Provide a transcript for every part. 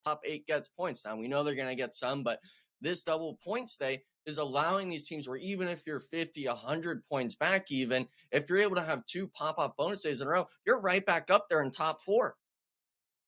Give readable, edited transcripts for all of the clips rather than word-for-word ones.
top 8 gets points. Now, we know they're going to get some, but this double points day is allowing these teams where even if you're 50, 100 points back, even if you're able to have 2 pop-off bonus days in a row, you're right back up there in top 4.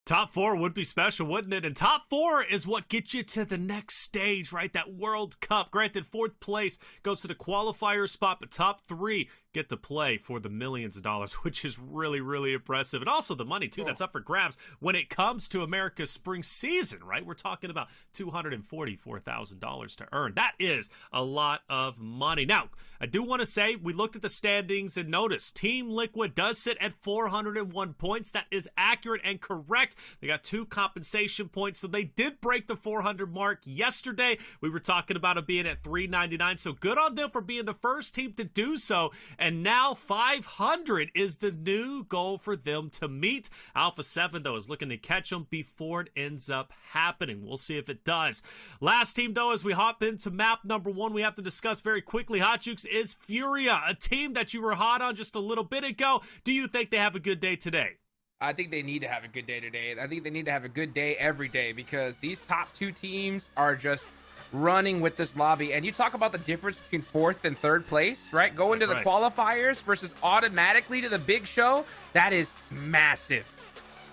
Top 4 would be special, wouldn't it? And top 4 is what gets you to the next stage, right? That World Cup. Granted, 4th place goes to the qualifier spot, but top 3 get to play for the millions of dollars, which is really, really impressive. And also the money, too, that's up for grabs when it comes to America's spring season, right? We're talking about $244,000 to earn. That is a lot of money. Now, I do want to say we looked at the standings and noticed Team Liquid does sit at 401 points. That is accurate and correct. They got 2 compensation points, so they did break the 400 mark yesterday. We were talking about it being at 399, so good on them for being the first team to do so. And now 500 is the new goal for them to meet. Alpha 7, though, is looking to catch them before it ends up happening. We'll see if it does. Last team, though, as we hop into map number 1, we have to discuss very quickly. Hot Jukes is Furia, a team that you were hot on just a little bit ago. Do you think they have a good day today? I think they need to have a good day today. I think they need to have a good day every day because these top 2 teams are just running with this lobby. And you talk about the difference between 4th and 3rd place, right? Going to the qualifiers versus automatically to the big show. That is massive.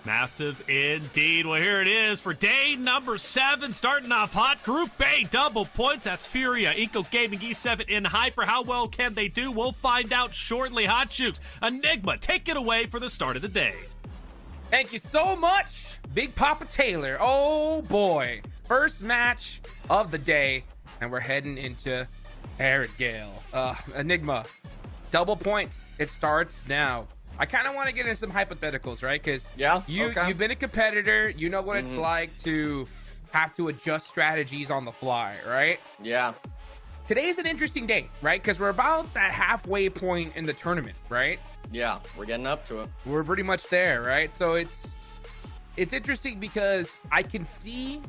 Massive indeed. Well, here it is for day number 7, starting off hot. Group A, double points. That's Furia, Eco Gaming, E7, and Hyper. How well can they do? We'll find out shortly. Hot Jukes, Enigma, take it away for the start of the day. Thank you so much, Big Papa Taylor. Oh, boy. First match of the day, and we're heading into Gale. Enigma, double points. It starts now. I kind of want to get into some hypotheticals, right? Because you've been a competitor. You know what it's like to have to adjust strategies on the fly, right? Yeah. Today's an interesting day, right? Because we're about that halfway point in the tournament, right? Yeah, we're getting up to it. We're pretty much there, right? So it's interesting because I can see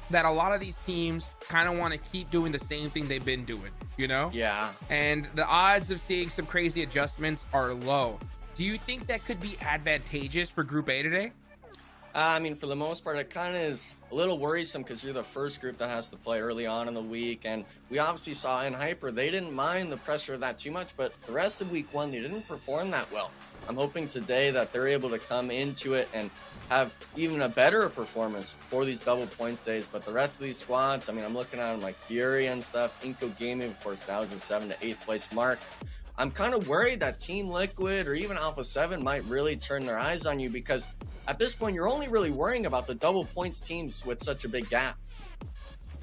that a lot of these teams kind of want to keep doing the same thing they've been doing, you know? Yeah. And the odds of seeing some crazy adjustments are low. Do you think that could be advantageous for Group A today? I mean, for the most part, it kind of is a little worrisome because you're the first group that has to play early on in the week. And we obviously saw in Hyper, they didn't mind the pressure of that too much, but the rest of week 1, they didn't perform that well. I'm hoping today that they're able to come into it and have even a better performance for these double points days. But the rest of these squads, I mean, I'm looking at them like Fury and stuff. Inco Gaming, of course, that was a 7th to 8th place mark. I'm kind of worried that Team Liquid or even Alpha 7 might really turn their eyes on you because at this point, you're only really worrying about the double points teams with such a big gap.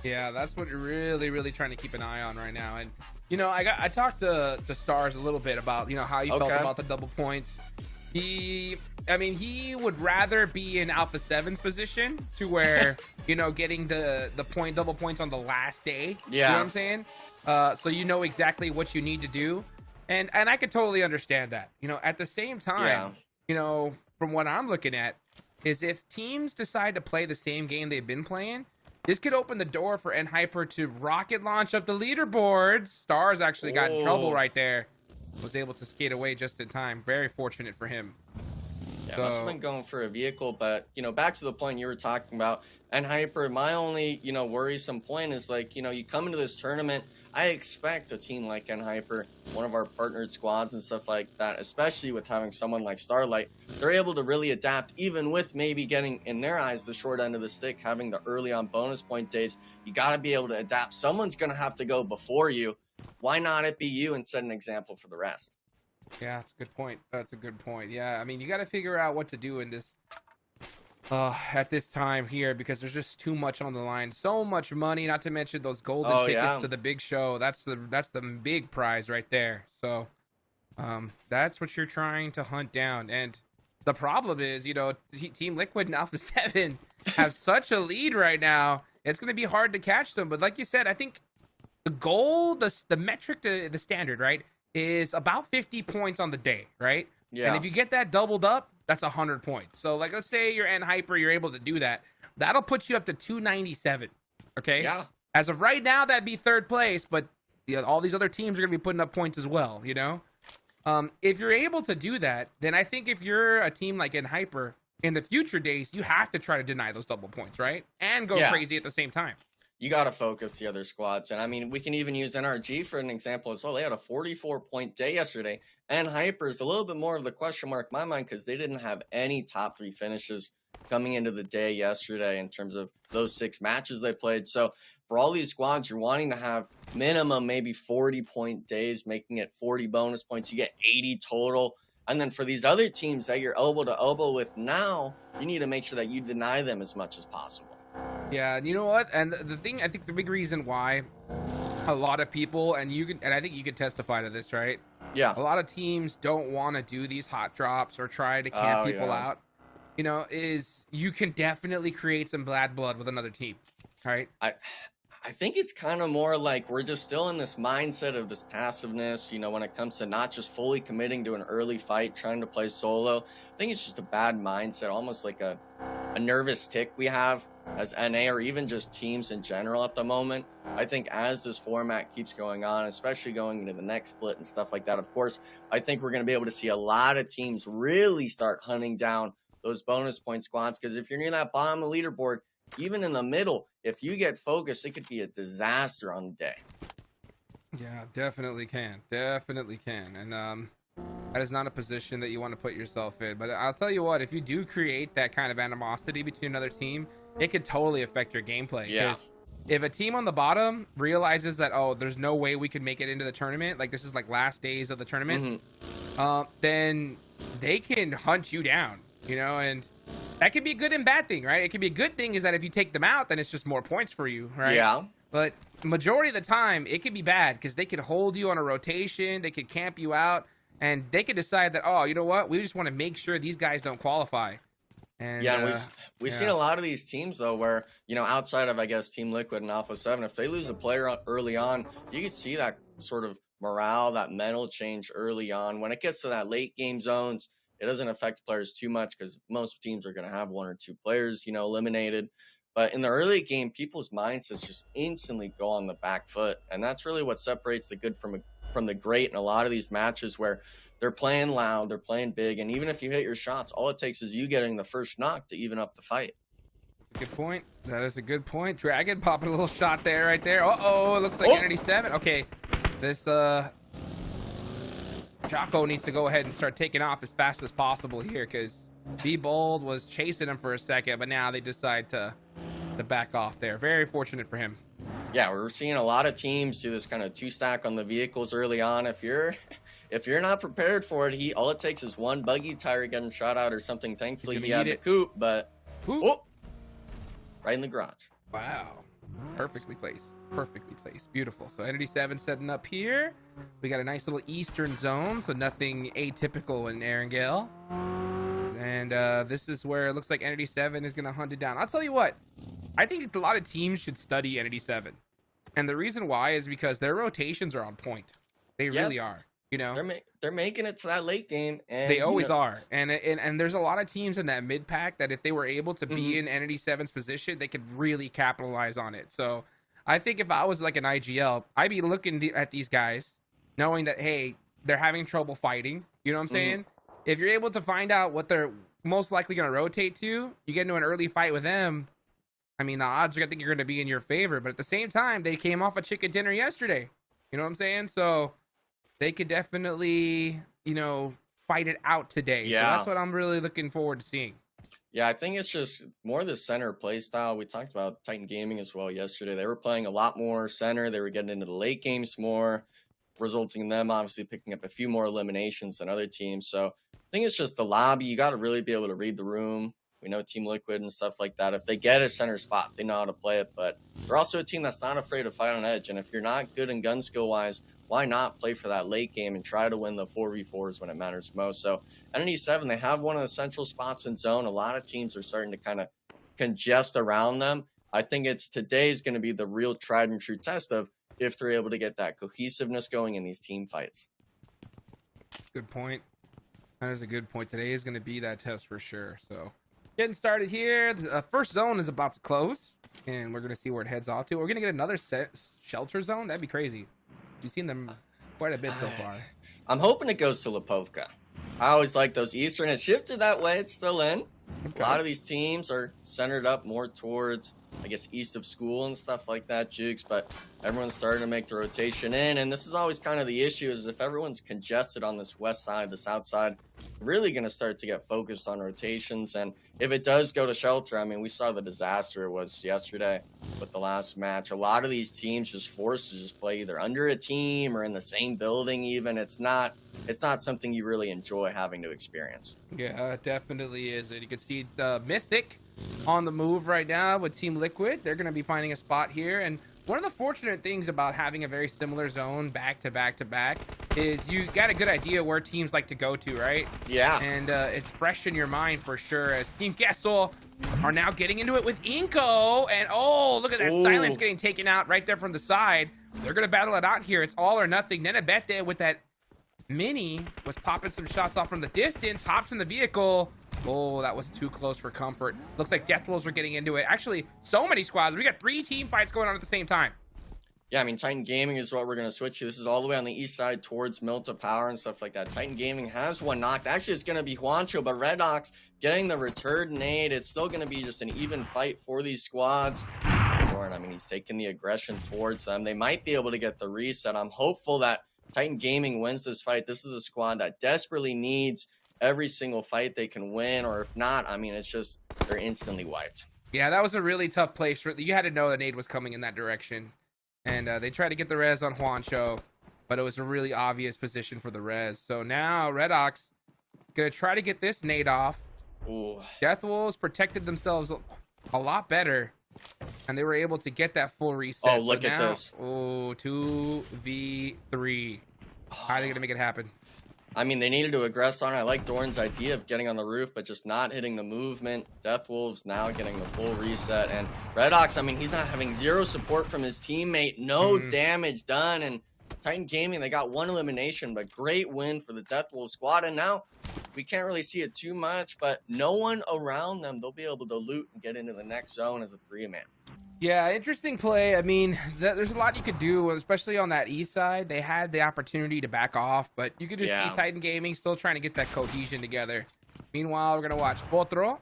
Yeah, that's what you're really trying to keep an eye on right now. And, you know, I talked to Stars a little bit about, you know, how you felt about the double points. He would rather be in Alpha 7's position to where, you know, getting the double points on the last day. Yeah. You know what I'm saying? So you know exactly what you need to do. And I could totally understand that. You know, at the same time, you know, from what I'm looking at, is if teams decide to play the same game they've been playing, this could open the door for NHyper to rocket launch up the leaderboards. Stars actually got in trouble right there. Was able to skate away just in time. Very fortunate for him. Yeah, must have been going for a vehicle, but, you know, back to the point you were talking about, NHyper, my only, you know, worrisome point is, like, you know, you come into this tournament, I expect a team like NHyper, one of our partnered squads and stuff like that, especially with having someone like Starlight, they're able to really adapt, even with maybe getting, in their eyes, the short end of the stick, having the early on bonus point days. You got to be able to adapt. Someone's going to have to go before you. Why not it be you and set an example for the rest? Yeah, that's a good point. That's a good point. Yeah, I mean, you got to figure out what to do in this at this time here because there's just too much on the line. So much money, not to mention those golden tickets to the big show. That's the big prize right there. So that's what you're trying to hunt down. And the problem is, you know, Team Liquid and Alpha 7 have such a lead right now. It's going to be hard to catch them. But like you said, I think the goal, the metric, the standard, right, is about 50 points on the day, right? Yeah. And if you get that doubled up, that's 100 points. So, like, let's say you're NHyper, you're able to do that. That'll put you up to 297, okay? Yeah. As of right now, that'd be 3rd place, but all these other teams are going to be putting up points as well, you know? If you're able to do that, then I think if you're a team like NHyper, in the future days, you have to try to deny those double points, right? And go crazy at the same time. You got to focus the other squads. And I mean, we can even use NRG for an example as well. They had a 44-point day yesterday. And Hyper's a little bit more of the question mark in my mind because they didn't have any top 3 finishes coming into the day yesterday in terms of those 6 matches they played. So for all these squads, you're wanting to have minimum maybe 40-point days, making it 40 bonus points. You get 80 total. And then for these other teams that you're elbow to elbow with now, you need to make sure that you deny them as much as possible. Yeah, and you know what? And the thing, I think the big reason why a lot of people, and I think you could testify to this, right? Yeah. A lot of teams don't want to do these hot drops or try to camp people out. You know, is you can definitely create some bad blood with another team, right? I think it's kind of more like we're just still in this mindset of this passiveness, you know, when it comes to not just fully committing to an early fight, trying to play solo. I think it's just a bad mindset, almost like a nervous tick we have as NA or even just teams in general at the moment. I think as this format keeps going on, especially going into the next split and stuff like that, of course, I think we're going to be able to see a lot of teams really start hunting down those bonus point squads, because if you're near that bottom of the leaderboard, even in the middle, if you get focused, it could be a disaster on the day. Yeah, definitely can. Definitely can. And that is not a position that you want to put yourself in. But I'll tell you what, if you do create that kind of animosity between another team, it could totally affect your gameplay. Yeah. If a team on the bottom realizes that, oh, there's no way we could make it into the tournament, like this is like last days of the tournament, then they can hunt you down, you know, and that could be a good and bad thing, right? It could be a good thing is that if you take them out, then it's just more points for you, right? Yeah. But majority of the time, it could be bad because they could hold you on a rotation, they could camp you out, and they could decide that, oh, you know what? We just want to make sure these guys don't qualify. And, yeah, we've seen a lot of these teams, though, where, you know, outside of, I guess, Team Liquid and Alpha 7, if they lose a player early on, you can see that sort of morale, that mental change early on. When it gets to that late game zones, it doesn't affect players too much because most teams are going to have 1 or 2 players, you know, eliminated. But in the early game, people's mindsets just instantly go on the back foot. And that's really what separates the good from the great in a lot of these matches where they're playing loud, they're playing big, and even if you hit your shots, all it takes is you getting the first knock to even up the fight. That's a good point. That is a good point. Dragon popping a little shot there, right there. Uh-oh, it looks like Entity 7. Okay, this Jocko needs to go ahead and start taking off as fast as possible here because Be Bold was chasing him for a second, but now they decide to back off there. Very fortunate for him. Yeah, we're seeing a lot of teams do this kind of 2-stack on the vehicles early on. If you're not prepared for it, all it takes is 1 buggy tire getting shot out or something. Thankfully, he had the coupe, but right in the garage. Wow, perfectly placed. Perfectly placed. Beautiful. So Entity 7 setting up here. We got a nice little eastern zone, so nothing atypical in Erangel. And this is where it looks like Entity 7 is going to hunt it down. I'll tell you what, I think a lot of teams should study Entity 7. And the reason why is because their rotations are on point. They really are. You know, they're making it to that late game, and they always are. And there's a lot of teams in that mid pack that if they were able to be in Entity 7's position, they could really capitalize on it. So I think if I was like an IGL, I'd be looking at these guys, knowing that, hey, they're having trouble fighting. You know what I'm saying? If you're able to find out what they're most likely going to rotate to, you get into an early fight with them. I mean, the odds are, I think, you're going to be in your favor. But at the same time, they came off a chicken dinner yesterday. You know what I'm saying? So they could definitely, you know, fight it out today. Yeah. So that's what I'm really looking forward to seeing. Yeah, I think it's just more the center play style. We talked about Titan Gaming as well yesterday. They were playing a lot more center. They were getting into the late games more, resulting in them obviously picking up a few more eliminations than other teams. So I think it's just the lobby. You got to really be able to read the room. We know Team Liquid and stuff like that. If they get a center spot, they know how to play it. But they're also a team that's not afraid to fight on edge. And if you're not good in gun skill-wise, why not play for that late game and try to win the 4v4s when it matters most? So Entity 7, they have one of the central spots in zone. A lot of teams are starting to kind of congest around them. I think today's going to be the real tried and true test of if they're able to get that cohesiveness going in these team fights. Good point. That is a good point. Today is going to be that test for sure. So getting started here. The first zone is about to close, and we're going to see where it heads off to. We're going to get another shelter zone. That'd be crazy. You've seen them quite a bit so far. I'm hoping it goes to Lipovka. I always like those Eastern. It shifted that way. It's still in. A lot of these teams are centered up more towards, I guess, east of school and stuff like that, Jukes, but everyone's starting to make the rotation in, and this is always kind of the issue, is if everyone's congested on this west side, the south side, really going to start to get focused on rotations. And if it does go to shelter, I mean, we saw the disaster it was yesterday with the last match. A lot of these teams just forced to just play either under a team or in the same building even. It's not something you really enjoy having to experience. Yeah, it definitely is. And you can see Mythic on the move right now with Team Liquid. They're going to be finding a spot here. And one of the fortunate things about having a very similar zone back to back to back is you got a good idea where teams like to go to, right? Yeah. And it's fresh in your mind for sure, as Team Pmsl are now getting into it with Inko. And oh, look at that silence getting taken out right there from the side. They're going to battle it out here. It's all or nothing. Nenebete with that mini was popping some shots off from the distance, hops in the vehicle. Oh, that was too close for comfort. Looks like Death Wolves are getting into it. Actually, so many squads. We got 3 team fights going on at the same time. Yeah, I mean, Titan Gaming is what we're going to switch to. This is all the way on the east side towards Milta Power and stuff like that. Titan Gaming has one knocked. Actually, it's going to be Juancho, but Red Ox getting the return nade. It's still going to be just an even fight for these squads. I mean, he's taking the aggression towards them. They might be able to get the reset. I'm hopeful that Titan Gaming wins this fight. This is a squad that desperately needs every single fight they can win, or if not, I mean, it's just they're instantly wiped. Yeah, that was a really tough place. You had to know the nade was coming in that direction. And they tried to get the res on Juancho, but it was a really obvious position for the res. So now Red Ox going to try to get this nade off. Ooh. Death Wolves protected themselves a lot better, and they were able to get that full reset. Oh, look at this. Oh, 2v3. How are they going to make it happen? I mean, they needed to aggress on it. I like Dorn's idea of getting on the roof, but just not hitting the movement. Death Wolves now getting the full reset. And Red Ox, I mean, he's not having zero support from his teammate. No damage done. And Titan Gaming, they got 1 elimination, but great win for the Death Wolves squad. And now we can't really see it too much, but no one around them. They'll be able to loot and get into the next zone as a 3-man. Yeah, interesting play. I mean, there's a lot you could do, especially on that east side. They had the opportunity to back off, but you could just see Titan Gaming still trying to get that cohesion together. Meanwhile, we're going to watch Potro,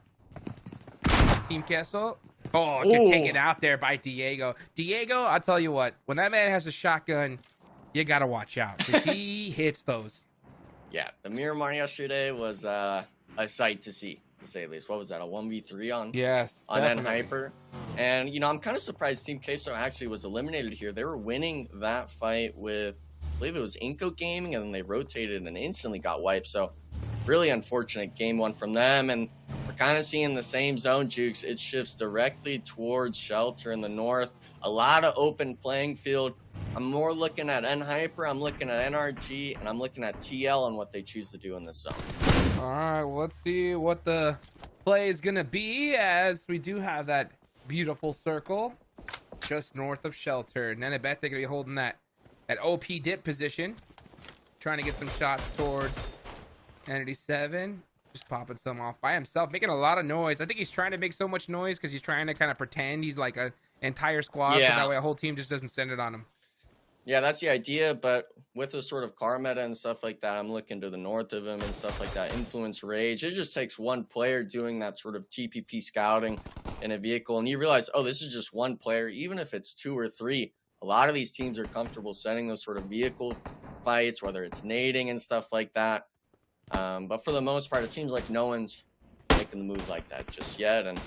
Team Pmsl. Oh, get taken out there by Diego. Diego, I'll tell you what, when that man has a shotgun, you got to watch out, because he hits those. Yeah, the Miramar yesterday was a sight to see, to say the least. What was that, a 1v3 on Hyper? And, you know, I'm kind of surprised Team Queso actually was eliminated here. They were winning that fight with, I believe it was Inko Gaming, and then they rotated and instantly got wiped. So, really unfortunate game 1 from them. And we're kind of seeing the same zone, Jukes. It shifts directly towards Shelter in the north. A lot of open playing field. I'm more looking at Hyper, I'm looking at NRG, and I'm looking at TL and what they choose to do in this zone. All right, well, let's see what the play is going to be, as we do have that beautiful circle just north of Shelter. And then I bet they're going to be holding that OP dip position, trying to get some shots towards Entity 7. Just popping some off by himself, making a lot of noise. I think he's trying to make so much noise because he's trying to kind of pretend he's like an entire squad, so that way a whole team just doesn't send it on him. Yeah, that's the idea, but with the sort of car meta and stuff like that, I'm looking to the north of him and stuff like that. Influence Rage. It just takes one player doing that sort of TPP scouting in a vehicle, and you realize, oh, this is just one player. Even if it's 2 or 3, a lot of these teams are comfortable sending those sort of vehicle fights, whether it's nading and stuff like that. But for the most part, it seems like no one's making the move like that just yet, and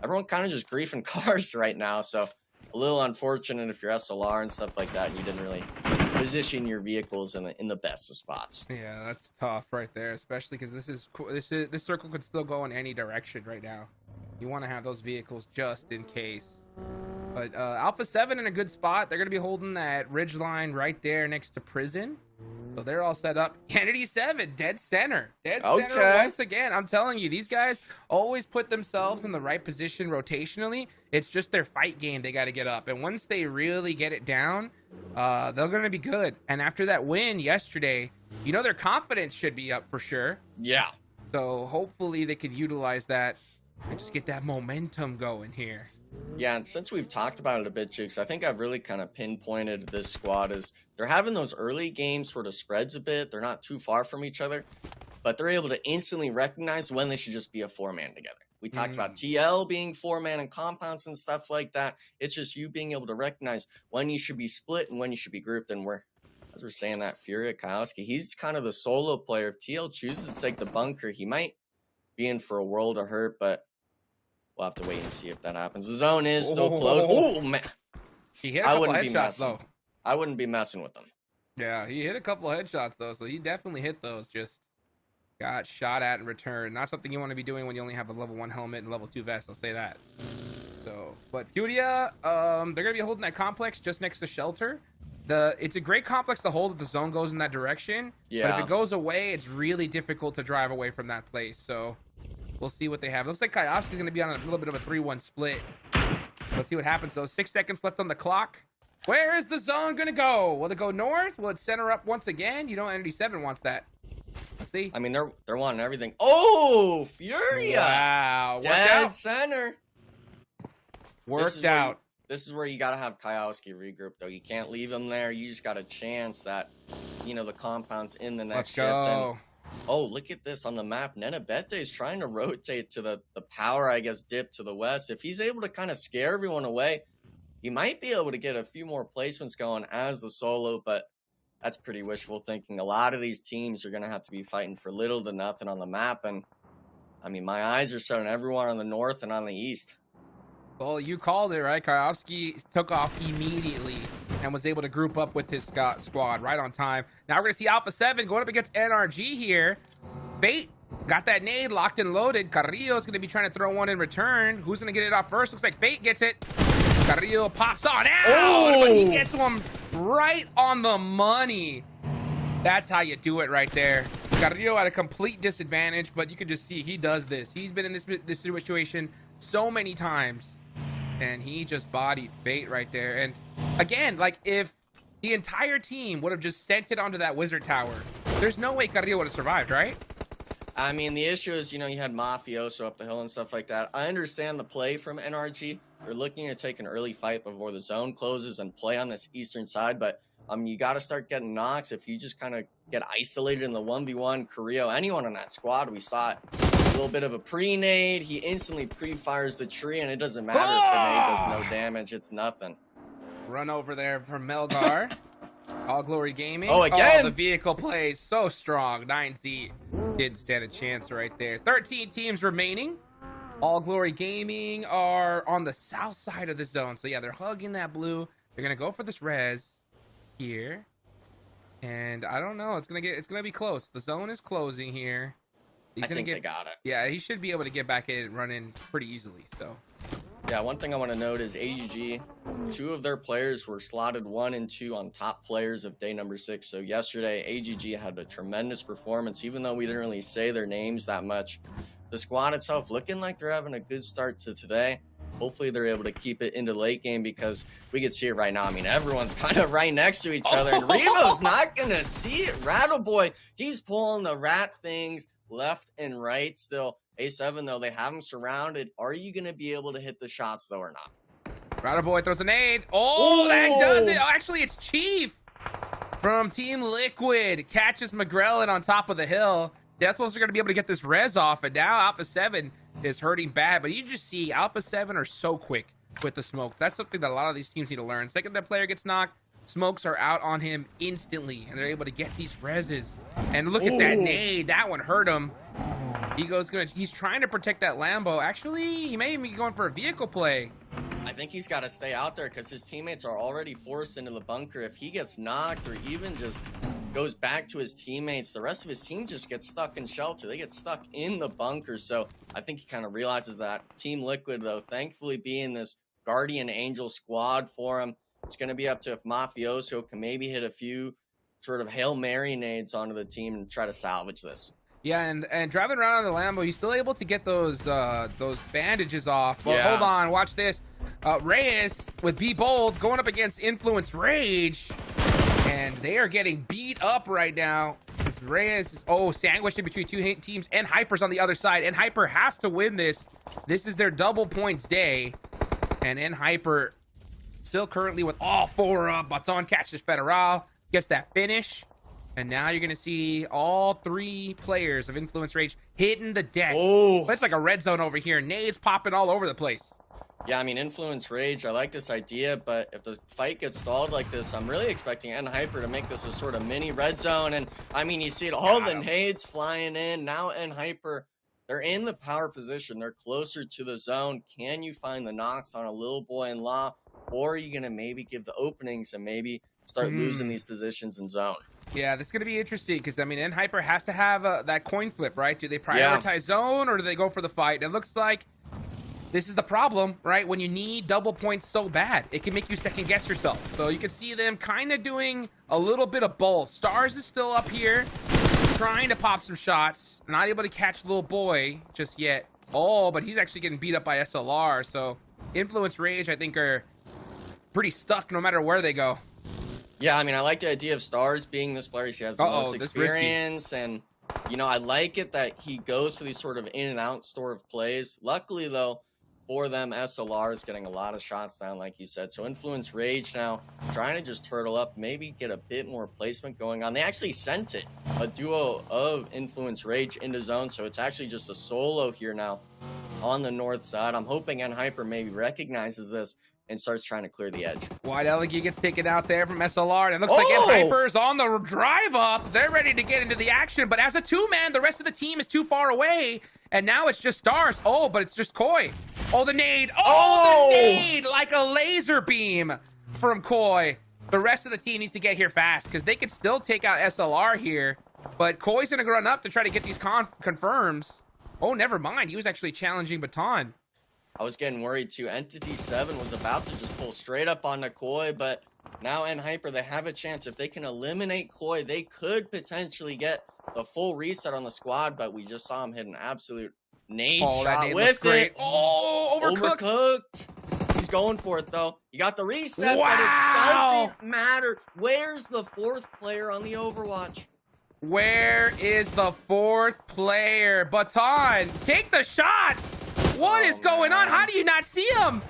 everyone kind of just griefing cars right now, so a little unfortunate if you're SLR and stuff like that and you didn't really position your vehicles in the best of spots. Yeah, that's tough right there, especially because this circle could still go in any direction right now. You want to have those vehicles just in case. But Alpha 7 in a good spot. They're going to be holding that ridge line right there next to prison. So they're all set up. Kennedy 7, dead center. Dead center once again. I'm telling you, these guys always put themselves in the right position rotationally. It's just their fight game they got to get up. And once they really get it down, they're going to be good. And after that win yesterday, you know, their confidence should be up for sure. Yeah. So hopefully they could utilize that and just get that momentum going here. Yeah, and since we've talked about it a bit, Jukes, I think I've really kind of pinpointed this squad as they're having those early game sort of spreads a bit. They're not too far from each other, but they're able to instantly recognize when they should just be a 4-man together. We talked about TL being 4-man and compounds and stuff like that. It's just you being able to recognize when you should be split and when you should be grouped. And as we're saying that, Furia Kowski, he's kind of the solo player. If TL chooses to take the bunker, he might be in for a world of hurt, but we'll have to wait and see if that happens. The zone is still closed. Oh, man. He hit a couple headshots, though. I wouldn't be messing with them. Yeah, he hit a couple of headshots, though, so he definitely hit those. Just got shot at in return. Not something you want to be doing when you only have a level 1 helmet and level 2 vest, I'll say that. So, but Furia, they're going to be holding that complex just next to shelter. It's a great complex to hold if the zone goes in that direction. Yeah. But if it goes away, it's really difficult to drive away from that place. So we'll see what they have. Looks like Kyoski's going to be on a little bit of a 3-1 split. Let's see what happens, though. 6 seconds left on the clock. Where is the zone going to go? Will it go north? Will it center up once again? You know, Entity 7 wants that. Let's see. I mean, they're wanting everything. Oh, Furia! Wow. Dead center. Worked out. This is where you got to have Kowski regroup, though. You can't leave him there. You just got a chance that, the compound's in the next shift. And, oh, look at this on the map. Nenabete is trying to rotate to the power, I guess, dip to the west. If he's able to kind of scare everyone away, he might be able to get a few more placements going as the solo, but that's pretty wishful thinking. A lot of these teams are going to have to be fighting for little to nothing on the map. And, I mean, my eyes are set on everyone on the north and on the east. Well, you called it, right? Kyoski took off immediately and was able to group up with his squad right on time. Now we're going to see Alpha 7 going up against NRG here. Fate got that nade locked and loaded. Carrillo's going to be trying to throw one in return. Who's going to get it off first? Looks like Fate gets it. Carrillo pops on out, but he gets him right on the money. That's how you do it right there. Carrillo at a complete disadvantage, but you can just see he does this. He's been in this situation so many times, and he just bodied Fate right there. And again, like, if the entire team would have just sent it onto that wizard tower, there's no way Carrillo would have survived, right? I mean, the issue is, you had Mafioso up the hill and stuff like that. I understand the play from NRG. They're looking to take an early fight before the zone closes and play on this eastern side, but you got to start getting knocks. If you just kind of get isolated in the 1v1, Carrillo, anyone on that squad, we saw it. A little bit of a pre-nade. He instantly pre-fires the tree, and it doesn't matter if the nade does no damage. It's nothing. Run over there from Melgar. All Glory Gaming. Oh, again! Oh, the vehicle plays so strong. 9Z didn't stand a chance right there. 13 teams remaining. All Glory Gaming are on the south side of the zone. So, yeah, they're hugging that blue. They're going to go for this res here. And I don't know. It's going to be close. The zone is closing here. I think they got it. Yeah, he should be able to get back in and run in pretty easily. So, yeah, one thing I want to note is AGG, 2 of their players were slotted 1 and 2 on top players of day number 6. So yesterday, AGG had a tremendous performance, even though we didn't really say their names that much. The squad itself looking like they're having a good start to today. Hopefully they're able to keep it into late game, because we can see it right now. I mean, everyone's kind of right next to each other, and Revo's not going to see it. Rattle Boy, he's pulling the rat things left and right still. A7, though, they have him surrounded. Are you going to be able to hit the shots, though, or not? Rattle Boy throws an aid. Oh, that does it. Oh, actually, it's Chief from Team Liquid. Catches McGrellin on top of the hill. Deathwolves are going to be able to get this res off, and now Alpha 7 is hurting bad. But you just see Alpha 7 are so quick with the smokes. That's something that a lot of these teams need to learn. Second that player gets knocked, smokes are out on him instantly, and they're able to get these reses. And look at that nade. That one hurt him. He's trying to protect that Lambo. Actually, he may even be going for a vehicle play. I think he's got to stay out there because his teammates are already forced into the bunker. If he gets knocked or even just goes back to his teammates, the rest of his team just gets stuck in shelter. They get stuck in the bunker. So I think he kind of realizes that. Team Liquid, though, thankfully being this Guardian Angel squad for him, it's going to be up to if Mafioso can maybe hit a few sort of Hail Mary nades onto the team and try to salvage this. Yeah, and driving around on the Lambo, he's still able to get those bandages off. But hold on, watch this. Reyes with Be Bold going up against Influence Rage, and they are getting beat up right now. This Reyes is sandwiched in between 2 teams, and Hyper's on the other side, and Hyper has to win this. This is their double points day, and Hyper still currently with all 4 up. Baton catches Federal, gets that finish. And now you're going to see all 3 players of Influence Rage hitting the deck. Oh. It's like a red zone over here. Nades popping all over the place. Yeah, I mean, Influence Rage, I like this idea, but if the fight gets stalled like this, I'm really expecting Hyper to make this a sort of mini red zone. And, I mean, you see it, all the nades flying in. Now Hyper, they're in the power position. They're closer to the zone. Can you find the knocks on a little boy in law? Or are you going to maybe give the openings and maybe start losing these positions in zone? Yeah, this is going to be interesting because, I mean, Hyper has to have that coin flip, right? Do they prioritize zone or do they go for the fight? And it looks like this is the problem, right? When you need double points so bad, it can make you second guess yourself. So you can see them kind of doing a little bit of both. Stars is still up here trying to pop some shots. Not able to catch little boy just yet. Oh, but he's actually getting beat up by SLR. So Influence Rage, I think, are pretty stuck no matter where they go. Yeah, I mean, I like the idea of Stars being this player. He has the most experience, and, you know, I like it that he goes for these sort of in and out sort of plays. Luckily, though, for them, SLR is getting a lot of shots down, like you said. So Influence Rage now trying to just turtle up, maybe get a bit more placement going on. They actually sent it, a duo of Influence Rage into zone, so it's actually just a solo here now on the north side. I'm hoping Hyper maybe recognizes this and starts trying to clear the edge. Wide Elegant gets taken out there from SLR, and it looks like Hyper's on the drive up. They're ready to get into the action, but as a 2-man, the rest of the team is too far away, and now it's just Stars. Oh, but it's just Koi. Oh, the nade. Oh, the nade, like a laser beam from Koi. The rest of the team needs to get here fast because they could still take out SLR here, but Koi's going to run up to try to get these confirms. Oh, never mind. He was actually challenging Baton. I was getting worried too. Entity 7 was about to just pull straight up on Koi, but now Hyper, they have a chance. If they can eliminate Koi, they could potentially get the full reset on the squad, but we just saw him hit an absolute nade shot with it. Oh, overcooked. He's going for it, though. You got the reset, wow. But it doesn't matter. Where's the 4th player on the Overwatch? Where is the 4th player? Baton, take the shots. What is going on? How do you not see him?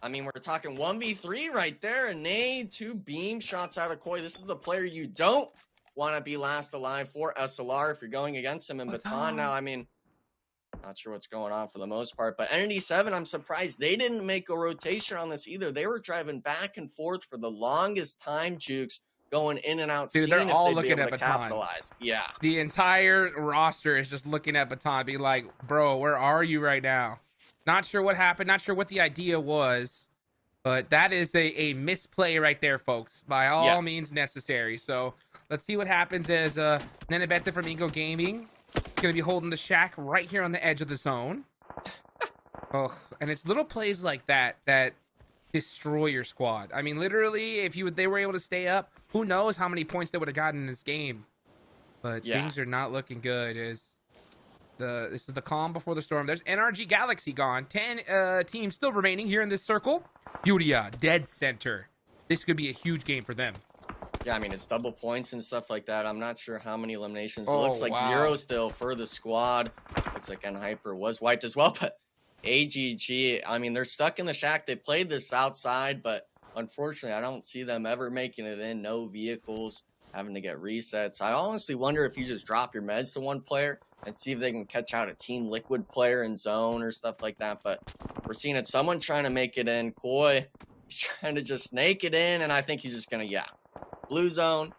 I mean, we're talking 1v3 right there. A nade, 2 beam shots out of Koi. This is the player you don't want to be last alive for SLR if you're going against him in Baton now. I mean, not sure what's going on for the most part, but Entity 7, I'm surprised they didn't make a rotation on this either. They were driving back and forth for the longest time, Jukes, going in and out. Dude, they're all looking at Baton. Capitalize. Yeah. The entire roster is just looking at Baton, be like, bro, where are you right now? Not sure what happened. Not sure what the idea was, but that is a misplay right there, folks. By all means necessary. So let's see what happens as Nenebeta from Ingo Gaming is going to be holding the shack right here on the edge of the zone. Oh, and it's little plays like that that destroy your squad. I mean, literally, if they were able to stay up, who knows how many points they would have gotten in this game. But things are not looking good. This is the calm before the storm. There's NRG Galaxy gone. 10 teams still remaining here in this circle. Furia, dead center. This could be a huge game for them. Yeah, I mean, it's double points and stuff like that. I'm not sure how many eliminations. It looks like 0 still for the squad. Looks like Hyper was wiped as well, but AGG, I mean, they're stuck in the shack. They played this outside, but unfortunately, I don't see them ever making it in. No vehicles, having to get resets. I honestly wonder if you just drop your meds to one player and see if they can catch out a Team Liquid player in zone or stuff like that. But we're seeing it. Someone trying to make it in. Koi, he's trying to just snake it in, and I think he's just going to, blue zone.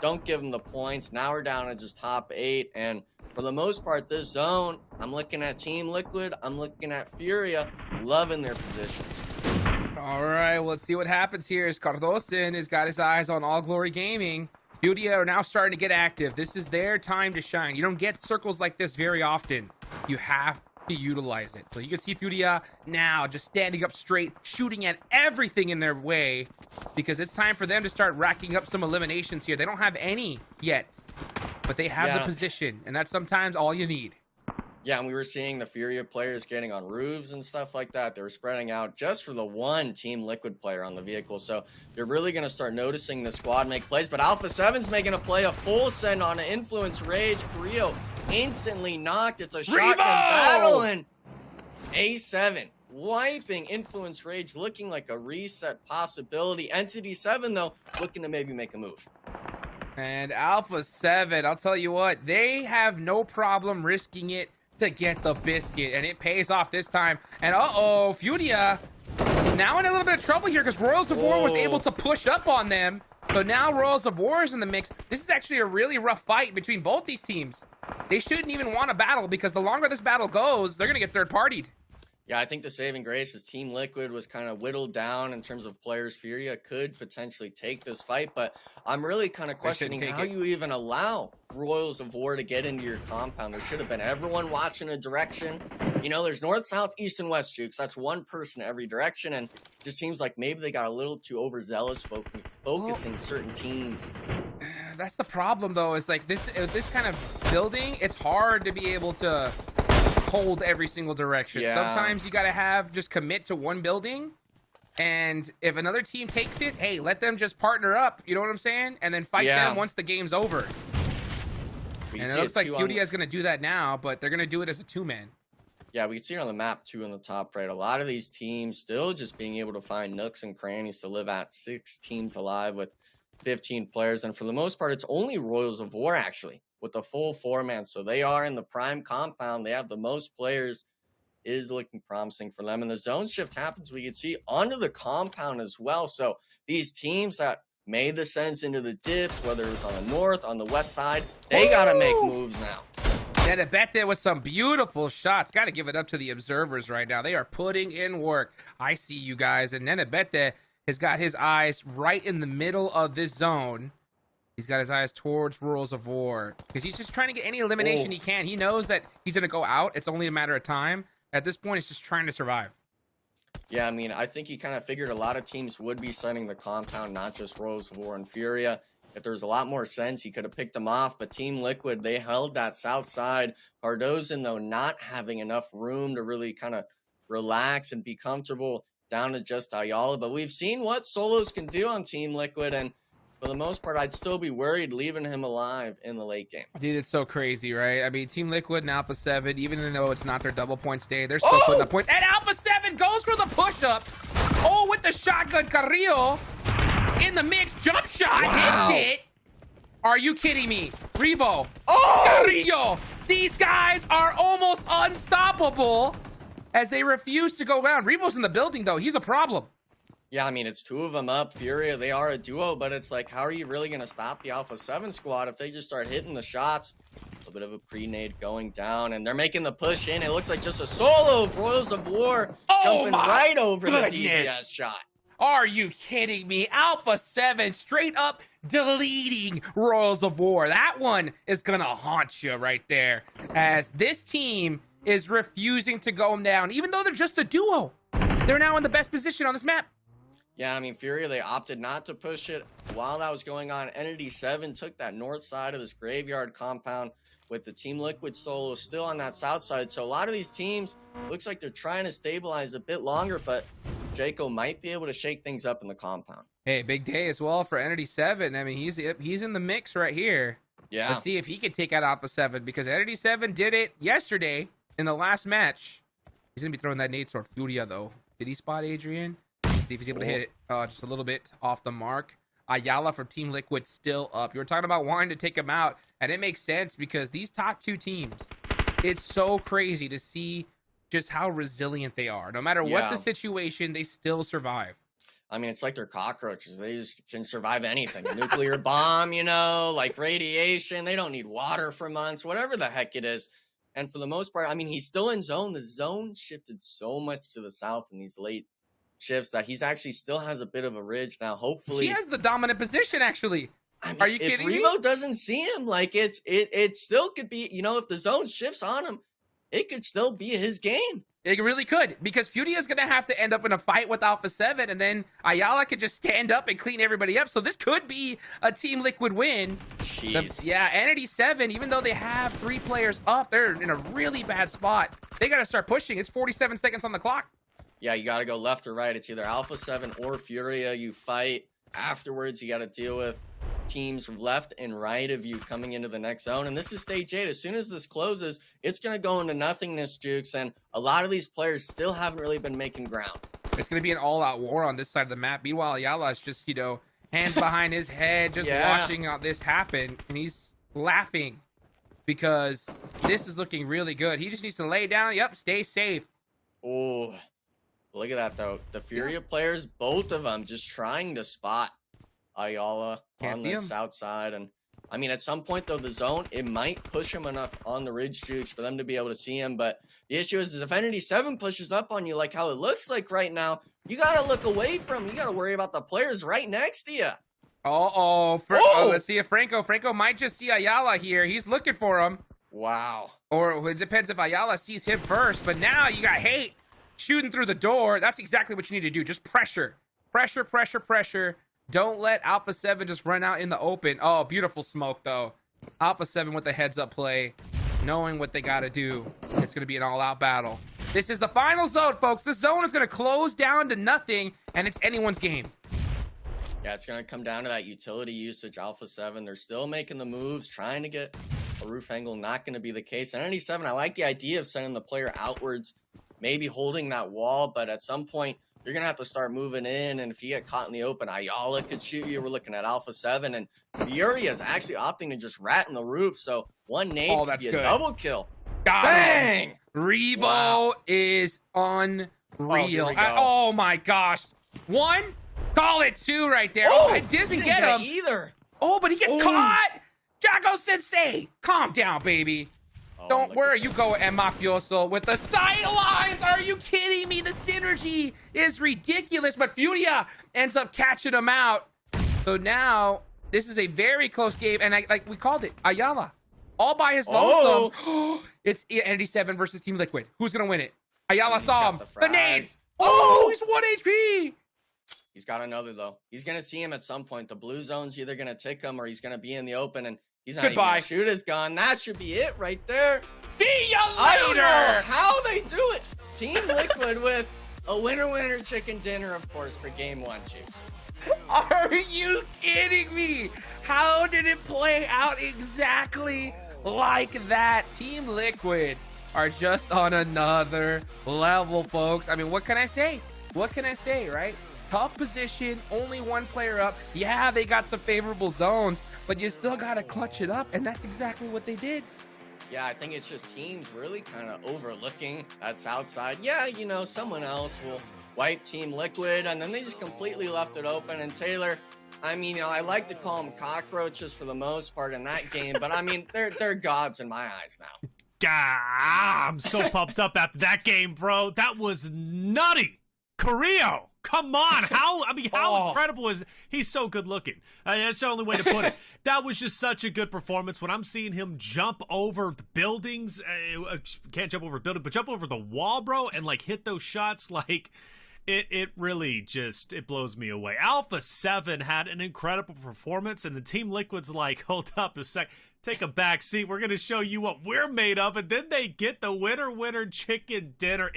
Don't give him the points. Now we're down to just top 8, and for the most part, this zone, I'm looking at Team Liquid. I'm looking at Furia, loving their positions. All right, well, let's see what happens here. As Cardosen has got his eyes on All Glory Gaming. Furia are now starting to get active. This is their time to shine. You don't get circles like this very often. You have to utilize it. So you can see Furia now just standing up straight, shooting at everything in their way, because it's time for them to start racking up some eliminations here. They don't have any yet, but they have the position, and that's sometimes all you need. Yeah, and we were seeing the Furia players getting on roofs and stuff like that. They were spreading out just for the one Team Liquid player on the vehicle. So you're really going to start noticing the squad make plays. But Alpha 7's making a play, a full send on an Influence Rage. Carrillo instantly knocked. It's a shotgun battle, and A7 wiping Influence Rage, looking like a reset possibility. Entity 7, though, looking to maybe make a move. And Alpha 7, I'll tell you what, they have no problem risking it to get the biscuit, and it pays off this time. And Furia now in a little bit of trouble here because Royals of War was able to push up on them. So now Royals of War is in the mix. This is actually a really rough fight between both these teams. They shouldn't even want to battle because the longer this battle goes, they're going to get third-partied. Yeah, I think the saving grace is Team Liquid was kind of whittled down in terms of players. Furia could potentially take this fight, but I'm really kind of questioning how you even allow Royals of War to get into your compound. There should have been everyone watching a direction. You know, there's north, south, east, and west, Jukes. That's one person every direction, and it just seems like maybe they got a little too overzealous focusing certain teams. That's the problem, though, is like this kind of building, it's hard to be able to hold every single direction. Yeah. Sometimes you got to have just commit to one building, and if another team takes it, hey, let them just partner up, you know what I'm saying, and then fight them once the game's over. And it looks like Furia is going to do that now, but they're going to do it as a two-man. Yeah, we can see it on the map too in the top right. A lot of these teams still just being able to find nooks and crannies to live at. 6 teams alive with 15 players, and for the most part it's only Royals of War actually with the full 4-man, so they are in the prime compound. They have the most players. Is looking promising for them, and the zone shift happens, we can see, onto the compound as well. So these teams that made the sense into the dips, whether it was on the north, on the west side, they gotta make moves now. And I bet there was some beautiful shots. Got to give it up to the observers right now. They are putting in work. I see you guys, and Nenebete has got his eyes right in the middle of this zone. He's got his eyes towards Royals of War because he's just trying to get any elimination he can. He knows that he's going to go out. It's only a matter of time. At this point, it's just trying to survive. Yeah, I mean, I think he kind of figured a lot of teams would be setting the compound, not just Royals of War and Furia. If there was a lot more sense, he could have picked them off. But Team Liquid, they held that south side. Cardozo, though, not having enough room to really kind of relax and be comfortable down to just Ayala. But we've seen what solos can do on Team Liquid, and for the most part, I'd still be worried leaving him alive in the late game. Dude, it's so crazy, right? I mean, Team Liquid and Alpha 7, even though it's not their double points day, they're still putting up points. And Alpha 7 goes for the push-up. Oh, with the shotgun, Carrillo in the mix. Jump shot hits it. Are you kidding me? Revo. Carrillo. These guys are almost unstoppable as they refuse to go down. Revo's in the building, though. He's a problem. Yeah, I mean, it's 2 of them up. Furia, they are a duo, but it's like, how are you really going to stop the Alpha 7 squad if they just start hitting the shots? A little bit of a pre-nade going down, and they're making the push in. It looks like just a solo of Royals of War jumping right over the DPS shot. Are you kidding me? Alpha 7 straight up deleting Royals of War. That one is going to haunt you right there, as this team is refusing to go down, even though they're just a duo. They're now in the best position on this map. Yeah, I mean, Furia, they opted not to push it while that was going on. Entity 7 took that north side of this graveyard compound with the Team Liquid solo still on that south side. So a lot of these teams, looks like they're trying to stabilize a bit longer, but Jaco might be able to shake things up in the compound. Hey, big day as well for Entity 7. I mean, he's in the mix right here. Yeah. Let's see if he can take out Alpha 7, because Entity 7 did it yesterday in the last match. He's going to be throwing that nade toward Furia, though. Did he spot Adrian? See if he's able to hit it just a little bit off the mark. Ayala from Team Liquid still up. You were talking about wanting to take him out, and it makes sense because these top 2 teams, it's so crazy to see just how resilient they are. No matter what the situation, they still survive. I mean, it's like they're cockroaches. They just can survive anything. A nuclear bomb, you know, like radiation. They don't need water for months, whatever the heck it is. And for the most part, I mean, he's still in zone. The zone shifted so much to the south in these late shifts that he's actually still has a bit of a ridge now. Hopefully he has the dominant position, actually. I mean, are you kidding me? If Revo doesn't see him, like it still could be, you know, if the zone shifts on him, it could still be his game. It really could, because Furia is going to have to end up in a fight with Alpha 7, and then Ayala could just stand up and clean everybody up. So this could be a Team Liquid win. Jeez. Yeah, Entity 7, even though they have 3 players up, they're in a really bad spot. They got to start pushing. It's 47 seconds on the clock. Yeah, you got to go left or right. It's either Alpha 7 or Furia. You fight. Afterwards, you got to deal with teams left and right of you coming into the next zone. And this is stage 8. As soon as this closes, it's going to go into nothingness, Jukes. And a lot of these players still haven't really been making ground. It's going to be an all-out war on this side of the map. Meanwhile, Ayala is just, you know, hands behind his head, just watching this happen, and he's laughing because this is looking really good. He just needs to lay down. Yep, stay safe. Oh, look at that though. The Furia players, both of them, just trying to spot Ayala on the south side. And I mean, at some point though, the zone, it might push him enough on the ridge jukes for them to be able to see him. But the issue is if Entity 7 pushes up on you like how it looks like right now, you gotta look away from him. You gotta worry about the players right next to you. Let's see if Franco might just see Ayala here. He's looking for him. Wow. Or it depends if Ayala sees him first. But now you got Hate shooting through the door. That's exactly what you need to do. Just pressure. Pressure. Don't let Alpha 7 just run out in the open. Oh, beautiful smoke, though. Alpha 7 with the heads-up play, knowing what they got to do. It's going to be an all-out battle. This is the final zone, folks. This zone is going to close down to nothing, and it's anyone's game. Yeah, it's going to come down to that utility usage. Alpha 7, they're still making the moves, trying to get a roof angle. Not going to be the case. Entity 7, I like the idea of sending the player outwards, maybe holding that wall, but at some point, you're going to have to start moving in, and if you get caught in the open, Ayala could shoot you. We're looking at Alpha 7, and Furia is actually opting to just rat in the roof, so one nade could be a double kill. Bang! Revo is unreal. Oh, my gosh. One? Call it two right there. Oh, it doesn't get him. Either. Oh, but he gets caught. Jacko Sensei, calm down, baby. Don't worry, you go at Pmsl with the sidelines. Are you kidding me? The synergy is ridiculous, but Furia ends up catching him out. So now this is a very close game, and like we called it, Ayala, all by his lonesome. It's Entity 7 versus Team Liquid. Who's gonna win it? Ayala saw him. The nade. Oh, he's 1 HP. He's got another though. He's gonna see him at some point. The blue zone's either gonna tick him or he's gonna be in the open, and he's not even gonna shoot his gun. That should be it right there. See ya later. I don't know how they do it. Team Liquid with a winner chicken dinner, of course, for game 1, Chiefs. Are you kidding me? How did it play out exactly like that? Team Liquid are just on another level, folks. I mean, what can I say? What can I say, right? Tough position, only one player up. Yeah, they got some favorable zones, but you still got to clutch it up, and that's exactly what they did. Yeah, I think it's just teams really kind of overlooking that south side. Yeah, you know, someone else will wipe Team Liquid, and then they just completely left it open. And Taylor, I mean, you know, I like to call them cockroaches for the most part in that game, but I mean, they're gods in my eyes now. I'm so pumped up after that game, bro. That was nutty. Carrillo. Come on, how incredible is he's so good looking. That's the only way to put it. That was just such a good performance. When I'm seeing him jump over the buildings, can't jump over a building, but jump over the wall, bro, and like hit those shots, like it really just it blows me away. Alpha 7 had an incredible performance, and the Team Liquid's like, hold up a sec. Take a back seat. We're gonna show you what we're made of, and then they get the winner chicken dinner.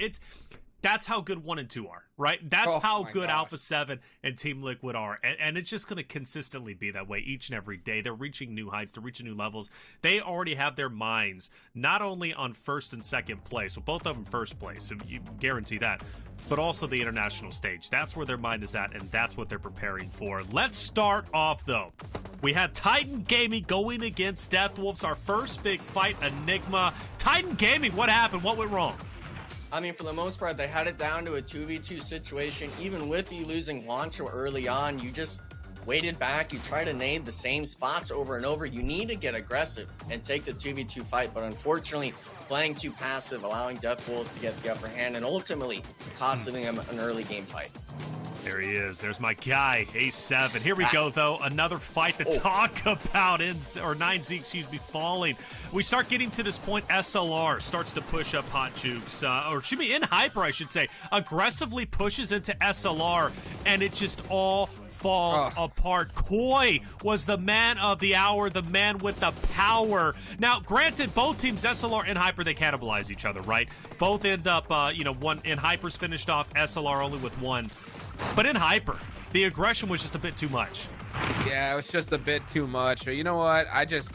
That's how good 1 and 2 are, right? That's how good Alpha 7 and Team Liquid are. And it's just going to consistently be that way each and every day. They're reaching new heights. They're reaching new levels. They already have their minds not only on first and second place, so both of them first place, and you guarantee that, but also the international stage. That's where their mind is at, and that's what they're preparing for. Let's start off, though. We had Titan Gaming going against Deathwolves, our first big fight, Enigma. Titan Gaming, what happened? What went wrong? I mean, for the most part, they had it down to a 2v2 situation. Even with you losing Juancho early on, you just waited back. You try to nade the same spots over and over. You need to get aggressive and take the 2v2 fight. But unfortunately, playing too passive, allowing Deathwolves to get the upper hand, and ultimately costing them an early game fight. There he is. There's my guy, A7. Here we go, though. Another fight to talk about. 9Z, excuse me, falling. We start getting to this point. SLR starts to push up Hot Jukes. Or excuse me, in Hyper, I should say. Aggressively pushes into SLR, and it just all falls apart. Koi was the man of the hour, the man with the power. Now, granted, both teams, SLR and Hyper, they cannibalize each other, right? Both end up, one in Hyper's finished off, SLR only with 1. But in Hyper, the aggression was just a bit too much. Yeah, it was just a bit too much. You know what? I just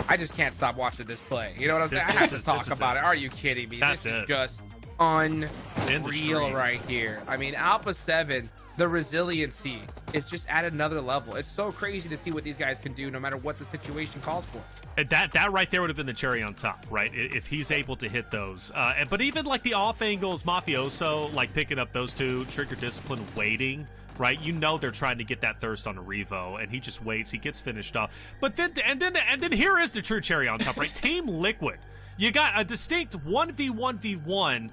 can't stop watching this play. You know what I'm saying? I have to talk about it. Are you kidding me? That's this is just unreal right here. I mean, Alpha 7 the resiliency is just at another level. It's so crazy to see what these guys can do no matter what the situation calls for. And that right there would have been the cherry on top, right? If he's able to hit those. But even like the off angles, Mafioso, like picking up those two, Trigger Discipline waiting, right? You know they're trying to get that thirst on a Revo, and he just waits. He gets finished off. But then here is the true cherry on top, right? Team Liquid. You got a distinct 1v1v1,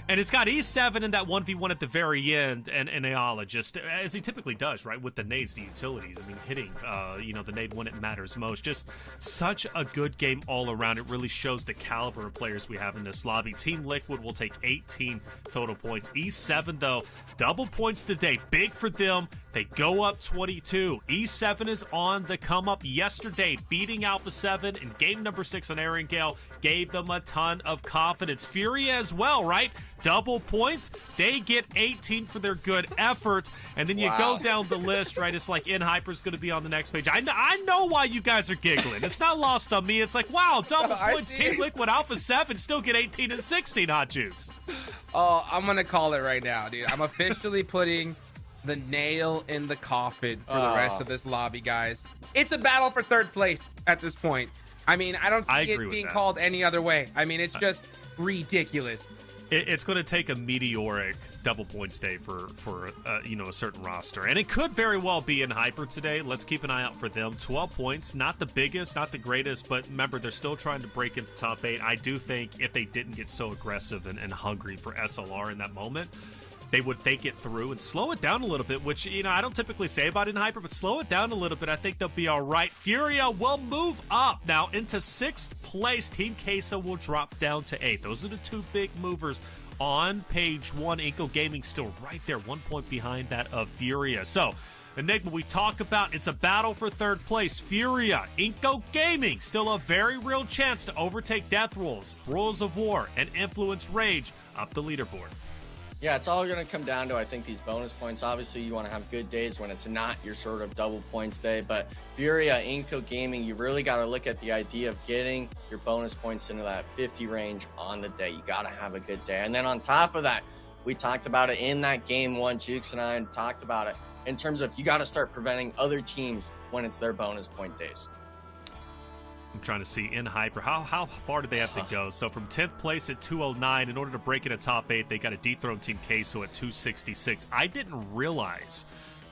and it's got E7 in that 1v1 at the very end, and Ayala just, as he typically does, right, with the nades, the utilities. I mean, hitting, the nade when it matters most. Just such a good game all around. It really shows the caliber of players we have in this lobby. Team Liquid will take 18 total points. E7, though, double points today. Big for them. They go up 22. E7 is on the come up yesterday, beating Alpha 7 in game number 6 on Aaron Gale. Gave them a ton of confidence. Fury as well, right? Double points. They get 18 for their good effort. And then you go down the list, right? It's like Hyper's going to be on the next page. I know why you guys are giggling. It's not lost on me. It's like, wow, double points. Team Liquid Alpha 7 still get 18 and 16, Hot Juice. Oh, I'm going to call it right now, dude. I'm officially putting the nail in the coffin for the rest of this lobby, guys. It's a battle for third place at this point. I mean, I don't see it being called any other way. I mean, it's just ridiculous. It's going to take a meteoric double points day for a certain roster, and it could very well be in Hyper today. Let's keep an eye out for them. 12 points, not the biggest, not the greatest, but remember, they're still trying to break into top 8. I do think if they didn't get so aggressive and hungry for SLR in that moment, they would think it through and slow it down a little bit, which, I don't typically say about in Hyper, but slow it down a little bit. I think they'll be all right. Furia will move up now into 6th place. Team Queso will drop down to 8th. Those are the two big movers on page 1. Inco Gaming still right there, 1 point behind that of Furia. So, Enigma, we talk about, it's a battle for third place. Furia, Inco Gaming, still a very real chance to overtake Death Rules, Rules of War, and Influence Rage up the leaderboard. Yeah, it's all going to come down to, I think, these bonus points. Obviously, you want to have good days when it's not your sort of double points day. But Furia, Inco Gaming, you really got to look at the idea of getting your bonus points into that 50 range on the day. You got to have a good day. And then on top of that, we talked about it in that game 1. Jukes and I talked about it in terms of you got to start preventing other teams when it's their bonus point days. I'm trying to see in Hyper, how far do they have to go? So from 10th place at 209, in order to break into top 8, they got to dethrone Team Queso at 266. I didn't realize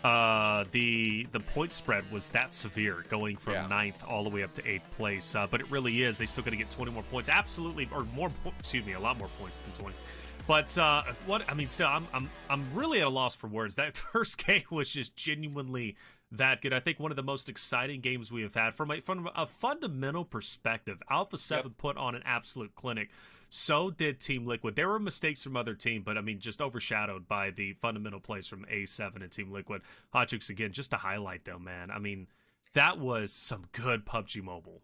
the point spread was that severe, going from 9th all the way up to 8th place. But it really is. They still got to get 20 more points, absolutely, or more. Excuse me, a lot more points than 20. But still, I'm really at a loss for words. That first game was just genuinely that good. I think one of the most exciting games we have had from a fundamental perspective. Alpha 7 put on an absolute clinic. So did Team Liquid. There were mistakes from other team, but just overshadowed by the fundamental plays from A7 and Team Liquid. Hotchukes, again, just to highlight though, man. That was some good PUBG Mobile.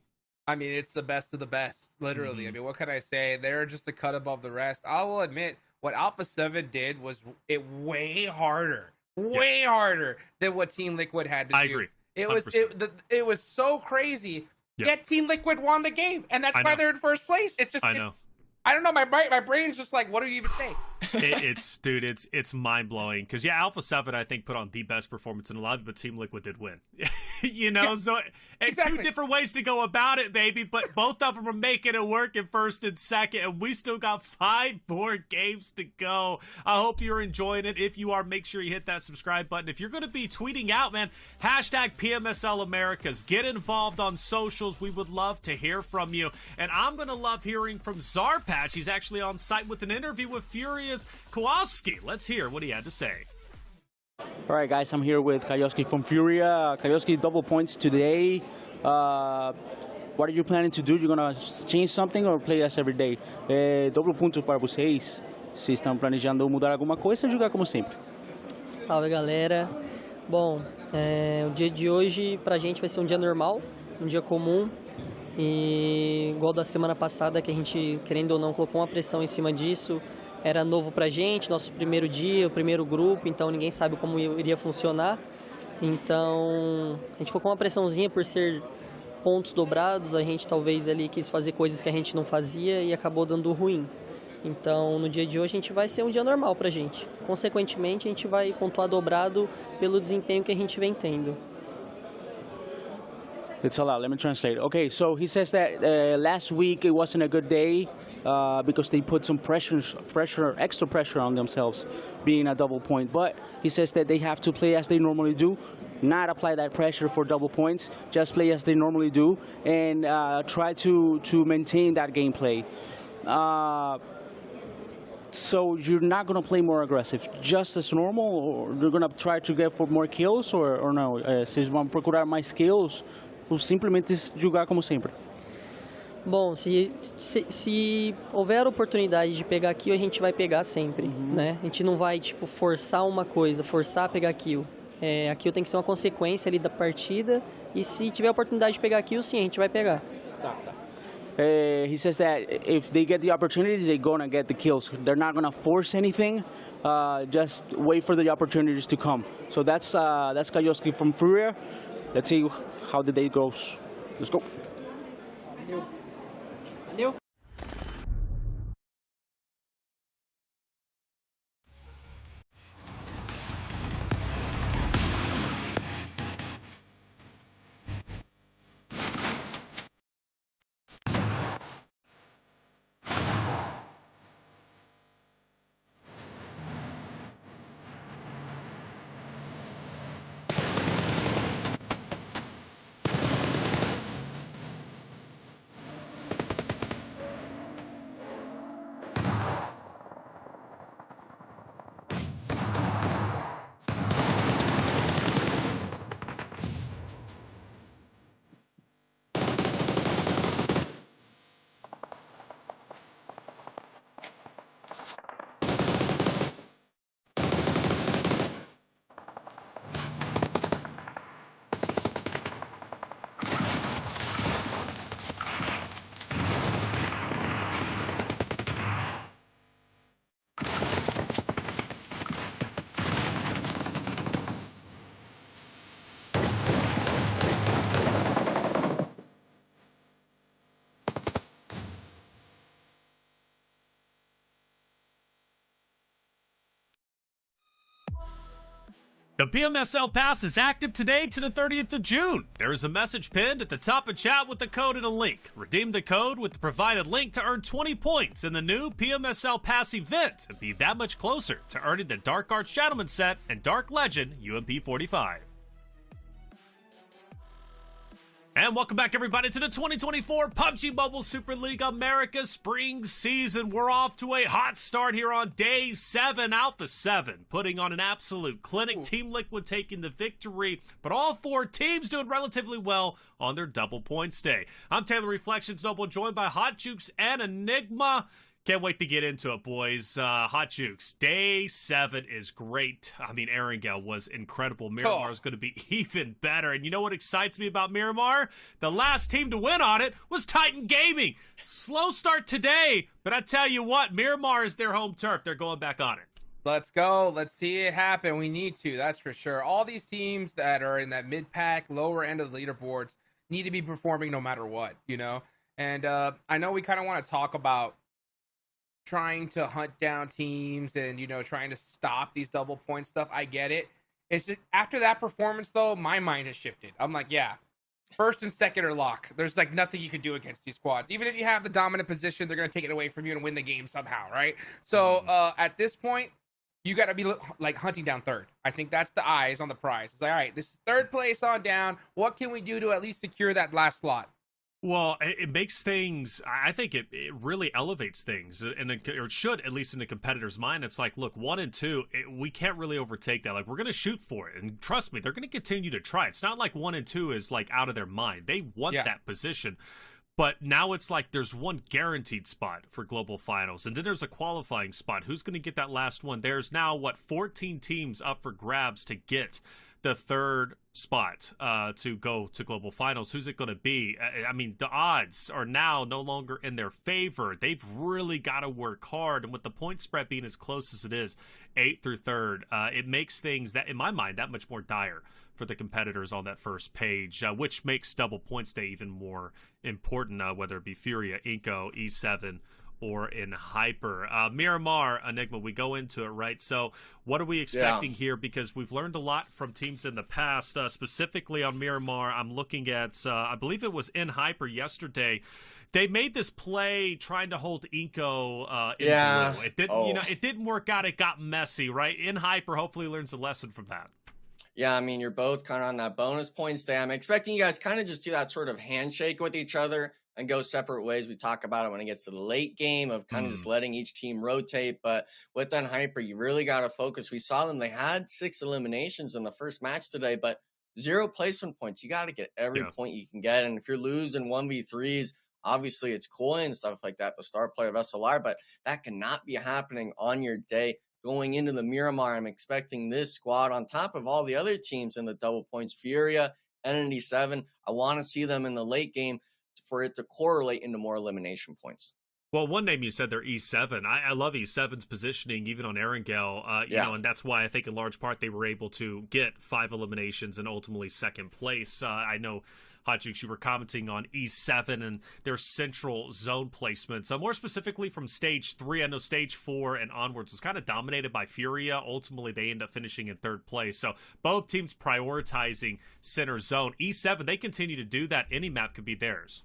It's the best of the best, literally. Mm-hmm. What can I say? They're just a cut above the rest. I will admit, what Alpha 7 did was way harder than what Team Liquid had to do. I agree. 100%. It was so crazy. Yet Team Liquid won the game, and that's why they're in first place. It's just, I don't know. My brain's just like, what do you even say? It's mind blowing because Alpha 7 I think put on the best performance in a lot, but Team Liquid did win. So exactly. Two different ways to go about it, baby. But both of them are making it work in first and second, and we still got 5 more games to go. I hope you're enjoying it. If you are, make sure you hit that subscribe button. If you're going to be tweeting out, man, hashtag PMSL Americas. Get involved on socials. We would love to hear from you, and I'm going to love hearing from Zarpatch. He's actually on site with an interview with Furia's Kowalski. Let's hear what he had to say. All right, guys, I'm here with Kowalski from Furia. Kowalski, double points today. What are you planning to do? You're going to change something or play as every day? Double ponto para vocês. Vocês estão planejando mudar alguma coisa ou jogar como sempre? Salve, galera. Bom, o dia de hoje pra gente vai ser um dia normal, um dia comum. E igual da semana passada, que a gente, querendo ou não, colocou uma pressão em cima disso. Era novo pra gente, nosso primeiro dia, o primeiro grupo, então ninguém sabe como iria funcionar. Então, a gente colocou uma pressãozinha por ser pontos dobrados, a gente talvez ali quis fazer coisas que a gente não fazia e acabou dando ruim. Então, no dia de hoje, a gente vai ser um dia normal pra gente. Consequentemente, a gente vai pontuar dobrado pelo desempenho que a gente vem tendo. It's a lot. Let me translate. Okay, so he says that last week it wasn't a good day because they put some extra pressure on themselves, being a double point. But he says that they have to play as they normally do, not apply that pressure for double points, just play as they normally do, and try to maintain that gameplay. So you're not going to play more aggressive, just as normal, or you're going to try to get for more kills, or no? Vocês vão procurar mais kills, ou simplesmente jogar como sempre? Bom, se houver oportunidade de pegar kill, a gente vai pegar sempre, né? A gente não vai, tipo, forçar uma coisa, forçar a pegar kill. A kill tem que ser uma consequência ali da partida, e se tiver a oportunidade de pegar kill, sim, a gente vai pegar. He says that if they get the opportunity, they're gonna get the kills. They're not gonna force anything. Just wait for the opportunities to come. So that's Kayoski from Furia. Let's see how the day goes. Let's go. Valeu. The PMSL Pass is active today to the 30th of June. There is a message pinned at the top of chat with the code and a link. Redeem the code with the provided link to earn 20 points in the new PMSL Pass event and be that much closer to earning the Dark Arts Gentleman set and Dark Legend UMP 45. And welcome back, everybody, to the 2024 PUBG Mobile Super League America Spring Season. We're off to a hot start here on Day 7, Alpha 7, putting on an absolute clinic. Team Liquid taking the victory, but all 4 teams doing relatively well on their double points day. I'm Taylor Reflections Noble, joined by Hot Jukes and Enigma. Can't wait to get into it, boys. Hot Jukes, Day 7 is great. I mean, Erangel was incredible. Miramar is going to be even better. And you know what excites me about Miramar? The last team to win on it was Titan Gaming. Slow start today, but I tell you what, Miramar is their home turf. They're going back on it. Let's go. Let's see it happen. We need to, that's for sure. All these teams that are in that mid-pack, lower end of the leaderboards need to be performing no matter what, you know? And I know we kind of want to talk about trying to hunt down teams and, you know, trying to stop these double point stuff. I get it. It's just after that performance, though, my mind has shifted. I'm like, yeah, first and second are lock. There's like nothing you can do against these squads. Even if you have the dominant position, they're going to take it away from you and win the game somehow, right? So at this point, you got to be like hunting down third. I think that's the eyes on the prize. It's like, all right, this is third place on down. What can we do to at least secure that last slot? Well, it makes things, I think it really elevates things, or it should, at least in the competitor's mind. It's like, look, 1 and 2, we can't really overtake that. Like, we're going to shoot for it. And trust me, they're going to continue to try. It's not like 1 and 2 is, like, out of their mind. They want that position. But now it's like there's one guaranteed spot for global finals, and then there's a qualifying spot. Who's going to get that last one? There's now, 14 teams up for grabs to get the third spot to go to global finals. Who's it going to be? I mean, the odds are now no longer in their favor. They've really got to work hard, and with the point spread being as close as it is, 8th through 3rd, it makes things that, in my mind, that much more dire for the competitors on that first page, which makes double points day even more important, whether it be Furia, Inco, E7, or in Hyper. Miramar, Enigma, we go into it, right? So what are we expecting here? Because we've learned a lot from teams in the past, specifically on Miramar. I'm looking at, I believe it was in Hyper yesterday. They made this play trying to hold Inko in blue. It didn't, it didn't work out. It got messy, right? In Hyper, hopefully learns a lesson from that. Yeah, I mean, you're both kind of on that bonus points day. I'm expecting you guys kind of just do that sort of handshake with each other and go separate ways. We talk about it when it gets to the late game of kind of just letting each team rotate. But with that Hyper, you really got to focus. We saw them. They had 6 eliminations in the first match today, but 0 placement points. You got to get every point you can get. And if you're losing 1v3s, obviously it's coin and stuff like that, the star player of SLR, but that cannot be happening on your day. Going into the Miramar, I'm expecting this squad on top of all the other teams in the double points, Furia, Entity 7. I want to see them in the late game for it to correlate into more elimination points. Well, one name you said they're E7. I love E7's positioning, even on Erangel, you know, and that's why I think in large part they were able to get 5 eliminations and ultimately second place. I know, Hotchix, you were commenting on E7 and their central zone placements. More specifically from Stage 3, I know Stage 4 and onwards was kind of dominated by Furia. Ultimately, they end up finishing in 3rd place. So both teams prioritizing center zone. E7, they continue to do that. Any map could be theirs.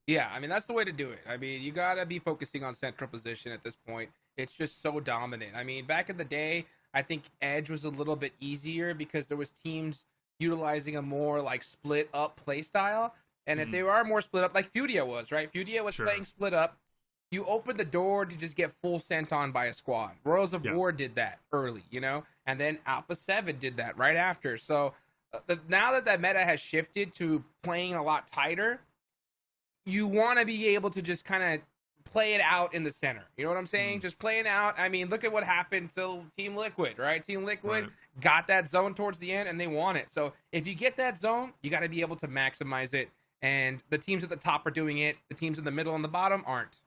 Yeah, I mean, that's the way to do it. I mean, you got to be focusing on central position at this point. It's just so dominant. I mean, back in the day, I think Edge was a little bit easier because there was teams utilizing a more like split up play style. And if they are more split up, like Furia was, right? Furia was playing split up. You open the door to just get full sent on by a squad. Royals of War did that early, you know? And then Alpha 7 did that right after. So now that meta has shifted to playing a lot tighter, you want to be able to just kind of play it out in the center. You know what I'm saying? Just play it out. I mean, look at what happened to Team Liquid, right? Team Liquid got that zone towards the end and they won it. So if you get that zone, you got to be able to maximize it. And the teams at the top are doing it. The teams in the middle and the bottom aren't.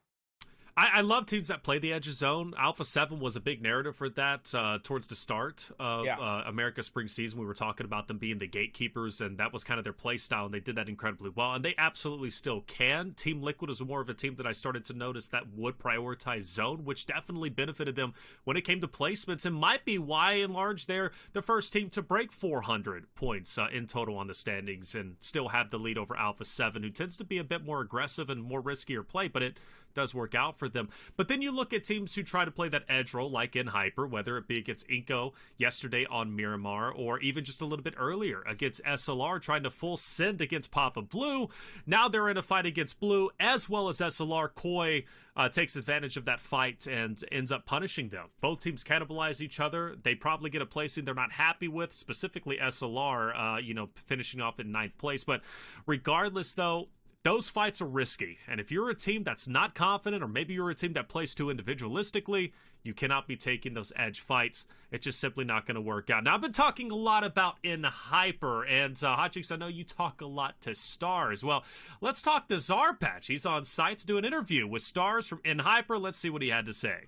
I love teams that play the edge of zone. Alpha 7 was a big narrative for that towards the start of America's spring season. We were talking about them being the gatekeepers, and that was kind of their play style, and they did that incredibly well, and they absolutely still can. Team Liquid is more of a team that I started to notice that would prioritize zone, which definitely benefited them when it came to placements, and might be why, in large, they're the first team to break 400 points in total on the standings and still have the lead over Alpha 7, who tends to be a bit more aggressive and more riskier play, but it does work out for them. But then you look at teams who try to play that edge role, like in Hyper, whether it be against Inko yesterday on Miramar, or even just a little bit earlier against SLR, trying to full send against Papa Blue. Now they're in a fight against Blue, as well as SLR. Koi takes advantage of that fight and ends up punishing them. Both teams cannibalize each other. They probably get a placing they're not happy with, specifically SLR, finishing off in 9th place. But regardless, though, those fights are risky, and if you're a team that's not confident, or maybe you're a team that plays too individualistically, you cannot be taking those edge fights. It's just simply not going to work out. Now, I've been talking a lot about in Hyper, and Hotchix, I know you talk a lot to Stars. Well, let's talk to Zarpatch. He's on site to do an interview with Stars from in Hyper. Let's see what he had to say.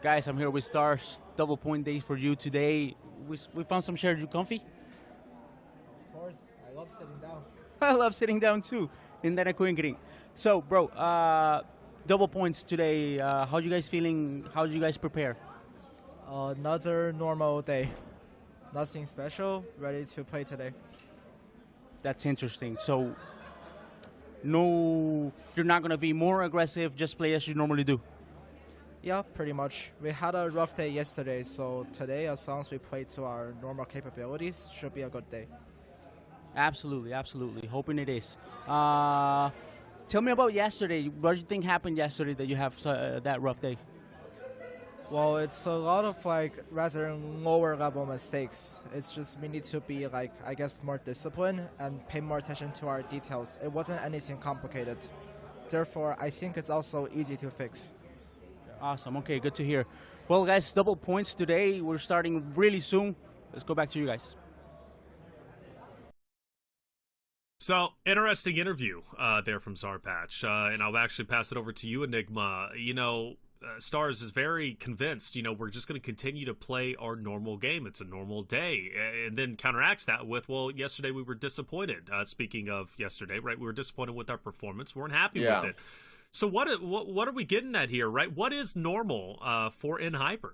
Guys, I'm here with Stars. Double point day for you today. We found some shares. You comfy? Of course, I love sitting down. I love sitting down too. Isn't that a coincidence? So, bro, double points today. How you guys feeling? How did you guys prepare? Another normal day. Nothing special. Ready to play today. That's interesting. So, no, you're not going to be more aggressive, just play as you normally do. Yeah, pretty much. We had a rough day yesterday, so today, as long as we play to our normal capabilities, should be a good day. Absolutely, absolutely. Hoping it is. Tell me about yesterday. What do you think happened yesterday that you have that rough day? Well, it's a lot of rather lower level mistakes. It's just we need to be more disciplined and pay more attention to our details. It wasn't anything complicated. Therefore, I think it's also easy to fix. Awesome. Okay, good to hear. Well, guys, double points today. We're starting really soon. Let's go back to you guys. So, interesting interview there from Zarpatch, and I'll actually pass it over to you, Enigma. Stars is very convinced, we're just going to continue to play our normal game. It's a normal day, and then counteracts that with, well, yesterday we were disappointed. Speaking of yesterday, right, we were disappointed with our performance. We weren't happy with it. So what are we getting at here, right? What is normal for nHyper?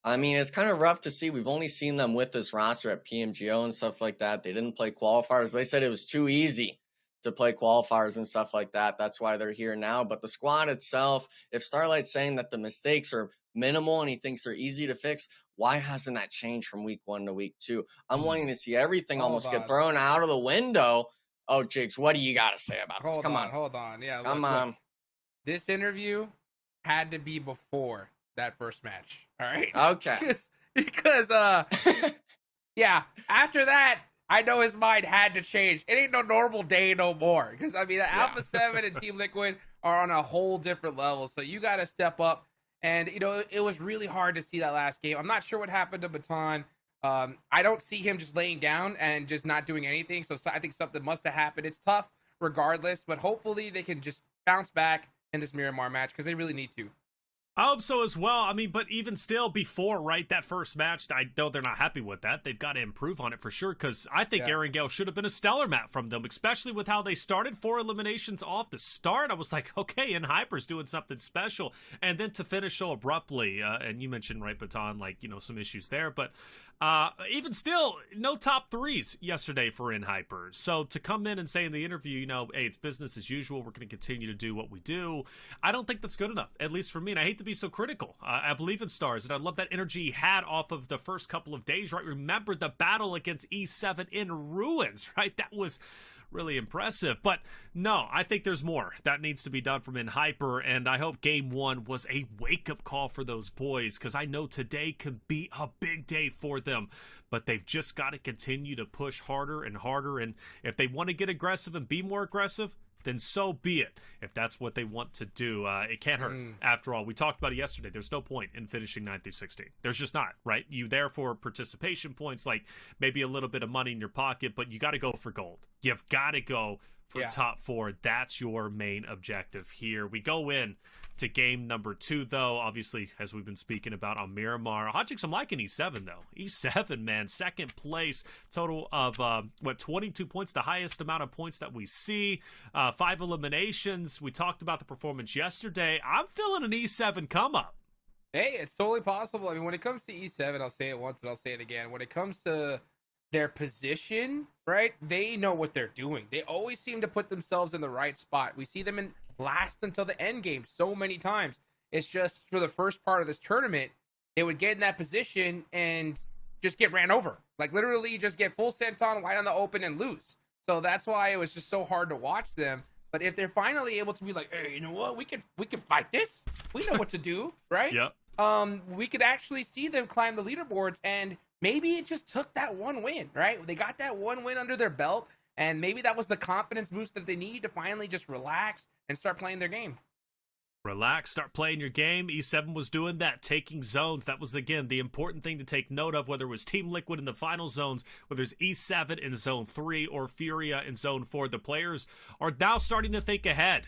I mean, it's kind of rough to see. We've only seen them with this roster at PMGO and stuff like that. They didn't play qualifiers. They said it was too easy to play qualifiers and stuff like that. That's why they're here now. But the squad itself, if Starlight's saying that the mistakes are minimal and he thinks they're easy to fix, why hasn't that changed from week 1 to week 2? I'm wanting to see everything almost get thrown out of the window. Oh, Jigs, what do you got to say about this? Come on. Hold on. Yeah, Come on. Look, this interview had to be before that first match. All right. Okay. because yeah, after that, I know his mind had to change. It ain't no normal day no more. Because I mean, Alpha 7 and Team Liquid are on a whole different level. So you got to step up. And you know, it was really hard to see that last game. I'm not sure what happened to Baton. I don't see him just laying down and just not doing anything. So I think something must have happened. It's tough regardless, but hopefully they can just bounce back in this Miramar match because they really need to. I hope so as well. I mean, but even still, before, right, that first match, I know they're not happy with that. They've got to improve on it for sure, because I think Aaron Gale should have been a stellar map from them, especially with how they started 4 eliminations off the start. I was like, okay, nHyper's doing something special. And then to finish so abruptly, and you mentioned, right, Baton, like, you know, some issues there, but even still, no top 3s yesterday for nHyper. So to come in and say in the interview, you know, hey, it's business as usual, we're going to continue to do what we do, I don't think that's good enough, at least for me. And I hate to be so critical. I believe in Stars, and I love that energy he had off of the first couple of days, right? Remember the battle against E7 in Ruins, right? That was really impressive. But no, I think there's more that needs to be done from nHyper, and I hope Game 1 was a wake-up call for those boys, because I know today could be a big day for them, but they've just got to continue to push harder and harder, and if they want to get aggressive and be more aggressive, then so be it. If that's what they want to do, it can't hurt. After all, we talked about it yesterday. There's no point in finishing 9 through 16. There's just not, right? You there for participation points, like maybe a little bit of money in your pocket, but you got to go for gold. You've got to go for top 4. That's your main objective here. We go in to game number 2, though, obviously, as we've been speaking about on Miramar. Hotchicks, I'm liking E7, though. E7, man, second place, total of, 22 points, the highest amount of points that we see. 5 eliminations. We talked about the performance yesterday. I'm feeling an E7 come up. Hey, it's totally possible. I mean, when it comes to E7, I'll say it once and I'll say it again. When it comes to their position, right, they know what they're doing. They always seem to put themselves in the right spot. We see them in last until the end game so many times. It's just for the first part of this tournament, they would get in that position and just get ran over. Like literally just get full senton wide on the open and lose. So that's why it was just so hard to watch them. But if they're finally able to be like, hey, you know what, we can fight this. We know what to do, right? Yep. We could actually see them climb the leaderboards, and maybe it just took that one win, right? They got that one win under their belt, and maybe that was the confidence boost that they need to finally just relax and start playing their game. Relax, start playing your game. E7 was doing that, taking zones. That was, again, the important thing to take note of, whether it was Team Liquid in the final zones, whether it's E7 in Zone 3 or Furia in Zone 4. The players are now starting to think ahead,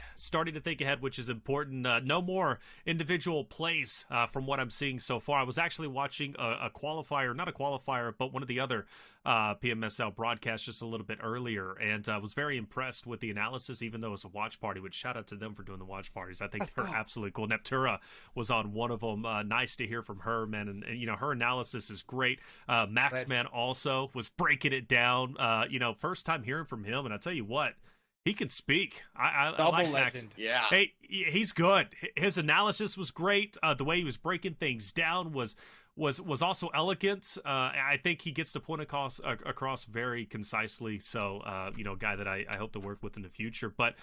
which is important. No more individual plays from what I'm seeing so far. I was actually watching a qualifier, not a qualifier, but one of the other Pmsl broadcasts just a little bit earlier, and I was very impressed with the analysis, even though it was a watch party, which shout out to them for doing the watch parties. I think they're absolutely cool. Neptura was on one of them. Nice to hear from her, man, and you know, her analysis is great. Maxman also was breaking it down. You know, first time hearing from him, and I tell you what, he can speak. I like Max. Yeah. Hey, he's good. His analysis was great. The way he was breaking things down was also elegant. I think he gets the point across very concisely. So, you know, a guy that I hope to work with in the future. But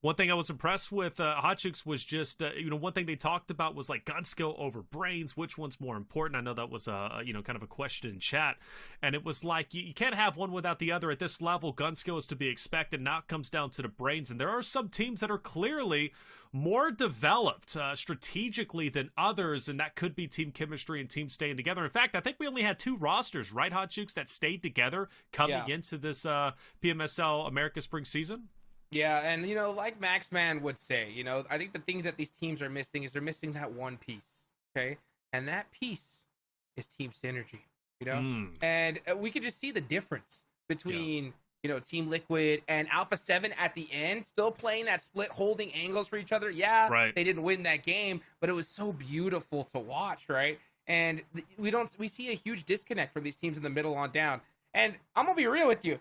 one thing I was impressed with Hotchicks was just, you know, one thing they talked about was like gun skill over brains. Which one's more important? I know that was you know, kind of a question in chat, and it was like you can't have one without the other at this level. Gun skill is to be expected. Now it comes down to the brains, and there are some teams that are clearly more developed strategically than others, and that could be team chemistry and team staying together. In fact, I think we only had 2 rosters, right, Hotchicks, that stayed together coming into this PMSL America Spring season. Yeah, and, you know, like Maxman would say, you know, I think the thing that these teams are missing is they're missing that one piece, okay? And that piece is team synergy, you know? And we could just see the difference between, Team Liquid and Alpha 7 at the end, still playing that split, holding angles for each other. Yeah, right. They didn't win that game, but it was so beautiful to watch, right? And we see a huge disconnect from these teams in the middle on down. And I'm gonna be real with you,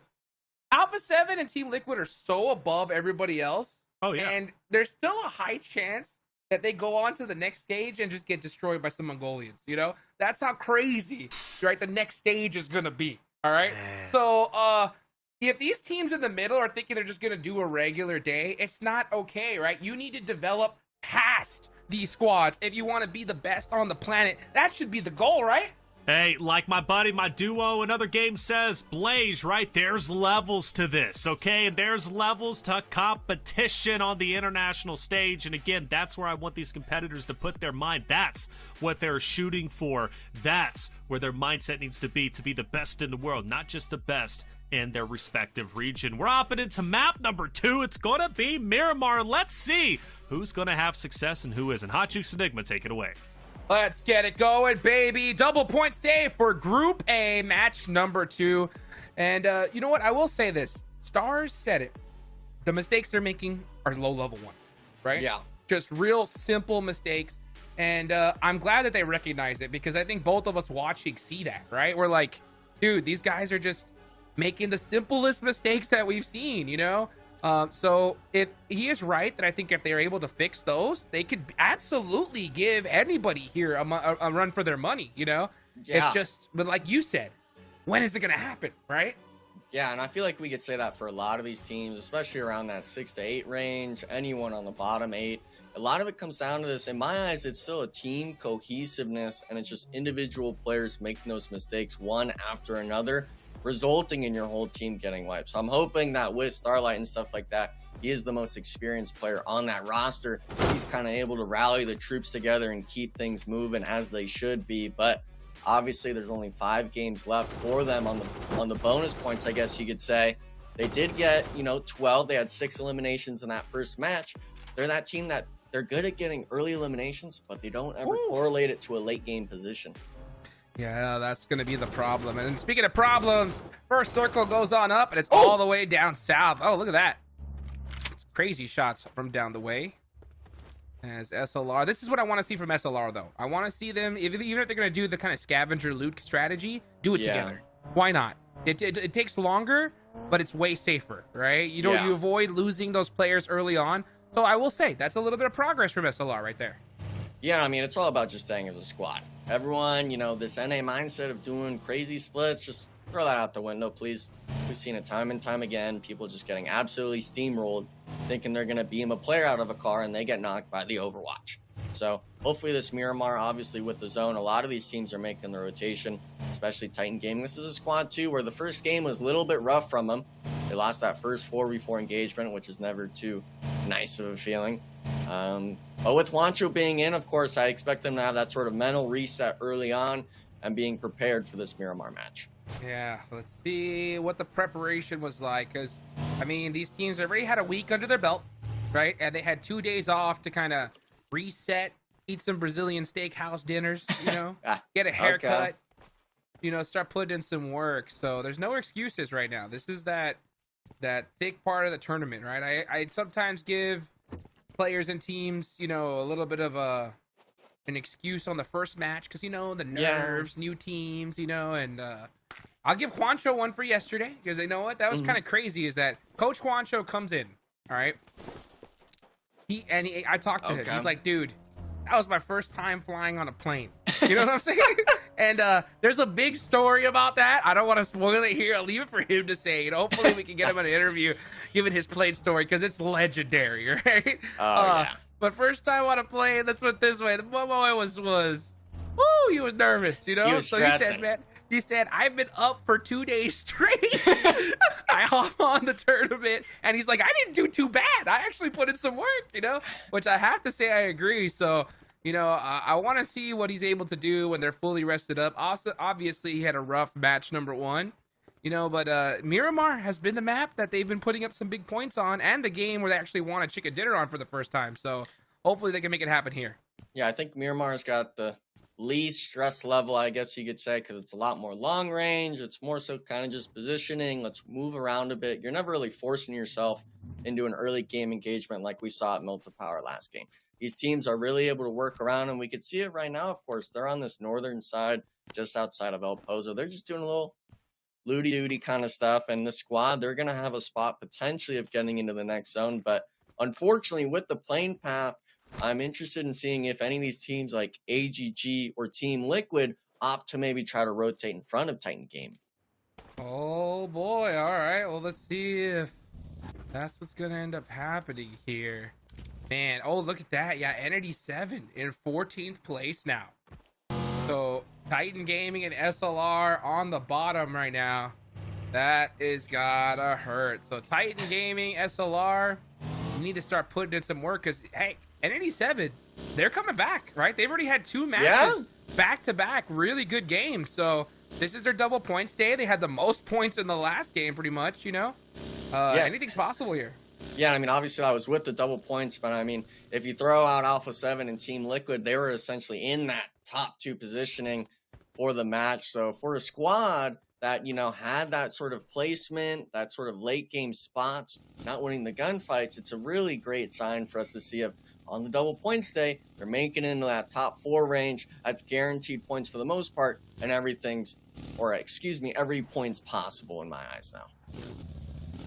Alpha 7 and Team Liquid are so above everybody else. Oh yeah. And there's still a high chance that they go on to the next stage and just get destroyed by some Mongolians. That's how crazy, right, the next stage is gonna be. All right. So if these teams in the middle are thinking they're just gonna do a regular day, it's not okay, right? You need to develop past these squads if you want to be the best on the planet. That should be the goal, right? Hey, like my buddy, my duo, another game says, Blaze, right? There's levels to this, okay? And there's levels to competition on the international stage. And again, that's where I want these competitors to put their mind. That's what they're shooting for. That's where their mindset needs to be the best in the world, not just the best in their respective region. We're hopping into map number 2. It's going to be Miramar. Let's see who's going to have success and who isn't. Hot Juice Enigma, take it away. Let's get it going, baby. Double points day for Group A, match number 2. And you know what? I will say this. Stars said it. The mistakes they're making are low-level ones, right? Yeah. Just real simple mistakes. And I'm glad that they recognize it, because I think both of us watching see that, right? We're like, dude, these guys are just making the simplest mistakes that we've seen, So if he is right that I think if they're able to fix those, they could absolutely give anybody here a run for their money, Yeah. It's just, but like you said, when is it going to happen, right? Yeah, and I feel like we could say that for a lot of these teams, especially around that 6 to 8 range, anyone on the bottom 8. A lot of it comes down to this. In my eyes, it's still a team cohesiveness, and it's just individual players making those mistakes one after another, resulting in your whole team getting wiped. So I'm hoping that with Starlight and stuff like that, he is the most experienced player on that roster. He's kind of able to rally the troops together and keep things moving as they should be. But obviously there's only 5 games left for them on the bonus points, I guess you could say. They did get, 12. They had 6 eliminations in that first match. They're that team that they're good at getting early eliminations, but they don't ever correlate it to a late game position. Yeah, that's going to be the problem. And speaking of problems, first circle goes on up, and it's all the way down south. Oh, look at that. Crazy shots from down the way. As SLR. This is what I want to see from SLR, though. I want to see them, even if they're going to do the kind of scavenger loot strategy, do it together. Why not? It takes longer, but it's way safer, right? You avoid losing those players early on. So I will say, that's a little bit of progress from SLR right there. Yeah, I mean, it's all about just staying as a squad. Everyone, this NA mindset of doing crazy splits, just throw that out the window, please. We've seen it time and time again. People just getting absolutely steamrolled, thinking they're going to beam a player out of a car, and they get knocked by the Overwatch. So hopefully this Miramar, obviously with the zone, a lot of these teams are making the rotation, especially Titan Gaming. This is a squad, too, where the first game was a little bit rough from them. They lost that first 4v4 engagement, which is never too nice of a feeling. But with Juancho being in, of course, I expect them to have that sort of mental reset early on and being prepared for this Miramar match. Yeah, let's see what the preparation was like, because, I mean, these teams already had a week under their belt, right? And they had 2 days off to kind of reset, eat some Brazilian steakhouse dinners, get a haircut, start putting in some work. So there's no excuses right now. This is that thick part of the tournament, right? I sometimes give players and teams, a little bit of an excuse on the first match because, the nerves, new teams, and I'll give Juancho one for yesterday because you know what? That was kind of crazy is that Coach Juancho comes in, all right? I talked to him. He's like, dude, that was my first time flying on a plane. You know what I'm saying? And there's a big story about that. I don't want to spoil it here. I'll leave it for him to say. Hopefully we can get him an interview giving his plane story because it's legendary, right? Yeah. But first time on a plane, let's put it this way. The boy was he was nervous, He was stressing. He said, I've been up for 2 days straight. I hop on the tournament, and he's like, I didn't do too bad. I actually put in some work, which I have to say I agree. So, I want to see what he's able to do when they're fully rested up. Also, obviously, he had a rough match number 1, but Miramar has been the map that they've been putting up some big points on and the game where they actually won a chicken dinner on for the first time. So hopefully they can make it happen here. Yeah, I think Miramar's got the least stress level, I guess you could say, because it's a lot more long range. It's more so kind of just positioning. Let's move around a bit. You're never really forcing yourself into an early game engagement like we saw at Milta Power last game. These teams are really able to work around, and we can see it right now. Of course, they're on this northern side, just outside of El Pozo. They're just doing a little looty-dooty kind of stuff, and the squad, they're going to have a spot potentially of getting into the next zone. But unfortunately, with the plane path, I'm interested in seeing if any of these teams like AGG or Team Liquid opt to maybe try to rotate in front of Titan Game. Oh boy, all right. Well, let's see if that's what's going to end up happening here. Man, oh, look at that. Yeah, Entity 7 in 14th place now. So Titan Gaming and SLR on the bottom right now. That is gotta hurt. So Titan Gaming, SLR, you need to start putting in some work because, hey, Entity 7, they're coming back, right? They've already had 2 matches back-to-back, really good games. So this is their double points day. They had the most points in the last game, pretty much, you know? Anything's possible here. Yeah, I mean, obviously I was with the double points, but I mean, if you throw out Alpha 7 and Team Liquid, they were essentially in that top 2 positioning for the match. So for a squad that, you know, had that sort of placement, that sort of late game spots, not winning the gunfights, it's a really great sign for us to see of on the double points day, they're making it into that top 4 range. That's guaranteed points for the most part, and every point's possible in my eyes now.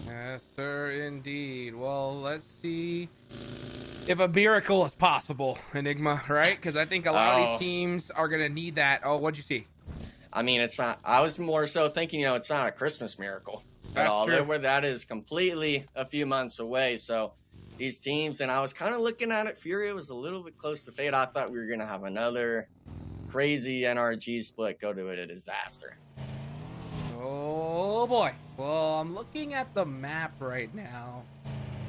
Yes, sir, indeed. Well, let's see if a miracle is possible, Enigma, right? Because I think a lot of these teams are going to need that. Oh, what'd you see? I mean, it's not, I was more so thinking, you know, it's not a Christmas miracle at all. True. That is completely a few months away. So these teams, and I was kind of looking at it, Furia was a little bit close to fate. I thought we were going to have another crazy NRG split go to a disaster. Oh boy. Well, I'm looking at the map right now,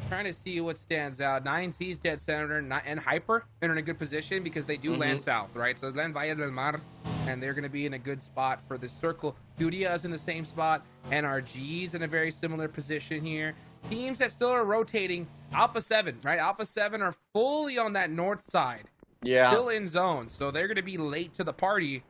trying to see what stands out. 9C's dead center and Hyper are in a good position because they do land south, right? So land Valle del Mar, and they're going to be in a good spot for this circle. Duria's in the same spot. NRG's in a very similar position here. Teams that still are rotating, Alpha 7, right? Alpha 7 are fully on that north side. Yeah. Still in zone, so they're going to be late to the party.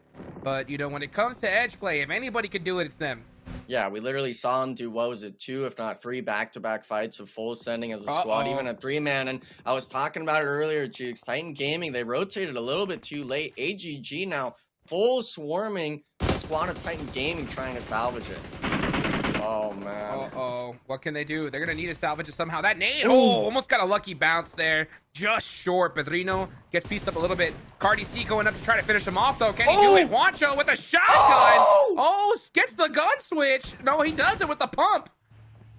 But, you know, when it comes to edge play, if anybody could do it, it's them. Yeah, we literally saw them do, what was it, 2, if not 3 back-to-back fights of full ascending as a squad, even a 3-man. And I was talking about it earlier, Jukes. Titan Gaming, they rotated a little bit too late. AGG now full swarming the squad of Titan Gaming trying to salvage it. Oh, man. Uh-oh. What can they do? They're going to need to salvage it somehow. That nade! Oh, almost got a lucky bounce there. Just short. Pedrino gets pieced up a little bit. Cardi C going up to try to finish him off, though. Can he do it? Juancho with a shotgun. Oh, gets the gun switch. No, he does it with the pump.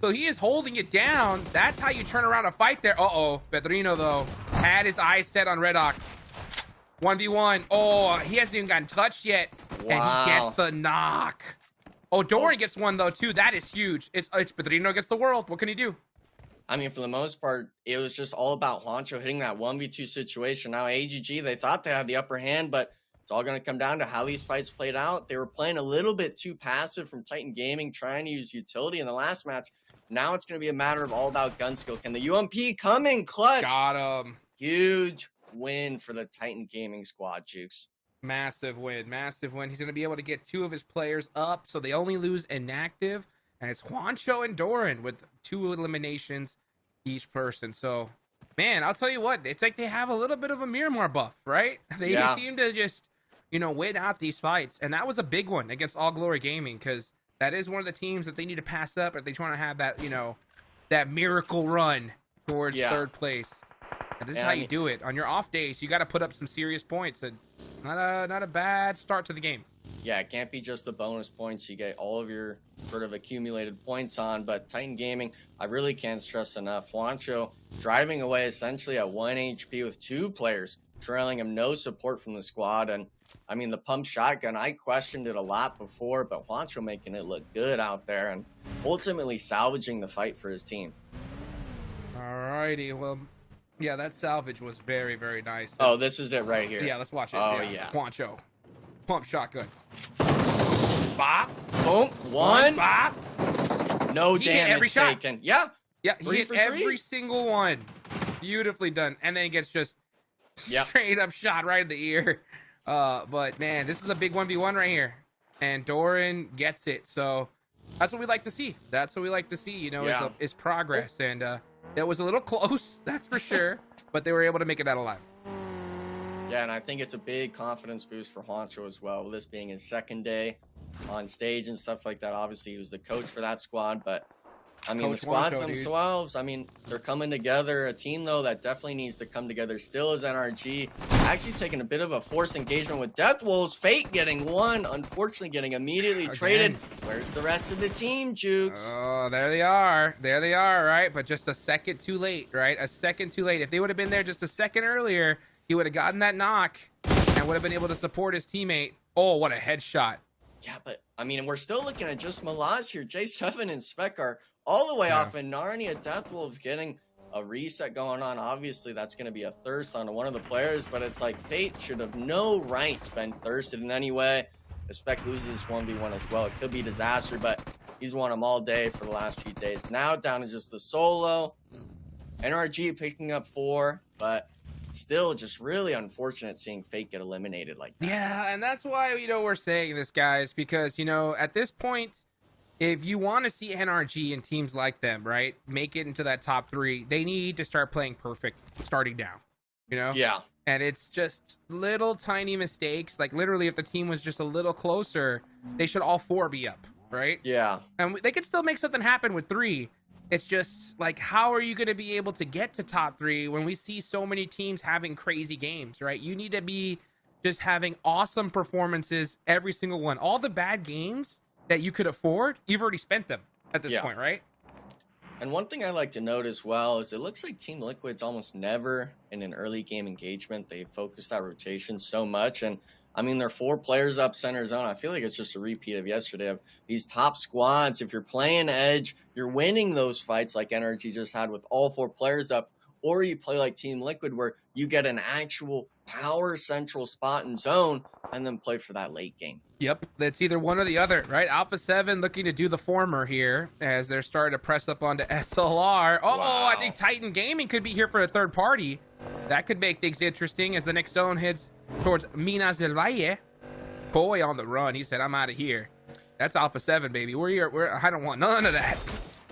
So he is holding it down. That's how you turn around a fight there. Uh-oh. Pedrino, though, had his eyes set on Redoc. 1v1. Oh, he hasn't even gotten touched yet. Wow. And he gets the knock. Oh, Doran gets one, though, too. That is huge. It's Pedrino gets the world. What can he do? I mean, for the most part, it was just all about Juancho hitting that 1v2 situation. Now, AGG, they thought they had the upper hand, but it's all going to come down to how these fights played out. They were playing a little bit too passive from Titan Gaming, trying to use utility in the last match. Now it's going to be a matter of all about gun skill. Can the UMP come in clutch? Got him. Huge win for the Titan Gaming squad, Jukes. Massive win. Massive win. He's going to be able to get 2 of his players up, so they only lose inactive. And it's Juancho and Doran with 2 eliminations each person. So, man, I'll tell you what. It's like they have a little bit of a Miramar buff, right? They seem to just, you know, win out these fights. And that was a big one against All Glory Gaming because that is one of the teams that they need to pass up if they want to have that, you know, that miracle run towards 3rd place. And this is how you do it. On your off days, you got to put up some serious points. And not a bad start to the game. Yeah, it can't be just the bonus points. You get all of your sort of accumulated points on. But Titan Gaming, I really can't stress enough. Juancho driving away essentially at 1 HP with 2 players, trailing him, no support from the squad. And, I mean, the pump shotgun, I questioned it a lot before, but Juancho making it look good out there and ultimately salvaging the fight for his team. Alrighty, well... Yeah, that salvage was very, very nice. Oh, this is it right here. Yeah, let's watch it. Oh, yeah. Juancho. Pump shotgun. Bop. Boom. One. Bop. No he damage hit every taken. Shot. Yeah. Yeah, he hit every single one. Beautifully done. And then he gets just straight up shot right in the ear. But man, this is a big 1v1 right here, and Doran gets it. So that's what we like to see. That's what we like to see, you know, is progress. And it was a little close, that's for sure, but they were able to make it out alive. Yeah, and I think it's a big confidence boost for Juancho as well, this being his second day on stage and stuff like that. Obviously, he was the coach for that squad, but I mean, Coach the squads Juancho, themselves, I mean, they're coming together. A team, though, that definitely needs to come together still is NRG. Actually taking a bit of a forced engagement with Death Wolves. Fate getting one, unfortunately getting immediately traded. Where's the rest of the team, Jukes? Oh, there they are. There they are, right? But just a second too late, right? A second too late. If they would have been there just a second earlier, he would have gotten that knock and would have been able to support his teammate. Oh, what a headshot. Yeah, but, I mean, we're still looking at just Malaz here. J7 and Spec are all the way off, and Narnia Deathwolves getting a reset going on. Obviously, that's going to be a thirst on one of the players, but it's like Fate should have no right to been thirsted in any way. If Spec loses this 1v1 as well, it could be disaster, but he's won them all day for the last few days. Now down to just the solo. NRG picking up 4, but still just really unfortunate seeing Fate get eliminated like that. Yeah, and that's why, you know, we're saying this, guys, because, you know, at this point, if you want to see NRG and teams like them, right, make it into that top 3, they need to start playing perfect starting down, you know? Yeah. And it's just little tiny mistakes. Like, literally, if the team was just a little closer, they should all 4 be up, right? Yeah. And they could still make something happen with 3. It's just, like, how are you going to be able to get to top 3 when we see so many teams having crazy games, right? You need to be just having awesome performances every single one. All the bad games that you could afford, you've already spent them at this point, right? And one thing I like to note as well is it looks like Team Liquid's almost never in an early game engagement. They focus that rotation so much. And I mean, they're 4 players up center zone. I feel like it's just a repeat of yesterday of these top squads. If you're playing Edge, you're winning those fights like NRG just had with all 4 players up. Or you play like Team Liquid where you get an actual power central spot in zone and then play for that late game. Yep, that's either one or the other, right? Alpha 7 looking to do the former here as they're starting to press up onto SLR. Oh, I think Titan Gaming could be here for a third party. That could make things interesting as the next zone heads towards Minas del Valle. Boy on the run. He said, I'm out of here. That's Alpha 7, baby. I don't want none of that.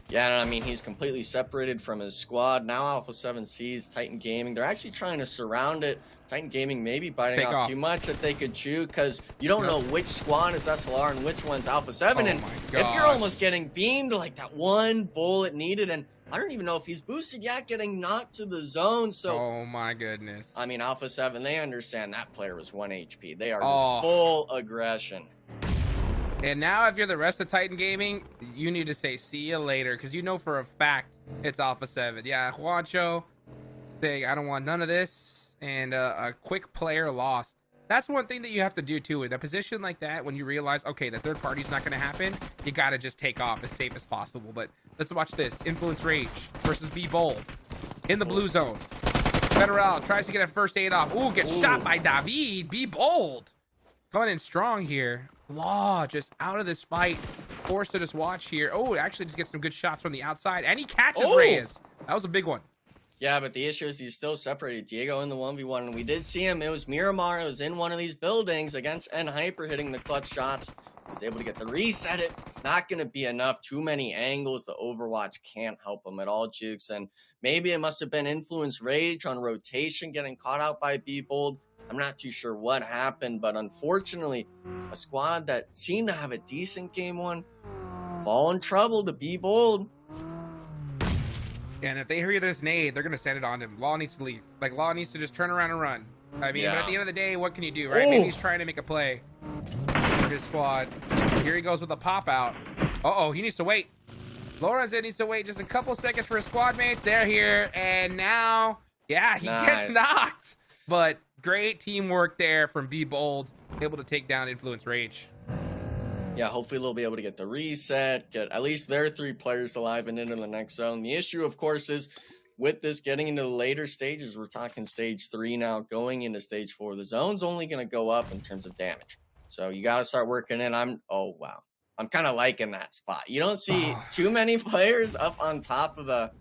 Yeah, and I mean, he's completely separated from his squad. Now Alpha 7 sees Titan Gaming. They're actually trying to surround it. Titan Gaming maybe biting off too much that they could chew because you don't know which squad is SLR and which one's Alpha 7. And if you're almost getting beamed like that one bullet needed, and I don't even know if he's boosted yet, getting knocked to the zone. So, oh my goodness. I mean, Alpha 7, they understand that player was 1 HP. They are just full aggression. And now if you're the rest of Titan Gaming, you need to say see you later because you know for a fact it's Alpha 7. Yeah, Juancho saying I don't want none of this. And a quick player lost. That's one thing that you have to do too. In a position like that, when you realize, okay, the third party's not going to happen, you got to just take off as safe as possible. But let's watch this. Influence Rage versus Be Bold in the blue zone. Federal tries to get a first aid off. Ooh, gets shot by David. Be Bold. Coming in strong here. Law just out of this fight. Forced to just watch here. Oh, actually just gets some good shots from the outside. And he catches Reyes. That was a big one. Yeah, but the issue is he's still separated. Diego in the 1v1, and we did see him. It was Miramar. It was in one of these buildings against N-Hyper hitting the clutch shots. He was able to get the reset. It's not going to be enough. Too many angles. The Overwatch can't help him at all, Jukes. And maybe it must have been Influence Rage on rotation getting caught out by Be Bold. I'm not too sure what happened, but unfortunately, a squad that seemed to have a decent game one fall in trouble to Be Bold. And if they hear this nade, they're going to send it on him. Law needs to leave. Like, Law needs to just turn around and run. I mean, but at the end of the day, what can you do, right? Maybe he's trying to make a play for his squad. Here he goes with a pop-out. Uh-oh, he needs to wait. Lorenzen needs to wait just a couple seconds for his squad mates. They're here, and now, yeah, he gets knocked. But great teamwork there from Be Bold, able to take down Influence Rage. Yeah, hopefully they'll be able to get the reset, get at least their 3 players alive and into the next zone. The issue, of course, is with this getting into the later stages, we're talking stage 3 now, going into stage 4. The zone's only going to go up in terms of damage. So you got to start working in. I'm kind of liking that spot. You don't see too many players up on top of the,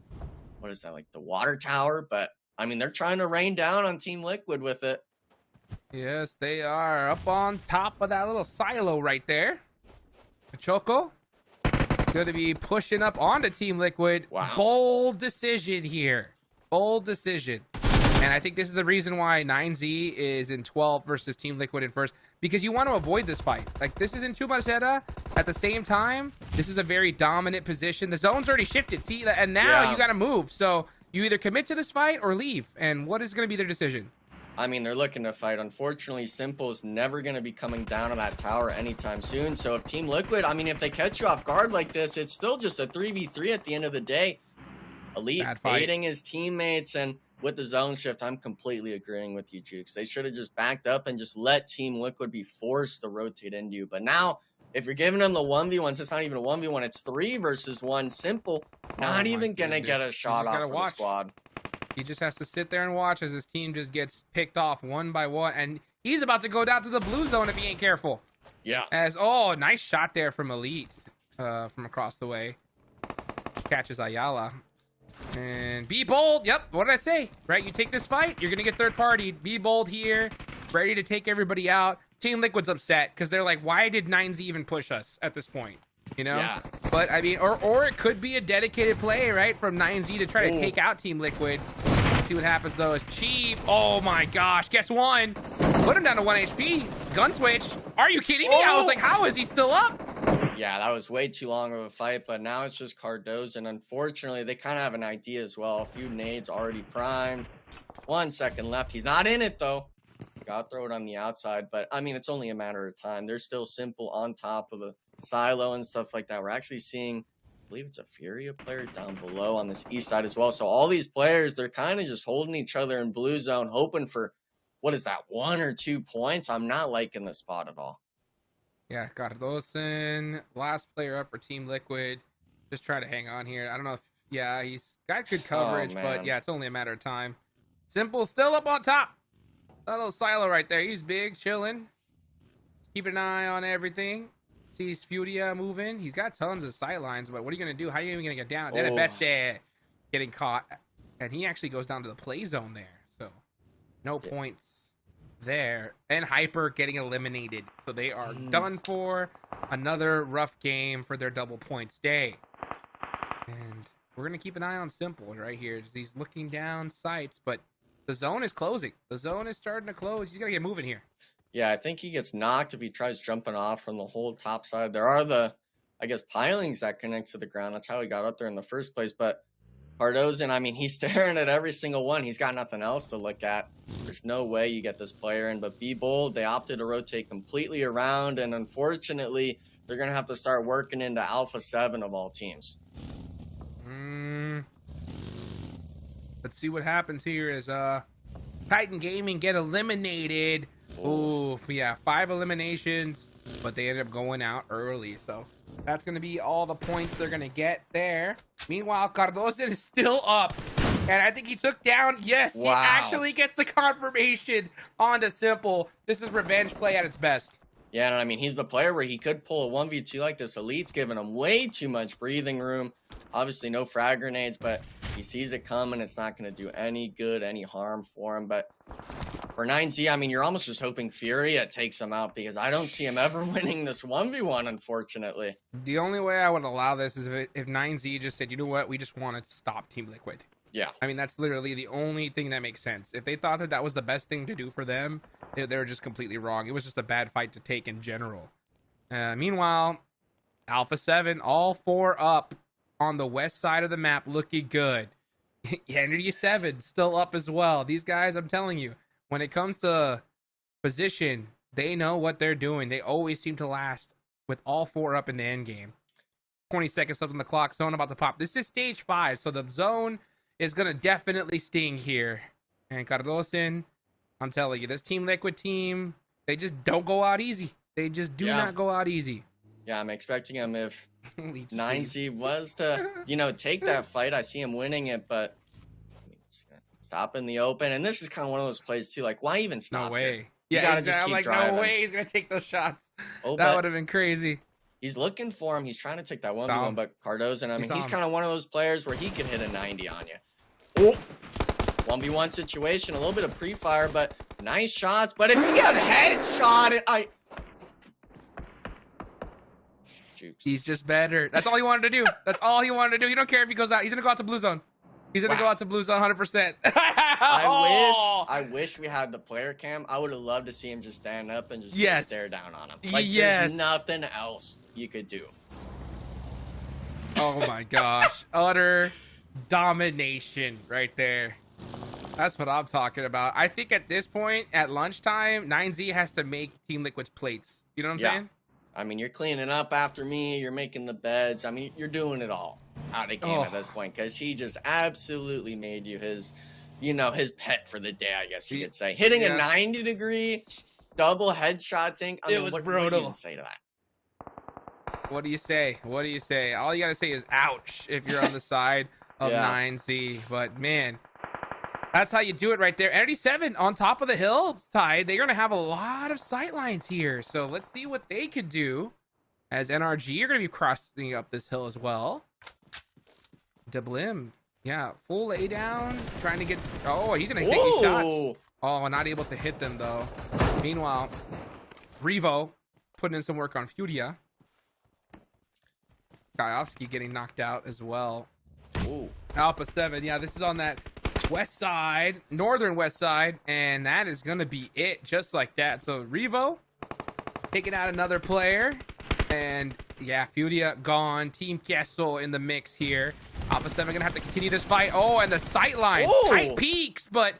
what is that, like the water tower? But, I mean, they're trying to rain down on Team Liquid with it. Yes, they are up on top of that little silo right there. Choco going to be pushing up onto Team Liquid. Wow. Bold decision here. Bold decision. And I think this is the reason why 9Z is in 12 versus Team Liquid in first, because you want to avoid this fight. Like, this isn't too much data. At the same time, this is a very dominant position. The zone's already shifted. See, and now you got to move. So you either commit to this fight or leave. And what is going to be their decision? I mean, they're looking to fight. Unfortunately, Simple is never going to be coming down on that tower anytime soon. So if Team Liquid, I mean, if they catch you off guard like this, it's still just a 3v3 at the end of the day. Elite baiting his teammates, and with the zone shift, I'm completely agreeing with you, Jukes. They should have just backed up and just let Team Liquid be forced to rotate into you. But now, if you're giving them the 1v1s, it's not even a 1v1, it's 3 versus 1. Simple, not even going to get a shot off the squad. He just has to sit there and watch as his team just gets picked off one by one. And he's about to go down to the blue zone if he ain't careful. Yeah. Nice shot there from Elite from across the way. Catches Ayala. And be bold. Yep, what did I say? Right, you take this fight, you're going to get third party. Be bold here. Ready to take everybody out. Team Liquid's upset because they're like, why did 9Z even push us at this point? You know? Yeah. But, I mean, or it could be a dedicated play, right, from 9Z to try to take out Team Liquid. See what happens, though, is Chief. Oh, my gosh. Guess one. Put him down to 1 HP. Gun switch. Are you kidding me? I was like, how is he still up? Yeah, that was way too long of a fight, but now it's just Cardozo, and unfortunately, they kind of have an idea as well. A few nades already primed. 1 second left. He's not in it, though. Gotta throw it on the outside, but, I mean, it's only a matter of time. They're still Simple on top of the silo and stuff like that. We're actually seeing, I believe it's a Furia player down below on this east side as well. So all these players, they're kind of just holding each other in blue zone, hoping for, what is that, 1 or 2 points? I'm not liking the spot at all. Yeah, Cardozo, last player up for Team Liquid. Just try to hang on here. I don't know if, yeah, he's got good coverage, but yeah, it's only a matter of time. Simple still up on top. That little silo right there. He's big, chilling. Keeping an eye on everything. Sees Furia moving. He's got tons of sight lines, but what are you going to do? How are you even going to get down? Then I bet they're getting caught. And he actually goes down to the play zone there. So no points there. And Hyper getting eliminated. So they are done for. Another rough game for their double points day. And we're going to keep an eye on Simple right here. He's looking down sights, but the zone is closing. The zone is starting to close. He's got to get moving here. Yeah, I think he gets knocked if he tries jumping off from the whole top side. There are the, I guess, pilings that connect to the ground. That's how he got up there in the first place. But Cardozo, I mean, he's staring at every single one. He's got nothing else to look at. There's no way you get this player in. But be bold. They opted to rotate completely around. And unfortunately, they're going to have to start working into Alpha 7 of all teams. Let's see what happens here as Titan Gaming get eliminated. Ooh, yeah, 5 eliminations, but they ended up going out early. So that's going to be all the points they're going to get there. Meanwhile, Cardozo is still up. And I think he took down, yes, he actually gets the confirmation onto Simple. This is revenge play at its best. Yeah, and I mean, he's the player where he could pull a 1v2 like this. Elite's giving him way too much breathing room. Obviously, no frag grenades, but he sees it coming. It's not going to do any good, any harm for him. But for 9Z, I mean, you're almost just hoping Furia takes him out because I don't see him ever winning this 1v1, unfortunately. The only way I would allow this is if 9Z just said, you know what, we just want to stop Team Liquid. Yeah. I mean, that's literally the only thing that makes sense. If they thought that that was the best thing to do for them, they were just completely wrong. It was just a bad fight to take in general. Meanwhile, Alpha 7, all 4 up on the west side of the map, looking good. Energy 7 still up as well. These guys, I'm telling you, when it comes to position, they know what they're doing. They always seem to last with all 4 up in the end game. 20 seconds left on the clock. Zone about to pop. This is stage 5, so the zone is going to definitely sting here. And Cardozo, I'm telling you, this Team Liquid team, they just don't go out easy. They just do not go out easy. Yeah, I'm expecting him if 9Z was to, you know, take that fight. I see him winning it, but stop in the open. And this is kind of one of those plays, too. Like, why even stop? No way. You Yeah, gotta exactly. just I'm keep like, driving. no way he's going to take those shots. Oh, that would have been crazy. He's looking for him. He's trying to take that 1v1, but Cardozo, I mean, he's kind of one of those players where he can hit a 90 on you. 1v1 situation, a little bit of pre-fire, but nice shots. But if you get headshot, Jukes. He's just better. That's all he wanted to do. That's all he wanted to do. You don't care if he goes out. He's gonna go out to blue zone. He's gonna go out to blue zone 100%. I wish we had the player cam. I would have loved to see him just stand up and just stare down on him. Like there's nothing else you could do. Oh my gosh. Utter domination right there. That's what I'm talking about. I think at this point, at lunchtime, 9Z has to make Team Liquid's plates. You know what I'm saying? I mean, you're cleaning up after me. You're making the beds. I mean, you're doing it all out of game at this point because he just absolutely made you his, his pet for the day, I guess you could say. Hitting a 90-degree double headshot tank. I mean, was what brutal. do you even say to that? What do you say? What do you say? All you got to say is ouch if you're on the side of 9Z. But, man, that's how you do it right there. Entity 7 on top of the hill side. They're going to have a lot of sight lines here. So let's see what they could do. As NRG, you're going to be crossing up this hill as well. Deblim. Yeah, full lay down. Trying to get... Oh, he's going to take these shots. Oh, not able to hit them, though. Meanwhile, Revo putting in some work on Furia. Kayovsky getting knocked out as well. Ooh. Alpha 7. Yeah, this is on that west side, northern west side, and that is going to be it just like that. So Revo taking out another player, and yeah, Furia gone. Team Pmsl in the mix here. Alpha 7 going to have to continue this fight. Oh, and the sight line. Tight peaks, but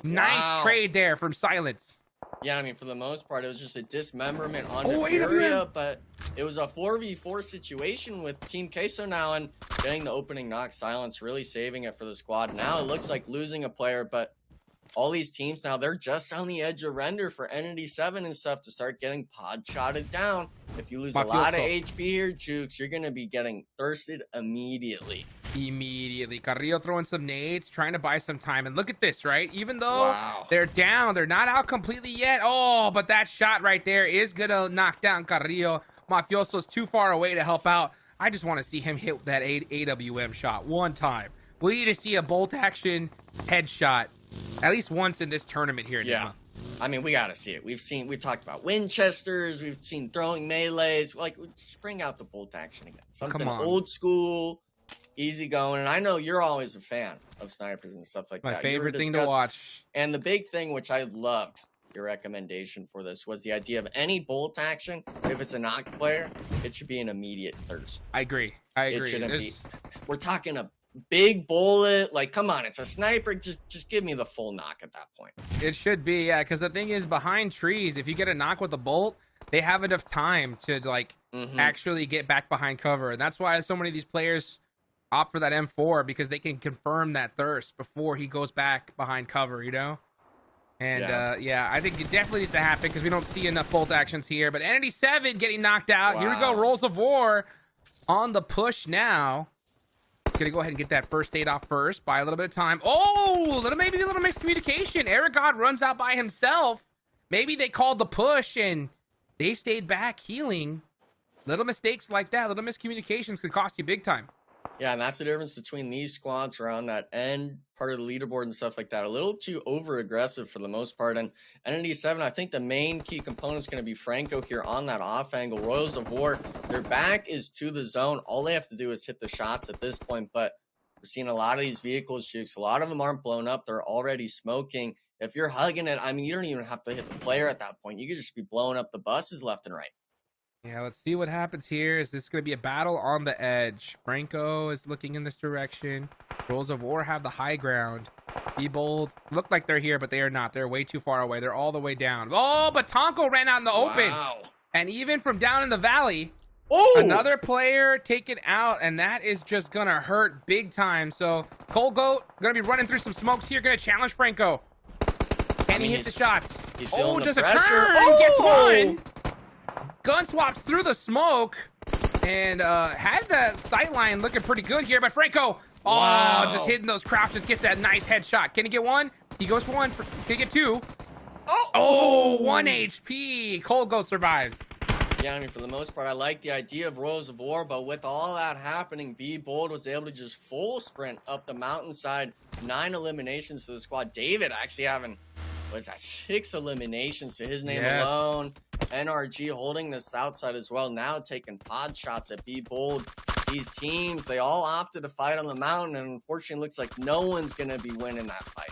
nice trade there from Silence. Yeah, I mean, for the most part, it was just a dismemberment on Furia, but it was a 4v4 situation with Team Queso now, and getting the opening knock. Silence really saving it for the squad. Now it looks like losing a player, but all these teams now, they're just on the edge of render for Entity 7 and stuff to start getting pod shotted down. If you lose a lot of HP here, Jukes, you're going to be getting thirsted immediately. Carrillo throwing some nades, trying to buy some time. And look at this, right? Even though they're down, they're not out completely yet. Oh, but that shot right there is going to knock down Carrillo. Mafioso's too far away to help out. I just want to see him hit that AWM shot one time. We need to see a bolt action headshot at least once in this tournament here. Yeah. I mean, we got to see it. We've talked about Winchesters. We've seen throwing melees. Like, just bring out the bolt action again. Something old school, easy going. And I know you're always a fan of snipers and stuff like that. My favorite thing to watch. And the big thing, which I loved, your recommendation for this, was the idea of any bolt action. If it's a knock player, it should be an immediate thirst. I agree. It shouldn't be. We're talking a big bullet, like, come on, it's a sniper, just give me the full knock at that point. It should be, yeah, because the thing is, behind trees, if you get a knock with a bolt, they have enough time to like actually get back behind cover, and that's why so many of these players opt for that M4, because they can confirm that thirst before he goes back behind cover, and yeah, I think it definitely needs to happen because we don't see enough bolt actions here. But Entity 7 getting knocked out. Here we go, Rolls of War on the push now. Gonna go ahead and get that first aid off first. Buy a little bit of time. Oh, maybe a little miscommunication. Aragod runs out by himself. Maybe they called the push and they stayed back healing. Little mistakes like that, little miscommunications can cost you big time. Yeah, and that's the difference between these squads around that end part of the leaderboard and stuff like that. A little too over-aggressive for the most part. And Entity 7, I think the main key component is going to be Franco here on that off angle. Royals of War, their back is to the zone. All they have to do is hit the shots at this point. But we're seeing a lot of these vehicles, Jukes. A lot of them aren't blown up. They're already smoking. If you're hugging it, I mean, you don't even have to hit the player at that point. You could just be blowing up the buses left and right. Yeah, let's see what happens here. Is this going to be a battle on the edge? Franco is looking in this direction. Rolls of War have the high ground. Be bold. Look like they're here, but they are not. They're way too far away. They're all the way down. Oh, but Tonko ran out in the open. And even from down in the valley, another player taken out, and that is just going to hurt big time. So Cold Goat going to be running through some smokes here. Going to challenge Franco. Can he hit the shots? Oh, just a turn. Gets one. Gun swaps through the smoke and had the sight line looking pretty good here, but Franco, just hitting those crouches, gets that nice headshot. Can he get one? He goes for one. Can he get two? 1 HP. Cold Goat survives. Yeah, I mean, for the most part, I like the idea of Royals of War, but with all that happening, B Bold was able to just full sprint up the mountainside. 9 eliminations to the squad. David actually having, what is that, 6 eliminations to his name alone. NRG holding the south side as well, now taking pod shots at B Bold. These teams, they all opted to fight on the mountain, and unfortunately looks like no one's going to be winning that fight.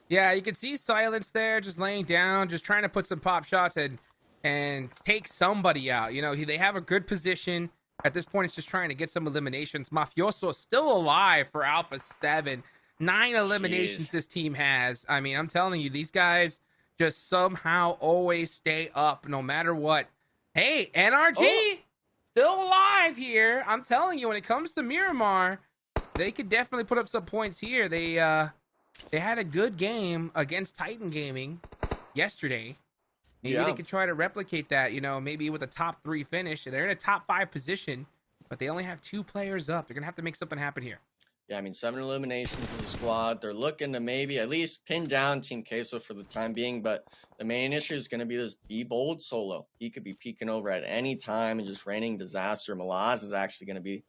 Yeah, you can see Silence there just laying down, just trying to put some pop shots and take somebody out. You know, they have a good position. At this point, it's just trying to get some eliminations. Mafioso still alive for Alpha 7. 9 eliminations this team has. I mean, I'm telling you, these guys just somehow always stay up no matter what. Hey, NRG still alive here. I'm telling you, when it comes to Miramar, they could definitely put up some points here. They had a good game against Titan Gaming yesterday. Maybe they could try to replicate that, you know, maybe with a top 3 finish. They're in a top 5 position, but they only have 2 players up. They're going to have to make something happen here. Yeah, I mean, 7 eliminations in the squad. They're looking to maybe at least pin down Team Queso for the time being, but the main issue is going to be this Be Bold solo. He could be peeking over at any time and just raining disaster. Malaz is actually going to be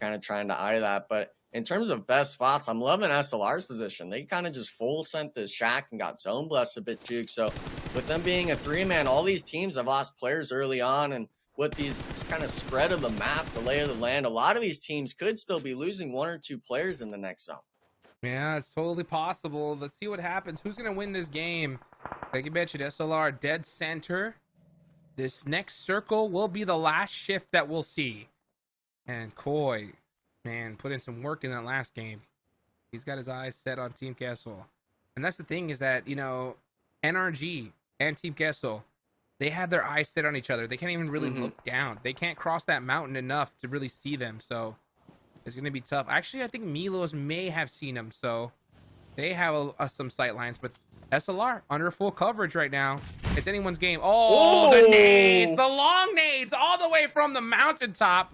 kind of trying to eye that, but in terms of best spots, I'm loving SLR's position. They kind of just full sent this shack and got zone blessed a bit, Juke. So with them being a 3-man, all these teams have lost players early on, and with these kind of spread of the map, the lay of the land, a lot of these teams could still be losing 1 or 2 players in the next zone. Yeah, it's totally possible. Let's see what happens. Who's going to win this game? Like you mentioned, SLR dead center. This next circle will be the last shift that we'll see. And Koi, man, put in some work in that last game. He's got his eyes set on Team Castle. And that's the thing, is that, you know, NRG and Team Castle, they have their eyes set on each other. They can't even really look down. They can't cross that mountain enough to really see them. So it's going to be tough. Actually, I think Milos may have seen them. So they have some sight lines. But SLR under full coverage right now. It's anyone's game. Oh, the nades. The long nades all the way from the mountaintop.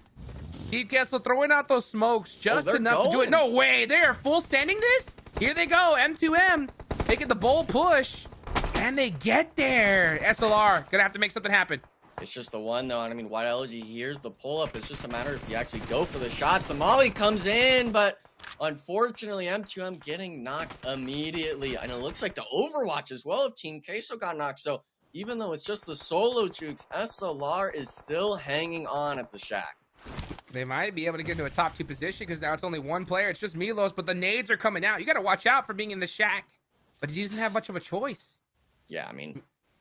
Team Kessel throwing out those smokes just enough to do it. No way. They're full sending this. Here they go. M2M making the bold push. And they get there. SLR gonna have to make something happen. It's just the one, though. And I mean, White LG hears the pull-up. It's just a matter if you actually go for the shots. The molly comes in, but unfortunately, M2M getting knocked immediately. And it looks like the Overwatch as well if Team Queso got knocked. So even though it's just the solo jukes, SLR is still hanging on at the shack. They might be able to get into a top 2 position because now it's only 1 player. It's just Milos, but the nades are coming out. You got to watch out for being in the shack. But he doesn't have much of a choice. Yeah, I mean,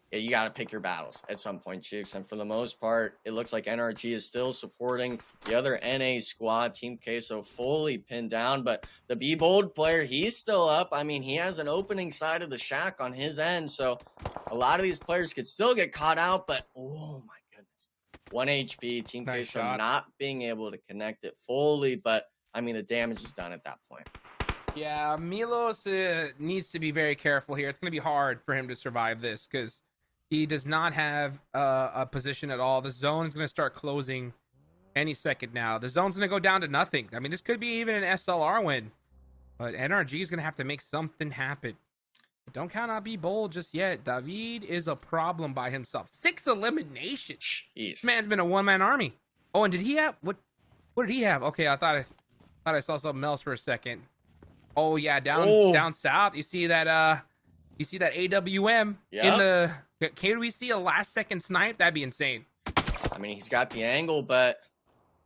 yeah, you got to pick your battles at some point, Chicks. And for the most part, it looks like NRG is still supporting the other NA squad. Team Queso fully pinned down, but the Be Bold player, he's still up. I mean, he has an opening side of the shack on his end, so a lot of these players could still get caught out, but oh my goodness. 1 HP, Team Queso not being able to connect it fully, but I mean, the damage is done at that point. Yeah, Milos needs to be very careful here. It's going to be hard for him to survive this because he does not have a position at all. The zone is going to start closing any second now. The zone's going to go down to nothing. I mean, this could be even an SLR win, but NRG is going to have to make something happen. Don't count on Be Bold just yet. David is a problem by himself. 6 eliminations. Jeez. This man's been a 1-man army. Oh, and did he have what did he have? Okay, I thought I saw something else for a second. Oh yeah, down south. You see that AWM in the. Can we see a last second snipe? That'd be insane. I mean, he's got the angle, but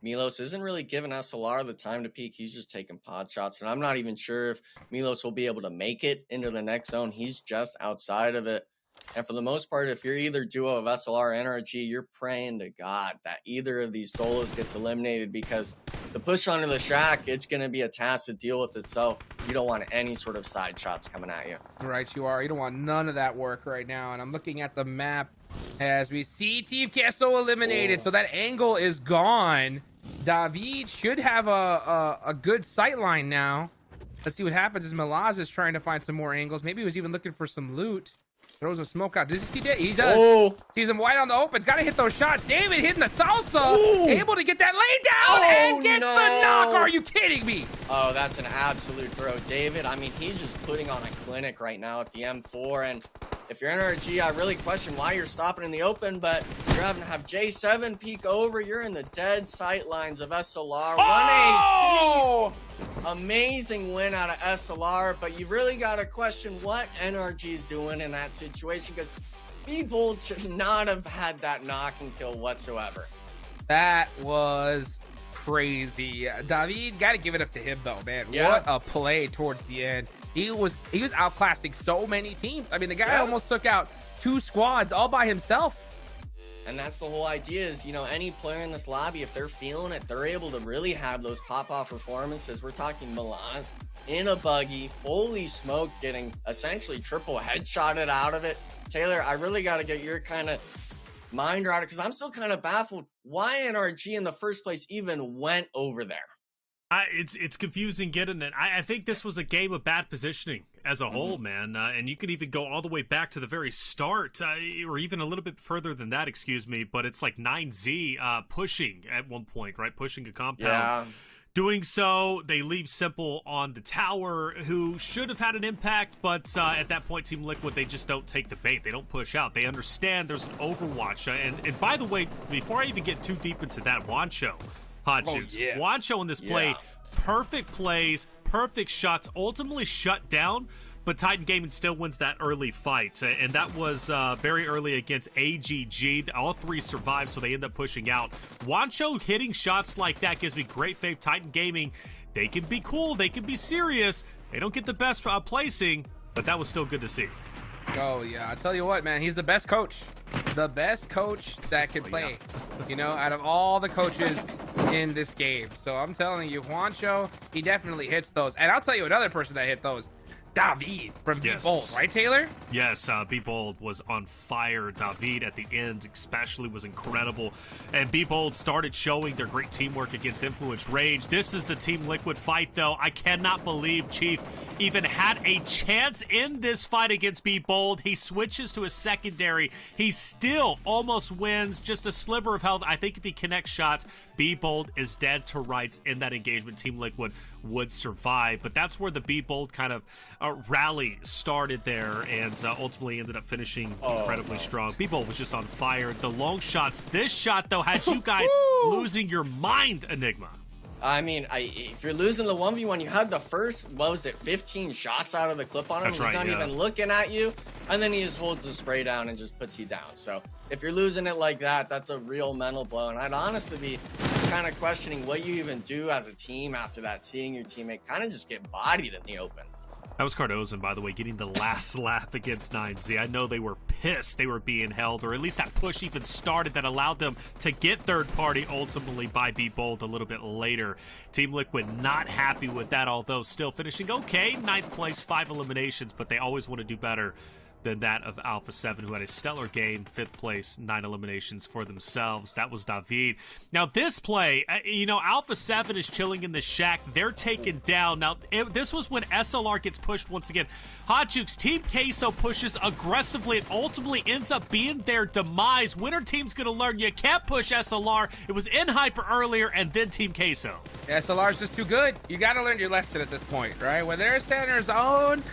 Milos isn't really giving SLR the time to peek. He's just taking pod shots, and I'm not even sure if Milos will be able to make it into the next zone. He's just outside of it. And for the most part, if you're either duo of SLR or NRG, you're praying to God that either of these solos gets eliminated, because the push onto the shack, it's going to be a task to deal with itself. You don't want any sort of side shots coming at you. Right, you are. You don't want none of that work right now. And I'm looking at the map as we see Team Queso eliminated. So that angle is gone. David should have a good sight line now. Let's see what happens as Malaz is trying to find some more angles. Maybe he was even looking for some loot. Throws a smoke out. Does he see that? He does. Sees him wide on the open. Got to hit those shots. David hitting the salsa. Able to get that lay down and gets the knock. Are you kidding me? Oh, that's an absolute throw. David, I mean, he's just putting on a clinic right now at the M4. And if you're NRG, I really question why you're stopping in the open, but you're having to have J7 peek over. You're in the dead sight lines of SLR. 1 HP. Amazing win out of SLR, but you really got to question what NRG is doing in that situation, because Bbold should not have had that knock and kill whatsoever. That was crazy. David, got to give it up to him though, man. Yeah. What a play towards the end. He was outclassing so many teams. I mean, the guy almost took out 2 squads all by himself. And that's the whole idea is, you know, any player in this lobby, if they're feeling it, they're able to really have those pop-off performances. We're talking Malaz in a buggy, fully smoked, getting essentially triple headshotted out of it. Taylor, I really got to get your kind of mind around it, because I'm still kind of baffled why NRG in the first place even went over there. It's confusing getting it. I think this was a game of bad positioning as a whole, man. And you can even go all the way back to the very start, or even a little bit further than that, excuse me. But it's like 9Z pushing at one point, right? Pushing a compound. Yeah. Doing so, they leave Simple on the tower, who should have had an impact, but at that point, Team Liquid, they just don't take the bait. They don't push out. They understand there's an Overwatch. And by the way, before I even get too deep into that, Wancho, Hot Juice. Wancho in this play, perfect plays, perfect shots, ultimately shut down, but Titan Gaming still wins that early fight. And that was very early against AGG. All 3 survived, so they end up pushing out. Wancho hitting shots like that gives me great faith. Titan Gaming, they can be cool, they can be serious. They don't get the best placing, but that was still good to see. Oh, yeah. I tell you what, man, he's the best coach. The best coach that can play, you know, out of all the coaches in this game. So I'm telling you, Juancho, he definitely hits those. And I'll tell you another person that hit those. David from Bbold, right, Taylor? Yes, Bbold was on fire. David at the end especially was incredible. And Bbold started showing their great teamwork against Influence Rage. This is the Team Liquid fight, though. I cannot believe Chief even had a chance in this fight against Bbold. He switches to a secondary. He still almost wins, just a sliver of health. I think if he connects shots, Bbold is dead to rights in that engagement. Team Liquid would survive, but that's where the Bbold kind of rally started there, and ultimately ended up finishing incredibly strong. Bbold was just on fire. The long shots. This shot, though, had you guys losing your mind, Enigma. I mean, if you're losing the 1v1, you had the first, what was it, 15 shots out of the clip on him. That's He's right, not even looking at you, and then he just holds the spray down and just puts you down. So if you're losing it like that, that's a real mental blow. And I'd honestly be kind of questioning what you even do as a team after that, seeing your teammate kind of just get bodied in the open. That was Cardozo, by the way, getting the last laugh against 9Z. I know they were pissed they were being held, or at least that push even started that allowed them to get third party ultimately by Bbold a little bit later. Team Liquid not happy with that, although still finishing okay. 9th place, 5 eliminations, but they always want to do better than that of Alpha 7, who had a stellar game, 5th place, 9 eliminations for themselves. That was David. Now, this play, you know, Alpha 7 is chilling in the shack. They're taken down. Now, this was when SLR gets pushed once again. Hot Jukes, Team Queso pushes aggressively and ultimately ends up being their demise. Winner team's going to learn you can't push SLR. It was in Hyper earlier, and then Team Queso. SLR's just too good. You got to learn your lesson at this point, right? When they're standing their zone,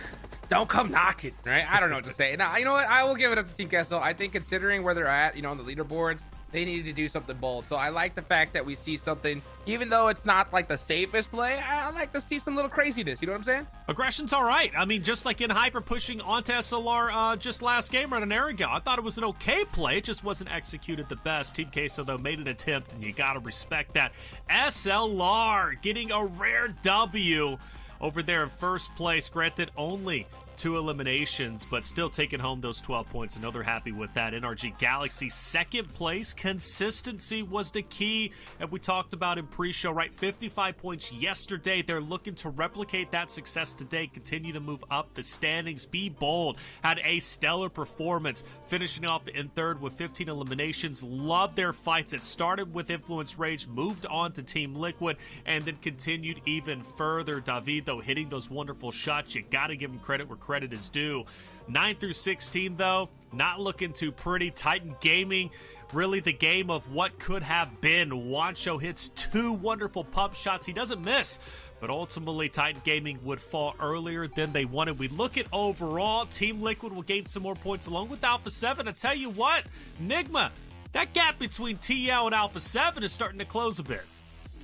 don't come knocking, right? I don't know what to say. Now, you know what? I will give it up to Team Kessel. I think considering where they're at, you know, on the leaderboards, they needed to do something bold. So I like the fact that we see something, even though it's not like the safest play, I like to see some little craziness. You know what I'm saying? Aggression's all right. I mean, just like in Hyper pushing onto SLR just last game right an hour ago. I thought it was an okay play. It just wasn't executed the best. Team Queso, though, made an attempt, and you got to respect that. SLR getting a rare W over there in first place. Granted, only 2 eliminations, but still taking home those 12 points. I know they're happy with that. NRG Galaxy, 2nd place. Consistency was the key, and we talked about in pre-show, right? 55 points yesterday. They're looking to replicate that success today, continue to move up the standings. Bbold had a stellar performance, finishing off in 3rd with 15 eliminations. Loved their fights. It started with Influence Rage, moved on to Team Liquid, and then continued even further. David, though, hitting those wonderful shots. You got to give him credit where credit is due. 9 through 16, though, not looking too pretty. Titan Gaming, really the game of what could have been. Wancho hits 2 wonderful pump shots. He doesn't miss, but ultimately Titan Gaming would fall earlier than they wanted. We look at overall, Team Liquid will gain some more points along with Alpha 7. I tell you what, Nigma, that gap between TL and Alpha 7 is starting to close a bit.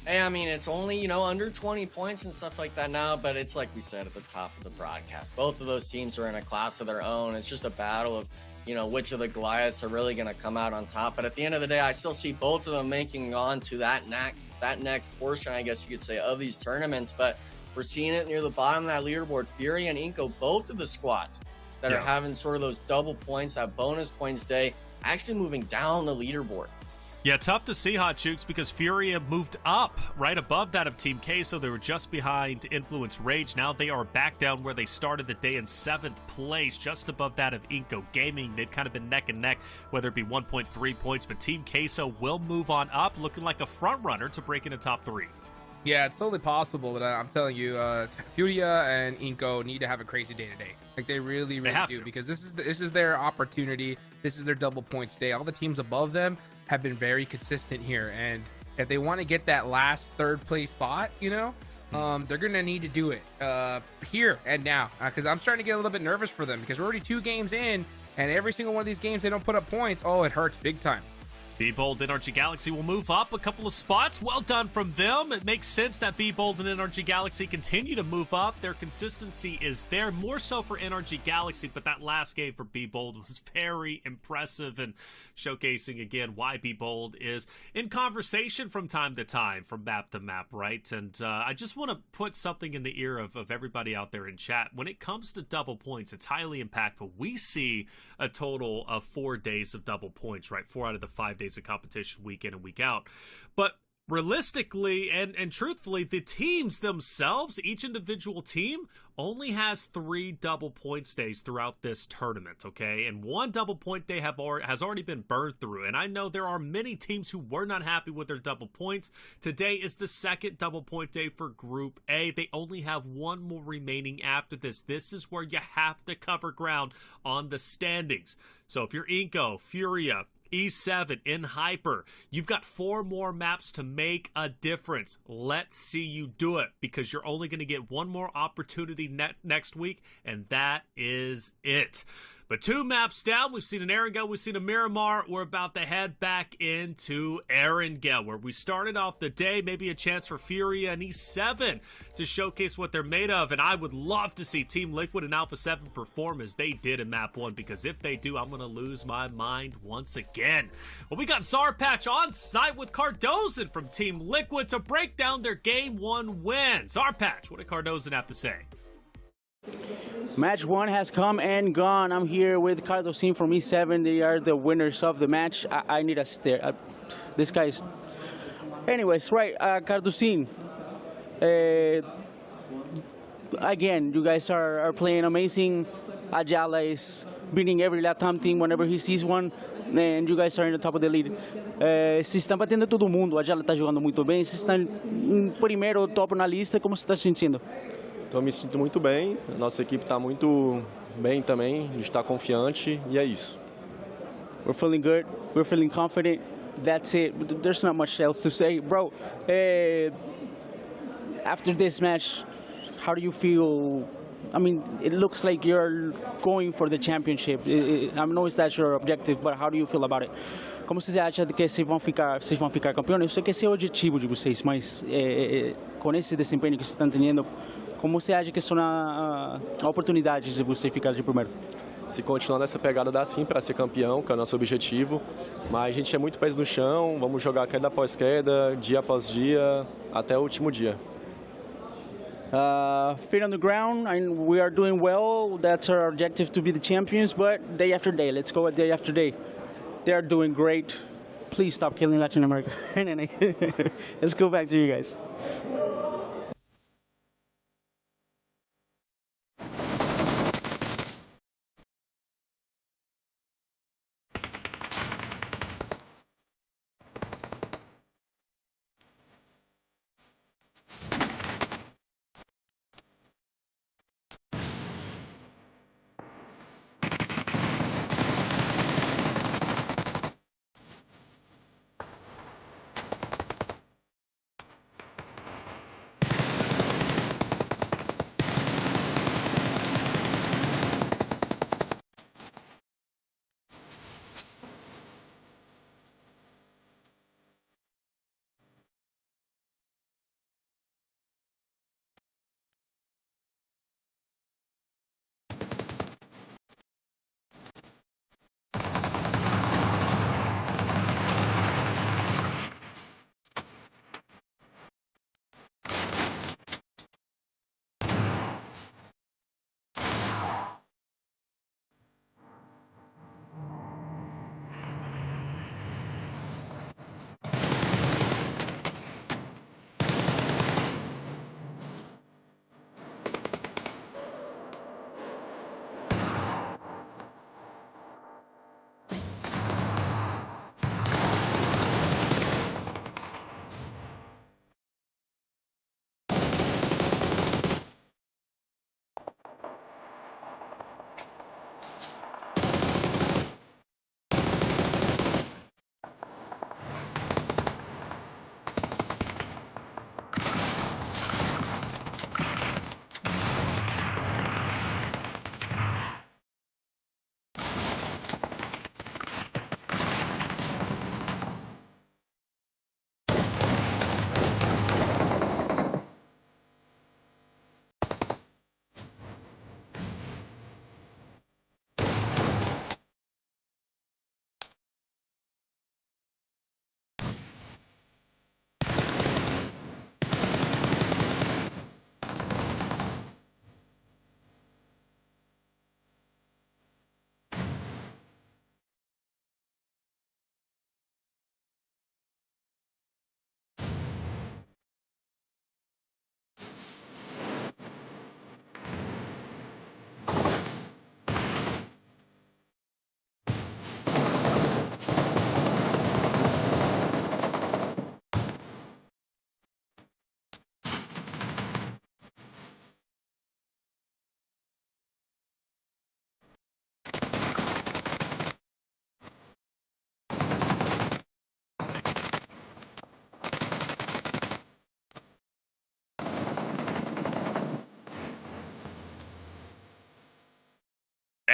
Hey, I mean, it's only, you know, under 20 points and stuff like that now, but it's like we said at the top of the broadcast. Both of those teams are in a class of their own. It's just a battle of, you know, which of the Goliaths are really going to come out on top. But at the end of the day, I still see both of them making on to that next portion, I guess you could say, of these tournaments. But we're seeing it near the bottom of that leaderboard. Fury and Inko, both of the squads that are having sort of those double points, that bonus points day, actually moving down the leaderboard. Yeah, tough to see, Hot Chooks, because Furia moved up right above that of Team K, so they were just behind Influence Rage. Now they are back down where they started the day in 7th place, just above that of Inko Gaming. They've kind of been neck and neck, whether it be 1.3 points, but Team Queso will move on up, looking like a front runner to break into top 3. Yeah, it's totally possible, but I'm telling you, Furia and Inko need to have a crazy day today. Like they really do, because this is their opportunity. This is their double points day. All the teams above them have been very consistent here, and if they want to get that last 3rd place spot, you know, they're gonna need to do it here and now, because I'm starting to get a little bit nervous for them, because we're already 2 games in, and every single one of these games they don't put up points. Oh, it hurts big time. B-Bold NRG Galaxy will move up a couple of spots. Well done from them. It makes sense that B-Bold and NRG Galaxy continue to move up. Their consistency is there, more so for NRG Galaxy, but that last game for B-Bold was very impressive and showcasing again why B-Bold is in conversation from time to time, from map to map, right? And I just want to put something in the ear of everybody out there in chat. When it comes to double points, it's highly impactful. We see a total of 4 days of double points, right? 4 out of the 5 days of competition, week in and week out. But realistically and truthfully, the teams themselves, each individual team only has 3 double points days throughout this tournament, okay? And 1 double point day has already been burned through. And I know there are many teams who were not happy with their double points. Today is the 2nd double point day for Group A. They only have 1 more remaining after this. This is where you have to cover ground on the standings. So if you're Inko, Furia, E7, in Hyper, you've got 4 more maps to make a difference. Let's see you do it, because you're only going to get 1 more opportunity next week, and that is it. But 2 maps down, we've seen an Erangel, we've seen a Miramar. We're about to head back into Erangel, where we started off the day. Maybe a chance for Furia and E7 to showcase what they're made of. And I would love to see Team Liquid and Alpha 7 perform as they did in map 1, because if they do, I'm going to lose my mind once again. Well, we got Zarpatch on site with Cardozan from Team Liquid to break down their Game 1 win. Zarpatch, what did Cardozan have to say? Match 1 has come and gone. I'm here with Cardozan from E7. They are the winners of the match. I need a stare. This guy is... Anyways, right, Cardozan. Again, you guys are playing amazing. Ajala is beating every Latam team whenever he sees one. And you guys are in the top of the lead. Vocês estão batendo todo mundo. A Ajala está jogando muito bem. Vocês estão em primeiro top na lista. Como você está se sentindo? Então, me sinto muito bem, a nossa equipe está muito bem também, a gente está confiante e é isso. We're feeling good, we're feeling confident, that's it. There's not much else to say. Bro, after this match, how do you feel? I mean, it looks like you're going for the championship. I know that's your objective, but how do you feel about it? Como vocês acham que vocês vão ficar campeões? Eu sei que esse é o objetivo de vocês, mas com esse desempenho que vocês estão tendo, como você acha que são a oportunidade de você ficar de primeiro? Se continuar nessa pegada, dá sim para ser campeão, que é o nosso objetivo. Mas a gente é muito pés no chão, vamos jogar queda após queda, dia após dia, até o último dia. Feet on the ground, and we are doing well. That's our objective, to be the champions, but day after day, let's go day after day. They're doing great. Please stop killing Latin America. Let's go back to you guys.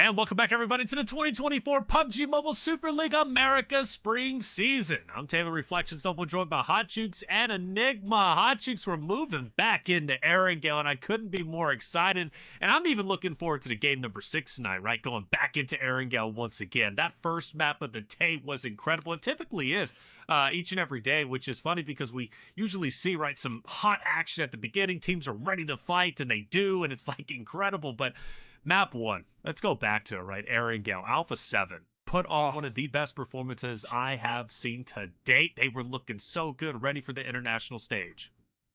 And welcome back, everybody, to the 2024 PUBG Mobile Super League America Spring Season. I'm Taylor Reflections, double joined by Hot Jukes and Enigma. Hot Jukes, we're moving back into Erangel, and I couldn't be more excited. And I'm even looking forward to the game number 6 tonight, right? Going back into Erangel once again. That first map of the day was incredible. It typically is each and every day, which is funny because we usually see, right, some hot action at the beginning. Teams are ready to fight, and they do, and it's like incredible. But Map 1, let's go back to it, right? Erangel, Alpha 7, put on one of the best performances I have seen to date. They were looking so good, ready for the international stage.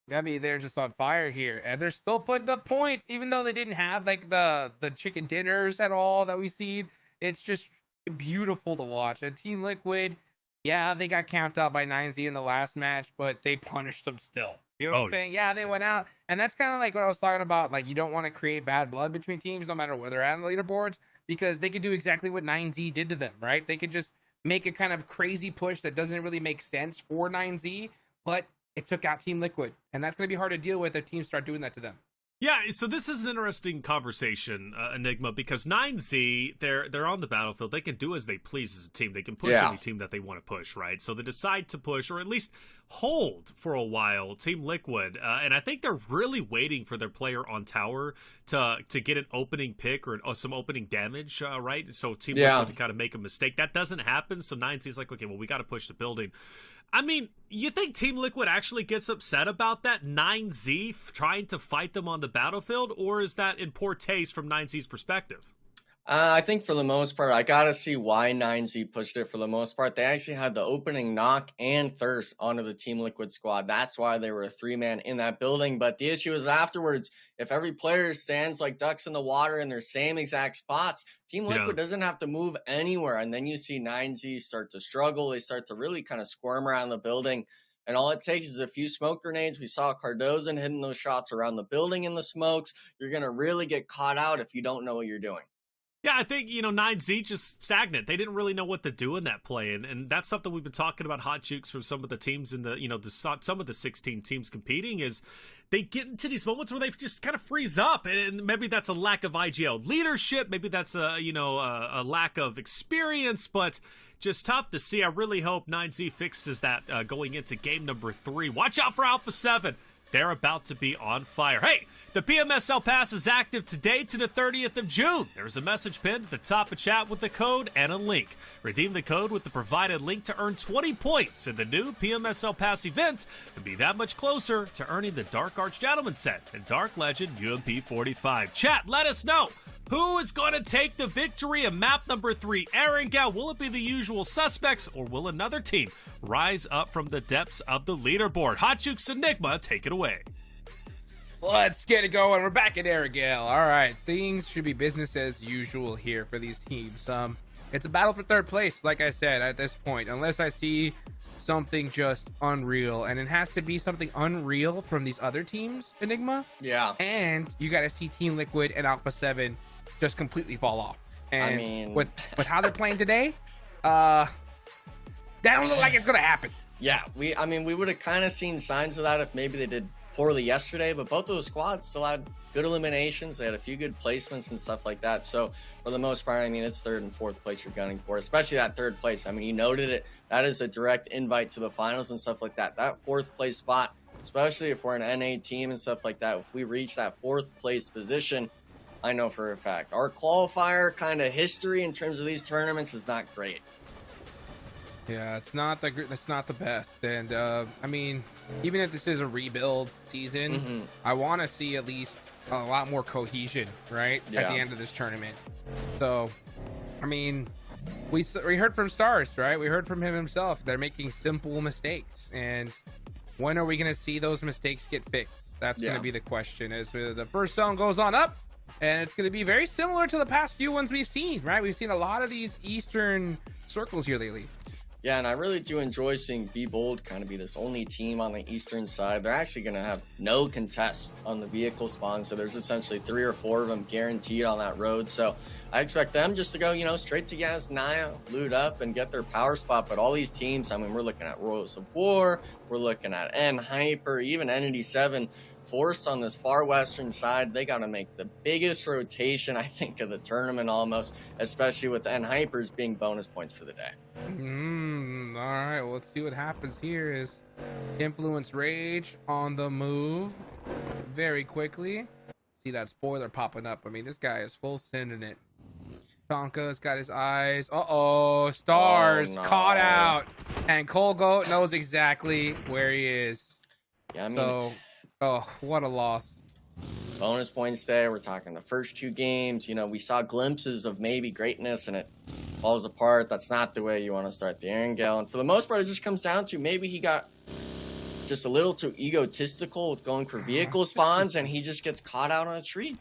I mean, they're just on fire here, and they're still putting up points, even though they didn't have, like, the chicken dinners at all that we see. It's just beautiful to watch. And Team Liquid, yeah, they got counted out by 9Z in the last match, but they punished them still. You know what I'm saying? Yeah, they went out. And that's kind of like what I was talking about. Like, you don't want to create bad blood between teams, no matter where they're at on the leaderboards, because they could do exactly what 9Z did to them, right? They could just make a kind of crazy push that doesn't really make sense for 9Z, but it took out Team Liquid. And that's going to be hard to deal with if teams start doing that to them. Yeah, so this is an interesting conversation, Enigma, because 9Z, they're on the battlefield. They can do as they please as a team. They can push any team that they want to push, right? So they decide to push, or at least hold for a while, Team Liquid. And I think they're really waiting for their player on tower to get an opening pick or some opening damage, right? So Team Liquid can kind of make a mistake. That doesn't happen, so 9Z's like, okay, well, we got to push the building. I mean, you think Team Liquid actually gets upset about that, 9Z trying to fight them on the battlefield, or is that in poor taste from 9Z's perspective? I think for the most part, I gotta see why 9Z pushed it for the most part. They actually had the opening knock and thirst onto the Team Liquid squad. That's why they were a 3-man in that building. But the issue is afterwards, if every player stands like ducks in the water in their same exact spots, Team Liquid doesn't have to move anywhere. And then you see 9Z start to struggle. They start to really kind of squirm around the building. And all it takes is a few smoke grenades. We saw Cardozo hitting those shots around the building in the smokes. You're going to really get caught out if you don't know what you're doing. Yeah, I think, 9Z just stagnant. They didn't really know what to do in that play, and that's something we've been talking about, Hot Jukes, from some of the teams in some of the 16 teams competing, is they get into these moments where they just kind of freeze up, and maybe that's a lack of IGL leadership, maybe that's a lack of experience, but just tough to see. I really hope 9Z fixes that going into game number 3. Watch out for Alpha 7. They're about to be on fire. Hey, the Pmsl Pass is active today to the 30th of June. There's a message pinned at the top of chat with the code and a link. Redeem the code with the provided link to earn 20 points in the new Pmsl Pass event and be that much closer to earning the Dark Arch Gentleman set and Dark Legend UMP 45. Chat, let us know. Who is going to take the victory in map number 3, Erangel? Will it be the usual suspects, or will another team rise up from the depths of the leaderboard? Hot Jukes Enigma, take it away. Let's get it going. We're back at Erangel. All right, things should be business as usual here for these teams. It's a battle for third place, like I said, at this point, unless I see something just unreal, and it has to be something unreal from these other teams, Enigma. Yeah. And you got to see Team Liquid and Alpha 7 just completely fall off. And I mean, with how they're playing today, that don't look like it's gonna happen. Yeah, we would have kind of seen signs of that if maybe they did poorly yesterday, but both those squads still had good eliminations. They had a few good placements and stuff like that. So for the most part, I mean, it's 3rd and 4th place you're gunning for, especially that 3rd place. I mean, you noted it. That is a direct invite to the finals and stuff like that. That 4th place spot, especially if we're an NA team and stuff like that, if we reach that 4th place position, I know for a fact our qualifier kind of history in terms of these tournaments is not great. Yeah, it's not the best. And I mean, even if this is a rebuild season, I want to see at least a lot more cohesion, right? At the end of this tournament. So, I mean, we heard from Stars, right? We heard from him himself. They're making simple mistakes, and when are we going to see those mistakes get fixed? That's going to be the question. As the first zone goes on up, and it's going to be very similar to the past few ones we've seen, right? We've seen a lot of these Eastern circles here lately. Yeah, and I really do enjoy seeing Be Bold kind of be this only team on the eastern side. They're actually going to have no contests on the vehicle spawn, so there's essentially 3 or 4 of them guaranteed on that road. So I expect them just to go, straight to Yas, Naya, loot up, and get their power spot. But all these teams, I mean, we're looking at Royals of War, we're looking at N Hyper, even Entity 7 forced on this far western side. They got to make the biggest rotation, I think, of the tournament almost, especially with Hypers being bonus points for the day. All right, well, let's see what happens here. Is Influence Rage on the move very quickly. See that spoiler popping up. I mean, this guy is full sending it. Tonka's got his eyes. Stars caught out, and Colgoat knows exactly where he is. Yeah, I mean, what a loss. Bonus points day. We're talking the first 2 games. We saw glimpses of maybe greatness, and it falls apart. That's not the way you want to start the Erangel. And for the most part, it just comes down to maybe he got just a little too egotistical with going for vehicle spawns, and he just gets caught out on a tree.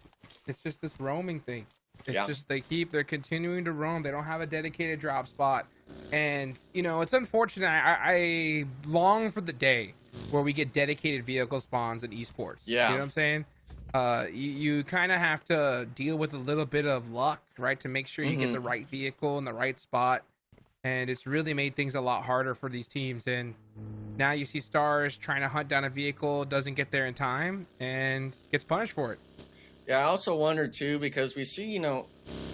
It's just this roaming thing. It's just they're continuing to roam. They don't have a dedicated drop spot. And, it's unfortunate. I long for the day where we get dedicated vehicle spawns in esports. Yeah. You know what I'm saying? You kind of have to deal with a little bit of luck, right, to make sure you get the right vehicle in the right spot. And it's really made things a lot harder for these teams. And now you see Stars trying to hunt down a vehicle, doesn't get there in time, and gets punished for it. Yeah, I also wonder, too, because we see,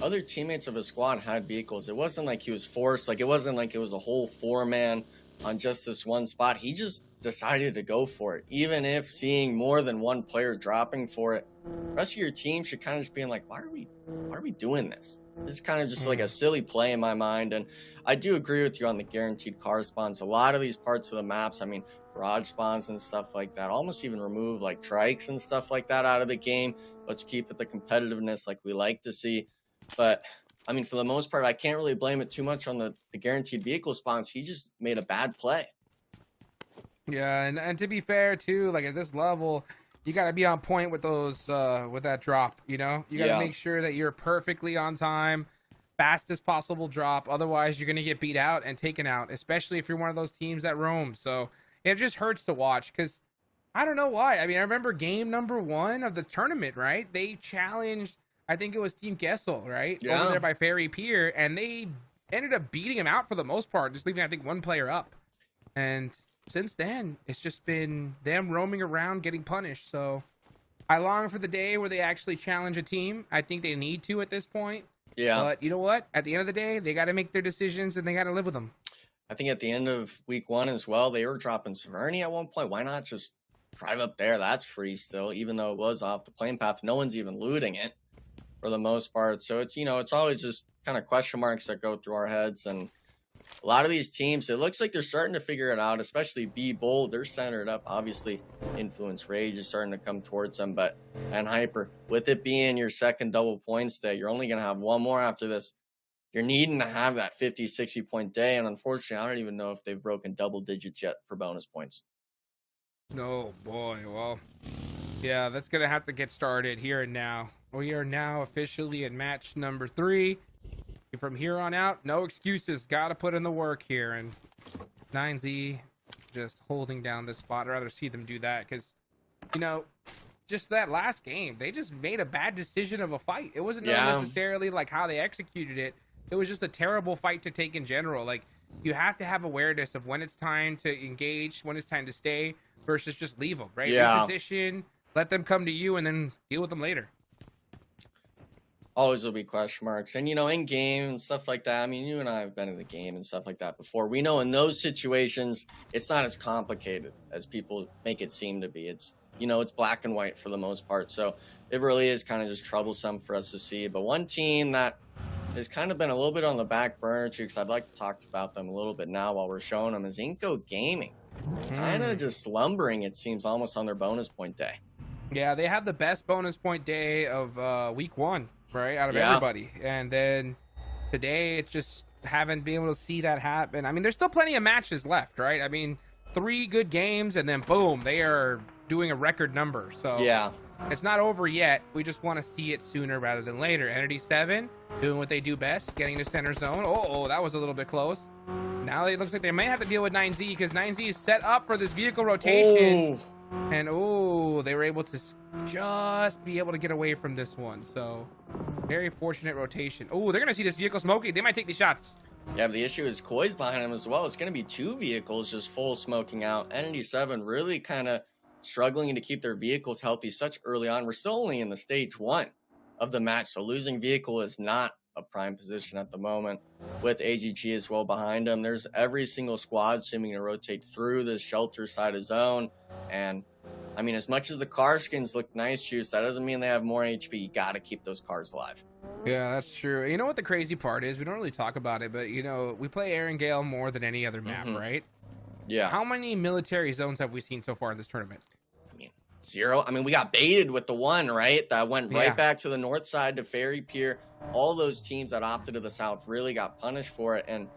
other teammates of his squad had vehicles. It wasn't like he was forced. Like, it wasn't like it was a whole 4-man on just this one spot. He just decided to go for it. Even if seeing more than one player dropping for it, the rest of your team should kind of just be like, why are we doing this? This is kind of just like a silly play in my mind. And I do agree with you on the guaranteed car spawns. A lot of these parts of the maps, I mean, garage spawns and stuff like that, almost even remove like trikes and stuff like that out of the game. Let's keep it the competitiveness like we like to see. But I mean, for the most part, I can't really blame it too much on the guaranteed vehicle spawns. He just made a bad play. Yeah, and to be fair too, like at this level, you got to be on point with those with that drop. You got to make sure that you're perfectly on time, fastest possible drop. Otherwise, you're gonna get beat out and taken out, especially if you're one of those teams that roam. So it just hurts to watch because I don't know why. I mean, I remember game number 1 of the tournament, right? They challenged, I think it was Team Pmsl, right? Yeah. Over there by Fairy Pier, and they ended up beating him out for the most part, just leaving, I think, 1 player up. And since then, it's just been them roaming around getting punished. So I long for the day where they actually challenge a team. I think they need to at this point. Yeah. But you know what? At the end of the day, they got to make their decisions and they got to live with them. I think at the end of week 1 as well, they were dropping Severny at one point. Why not just drive up there? That's free still, even though it was off the plane path. No one's even looting it for the most part. So it's, it's always just kind of question marks that go through our heads. And a lot of these teams, it looks like they're starting to figure it out, especially Be Bold. They're centered up. Obviously, Influence Rage is starting to come towards them. But, and Hyper, with it being your second double points day, you're only going to have 1 more after this. You're needing to have that 50, 60 point day. And unfortunately, I don't even know if they've broken double digits yet for bonus points. No, boy. Well, yeah, that's going to have to get started here and now. We are now officially in match number 3. From here on out, no excuses. Got to put in the work here. And 9Z just holding down this spot. I'd rather see them do that because, just that last game, they just made a bad decision of a fight. It wasn't necessarily like how they executed it. It was just a terrible fight to take in general. Like, you have to have awareness of when it's time to engage, when it's time to stay, versus just leave them, right? Yeah. Reposition, let them come to you, and then deal with them later. Always will be question marks. And, in game and stuff like that, I mean, you and I have been in the game and stuff like that before. We know in those situations, it's not as complicated as people make it seem to be. It's, it's black and white for the most part. So it really is kind of just troublesome for us to see. But one team that has kind of been a little bit on the back burner, too, because I'd like to talk about them a little bit now while we're showing them, is Inco Gaming. Kind of just slumbering, it seems, almost on their bonus point day. Yeah, they had the best bonus point day of week 1. Right, out of everybody. And then today, it just haven't been able to see that happen. I mean, there's still plenty of matches left, right? I mean, 3 good games, and then boom, they are doing a record number. So yeah, it's not over yet. We just want to see it sooner rather than later. Entity 7 doing what they do best, getting to center zone. Oh, that was a little bit close. Now it looks like they may have to deal with 9Z because 9Z is set up for this vehicle rotation. And they were able to just be able to get away from this one. So very fortunate rotation. Oh, they're gonna see this vehicle smoking. They might take these shots. Yeah, but the issue is Koi's behind him as well. It's gonna be 2 vehicles just full smoking out. Entity 7 really kind of struggling to keep their vehicles healthy such early on. We're still only in the stage 1 of the match, so losing vehicle is not a prime position at the moment, with AGG as well behind them. There's every single squad seeming to rotate through the shelter side of zone, and I mean, as much as the car skins look nice, Juice, that doesn't mean they have more HP. You got to keep those cars alive. Yeah, that's true. You know what the crazy part is? We don't really talk about it, but, you know, we play Aaron Gale more than any other map, right? Yeah. How many military zones have we seen so far in this tournament? I mean, 0. I mean, we got baited with the one, right? That went right back to the north side to Ferry Pier. All those teams that opted to the south really got punished for it. And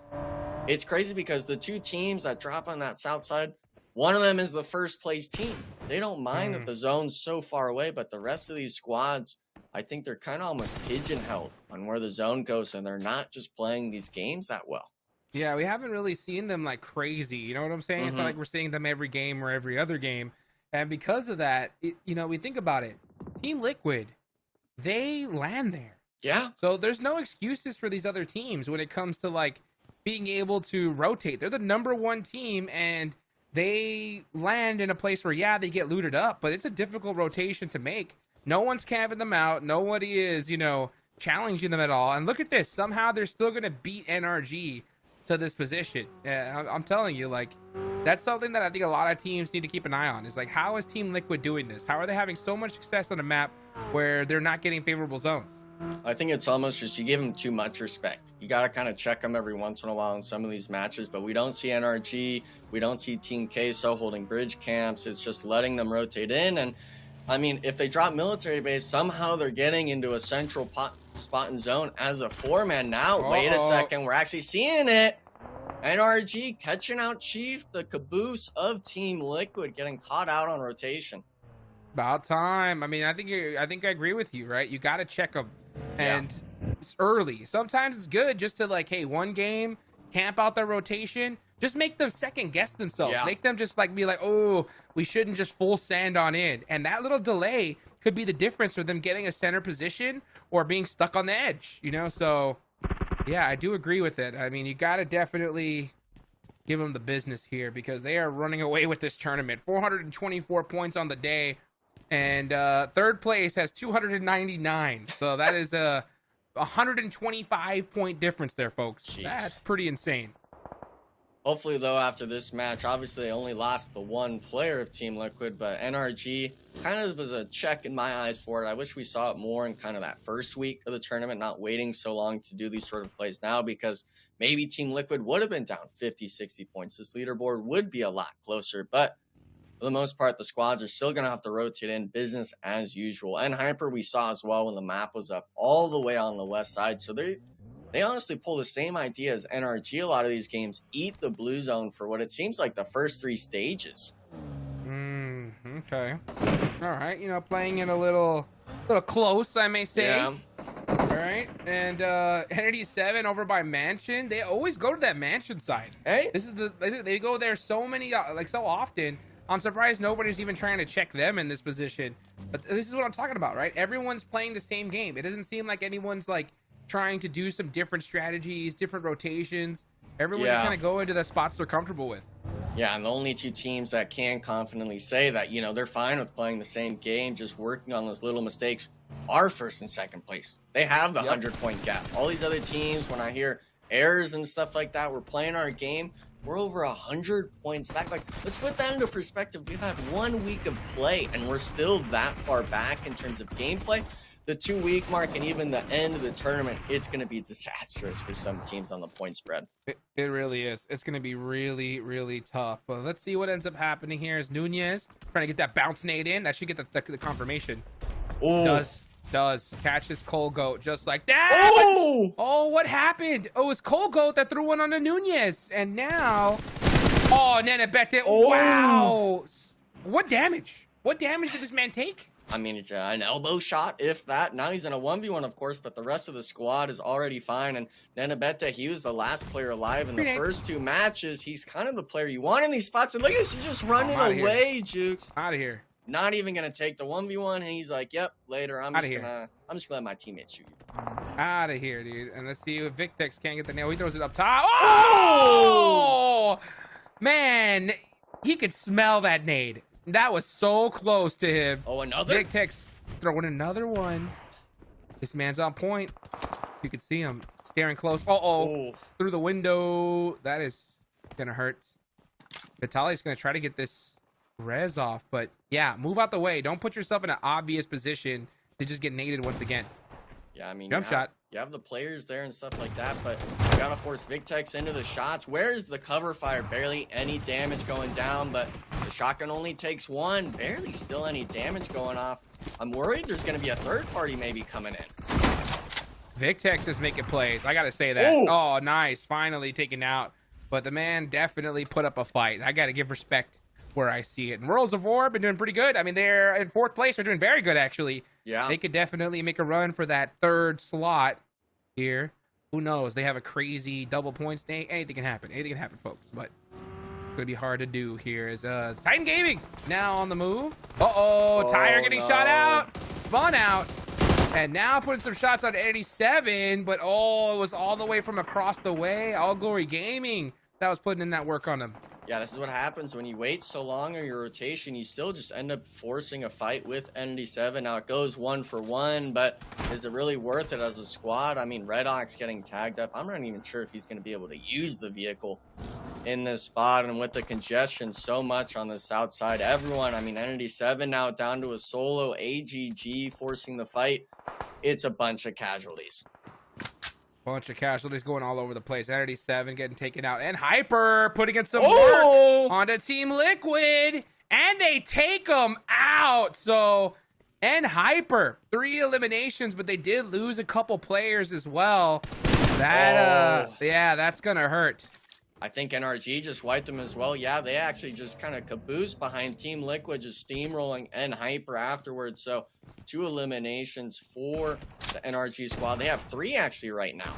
it's crazy because the 2 teams that drop on that south side, one of them is the first place team. They don't mind that the zone's so far away, but the rest of these squads, I think they're kind of almost pigeonholed on where the zone goes, and they're not just playing these games that well. Yeah, we haven't really seen them like crazy. You know what I'm saying? It's not like we're seeing them every game or every other game. And because of that, you know, we think about it. Team Liquid, they land there. Yeah. So there's no excuses for these other teams when it comes to like being able to rotate. They're the #1 team, and they land in a place where, yeah, they get looted up, but it's a difficult rotation to make. No one's camping them out. Nobody is, you know, challenging them at all. And look at this. Somehow they're still going to beat NRG to this position. I'm telling you, like, that's something that I think a lot of teams need to keep an eye on. Is like, how is Team Liquid doing this? How are they having so much success on a map where they're not getting favorable zones? I think it's almost just you give them too much respect. You got to kind of check them every once in a while in some of these matches, but we don't see NRG. We don't see Team Queso holding bridge camps. It's just letting them rotate in. And I mean, if they drop military base, somehow they're getting into a central spot and zone as a 4-man. Now, wait a second. We're actually seeing it. NRG catching out Chief, the caboose of Team Liquid, getting caught out on rotation. About time. I mean, I think I agree with you, right? You got to check them, and it's early. Sometimes it's good just to like, hey, one game, camp out their rotation, just make them second guess themselves. Make them just like be like, oh, we shouldn't just full sand on in, and that little delay could be the difference for them getting a center position or being stuck on the edge. You know, so yeah, I do agree with it. I mean, you got to definitely give them the business here because they are running away with this tournament. 424 points on the day. And third place has 299. So that is a 125 point difference there, folks. Jeez. That's pretty insane. Hopefully, though, after this match, obviously they only lost the one player of Team Liquid, but NRG kind of was a check in my eyes for it. I wish we saw it more in kind of that first week of the tournament, not waiting so long to do these sort of plays now, because maybe Team Liquid would have been down 50, 60 points. This leaderboard would be a lot closer, but for the most part, the squads are still going to have to rotate in business as usual. And Hyper, we saw as well when the map was up all the way on the west side. So they honestly pull the same idea as NRG a lot of these games. Eat the blue zone for what it seems like the first 3 stages. Okay. All right. You know, playing it a little close, I may say. Yeah. All right. And Entity 7 over by Mansion. They always go to that Mansion side. Hey. This is they go there so often. I'm surprised nobody's even trying to check them in this position. But this is what I'm talking about, right? Everyone's playing the same game. It doesn't seem like anyone's like trying to do some different strategies, different rotations. Everyone's kind of go into the spots they're comfortable with. Yeah, and the only 2 teams that can confidently say that, you know, they're fine with playing the same game, just working on those little mistakes, are first and second place. They have the 100-point gap. All these other teams, when I hear errors and stuff like that, we're playing our game, we're over 100 points back. Like, let's put that into perspective. We've had 1 week of play, and we're still that far back in terms of gameplay. The 2-week mark and even the end of the tournament, it's going to be disastrous for some teams on the point spread. It really is. It's going to be really, really tough. Well, let's see what ends up happening here. Is Nunez trying to get that bounce nade in? That should get the confirmation. Oh. Does catches Cole Goat just like that. Oh, what happened? Oh, it's Cole Goat that threw one on the Nunez, and now Nene Bete. Wow, what damage did this man take? I mean, it's an elbow shot, if that. Now he's in a 1v1, of course, but the rest of the squad is already fine. And Nene Bete, he was the last player alive in the first 2 matches. He's kind of the player you want in these spots, and look at this, he's just running away, Jukes. Out of here. Not even gonna take the 1v1, and he's like, "Yep, later. I'm just gonna let my teammates shoot you." Out of here, dude. And let's see if Victex can't get the nail. He throws it up top. Oh, man, he could smell that nade. That was so close to him. Oh, another? Big Tech's throwing another one. This man's on point. You can see him staring close. Uh-oh. Through the window. That is gonna hurt. Vitaly's gonna try to get this res off, but yeah, move out the way. Don't put yourself in an obvious position to just get naded once again. Yeah, I mean, jump shot. You have the players there and stuff like that, but you gotta force Victex into the shots. Where's the cover fire? Barely any damage going down, but the shotgun only takes one. Barely still any damage going off. I'm worried there's gonna be a third party maybe coming in. Victex is making plays. I gotta say that. Oh, nice. Finally taken out. But the man definitely put up a fight. I gotta give respect where I see it. And Worlds of War been doing pretty good. I mean, they're in 4th place. They're doing very good, actually. Yeah. They could definitely make a run for that 3rd slot here. Who knows? They have a crazy double points day. Anything can happen. Anything can happen, folks. But it's gonna be hard to do here. As Titan Gaming now on the move. Uh-oh. Tire getting shot out. Spun out. And now putting some shots on 87. But, oh, it was all the way from across the way. All Glory Gaming that was putting in that work on him. Yeah, this is what happens when you wait so long on your rotation. You still just end up forcing a fight with ND7. Now, it goes 1 for 1, but is it really worth it as a squad? I mean, Red Ox getting tagged up. I'm not even sure if he's going to be able to use the vehicle in this spot. And with the congestion so much on the south side, everyone, I mean, ND7 now down to a solo, AGG forcing the fight. It's a bunch of casualties. Bunch of casualties going all over the place. ND7 getting taken out. And Hyper putting in some work onto Team Liquid. And they take them out. So, and Hyper, 3 eliminations, but they did lose a couple players as well. That, yeah, that's going to hurt. I think NRG just wiped them as well. Yeah, they actually just kind of caboose behind Team Liquid, just steamrolling and Hyper afterwards. So 2 eliminations for the NRG squad. They have 3 actually right now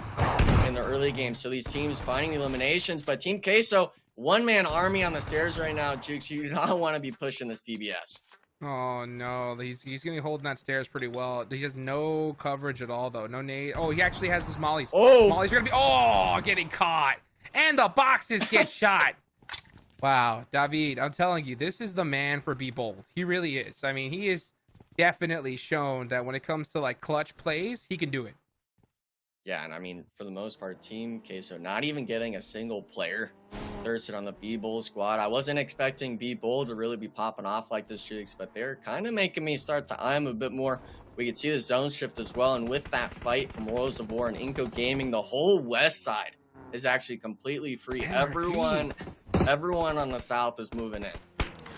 in the early game. So these teams finding the eliminations. But Team Queso, 1-man army on the stairs right now. Jukes, you do not want to be pushing this DBS. Oh, no. He's going to be holding that stairs pretty well. He has no coverage at all, though. No nade. Oh, he actually has his mollies. Mollies are going to be, getting caught. And the boxes get shot. Wow, David, I'm telling you, this is the man for Be Bold. He really is. I mean, he is definitely shown that when it comes to, like, clutch plays, he can do it. Yeah, and I mean, for the most part, Team Queso not even getting a single player thirsted on the Be Bold squad. I wasn't expecting Be Bold to really be popping off like this, Jigs, but they're kind of making me start to eye him a bit more. We could see the zone shift as well, and with that fight from Worlds of War and Inco Gaming, the whole west side is actually completely free. NRG. Everyone on the south is moving in.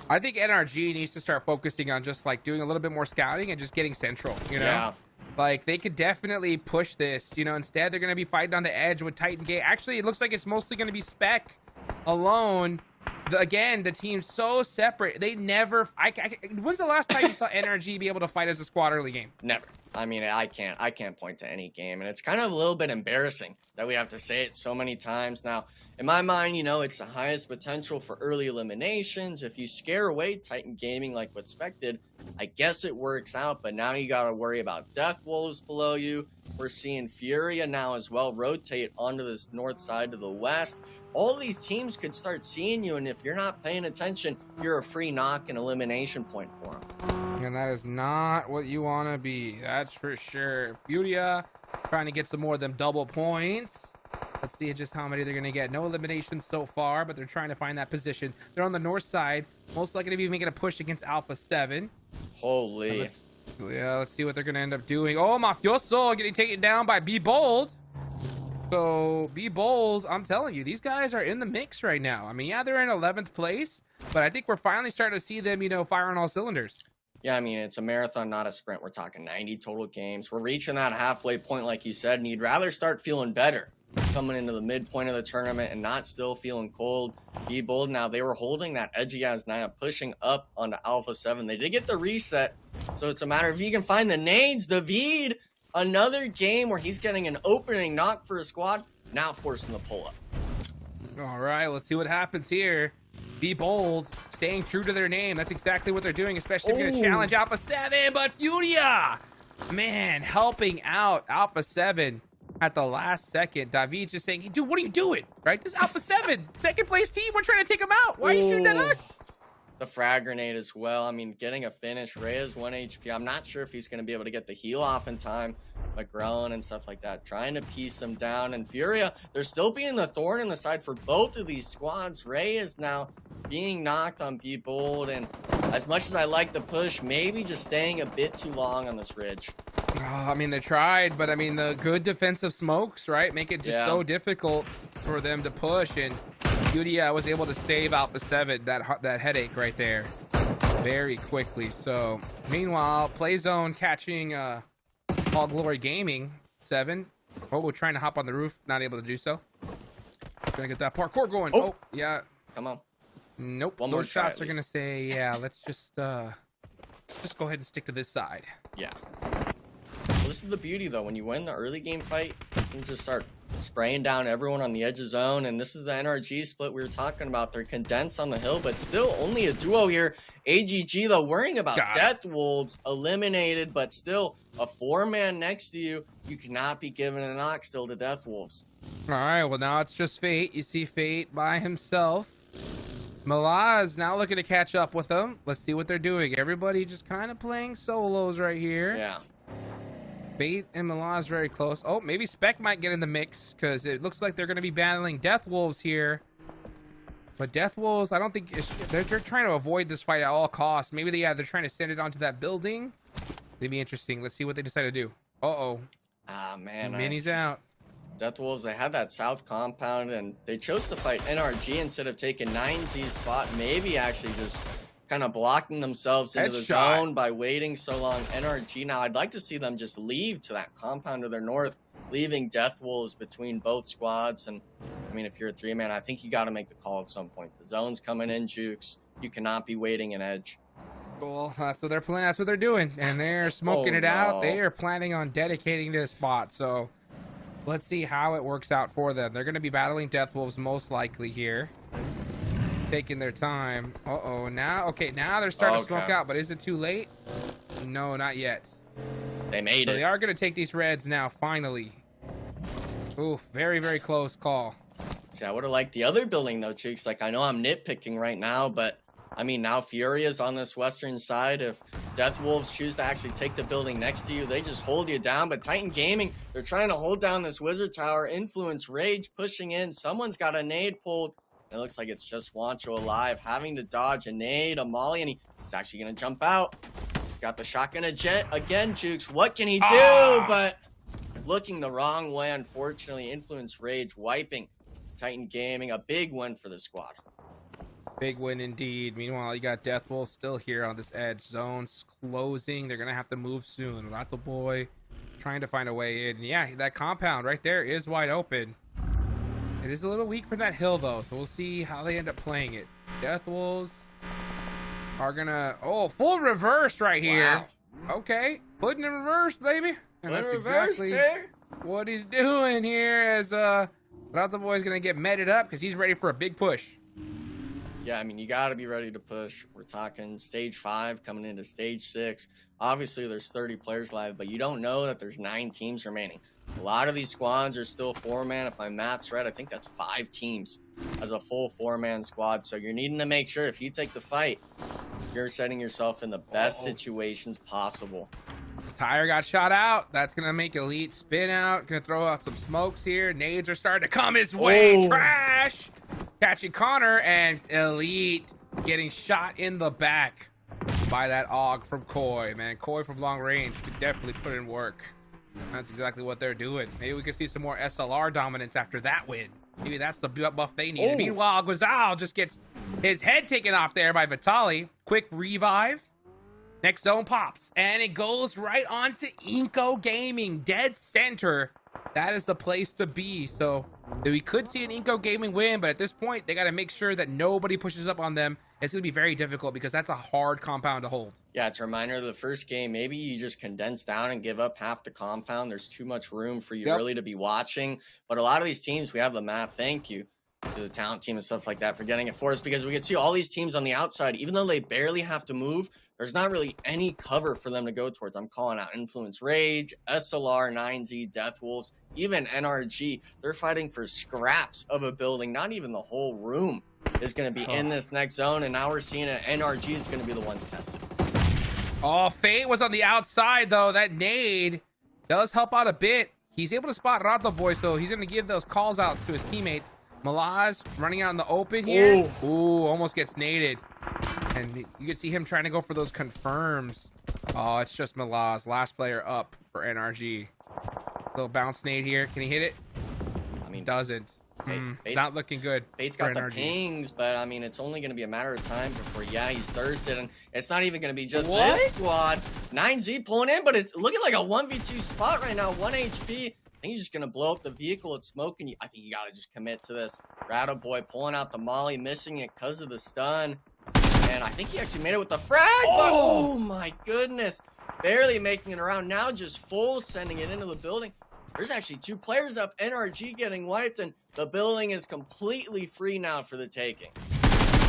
I think NRG needs to start focusing on just like doing a little bit more scouting and just getting central, you know? Yeah. Like they could definitely push this, you know, instead they're going to be fighting on the edge with Titan Gate. Actually, it looks like it's mostly going to be Spec alone. Again, the team's so separate. They never, when's the last time you saw NRG be able to fight as a squad early game? Never. I mean, I can't point to any game, and it's kind of a little bit embarrassing that we have to say it so many times. Now, in my mind, you know, it's the highest potential for early eliminations. If you scare away Titan Gaming like what Spec did, I guess it works out, but now you got to worry about Death Wolves below you. We're seeing Furia now as well rotate onto this north side to the west. All these teams could start seeing you, and if you're not paying attention, you're a free knock and elimination point for them. And that is not what you want to be. That's for sure. Furia trying to get some more of them double points. Let's see just how many they're going to get. No eliminations so far, but they're trying to find that position. They're on the north side. Most likely to be making a push against Alpha 7. Holy. Let's see what they're going to end up doing. Oh, Mafioso getting taken down by Be Bold. So, Be Bold, I'm telling you, these guys are in the mix right now. I mean, yeah, they're in 11th place, but I think we're finally starting to see them, you know, fire on all cylinders. Yeah, I mean, it's a marathon, not a sprint. We're talking 90 total games. We're reaching that halfway point, like you said, and you'd rather start feeling better coming into the midpoint of the tournament and not still feeling cold. Be Bold now, they were holding that edgy as Naya, pushing up onto Alpha 7. They did get the reset, so it's a matter of if you can find the nades. David, another game where he's getting an opening knock for his squad, now forcing the pull-up. All right, let's see what happens here. Be Bold, staying true to their name. That's exactly what they're doing, especially if you're going to challenge Alpha 7. But Furia, man, helping out Alpha 7 at the last second. David's just saying, hey, dude, what are you doing? Right? This is Alpha 7, second place team. We're trying to take them out. Why are you shooting at us? the frag grenade as well. I mean, getting a finish. Ray is 1 HP. I'm not sure if he's going to be able to get the heal off in time. McGrone and stuff like that, trying to piece them down. And Furia, they're still being the thorn in the side for both of these squads. Ray is now being knocked on Be Bold, and as much as I like the push, maybe just staying a bit too long on this ridge. I mean, they tried, but I mean, the good defensive smokes, right, make it just so difficult for them to push. And Beauty was able to save Alpha 7, that headache right there, very quickly. So, meanwhile, Playzone catching All Glory Gaming 7. Oh, we're trying to hop on the roof, not able to do so. Gonna get that parkour going. Oh, yeah. Come on. Nope. One more Those shots are gonna say, yeah. Let's just go ahead and stick to this side. Yeah. Well, this is the beauty though. When you win the early game fight, you can just start spraying down everyone on the edge of zone. And this is the NRG split we were talking about. They're condensed on the hill, but still only a duo here. AGG though, worrying about Death Wolves eliminated, but still a 4-man next to you. You cannot be giving a knock still to Death Wolves. All right. Well, now it's just Fate. You see Fate by himself. Malaz now looking to catch up with them. Let's see what they're doing. Everybody just kind of playing solos right here. Yeah. Fate and Malaz very close. Oh, maybe Spec might get in the mix because it looks like they're going to be battling Death Wolves here. But Death Wolves, I don't think they're trying to avoid this fight at all costs. Maybe they're trying to send it onto that building. It'd be interesting. Let's see what they decide to do. Uh-oh. Ah, man. Mini's out. Death Wolves, they had that south compound, and they chose to fight NRG instead of taking 9Z's spot. Maybe actually just kind of blocking themselves into the zone by waiting so long. NRG now, I'd like to see them just leave to that compound to their north, leaving Death Wolves between both squads. And I mean, if you're a 3-man, I think you got to make the call at some point. The zone's coming in, Jukes. You cannot be waiting an edge. Well, that's what they're planning. That's what they're doing, and they're smoking it out. They are planning on dedicating this spot. So let's see how it works out for them. They're going to be battling Death Wolves most likely here. Taking their time. Uh-oh. Now they're starting to smoke out, but is it too late? No, not yet. They made it. They are going to take these reds now, finally. Ooh, very, very close call. See, I would have liked the other building, though, Cheeks. Like, I know I'm nitpicking right now, but, I mean, now Furia's on this western side. If Death Wolves choose to actually take the building next to you, they just hold you down. But Titan Gaming, they're trying to hold down this Wizard Tower. Influence, Rage pushing in. Someone's got a nade pulled. It looks like it's just Wancho alive, having to dodge a nade, a molly, and he's actually going to jump out. He's got the shotgun again, Jukes. What can he do? But looking the wrong way, unfortunately. Influence, Rage wiping Titan Gaming. A big win for the squad. Big win indeed. Meanwhile, you got Death Wolf still here on this edge. Zone's closing. They're going to have to move soon. Rato Boy trying to find a way in. Yeah, that compound right there is wide open. It is a little weak for that hill, though, so we'll see how they end up playing it. Death Wolves are going to... Oh, full reverse right here. Wow. Okay, putting in reverse, baby. And that's reverse exactly there. what he's doing here as Rato Boy's going to get meted up because he's ready for a big push. Yeah, I mean, you got to be ready to push. We're talking stage 5 coming into stage 6. Obviously, there's 30 players live, but you don't know that there's 9 teams remaining. A lot of these squads are still 4-man. If my math's right, I think that's 5 teams as a full 4-man squad. So you're needing to make sure if you take the fight, you're setting yourself in the best situations possible. Tire got shot out. That's going to make Elite spin out. Going to throw out some smokes here. Nades are starting to come his way. Trash. Catching Connor, and Elite getting shot in the back by that AUG from Koi. Man, Koi from long range could definitely put in work. That's exactly what they're doing. Maybe we could see some more SLR dominance after that win. Maybe that's the buff they needed. Meanwhile, Guazal just gets his head taken off there by Vitali. Quick revive. Next zone pops, and it goes right on to Inco Gaming, dead center. That is the place to be. So we could see an Inco Gaming win, but at this point, they got to make sure that nobody pushes up on them. It's going to be very difficult because that's a hard compound to hold. Yeah, it's a reminder of the first game. Maybe you just condense down and give up half the compound. There's too much room for you really to be watching. But a lot of these teams, we have the map. Thank you to the talent team and stuff like that for getting it for us, because we can see all these teams on the outside, even though they barely have to move, there's not really any cover for them to go towards. I'm calling out Influence Rage, SLR, 9Z, Death Wolves, even NRG. They're fighting for scraps of a building, not even the whole room is going to be in this next zone, and now we're seeing it. NRG is going to be the ones tested. Oh, Fate was on the outside, though. That nade does help out a bit. He's able to spot Rato Boy, so he's going to give those calls outs to his teammates. Malaz running out in the open here. Ooh, almost gets naded. And you can see him trying to go for those confirms. Oh, it's just Malaz. Last player up for NRG. Little bounce nade here. Can he hit it? I mean, doesn't. Not looking good. Fate's got the pings, but I mean, it's only going to be a matter of time before, yeah, he's thirsted. And it's not even going to be just this squad. 9Z pulling in, but it's looking like a 1v2 spot right now. 1 HP. I think he's just going to blow up the vehicle. It's smoking. I think you got to just commit to this. Rato Boy pulling out the molly, missing it because of the stun. And I think he actually made it with the frag, but oh my goodness. Barely making it around. Now just full sending it into the building. There's actually 2 players up. NRG getting wiped, and the building is completely free now for the taking.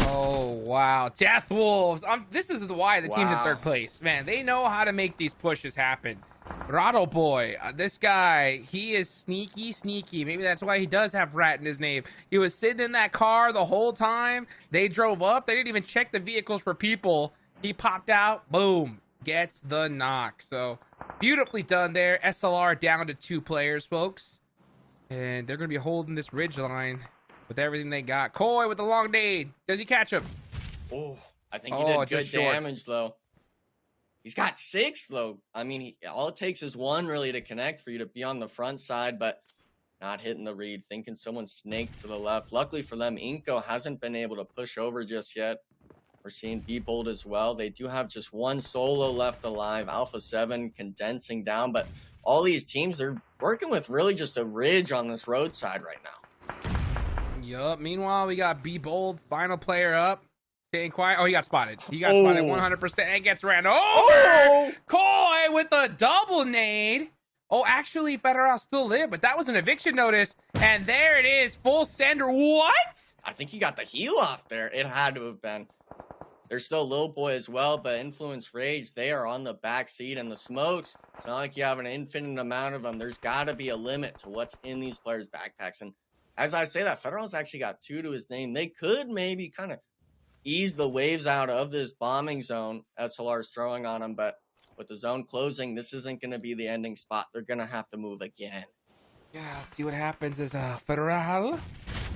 Oh, wow. Death Wolves. This is why the team's in 3rd place. Man, they know how to make these pushes happen. Rato Boy, this guy, he is sneaky. Maybe that's why he does have Rat in his name. He was sitting in that car the whole time. They drove up. They didn't even check the vehicles for people. He popped out. Boom. Gets the knock. So beautifully done there. SLR down to 2 players, folks. And they're going to be holding this ridge line with everything they got. Koi with the long nade. Does he catch him? Oh, I think he did good damage, though. He's got 6, though. I mean, all it takes is 1 really to connect for you to be on the front side, but not hitting the read. Thinking someone snaked to the left. Luckily for them, Inko hasn't been able to push over just yet. We're seeing Be Bold as well. They do have just 1 solo left alive. Alpha 7 condensing down, but all these teams, they're working with really just a ridge on this roadside right now. Yup. Meanwhile, we got Be Bold, final player up. Staying quiet. Oh, he got spotted. He got spotted 100% and gets ran over. Koi with a double nade. Oh, actually, Federal still live, but that was an eviction notice. And there it is. Full sender. What? I think he got the heal off there. It had to have been. There's still Lil Boy as well, but Influence Rage, they are on the back seat, and the smokes, it's not like you have an infinite amount of them. There's got to be a limit to what's in these players' backpacks. And as I say that, Federal's actually got 2 to his name. They could maybe kind of ease the waves out of this bombing zone SLR's throwing on them, but with the zone closing, this isn't going to be the ending spot. They're going to have to move again. Yeah, let's see what happens is Federal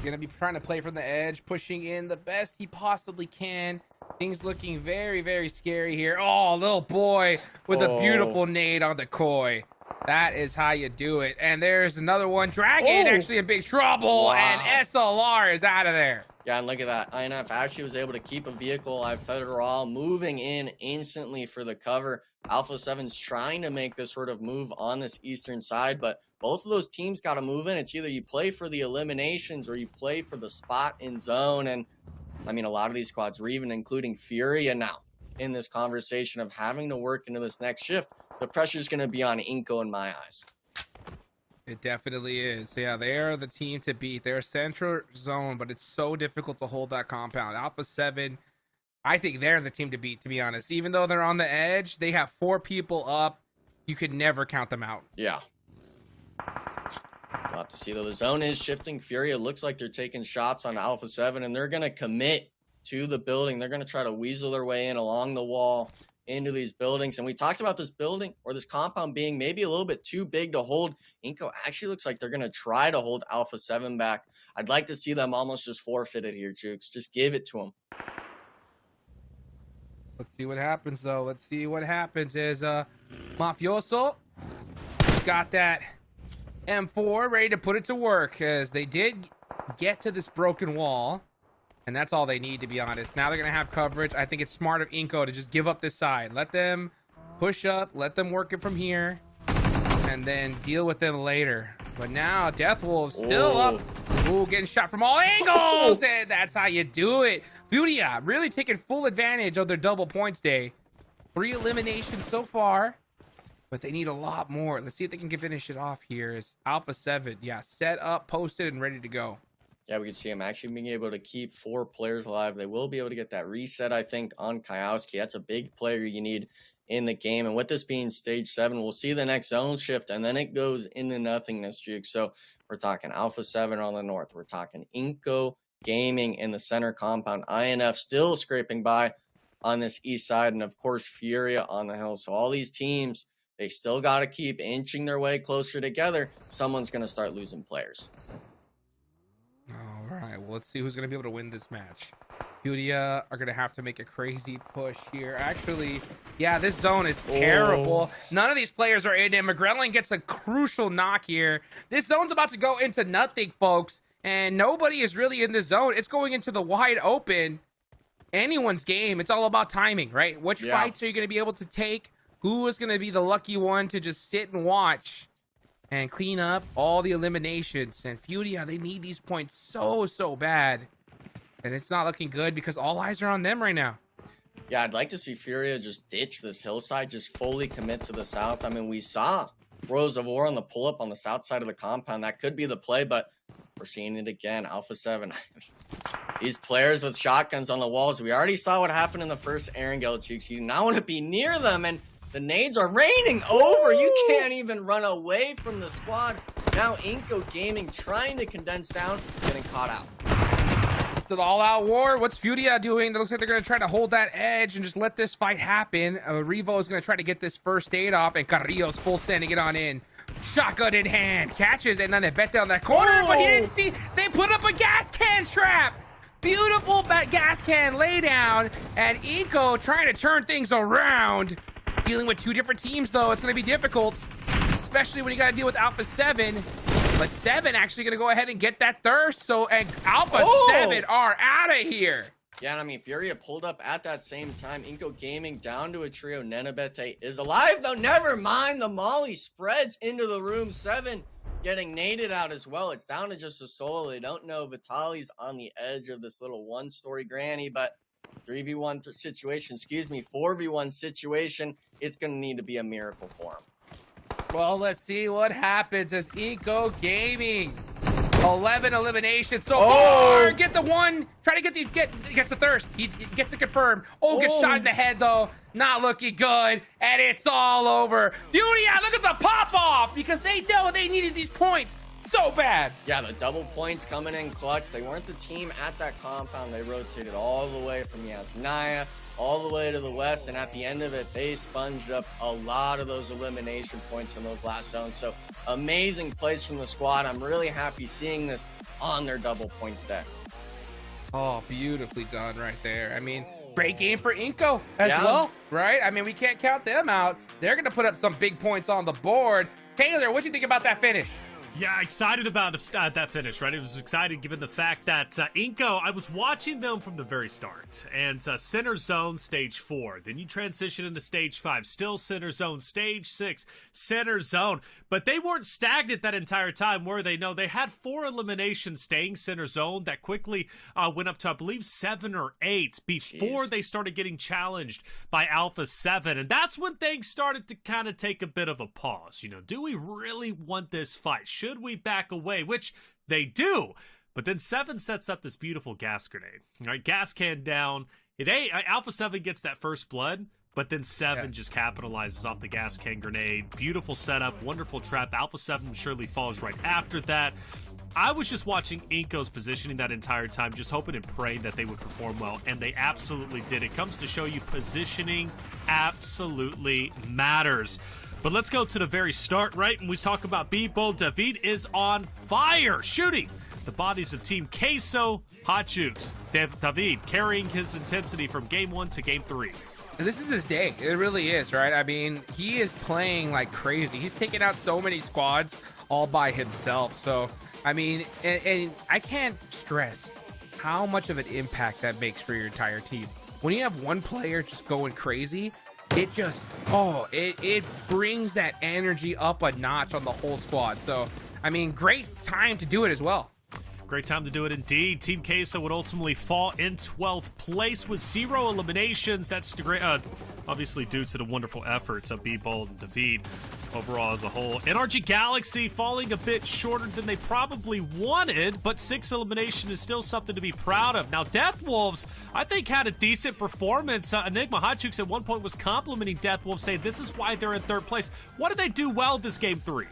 going to be trying to play from the edge, pushing in the best he possibly can. Things looking very, very scary here. Oh, Little Boy with a beautiful nade on the Koi. That is how you do it. And there's another one. Dragon actually in big trouble, and SLR is out of there. Yeah, and look at that. INF actually was able to keep a vehicle alive. Federal moving in instantly for the cover. Alpha 7's trying to make this sort of move on this eastern side, but both of those teams got to move in. It's either you play for the eliminations or you play for the spot in zone. And I mean, a lot of these squads were even including Fury. And now in this conversation of having to work into this next shift, the pressure's going to be on Inko in my eyes. It definitely is. Yeah, they're the team to beat. They're central zone, but it's so difficult to hold that compound. Alpha 7, I think they're the team to beat, to be honest. Even though they're on the edge, they have 4 people up. You could never count them out. Yeah. We'll have to see, though. The zone is shifting. Fury, it looks like they're taking shots on Alpha 7, and they're going to commit to the building. They're going to try to weasel their way in along the wall into these buildings. And we talked about this building or this compound being maybe a little bit too big to hold. Inko actually looks like they're going to try to hold Alpha 7 back. I'd like to see them almost just forfeit it here, Jukes. Just give it to them. Let's see what happens, though. Let's see what happens is Mafioso got that M4 ready to put it to work, as they did get to this broken wall. And that's all they need, to be honest. Now they're going to have coverage. I think it's smart of Inko to just give up this side. Let them push up. Let them work it from here. And then deal with them later. But now Death Wolves still up. Ooh, getting shot from all angles. And that's how you do it. Furia really taking full advantage of their double points day. 3 eliminations so far. But they need a lot more. Let's see if they can finish it off here. Is Alpha 7. Yeah, set up, posted, and ready to go. Yeah, we can see him actually being able to keep 4 players alive. They will be able to get that reset, I think, on Kayowski. That's a big player you need in the game. And with this being stage 7, we'll see the next zone shift, and then it goes into nothingness, Juke. So we're talking Alpha 7 on the north. We're talking Inko Gaming in the center compound. INF still scraping by on this east side, and of course Furia on the hill. So all these teams, they still got to keep inching their way closer together. Someone's going to start losing players. All right, well, let's see who's going to be able to win this match. Furia are going to have to make a crazy push here. Actually, yeah, this zone is terrible. None of these players are in it. McGrelling gets a crucial knock here. This zone's about to go into nothing, folks, and nobody is really in this zone. It's going into the wide open. Anyone's game. It's all about timing, right? Which fights are you going to be able to take? Who is going to be the lucky one to just sit and watch and clean up all the eliminations? And Furia, they need these points so bad. And it's not looking good because all eyes are on them right now. Yeah, I'd like to see Furia just ditch this hillside, just fully commit to the south. I mean, we saw Rose of War on the pull-up on the south side of the compound. That could be the play, but we're seeing it again. Alpha 7. These players with shotguns on the walls. We already saw what happened in the first Erangel, Cheeks. You now want to be near them, and the nades are raining over. You can't even run away from the squad. Now Inco Gaming trying to condense down, getting caught out. It's an all-out war. What's Furia doing? It looks like they're going to try to hold that edge and just let this fight happen. Revo is going to try to get this first aid off, and Carrillo's full sending it on in. Shotgun in hand. Catches, and then they bet down that corner, but he didn't see. They put up a gas can trap. Beautiful gas can lay down, and Inco trying to turn things around. Dealing with two different teams, though, it's going to be difficult, especially when you got to deal with Alpha 7. But 7 actually going to go ahead and get that thirst. So, and Alpha 7 are out of here. Yeah, and I mean, Furia pulled up at that same time. Inco Gaming down to a trio. Nenabete is alive, though. Never mind. The Molly spreads into the room. 7 getting naded out as well. It's down to just a solo. They don't know. Vitali's on the edge of this little one-story granny, but 3v1 situation, 4v1 situation, it's going to need to be a miracle for him. Well, let's see what happens as Inco Gaming 11 eliminations so far. Get the one. Try to get these. Gets the thirst. He gets the confirm. Gets shot in the head though. Not looking good. And it's all over. Furia, look at the pop off because they know they needed these points so bad. Yeah, the double points coming in clutch. They weren't the team at that compound. They rotated all the way from Yasnaya all the way to the west, and at the end of it, they sponged up a lot of those elimination points in those last zones. So amazing plays from the squad. I'm really happy seeing this on their double points deck. Oh, beautifully done right there. I mean, great game for Inco as well, right? I mean, we can't count them out. They're going to put up some big points on the board. Taylor, what do you think about that finish? Yeah, excited about that finish, right? It was exciting given the fact that Inco, I was watching them from the very start, and center zone stage 4. Then you transition into stage 5, still center zone, stage 6, center zone. But they weren't stagnant that entire time, were they? No, they had 4 eliminations staying center zone that quickly went up to, I believe, 7 or 8 before they started getting challenged by Alpha 7. And that's when things started to kind of take a bit of a pause. You know, do we really want this fight? Should we back away? Which they do. But then 7 sets up this beautiful gas grenade. All right, gas can down. Alpha 7 gets that first blood, but then 7 just capitalizes off the gas can grenade. Beautiful setup, wonderful trap. Alpha 7 surely falls right after that. I was just watching Inco's positioning that entire time, just hoping and praying that they would perform well, and they absolutely did. It comes to show you positioning absolutely matters. But let's go to the very start, right? When we talk about B-Bold, David is on fire, shooting the bodies of Team Queso, Hot Jukes. David carrying his intensity from game 1 to game 3. This is his day. It really is, right? I mean, he is playing like crazy. He's taking out so many squads all by himself. So, I mean, and I can't stress how much of an impact that makes for your entire team. When you have one player just going crazy, it just, it brings that energy up a notch on the whole squad. So, I mean, great time to do it as well. Great time to do it indeed. Team Queso would ultimately fall in 12th place with 0 eliminations. That's obviously due to the wonderful efforts of B-Bold and David overall as a whole. NRG Galaxy falling a bit shorter than they probably wanted, but 6 elimination is still something to be proud of. Now, Death Wolves, I think, had a decent performance. Enigma Hotchooks at one point was complimenting Death Wolves, saying this is why they're in 3rd place. What did they do well this game 3?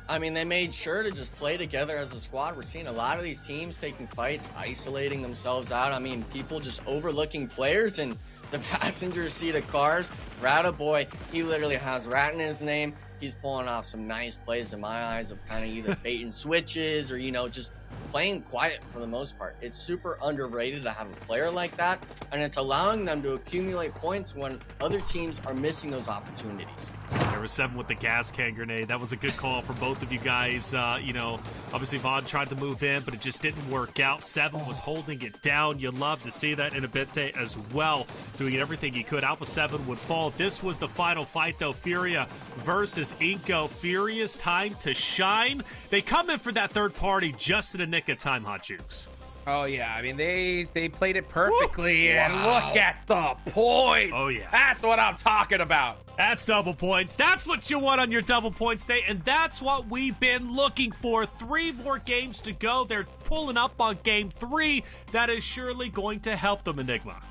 I mean, they made sure to just play together as a squad. We're seeing a lot of these teams taking fights, isolating themselves out. I mean, people just overlooking players in the passenger seat of cars. Rata boy, he literally has Rat in his name. He's pulling off some nice plays in my eyes of kind of either bait and switches or, you know, just playing quiet for the most part. It's super underrated to have a player like that, and it's allowing them to accumulate points when other teams are missing those opportunities. There was 7 with the gas can grenade. That was a good call for both of you guys. You know, obviously Vaughn tried to move in, but it just didn't work out. 7 was holding it down. You love to see that in Abente as well, doing everything he could. Alpha 7 would fall. This was the final fight, though. Furia versus Inko. Furia's time to shine. They come in for that third party just in the nick of time, Hot Jukes. Oh, yeah. I mean, they played it perfectly, and look at the point. Oh, yeah. That's what I'm talking about. That's double points. That's what you want on your double points day, and that's what we've been looking for. 3 more games to go. They're pulling up on game 3. That is surely going to help them, Enigma.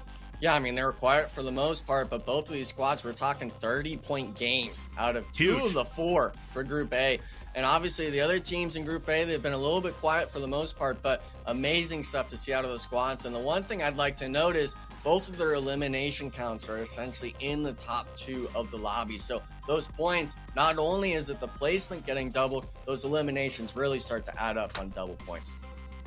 Yeah, I mean, they were quiet for the most part, but both of these squads were talking 30-point games out of 2 of the 4 for Group A. And obviously, the other teams in Group A, they've been a little bit quiet for the most part, but amazing stuff to see out of the squads. And the one thing I'd like to note is both of their elimination counts are essentially in the top 2 of the lobby. So those points, not only is it the placement getting doubled, those eliminations really start to add up on double points.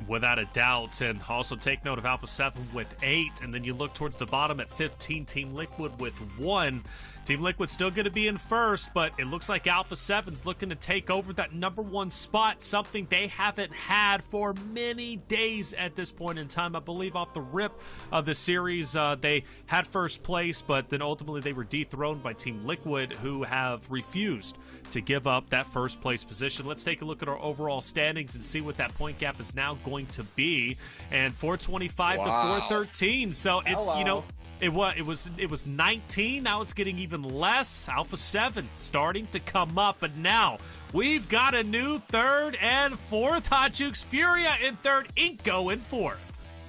Without a doubt. And also take note of Alpha 7 with 8, and then you look towards the bottom at 15, Team Liquid with 1. Team Liquid still going to be in first, but it looks like Alpha 7's looking to take over that number 1 spot, something they haven't had for many days at this point in time. I believe off the rip of the series, they had first place, but then ultimately they were dethroned by Team Liquid, who have refused to give up that first place position. Let's take a look at our overall standings and see what that point gap is now going to be. And 425 to 413. So it's, you know, it was 19. Now it's getting even less. Alpha 7 starting to come up, but now we've got a new 3rd and 4th. Hot Jukes, Furia in 3rd, Inko in 4th.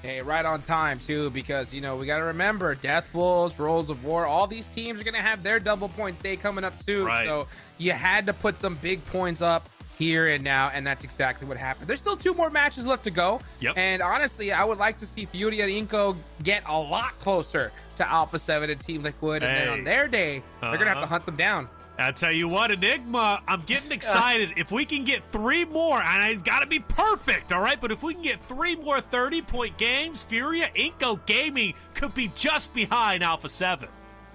Hey, right on time, too, because, you know, we got to remember, Death Wolves, Rolls of War, all these teams are going to have their double points day coming up soon. Right. So you had to put some big points up here and now, and that's exactly what happened. There's still 2 more matches left to go. Yep. And honestly, I would like to see Furia and Inko get a lot closer to Alpha 7 and Team Liquid. And then on their day, they're going to have to hunt them down. I tell you what, Enigma, I'm getting excited. If we can get 3 more, and it's got to be perfect, all right? But if we can get 3 more 30-point games, Furia Inko Gaming could be just behind Alpha 7.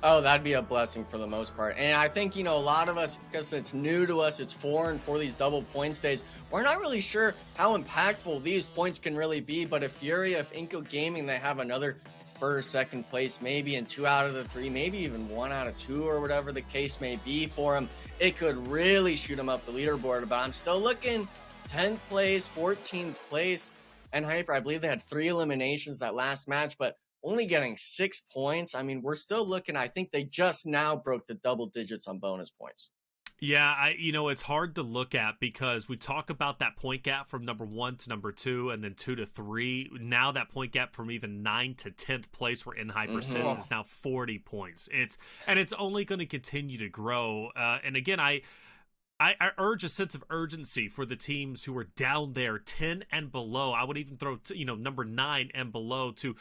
Oh, that'd be a blessing for the most part. And I think, you know, a lot of us, because it's new to us, it's foreign for these double points days, we're not really sure how impactful these points can really be. But if Furia, if Inko Gaming, they have another 1st, 2nd place, maybe in 2 out of the 3, maybe even 1 out of 2 or whatever the case may be for them, it could really shoot them up the leaderboard. But I'm still looking 10th place, 14th place, and Hyper. I believe they had 3 eliminations that last match, but only getting 6 points. I mean, we're still looking, I think they just now broke the double digits on bonus points. Yeah, you know, it's hard to look at because we talk about that point gap from number 1 to number 2 and then 2 to 3. Now that point gap from even 9 to 10th place where Hyper sits is now 40 points. It's only going to continue to grow. And again, I urge a sense of urgency for the teams who are down there 10 and below. I would even throw, number 9 and below to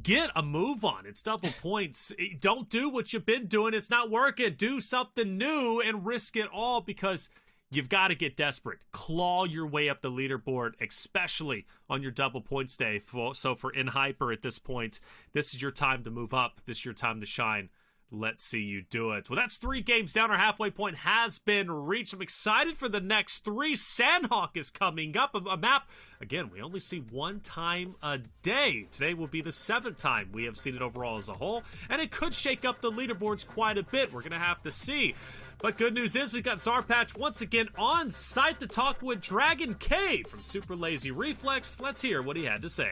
get a move on. It's double points. Don't do what you've been doing. It's not working. Do something new and risk it all because you've got to get desperate. Claw your way up the leaderboard, especially on your double points day. So for Hyper at this point, this is your time to move up. This is your time to shine. Let's see you do it. Well, that's 3 games down. Our halfway point has been reached. I'm excited for the next 3. Sandhawk is coming up. A map, again, we only see 1 time a day. Today will be the 7th time we have seen it overall as a whole, and it could shake up the leaderboards quite a bit. We're going to have to see. But good news is we've got Zarpatch once again on site to talk with Dragon K from Super Lazy Reflex. Let's hear what he had to say.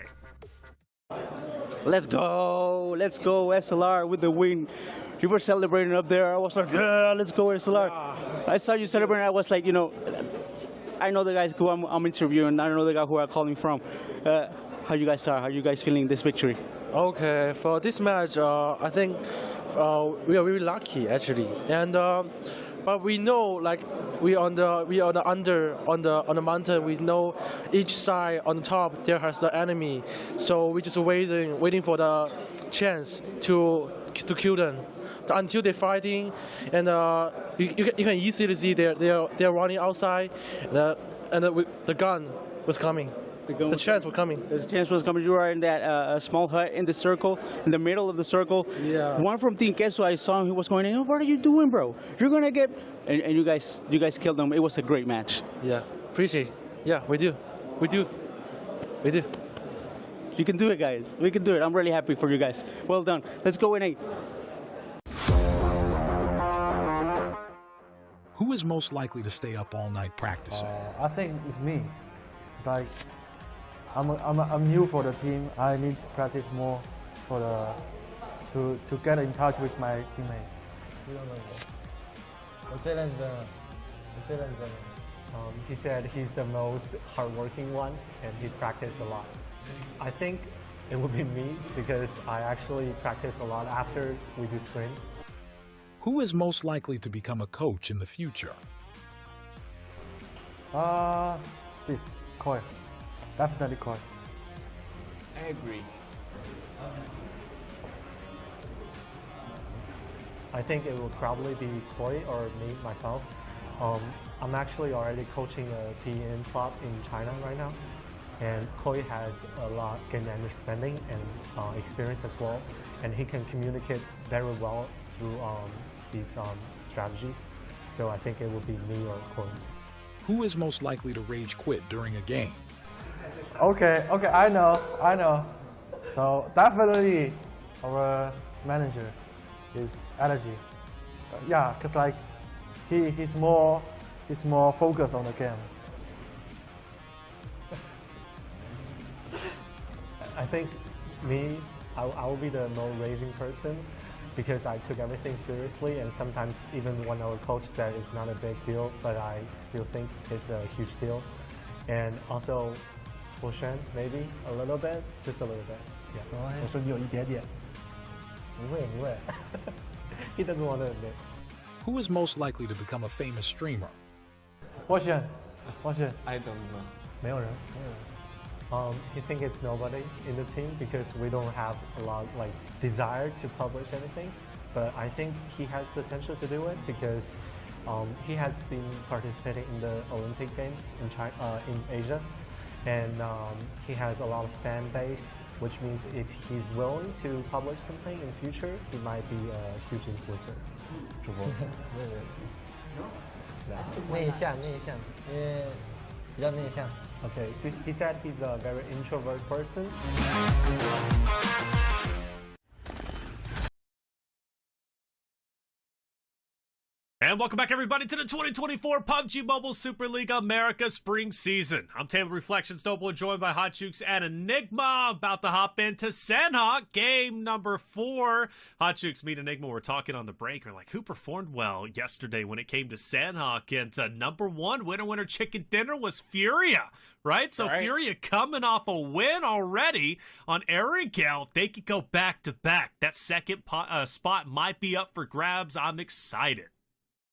Let's go, SLR with the win. You were celebrating up there. I was like, yeah, let's go, SLR. I saw you celebrating. I was like, you know, I know the guys who I'm interviewing. I know the guy who I'm calling from. How you guys are? How you guys feeling this victory? Okay, for this match, I think we are really lucky actually, and but we know like we on the mountain. We know each side on the top there has the enemy, so we just waiting for the chance to kill them until they're fighting, and you can easily see they're running outside, and the gun was coming. The chance was coming. The chance was coming. You are in that small hut in the circle, in the middle of the circle. Yeah. One from Team Queso, I saw him. He was going, "Oh, what are you doing, bro? You're gonna get." And you guys killed them. It was a great match. Yeah. Appreciate. Yeah, we do. You can do it, guys. We can do it. I'm really happy for you guys. Well done. Let's go in 8. Who is most likely to stay up all night practicing? I think it's me. It's like I'm new for the team. I need to practice more to get in touch with my teammates. 我最认真了，He said he's the most hardworking one and he practiced a lot. I think it would be me because I actually practice a lot after we do sprints. Who is most likely to become a coach in the future? This Koi, definitely Koi. I agree. I think it will probably be Koi or me, myself. I'm actually already coaching a PN club in China right now, and Koi has a lot game understanding and experience as well, and he can communicate very well through these strategies. So I think it will be me or Koi. Who is most likely to rage quit during a game? Okay, I know. So definitely our manager is Energy. Yeah, cause like he's more focused on the game. I think me, I will be the more raging person because I took everything seriously, and sometimes even when our coach said it's not a big deal, but I still think it's a huge deal. And also, Xuan, maybe a little bit, just a little bit. Yeah. 我说你有一点点。不会. He doesn't want to admit. Who is most likely to become a famous streamer? Xuan. I don't know. 没有人. He thinks it's nobody in the team because we don't have a lot like desire to publish anything. But I think he has potential to do it because he has been participating in the Olympic Games in China, in Asia, and he has a lot of fan base, which means if he's willing to publish something in the future, he might be a huge influencer. 主播。内向，因为比较内向。Okay, so he said he's a very introvert person. And welcome back, everybody, to the 2024 PUBG Mobile Super League America Spring Season. I'm Taylor Reflections Noble, joined by Hot Jukes and Enigma. About to hop into Sandhawk, game number 4. Hot Jukes, me and Enigma were talking on the break. We're like, who performed well yesterday when it came to Sandhawk? And number 1 winner chicken dinner was Furia, right? So right. Furia coming off a win already on Erangel. They could go back to back. That second spot might be up for grabs. I'm excited.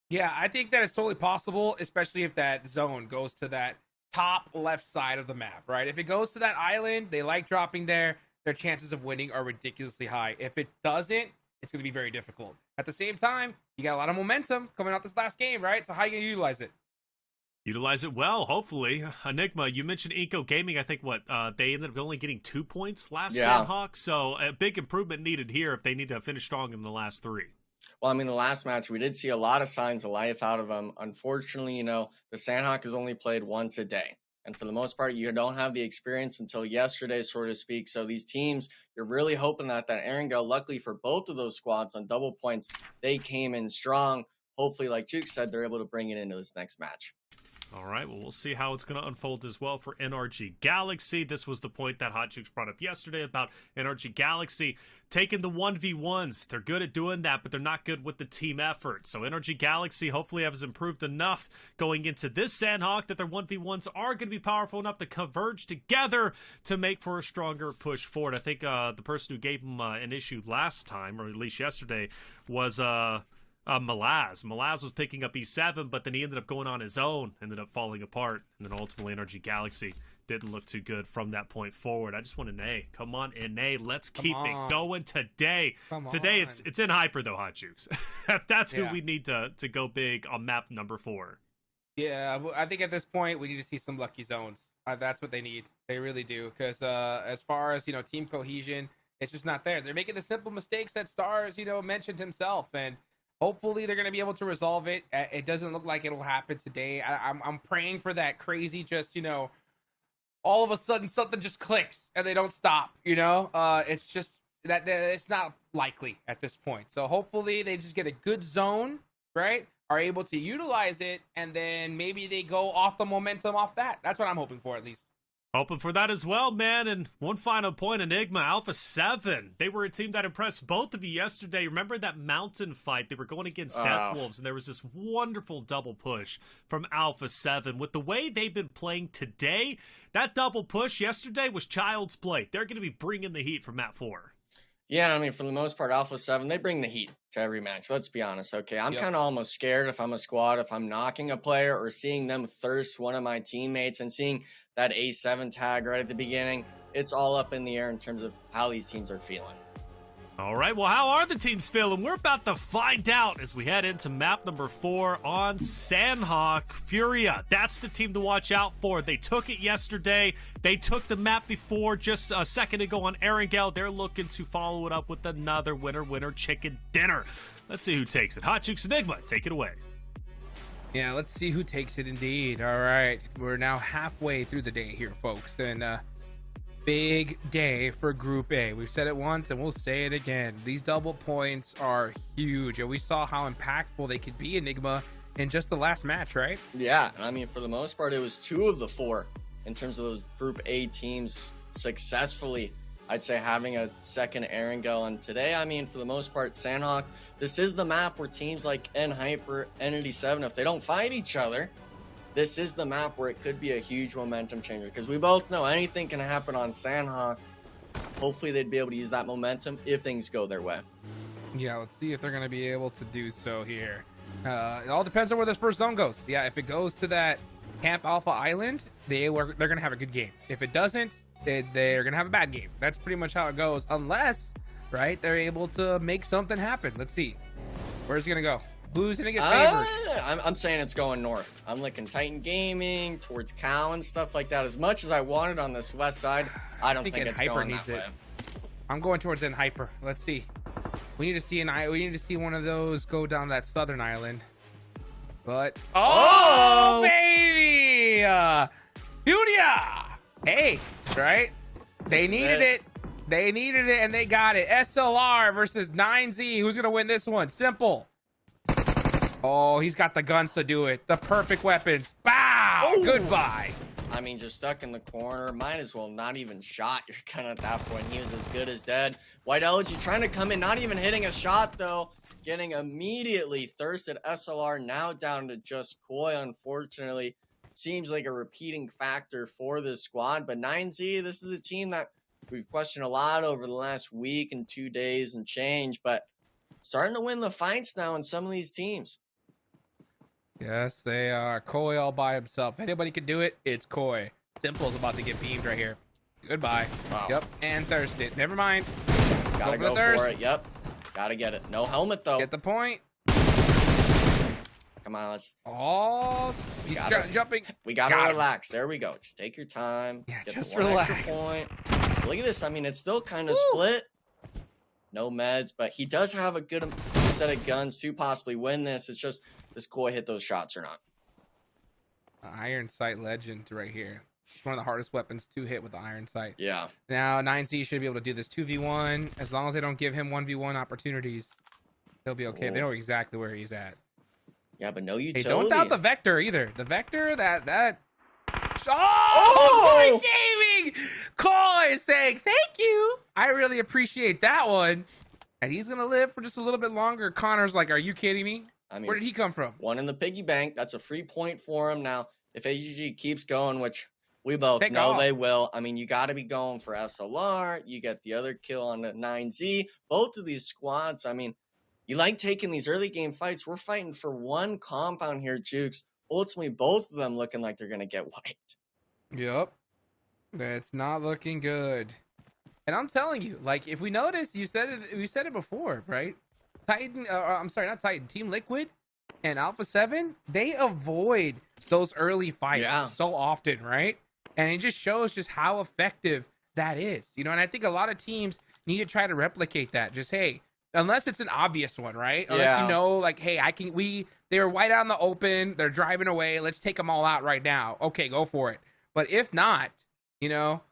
Yeah, I think that it's totally possible, especially if that zone goes to that top left side of the map, right? If it goes to that island, they like dropping there, their chances of winning are ridiculously high. If it doesn't, it's going to be very difficult. At the same time, you got a lot of momentum coming out this last game, right? So how are you going to utilize it? Utilize it well, hopefully. Enigma, you mentioned Inco Gaming. I think, they ended up only getting 2 points last Sandhawk, so a big improvement needed here if they need to finish strong in the last 3. Well, I mean, the last match, we did see a lot of signs of life out of them. Unfortunately, the Sandhawk has only played once a day. And for the most part, you don't have the experience until yesterday, so to speak. So these teams, you're really hoping that Erangel, luckily for both of those squads on double points, they came in strong. Hopefully, like Juke said, they're able to bring it into this next match. All right, well, we'll see how it's going to unfold as well for NRG Galaxy. This was the point that Hot Jukes brought up yesterday about NRG Galaxy taking the 1v1s. They're good at doing that, but they're not good with the team effort. So NRG Galaxy hopefully has improved enough going into this Sandhawk that their 1v1s are going to be powerful enough to converge together to make for a stronger push forward. I think the person who gave them an issue last time, or at least yesterday, was... Malaz was picking up E7, but then he ended up going on his own, ended up falling apart, and then ultimately Energy Galaxy didn't look too good from that point forward. I just want an A. Come on, an A. Let's keep it going today. Today it's in Hyper though, Hot Jukes. That's who we need to go big on map number 4. Yeah, I think at this point we need to see some lucky zones. That's what they need. They really do. Because as far as team cohesion, it's just not there. They're making the simple mistakes that Stars mentioned himself, and hopefully they're going to be able to resolve it. It doesn't look like it'll happen today. I'm praying for that crazy, just all of a sudden something just clicks and they don't stop. It's just that it's not likely at this point. So hopefully they just get a good zone, right? Are able to utilize it, and then maybe they go off the momentum off that. That's what I'm hoping for, at least. Hoping for that as well, man. And one final point, Enigma, Alpha 7. They were a team that impressed both of you yesterday. Remember that mountain fight? They were going against Death Wolves, and there was this wonderful double push from Alpha 7. With the way they've been playing today, that double push yesterday was child's play. They're going to be bringing the heat from map 4. Yeah, I mean, for the most part, Alpha 7, they bring the heat to every match. Let's be honest, okay? I'm kind of almost scared if I'm a squad, if I'm knocking a player or seeing them thirst one of my teammates and seeing that A7 tag right at the beginning. It's all up in the air in terms of how these teams are feeling. All right, well, how are the teams feeling? We're about to find out as we head into map number 4 on Sandhawk. Furia, that's the team to watch out for. They took it yesterday. They took the map before just a second ago on Erangel. They're looking to follow it up with another winner chicken dinner. Let's see who takes it. Hot Jukes Enigma, take it away. Yeah, let's see who takes it indeed. All right, we're now halfway through the day here, folks, and big day for Group A. We've said it once and we'll say it again. These double points are huge, and we saw how impactful they could be, Enigma, in just the last match, right? Yeah, I mean, for the most part, it was 2 of the 4 in terms of those Group A teams successfully, I'd say, having a second Erangel. And today, I mean, for the most part, Sandhawk, this is the map where teams like Hyper, Entity 7, if they don't fight each other, this is the map where it could be a huge momentum changer, because we both know anything can happen on Sandhawk. Hopefully they'd be able to use that momentum if things go their way. Yeah, let's see if they're going to be able to do so here. It all depends on where this first zone goes. Yeah, if it goes to that Camp Alpha Island, they're going to have a good game. If it doesn't, they're going to have a bad game. That's pretty much how it goes, unless, right, they're able to make something happen. Let's see. Where's it going to go? Who's gonna get favored? I'm saying it's going north. I'm looking Titan Gaming towards Cal and stuff like that. As much as I wanted on this west side, I don't think it's going that way. I'm going towards Hyper. Let's see. We need to see one of those go down that southern island. But baby, Furia. Hey, right? They needed it. They needed it, and they got it. SLR versus 9Z. Who's gonna win this one? Simple. Oh, he's got the guns to do it. The perfect weapons. Bow! Ooh. Goodbye. I mean, just stuck in the corner. Might as well not even shot. You're kind of at that point. He was as good as dead. White Elegy trying to come in, not even hitting a shot, though. Getting immediately thirsted. SLR now down to just Koi, unfortunately. Seems like a repeating factor for this squad. But 9Z, this is a team that we've questioned a lot over the last week and 2 days and change. But starting to win the fights now in some of these teams. Yes, they are. Koi all by himself. If anybody can do it, it's Koi. Simple's about to get beamed right here. Goodbye. Wow. Yep, and thirsted. Never mind. Gotta go for it. Yep. Gotta get it. No helmet, though. Get the point. Come on, let's... Oh, he's jumping. We gotta relax. There we go. Just take your time. Yeah, get just the one relax. Extra point. Look at this. I mean, it's still kind of split. No meds, but he does have a good set of guns to possibly win this. It's just, does Koi hit those shots or not? Iron Sight Legend right here. It's one of the hardest weapons to hit with the Iron Sight. Yeah. Now, 9Z should be able to do this 2v1. As long as they don't give him 1v1 opportunities, he'll be okay. They know exactly where he's at. Yeah, but no utility. Hey, don't doubt the Vector either. The Vector, that... Oh! Koi Gaming! Koi is saying, thank you! I really appreciate that one. And he's going to live for just a little bit longer. Connor's like, are you kidding me? I mean, where did he come from? One in the piggy bank. That's a free point for him. Now, if AGG keeps going, which we both know they will, I mean, you got to be going for SLR. You get the other kill on the 9Z. Both of these squads, I mean, you like taking these early game fights. We're fighting for one compound here, Jukes. Ultimately, both of them looking like they're going to get wiped. Yep. That's not looking good. And I'm telling you, like, if we notice, we said it before, right? I'm sorry, not Titan, Team Liquid and Alpha 7, they avoid those early fights so often, right? And it just shows just how effective that is, you know. And I think a lot of teams need to try to replicate that. Just, hey, unless it's an obvious one, right? Unless you know, like, hey, they were wide out in the open, they're driving away, let's take them all out right now. Okay, go for it. But if not, you know,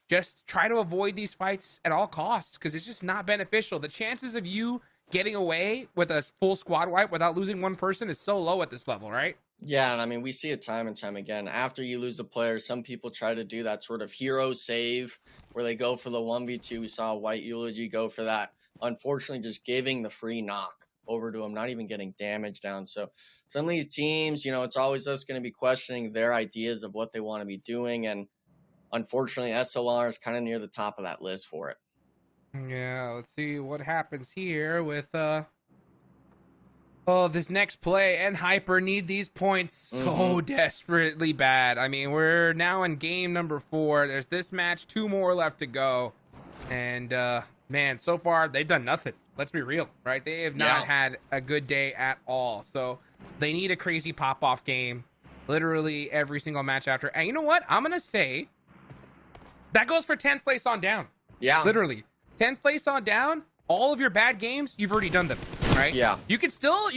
just try to avoid these fights at all costs, because it's just not beneficial. The chances of you getting away with a full squad wipe without losing one person is so low at this level, right? Yeah, and I mean, we see it time and time again. After you lose a player, some people try to do that sort of hero save where they go for the 1v2. We saw White Eulogy go for that. Unfortunately, just giving the free knock over to him, not even getting damage down. So some of these teams, you know, it's always us going to be questioning their ideas of what they want to be doing. And unfortunately, SLR is kind of near the top of that list for it. Yeah, let's see what happens here with this next play. And Hyper need these points so desperately bad. I mean, we're now in game number 4. There's this match, 2 more left to go. And man, so far they've done nothing. Let's be real, right? They have not had a good day at all. So they need a crazy pop-off game literally every single match after. And you know what? I'm going to say that goes for 10th place on down. Yeah. Literally. 10th place on down, all of your bad games, you've already done them, right? Yeah. You could still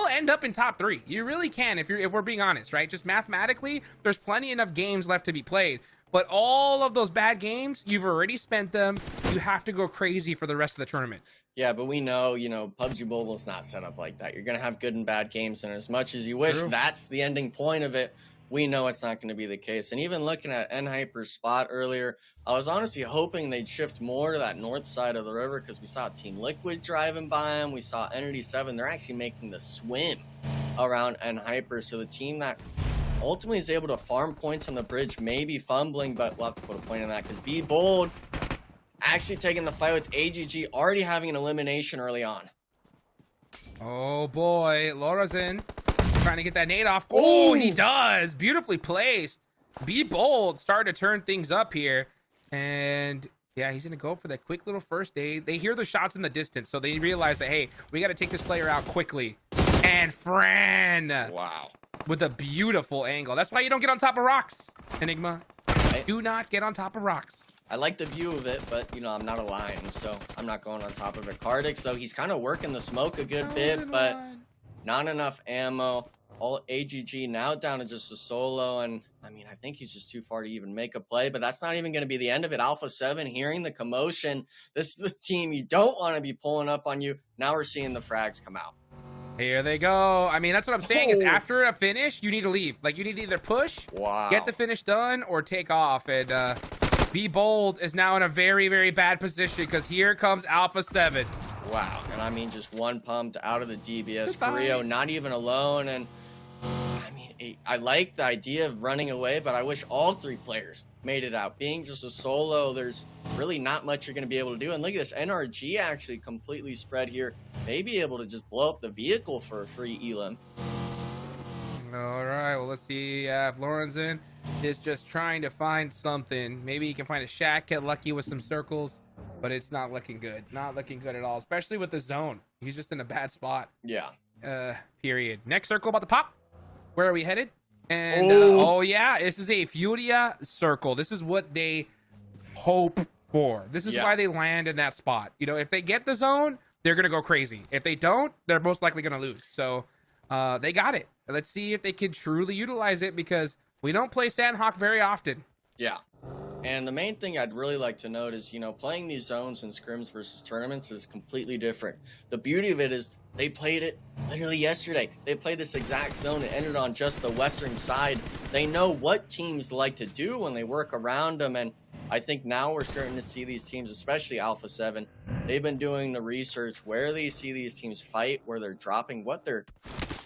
end up in top 3. You really can if we're being honest, right? Just mathematically, there's plenty enough games left to be played. But all of those bad games, you've already spent them. You have to go crazy for the rest of the tournament. Yeah, but we know, you know, PUBG Mobile's not set up like that. You're going to have good and bad games, and as much as you wish that's the ending point of it, we know it's not going to be the case. And even looking at Nhyper's spot earlier, I was honestly hoping they'd shift more to that north side of the river, because we saw Team Liquid driving by them. We saw Entity 7. They're actually making the swim around Nhyper. So the team that ultimately is able to farm points on the bridge may be fumbling, but we'll have to put a point in that, because Be Bold actually taking the fight with AGG, already having an elimination early on. Oh boy, Laura's in. Trying to get that nade off. Oh, he does. Beautifully placed. Be Bold starting to turn things up here. And yeah, he's going to go for that quick little first aid. They hear the shots in the distance, so they realize that, hey, we got to take this player out quickly. And Fran. Wow. With a beautiful angle. That's why you don't get on top of rocks, Enigma. Do not get on top of rocks. I like the view of it, but, you know, I'm not a lion, so I'm not going on top of it. Cardix, though, he's kind of working the smoke a good bit, but not enough ammo. All AGG now down to just a solo, and I mean, I think he's just too far to even make a play, but that's not even going to be the end of it. Alpha 7 hearing the commotion. This is the team you don't want to be pulling up on you. Now we're seeing the frags come out. Here they go. I mean, that's what I'm saying is after a finish, you need to leave. Like, you need to either push, get the finish done, or take off. And Be Bold is now in a very, very bad position, because here comes Alpha 7. Wow. And I mean, just one pumped out of the DBS. Carrillo not even alone, and I mean, I like the idea of running away, but I wish all 3 players made it out. Being just a solo, there's really not much you're going to be able to do. And look at this, NRG actually completely spread here. May be able to just blow up the vehicle for a free elim. All right, well, let's see if Lorenzen is just trying to find something. Maybe he can find a shack, get lucky with some circles, but it's not looking good. Not looking good at all, especially with the zone. He's just in a bad spot. Yeah. Period. Next circle about to pop. Where are we headed? And oh yeah, this is a Furia circle. This is what they hope for. This is why they land in that spot. You know, if they get the zone, they're gonna go crazy. If they don't, they're most likely gonna lose. So they got it. Let's see if they can truly utilize it, because we don't play Sandhawk very often. Yeah. And the main thing I'd really like to note is, you know, playing these zones in scrims versus tournaments is completely different. The beauty of it is they played it literally yesterday. They played this exact zone. It ended on just the western side. They know what teams like to do when they work around them. And I think now we're starting to see these teams, especially Alpha 7, they've been doing the research where they see these teams fight, where they're dropping, what they're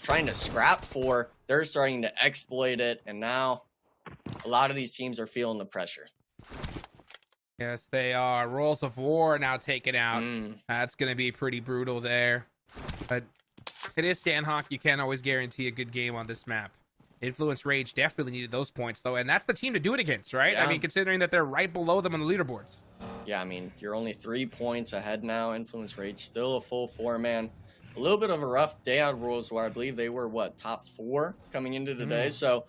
trying to scrap for. They're starting to exploit it. And now a lot of these teams are feeling the pressure. Yes, they are. Rolls of War now taken out. That's going to be pretty brutal there. But it is Sandhawk. You can't always guarantee a good game on this map. Influence Rage definitely needed those points, though, and that's the team to do it against, right? Yeah. I mean, considering that they're right below them on the leaderboards. Yeah, I mean, you're only 3 points ahead now. Influence Rage still a full 4-man. A little bit of a rough day out of Rules, where I believe they were, what, top 4 coming into today. So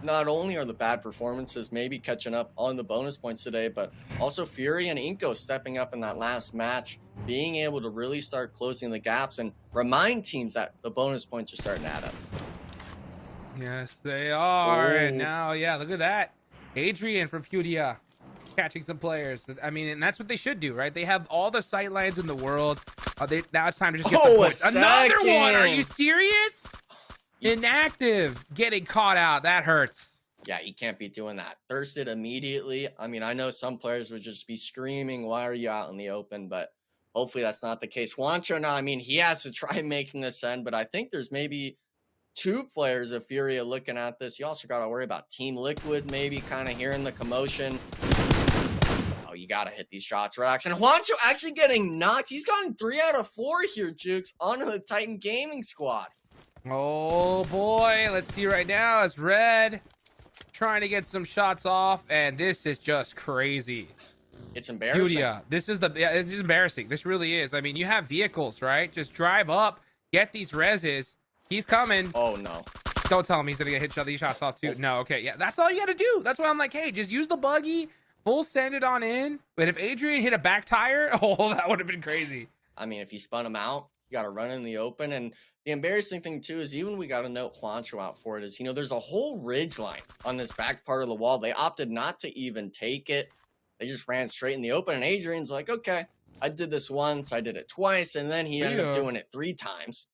not only are the bad performances maybe catching up on the bonus points today, but also Fury and Inko stepping up in that last match, being able to really start closing the gaps and remind teams that the bonus points are starting to add up. Yes, they are. Oh. And now, yeah, look at that. Adrian from Furia catching some players. I mean, and that's what they should do, right? They have all the sight lines in the world. Now it's time to just get some points. Another one! Are you serious? Inactive. Getting caught out. That hurts. Yeah, you can't be doing that. Thirsted immediately. I mean, I know some players would just be screaming, why are you out in the open? But hopefully that's not the case. Juancho now, I mean, he has to try making this end, but I think there's maybe 2 players of Furia looking at this. You also got to worry about Team Liquid maybe kind of hearing the commotion. Oh, you got to hit these shots, Rax. And Juancho actually getting knocked. He's gotten 3 out of 4 here, Jukes, onto the Titan Gaming squad. Oh, boy. Let's see right now as Red trying to get some shots off, and this is just crazy. It's embarrassing. Furia, this is embarrassing. This really is. I mean, you have vehicles, right? Just drive up, get these reses. He's coming. Oh, no. Don't tell him he's going to get these shots off, too. Oh. No, okay. Yeah, that's all you got to do. That's why I'm like, hey, just use the buggy, full send it on in. But if Adrian hit a back tire, oh, that would have been crazy. I mean, if you spun him out, you got to run in the open. And the embarrassing thing, too, is even we got to note Juancho out for it is, you know, there's a whole ridge line on this back part of the wall. They opted not to even take it. They just ran straight in the open. And Adrian's like, okay, I did this once. I did it twice. And then he ended up doing it 3 times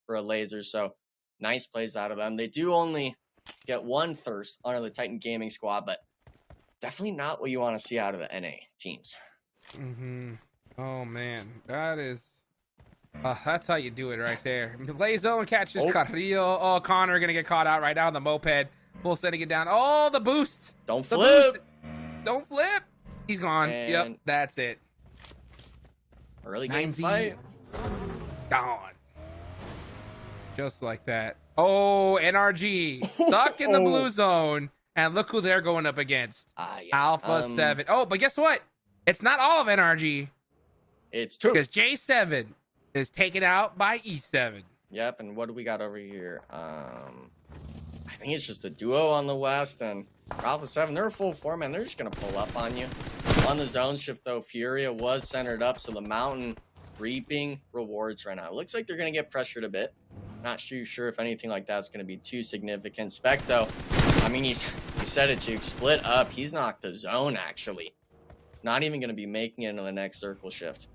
for a laser. So nice plays out of them. They do only get 1 thirst onto the Titan Gaming squad, but definitely not what you want to see out of the NA teams. Oh, man. That is... that's how you do it right there. Play zone catches Carrillo. Oh, Connor going to get caught out right now on the moped. Full sending it down. Oh, the boost. Don't flip. Don't flip. He's gone. And yep, that's it. Early game fight. Gone. Just like that. Oh, NRG. Stuck in the blue zone. And look who they're going up against. Yeah. Alpha 7. Oh, but guess what? It's not all of NRG. It's 2. Because J7 is taken out by E7. Yep, and what do we got over here? I think it's just a duo on the west, and Alpha 7, they're a full 4-man. They're just going to pull up on you. On the zone shift, though, Furia was centered up, so the Mountain reaping rewards right now. It looks like they're going to get pressured a bit. Not too sure if anything like that's going to be too significant. Spec, though, I mean, he said it, Juke. Split up. He's knocked the zone, actually. Not even going to be making it into the next circle shift.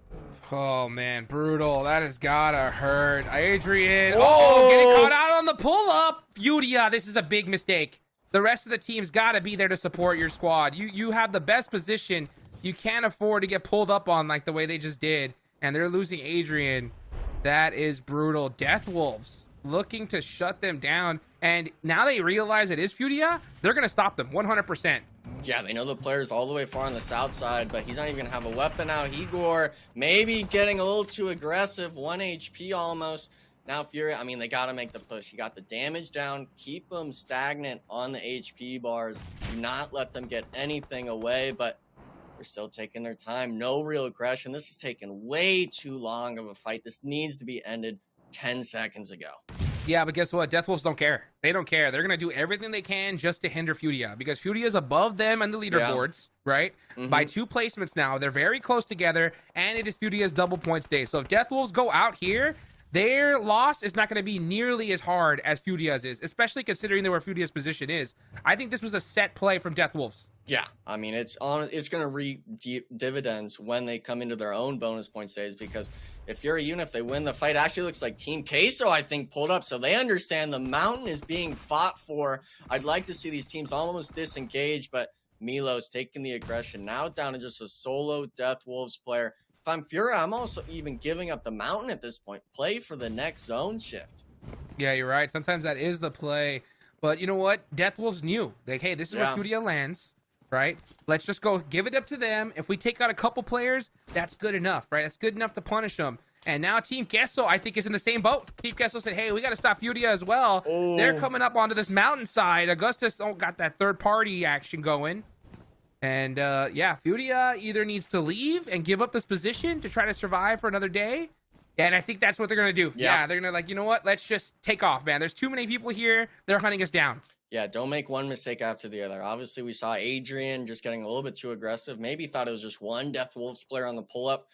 Oh, man. Brutal. That has got to hurt. Adrian. Oh, getting caught out on the pull-up. Furia, this is a big mistake. The rest of the team's got to be there to support your squad. You have the best position. You can't afford to get pulled up on like the way they just did. And they're losing Adrian. That is brutal. Death Wolves looking to shut them down. And now they realize it is Furia. They're going to stop them 100%. Yeah, they know the player's all the way far on the south side, but he's not even going to have a weapon out. Igor maybe getting a little too aggressive. 1 HP almost. Now Furia, I mean, they got to make the push. You got the damage down. Keep them stagnant on the HP bars. Do not let them get anything away, but they're still taking their time. No real aggression. This is taking way too long of a fight. This needs to be ended 10 seconds ago. Yeah, but guess what? Death Wolves don't care. They don't care. They're going to do everything they can just to hinder Furia because Furia is above them on the leaderboards, right? By 2 placements now. They're very close together, and it is Furia's double points day. So if Death Wolves go out here, their loss is not going to be nearly as hard as Furia's is, especially considering where Furia's position is. I think this was a set play from Death Wolves. Yeah, I mean, it's going to reap dividends when they come into their own bonus point stays because if you're a unit, if they win the fight, actually looks like Team Queso, I think, pulled up. So they understand the mountain is being fought for. I'd like to see these teams almost disengage, but Milo's taking the aggression now down to just a solo Death Wolves player. If I'm Furia, I'm also even giving up the mountain at this point. Play for the next zone shift. Yeah, you're right. Sometimes that is the play. But you know what? Death Wolves knew. Like, hey, this is where Furia lands. Right? Let's just go give it up to them. If we take out a couple players, that's good enough, right? That's good enough to punish them. And now Team Pmsl, I think, is in the same boat. Team Pmsl said, hey, we got to stop Furia as well. Oh. They're coming up onto this mountainside. Augustus got that third-party action going. And, yeah, Furia either needs to leave and give up this position to try to survive for another day. And I think that's what they're going to do. Yeah, they're going to, like, you know what? Let's just take off, man. There's too many people here. They're hunting us down. Yeah, don't make one mistake after the other. Obviously, we saw Adrian just getting a little bit too aggressive. Maybe thought it was just one Death Wolves player on the pull-up.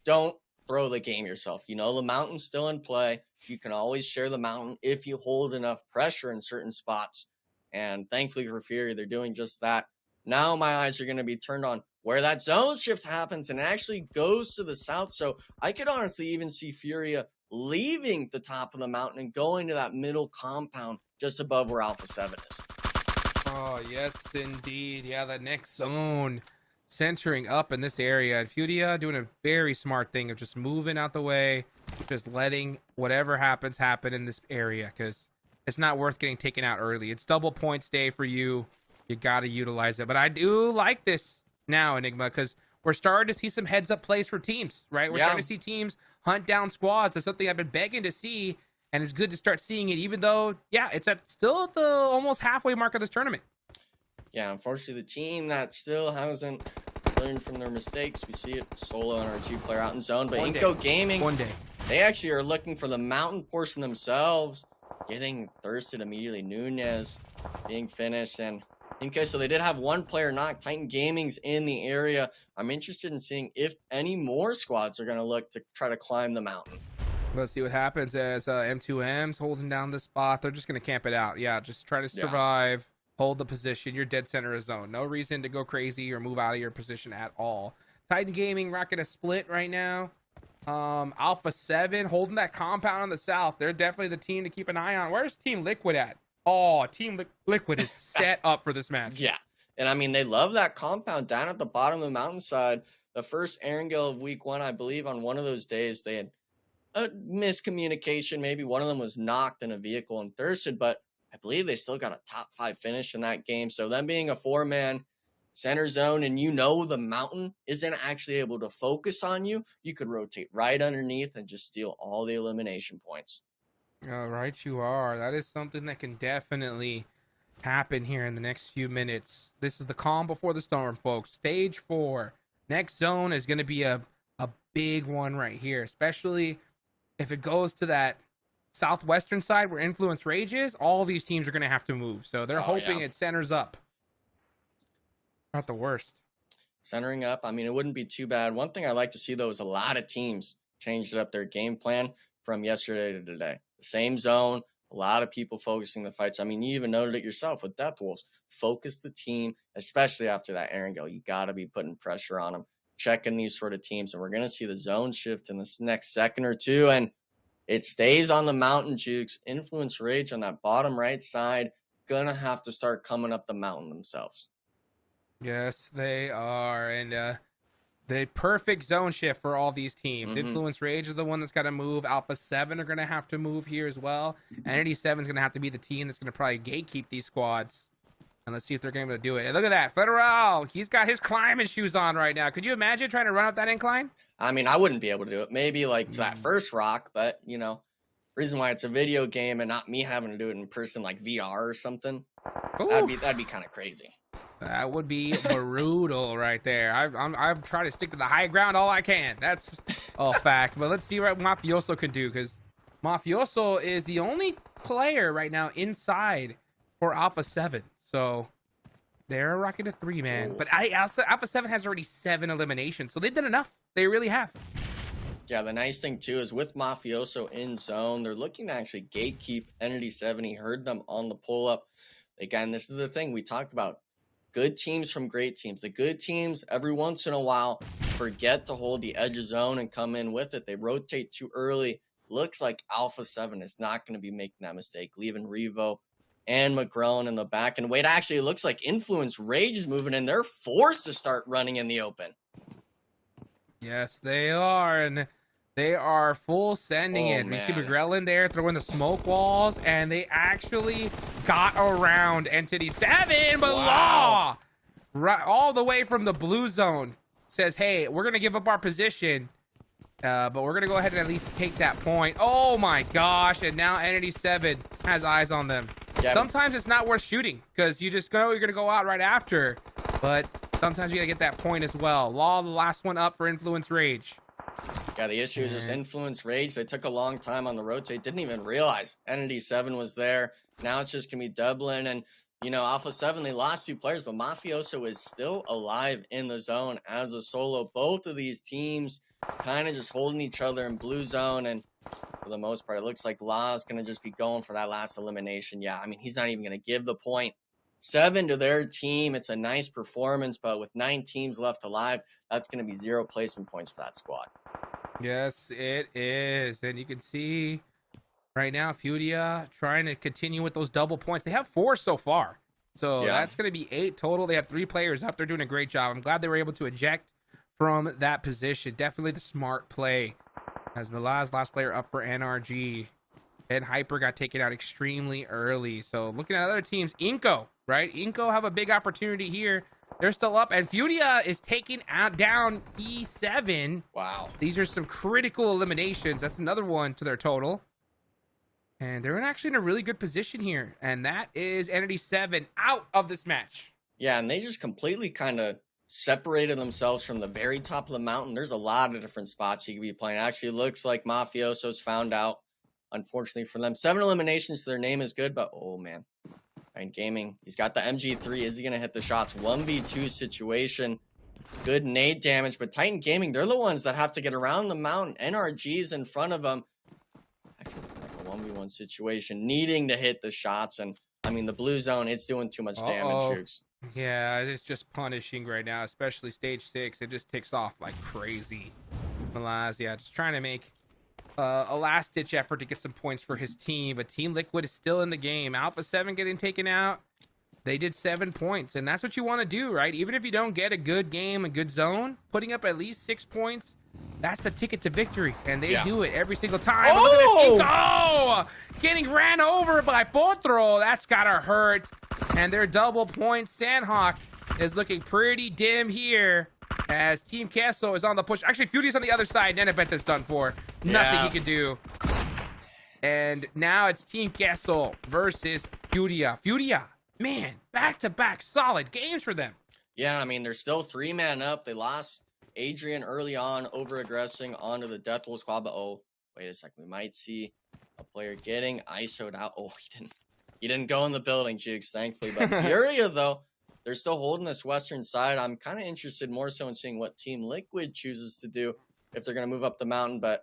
Don't throw the game yourself. You know, the mountain's still in play. You can always share the mountain if you hold enough pressure in certain spots. And thankfully for Fury, they're doing just that. Now my eyes are going to be turned on where that zone shift happens and it actually goes to the south. So I could honestly even see Furia leaving the top of the mountain and going to that middle compound just above where Alpha 7 is. Oh, yes, indeed. Yeah, the next zone centering up in this area. And Furia doing a very smart thing of just moving out the way, just letting whatever happens happen in this area because it's not worth getting taken out early. It's double points day for you. You got to utilize it. But I do like this now, Enigma, because we're starting to see some heads-up plays for teams, right? We're starting to see teams hunt down squads. That's something I've been begging to see, and it's good to start seeing it, even though, yeah, it's still at the almost halfway mark of this tournament. Yeah, unfortunately, the team that still hasn't learned from their mistakes, we see it solo and our G player out in zone, but Inco Gaming, they actually are looking for the mountain portion themselves, getting thirsted immediately. Nunez being finished, and okay, so they did have one player knocked. Titan Gaming's in the area. I'm interested in seeing if any more squads are going to look to try to climb the mountain. Let's see what happens as M2M's holding down the spot. They're just going to camp it out. Yeah, just try to survive, hold the position. You're dead center of zone. No reason to go crazy or move out of your position at all. Titan Gaming rocking a split right now. Alpha 7 holding that compound on the south. They're definitely the team to keep an eye on. Where's Team Liquid at? Oh, Team Liquid is set up for this match. Yeah. And I mean, they love that compound down at the bottom of the mountainside. The first Erangel of week 1, I believe, on one of those days, they had a miscommunication. Maybe one of them was knocked in a vehicle and thirsted, but I believe they still got a top 5 finish in that game. So them being a 4-man center zone and you know the mountain isn't actually able to focus on you, you could rotate right underneath and just steal all the elimination points. All right, you are. That is something that can definitely happen here in the next few minutes. This is the calm before the storm, folks. Stage 4. Next zone is going to be a big one right here, especially if it goes to that southwestern side where Influence rages. All these teams are going to have to move, so they're hoping it centers up. Not the worst. Centering up, I mean, it wouldn't be too bad. One thing I like to see, though, is a lot of teams changed up their game plan from yesterday to today. The same zone, a lot of people focusing the fights. I mean, you even noted it yourself with Death Wolves. Focus the team, especially after that Erangel. You got to be putting pressure on them, checking these sort of teams. And we're going to see the zone shift in this next second or two. And it stays on the mountain, Jukes. Influence Rage on that bottom right side. Going to have to start coming up the mountain themselves. Yes, they are. And the perfect zone shift for all these teams. Influence Rage is the one that's got to move. Alpha 7 are going to have to move here as well. Entity 7 is going to have to be the team that's going to probably gatekeep these squads. And let's see if they're going to be able to do it. And look at that. Federal, he's got his climbing shoes on right now. Could you imagine trying to run up that incline? I mean, I wouldn't be able to do it. Maybe like to that first rock, but, you know, reason why it's a video game and not me having to do it in person like VR or something, that'd be kind of crazy. That would be brutal right there. I'm trying to stick to the high ground all I can. That's a fact. But let's see what Mafioso can do, because Mafioso is the only player right now inside for Alpha 7. So they're rocking a 3-man. But Alpha 7 has already 7 eliminations, so they've done enough. They really have. Yeah, the nice thing, too, is with Mafioso in zone, they're looking to actually gatekeep Entity 7. He heard them on the pull-up. Again, this is the thing we talked about. Good teams from great teams. The good teams, every once in a while, forget to hold the edge of zone and come in with it. They rotate too early. Looks like Alpha 7 is not going to be making that mistake, leaving Revo and McGrone in the back. And wait, actually, it looks like Influence Rage is moving in. They're forced to start running in the open. Yes, they are. And they are full sending it. We see McGrellin there throwing the smoke walls, and they actually got around Entity 7, but Law, right, all the way from the blue zone, says, hey, we're going to give up our position But we're going to go ahead and at least take that point. Oh my gosh. And now Entity 7 has eyes on them. Yeah, sometimes it's not worth shooting because you just go, you're going to go out right after. But sometimes you got to get that point as well. Law, the last one up for Influence Rage. Yeah, the issue is just Influence Rage. They took a long time on the rotate. Didn't even realize Entity 7 was there. Now it's just going to be Dublin. And, you know, Alpha 7, they lost 2 players, but Mafioso is still alive in the zone as a solo. Both of these teams kind of just holding each other in blue zone. And for the most part, it looks like Law is going to just be going for that last elimination. Yeah, I mean, he's not even going to give the point. 7 to their team. It's a nice performance, but with 9 teams left alive, that's going to be 0 placement points for that squad. Yes, it is. And you can see right now, Furia trying to continue with those double points. They have 4 so far. So that's going to be 8 total. They have 3 players up. They're doing a great job. I'm glad they were able to eject from that position. Definitely the smart play. As Milaz, last player up for NRG. And Hyper got taken out extremely early. So looking at other teams, Inco, right? Inco have a big opportunity here. They're still up, and Furia is taking down E7. Wow. These are some critical eliminations. That's another one to their total. And they're actually in a really good position here. And that is Entity 7 out of this match. Yeah, and they just completely kind of separated themselves from the very top of the mountain. There's a lot of different spots you could be playing. Actually, it looks like Mafioso's found out, unfortunately for them. 7 eliminations to their name is good, but oh, man. And Gaming, he's got the MG3. Is he going to hit the shots? 1v2 situation. Good nade damage, but Titan Gaming, they're the ones that have to get around the mountain. NRG's in front of them. Actually, like a 1v1 situation, needing to hit the shots. And, I mean, the blue zone, it's doing too much damage, Jukes. Yeah, it's just punishing right now, especially stage 6. It just ticks off like crazy. Malaz, yeah, just trying to make a last-ditch effort to get some points for his team, but Team Liquid is still in the game. Alpha 7 getting taken out. They did 7 points, and that's what you want to do, right? Even if you don't get a good game, a good zone, putting up at least 6 points, that's the ticket to victory, and they do it every single time. Oh! Look at this. Oh! Getting ran over by Potro. That's gotta hurt. And their double point, Sandhawk, is looking pretty dim here as Team Castle is on the push. Actually, Furia's on the other side. Nenebet is done for. Nothing he can do. And now it's Team Castle versus Furia. Furia, man, back-to-back solid games for them. Yeah, I mean, they're still 3-man up. They lost Adrian early on, over-aggressing onto the Death Wolf squad. But, oh, wait a second. We might see a player getting ISO'd out. Oh, he didn't go in the building, Jukes, thankfully. But Furia, though, they're still holding this western side. I'm kind of interested more so in seeing what Team Liquid chooses to do if they're going to move up the mountain. But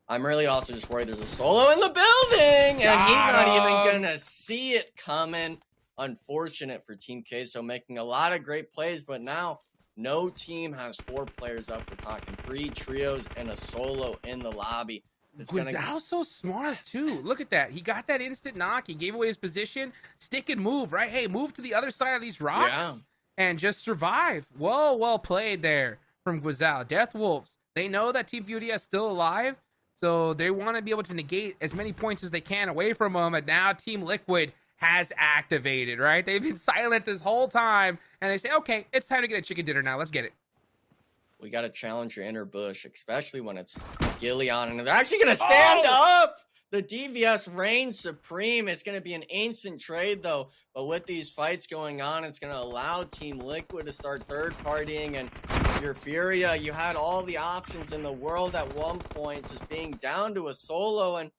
I'm really also just worried there's a solo in the building, and he's not even going to see it coming. Unfortunate for Team Queso, making a lot of great plays, but now no team has 4 players up. We're talking 3 trios and a solo in the lobby. Guizal's so smart, too. Look at that. He got that instant knock. He gave away his position. Stick and move, right? Hey, move to the other side of these rocks and just survive. Well played there from Guizal. Death Wolves, they know that Team Furia is still alive, so they want to be able to negate as many points as they can away from them, and now Team Liquid has activated, right? They've been silent this whole time, and they say, okay, it's time to get a chicken dinner now. Let's get it. We got to challenge your inner bush, especially when it's Gillian, and they're actually going to stand up. The DVS reigns supreme. It's going to be an instant trade, though. But with these fights going on, it's going to allow Team Liquid to start third-partying. And your Furia, you had all the options in the world at one point, just being down to a solo. And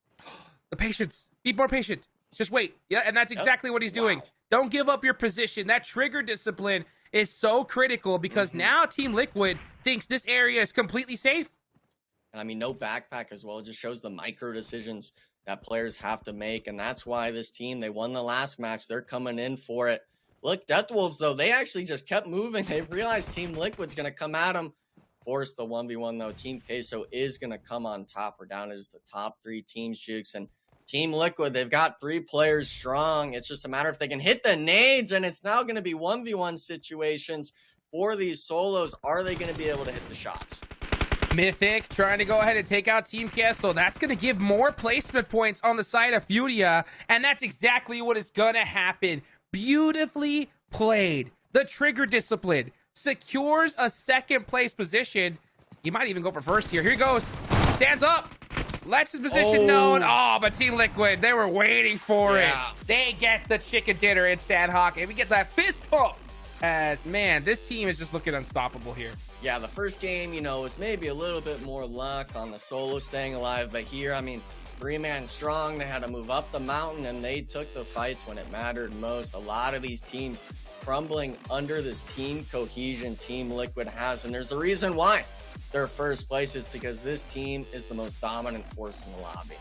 the patience. Be more patient. Just wait. Yeah, and that's exactly what he's doing. Don't give up your position. That trigger discipline is so critical because now Team Liquid thinks this area is completely safe. And I mean, no backpack as well. It just shows the micro decisions that players have to make. And that's why this team, they won the last match. They're coming in for it. Look, Death Wolves, though, they actually just kept moving. They've realized Team Liquid's going to come at them. Force the 1v1, though. Team Queso is going to come on top. We're down to just the top 3 teams, Jukes. And Team Liquid, they've got 3 players strong. It's just a matter if they can hit the nades, and it's now going to be 1v1 situations for these solos. Are they going to be able to hit the shots? Mythic trying to go ahead and take out Team Castle. That's going to give more placement points on the side of Furia, and that's exactly what is going to happen. Beautifully played. The trigger discipline secures a second place position. He might even go for first here. Here he goes. Stands up. Lets his position known. Oh, but Team Liquid, they were waiting for it. They get the chicken dinner in Sandhawk, and we get that fist pump. As, man, this team is just looking unstoppable here. Yeah, the first game, you know, was maybe a little bit more luck on the solo staying alive, but here, I mean, 3-man strong, they had to move up the mountain, and they took the fights when it mattered most. A lot of these teams crumbling under this team cohesion Team Liquid has, and there's a reason why their first place is because this team is the most dominant force in the lobby.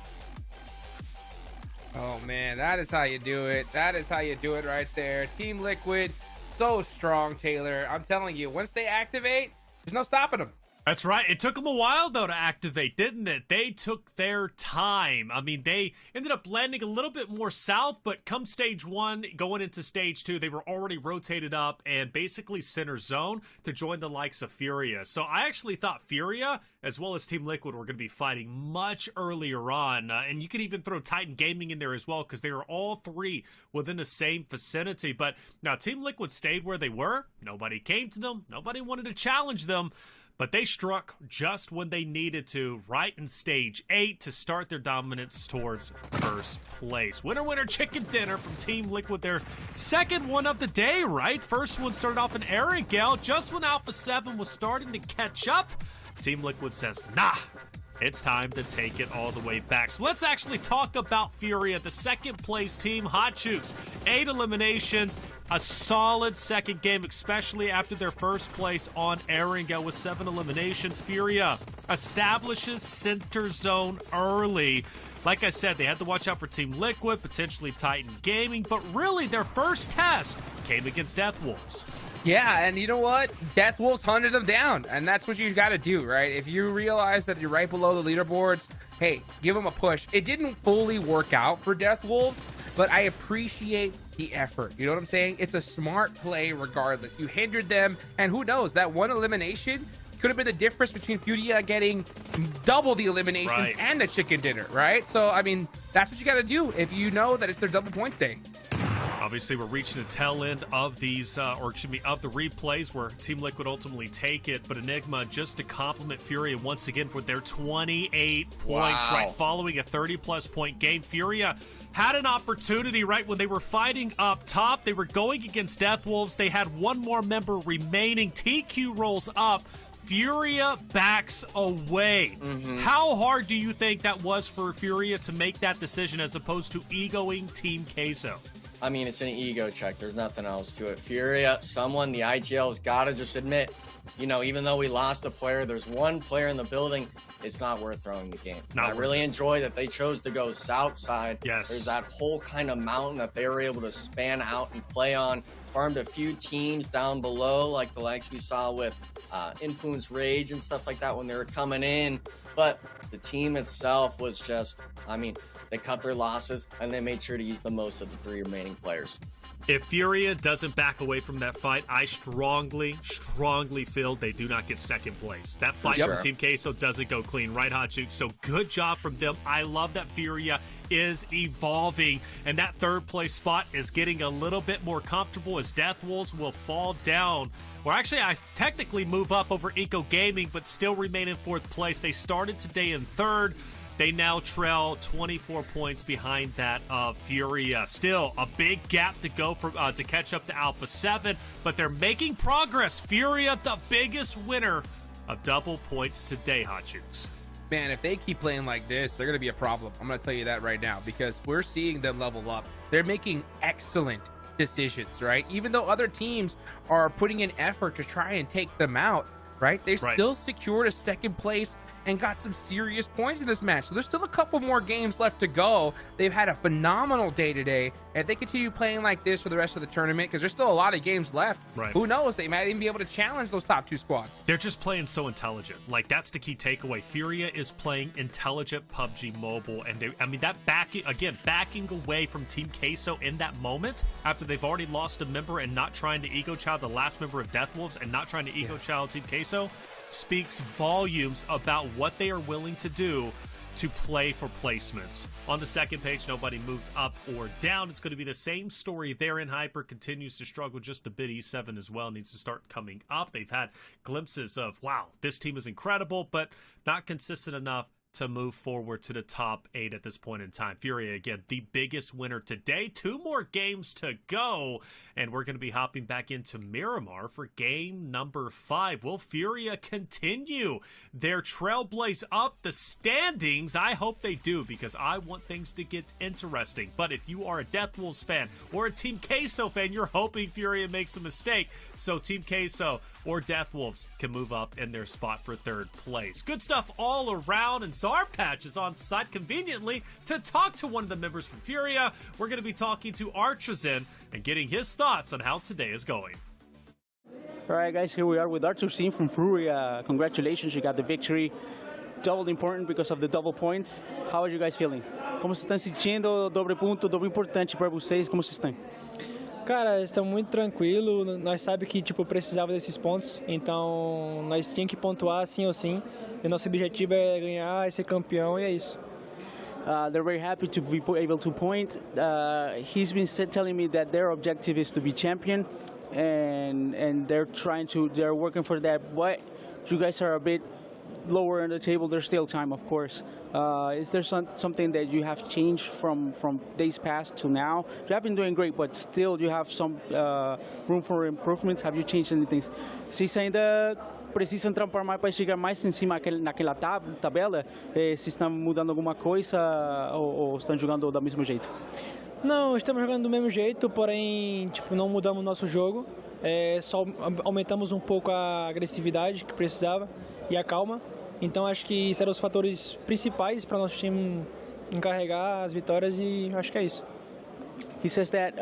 Oh, man, that is how you do it. That is how you do it right there. Team Liquid, so strong, Taylor. I'm telling you, once they activate, there's no stopping them. That's right. It took them a while, though, to activate, didn't it? They took their time. I mean, they ended up landing a little bit more south, but come stage 1, going into stage 2, they were already rotated up and basically center zone to join the likes of Furia. So I actually thought Furia, as well as Team Liquid, were going to be fighting much earlier on. And you could even throw Titan Gaming in there as well, because they were all 3 within the same vicinity. But now Team Liquid stayed where they were. Nobody came to them. Nobody wanted to challenge them. But they struck just when they needed to, right in stage 8 to start their dominance towards first place. Winner, winner, chicken dinner from Team Liquid. Their second one of the day, right? First one started off in Arrogale. Just when Alpha 7 was starting to catch up, Team Liquid says, nah. It's time to take it all the way back. So let's actually talk about Furia, the second place team. Hot Chooks, 8 eliminations, a solid second game, especially after their first place on Erringa with 7 eliminations. Furia establishes center zone early. Like I said, they had to watch out for Team Liquid, potentially Titan Gaming, but really their first test came against Death Wolves. Yeah, and you know what? Death Wolves hunted them down, and that's what you got to do, right? If you realize that you're right below the leaderboards, hey, give them a push. It didn't fully work out for Death Wolves, but I appreciate the effort. You know what I'm saying? It's a smart play regardless. You hindered them, and who knows? That one elimination could have been the difference between Furia getting double the eliminations and the chicken dinner, right? So, I mean, that's what you got to do if you know that it's their double points day. Obviously, we're reaching the tail end of these, of the replays where Team Liquid ultimately take it. But Enigma, just to compliment Furia once again for their 28 points, right? Following a 30-plus point game. Furia had an opportunity, right, when they were fighting up top. They were going against Death Wolves. They had one more member remaining. TQ rolls up. Furia backs away. How hard do you think that was for Furia to make that decision as opposed to egoing Team Queso? I mean, it's an ego check. There's nothing else to it. Furia, someone, the IGL's got to just admit, you know, even though we lost a player, there's one player in the building, it's not worth throwing the game. I really enjoy that they chose to go south side. Yes. There's that whole kind of mountain that they were able to span out and play on. Farmed a few teams down below, like the likes we saw with Influence Rage and stuff like that when they were coming in. But the team itself was just, I mean, they cut their losses and they made sure to use the most of the 3 remaining players. If Furia doesn't back away from that fight, I strongly feel they do not get second place. That fight from Team Queso doesn't go clean, right, Hachuk? So good job from them. I love that Furia is evolving, and that third place spot is getting a little bit more comfortable as Death Wolves will fall down. Well, actually, I technically move up over Eco Gaming, but still remain in fourth place. They started today in third. They now trail 24 points behind that of Furia. Still a big gap to go for to catch up to Alpha 7, but they're making progress. Furia, the biggest winner of double points today, Hachooks. Man, if they keep playing like this, they're going to be a problem. I'm going to tell you that right now because we're seeing them level up. They're making excellent decisions, right? Even though other teams are putting in effort to try and take them out, right? They still secured a second place and got some serious points in this match. So there's still a couple more games left to go. They've had a phenomenal day today. And if they continue playing like this for the rest of the tournament, because there's still a lot of games left, who knows? They might even be able to challenge those top 2 squads. They're just playing so intelligent. Like, that's the key takeaway. Furia is playing intelligent PUBG Mobile. And that backing away from Team Queso in that moment, after they've already lost a member and not trying to ego child the last member of Death Wolves and not trying to ego child Team Queso, speaks volumes about what they are willing to do to play for placements. On the second page, nobody moves up or down. It's going to be the same story there in Hyper. Continues to struggle just a bit. E7 as well needs to start coming up. They've had glimpses of, wow, this team is incredible, but not consistent enough to move forward to the top 8 at this point in time. Furia, again, the biggest winner today. 2 more games to go, and we're going to be hopping back into Miramar for game number 5. Will Furia continue their trailblaze up the standings? I hope they do, because I want things to get interesting. But if you are a Death Wolves fan or a Team Queso fan, you're hoping Furia makes a mistake, so Team Queso or Death Wolves can move up in their spot for 3rd place. Good stuff all around, and Zarpatch is on site conveniently to talk to one of the members from Furia. We're going to be talking to Archazin and getting his thoughts on how today is going. All right, guys, here we are with Archazin from Furia. Congratulations, you got the victory. Double important because of the double points. How are you guys feeling? Como se estão sentindo? Doble ponto, doble importante para vocês. Como vocês estão? Cara, estamos muito tranquilo. Nós sabemos que tipo precisava desses pontos, então nós tínhamos que pontuar sim ou sim. E nosso objetivo é ganhar, é ser campeão e é isso. They're very happy to be able to point. He's been telling me that their objective is to be champion, and they're working for that. But you guys are a bit lower on the table. There's still time, of course. Is there something that you have changed from days past to now? You have been doing great, but still you have some room for improvements. Have you changed anything? Vocês ainda precisam trampar mais para chegar mais em cima naquela tabela? Se estão mudando alguma coisa ou estão jogando do mesmo jeito? Não, estamos jogando do mesmo jeito, porém tipo, não mudamos o nosso jogo. Só aumentamos um pouco a agressividade que precisava e a calma. Então acho que isso eram os fatores principais para nosso time encarregar as vitórias e acho que é isso. He says that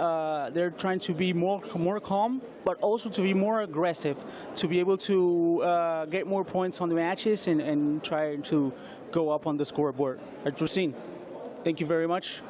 they're trying to be more calm, but also to be more aggressive, to be able to get more points on the matches and try to go up on the scoreboard. Archazin, thank you very much.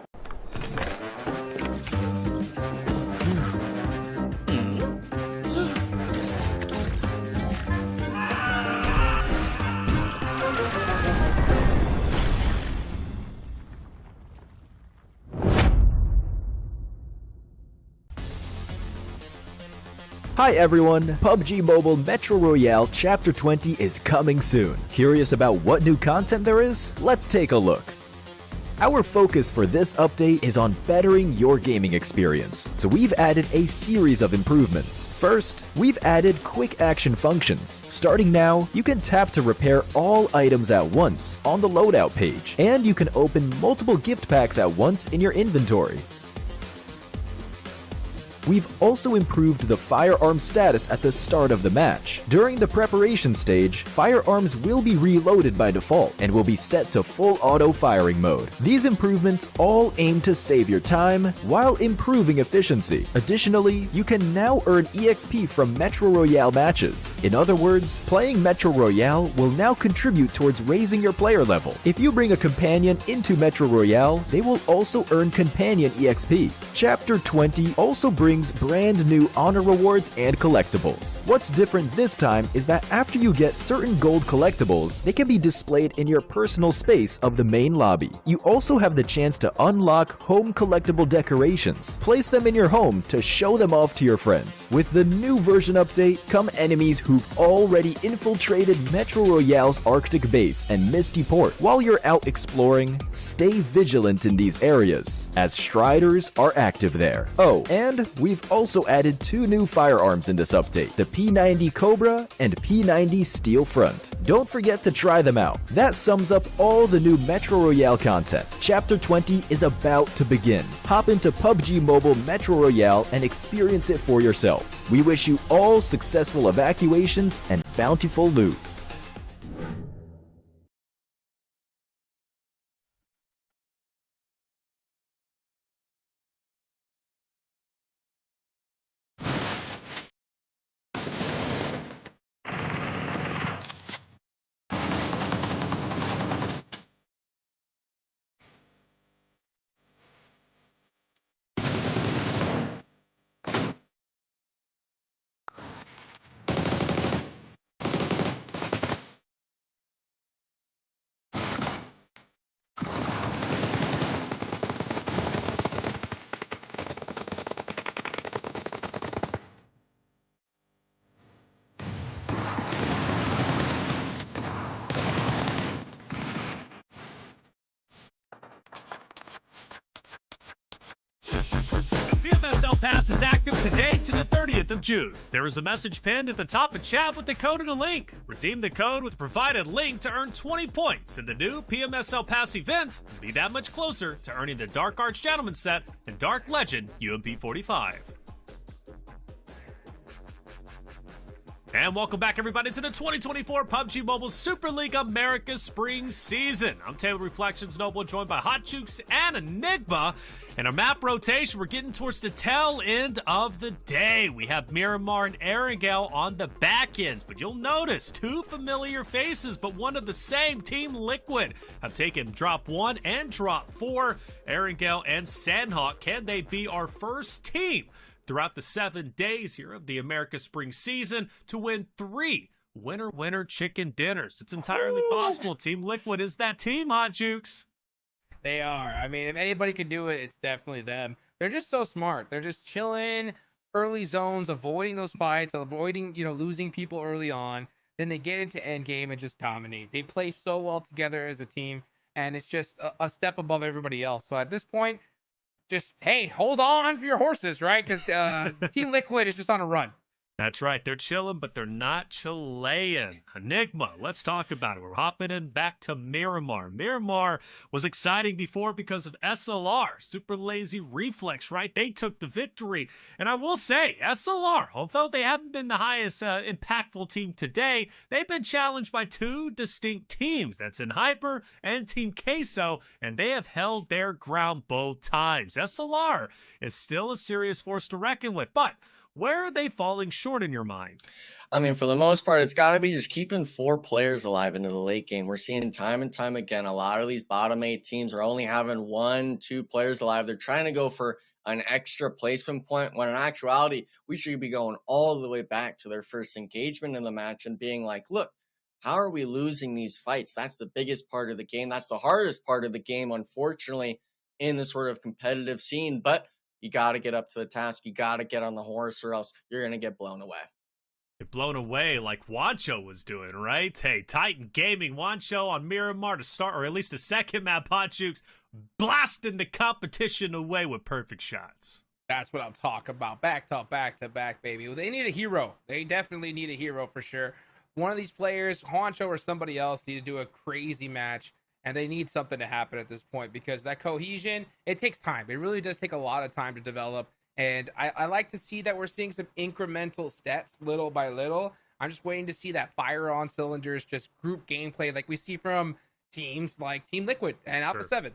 Hi everyone, PUBG Mobile Metro Royale Chapter 20 is coming soon. Curious about what new content there is? Let's take a look. Our focus for this update is on bettering your gaming experience, so we've added a series of improvements. First, we've added quick action functions. Starting now, you can tap to repair all items at once on the loadout page, and you can open multiple gift packs at once in your inventory. We've also improved the firearm status at the start of the match. During the preparation stage, firearms will be reloaded by default and will be set to full auto firing mode. These improvements all aim to save your time while improving efficiency. Additionally, you can now earn EXP from Metro Royale matches. In other words, playing Metro Royale will now contribute towards raising your player level. If you bring a companion into Metro Royale, they will also earn companion EXP. Chapter 20 also brings brand new honor rewards and collectibles. What's different this time is that after you get certain gold collectibles, they can be displayed in your personal space of the main lobby. You also have the chance to unlock home collectible decorations. Place them in your home to show them off to your friends. With the new version update come enemies who've already infiltrated Metro Royale's Arctic base and Misty Port. While you're out exploring, stay vigilant in these areas, as Striders are active there. Oh, and we've also added 2 new firearms in this update, the P90 Cobra and P90 Steel Front. Don't forget to try them out. That sums up all the new Metro Royale content. Chapter 20 is about to begin. Hop into PUBG Mobile Metro Royale and experience it for yourself. We wish you all successful evacuations and bountiful loot. Pass is active today to the 30th of June. There is a message pinned at the top of chat with the code and a link. Redeem the code with the provided link to earn 20 points in the new PMSL Pass event and be that much closer to earning the Dark Arts Gentleman set and Dark Legend UMP 45. And welcome back, everybody, to the 2024 PUBG Mobile Super League America Spring Season. I'm Taylor Reflections Noble, joined by Hot Jukes and Enigma. In our map rotation, we're getting towards the tail end of the day. We have Miramar and Erangel on the back end, but you'll notice two familiar faces, but one of the same. Team Liquid have taken drop 1 and drop 4. Erangel and Sandhawk, can they be our first team throughout the 7 days here of the America Spring Season to win 3 winner chicken dinners? It's entirely possible. Team Liquid is that team, Hot Jukes. They are. I mean, if anybody can do it, it's definitely them. They're just so smart. They're just chilling, early zones, avoiding those fights, avoiding, losing people early on. Then they get into end game and just dominate. They play so well together as a team, and it's just a step above everybody else. So at this point, just, hey, hold on for your horses, right? Because Team Liquid is just on a run. That's right. They're chilling, but they're not Chilean. Enigma, let's talk about it. We're hopping in back to Miramar. Miramar was exciting before because of SLR, Super Lazy Reflex, right? They took the victory. And I will say, SLR, although they haven't been the highest impactful team today, they've been challenged by 2 distinct teams. That's in Hyper and Team Queso, and they have held their ground both times. SLR is still a serious force to reckon with, but where are they falling short in your mind? I mean, for the most part, it's got to be just keeping 4 players alive into the late game. We're seeing time and time again, a lot of these bottom 8 teams are only having 1, 2 players alive. They're trying to go for an extra placement point, when in actuality, we should be going all the way back to their first engagement in the match and being like, look, how are we losing these fights? That's the biggest part of the game. That's the hardest part of the game, unfortunately, in the sort of competitive scene. But you got to get up to the task. You got to get on the horse, or else you're going to get blown away. Get blown away like Wancho was doing, right? Hey, Titan Gaming, Wancho on Miramar to start, or at least the second map, Hot Jukes, blasting the competition away with perfect shots. That's what I'm talking about. Back to back, baby. Well, they need a hero. They definitely need a hero for sure. One of these players, Wancho or somebody else, need to do a crazy match. And they need something to happen at this point, because that cohesion, it takes time. It really does take a lot of time to develop. And I like to see that we're seeing some incremental steps little by little. I'm just waiting to see that fire on cylinders, just group gameplay like we see from teams like Team Liquid and Alpha 7.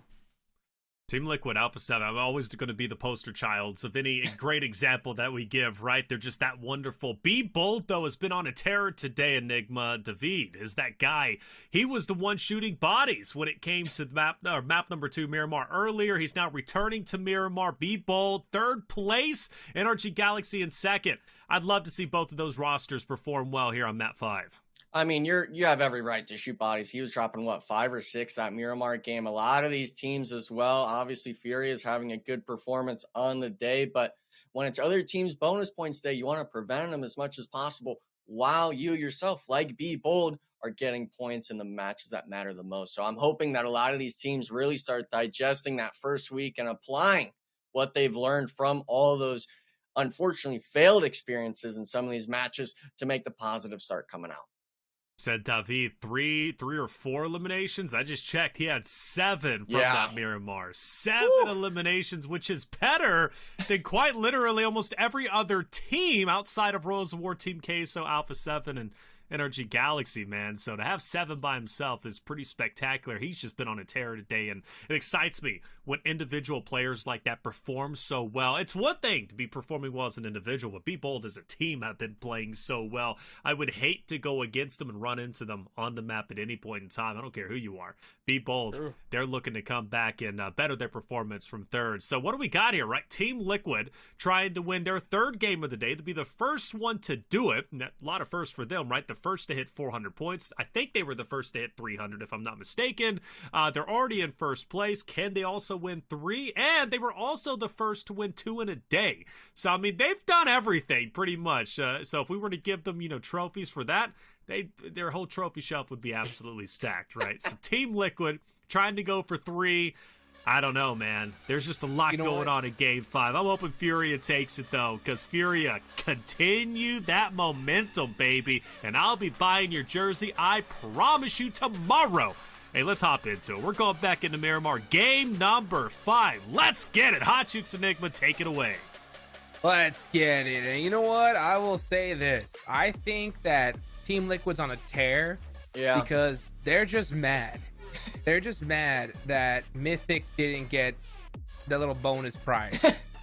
Team Liquid, Alpha 7, I'm always going to be the poster child of any great example that we give, right? They're just that wonderful. Be Bold, though, has been on a tear today, Enigma. David is that guy. He was the one shooting bodies when it came to map number 2, Miramar, earlier. He's now returning to Miramar. Be Bold, 3rd place. NRG Galaxy in 2nd. I'd love to see both of those rosters perform well here on map 5. I mean, you have every right to shoot bodies. He was dropping, what, 5 or 6 that Miramar game. A lot of these teams as well. Obviously, Fury is having a good performance on the day, but when it's other teams' bonus points day, you want to prevent them as much as possible while you yourself, like Be Bold, are getting points in the matches that matter the most. So I'm hoping that a lot of these teams really start digesting that first week and applying what they've learned from all those unfortunately failed experiences in some of these matches to make the positive start coming out. Said David, three or 4 eliminations. I just checked. He had 7 from that Miramar. 7 eliminations, which is better than quite literally almost every other team outside of Royals of War, Team Queso, Alpha 7, and NRG Galaxy, man. So to have 7 by himself is pretty spectacular. He's just been on a tear today, and it excites me when individual players like that perform so well. It's one thing to be performing well as an individual, but Be Bold as a team have been playing so well. I would hate to go against them and run into them on the map at any point in time. I don't care who you are. Be Bold. True. They're looking to come back and better their performance from 3rd. So what do we got here, right? Team Liquid trying to win their 3rd game of the day. They'll be the first one to do it. And a lot of firsts for them, right? The first to hit 400 points. I think they were the first to hit 300, if I'm not mistaken. They're already in first place. Can they also win 3? And they were also the first to win 2 in a day. So, I mean, they've done everything pretty much. So if we were to give them, trophies for that, their whole trophy shelf would be absolutely stacked, right? So Team Liquid trying to go for 3. I don't know, man. There's just a lot going on in Game 5. I'm hoping Furia takes it, though, because Furia continue that momentum, baby. And I'll be buying your jersey, I promise you, tomorrow. Hey, let's hop into it. We're going back into Miramar. Game number 5. Let's get it. Hot Chicks Enigma, take it away. Let's get it. And you know what? I will say this. I think that Team Liquid's on a tear. Yeah. Because they're just mad. They're just mad that Mythic didn't get the little bonus prize.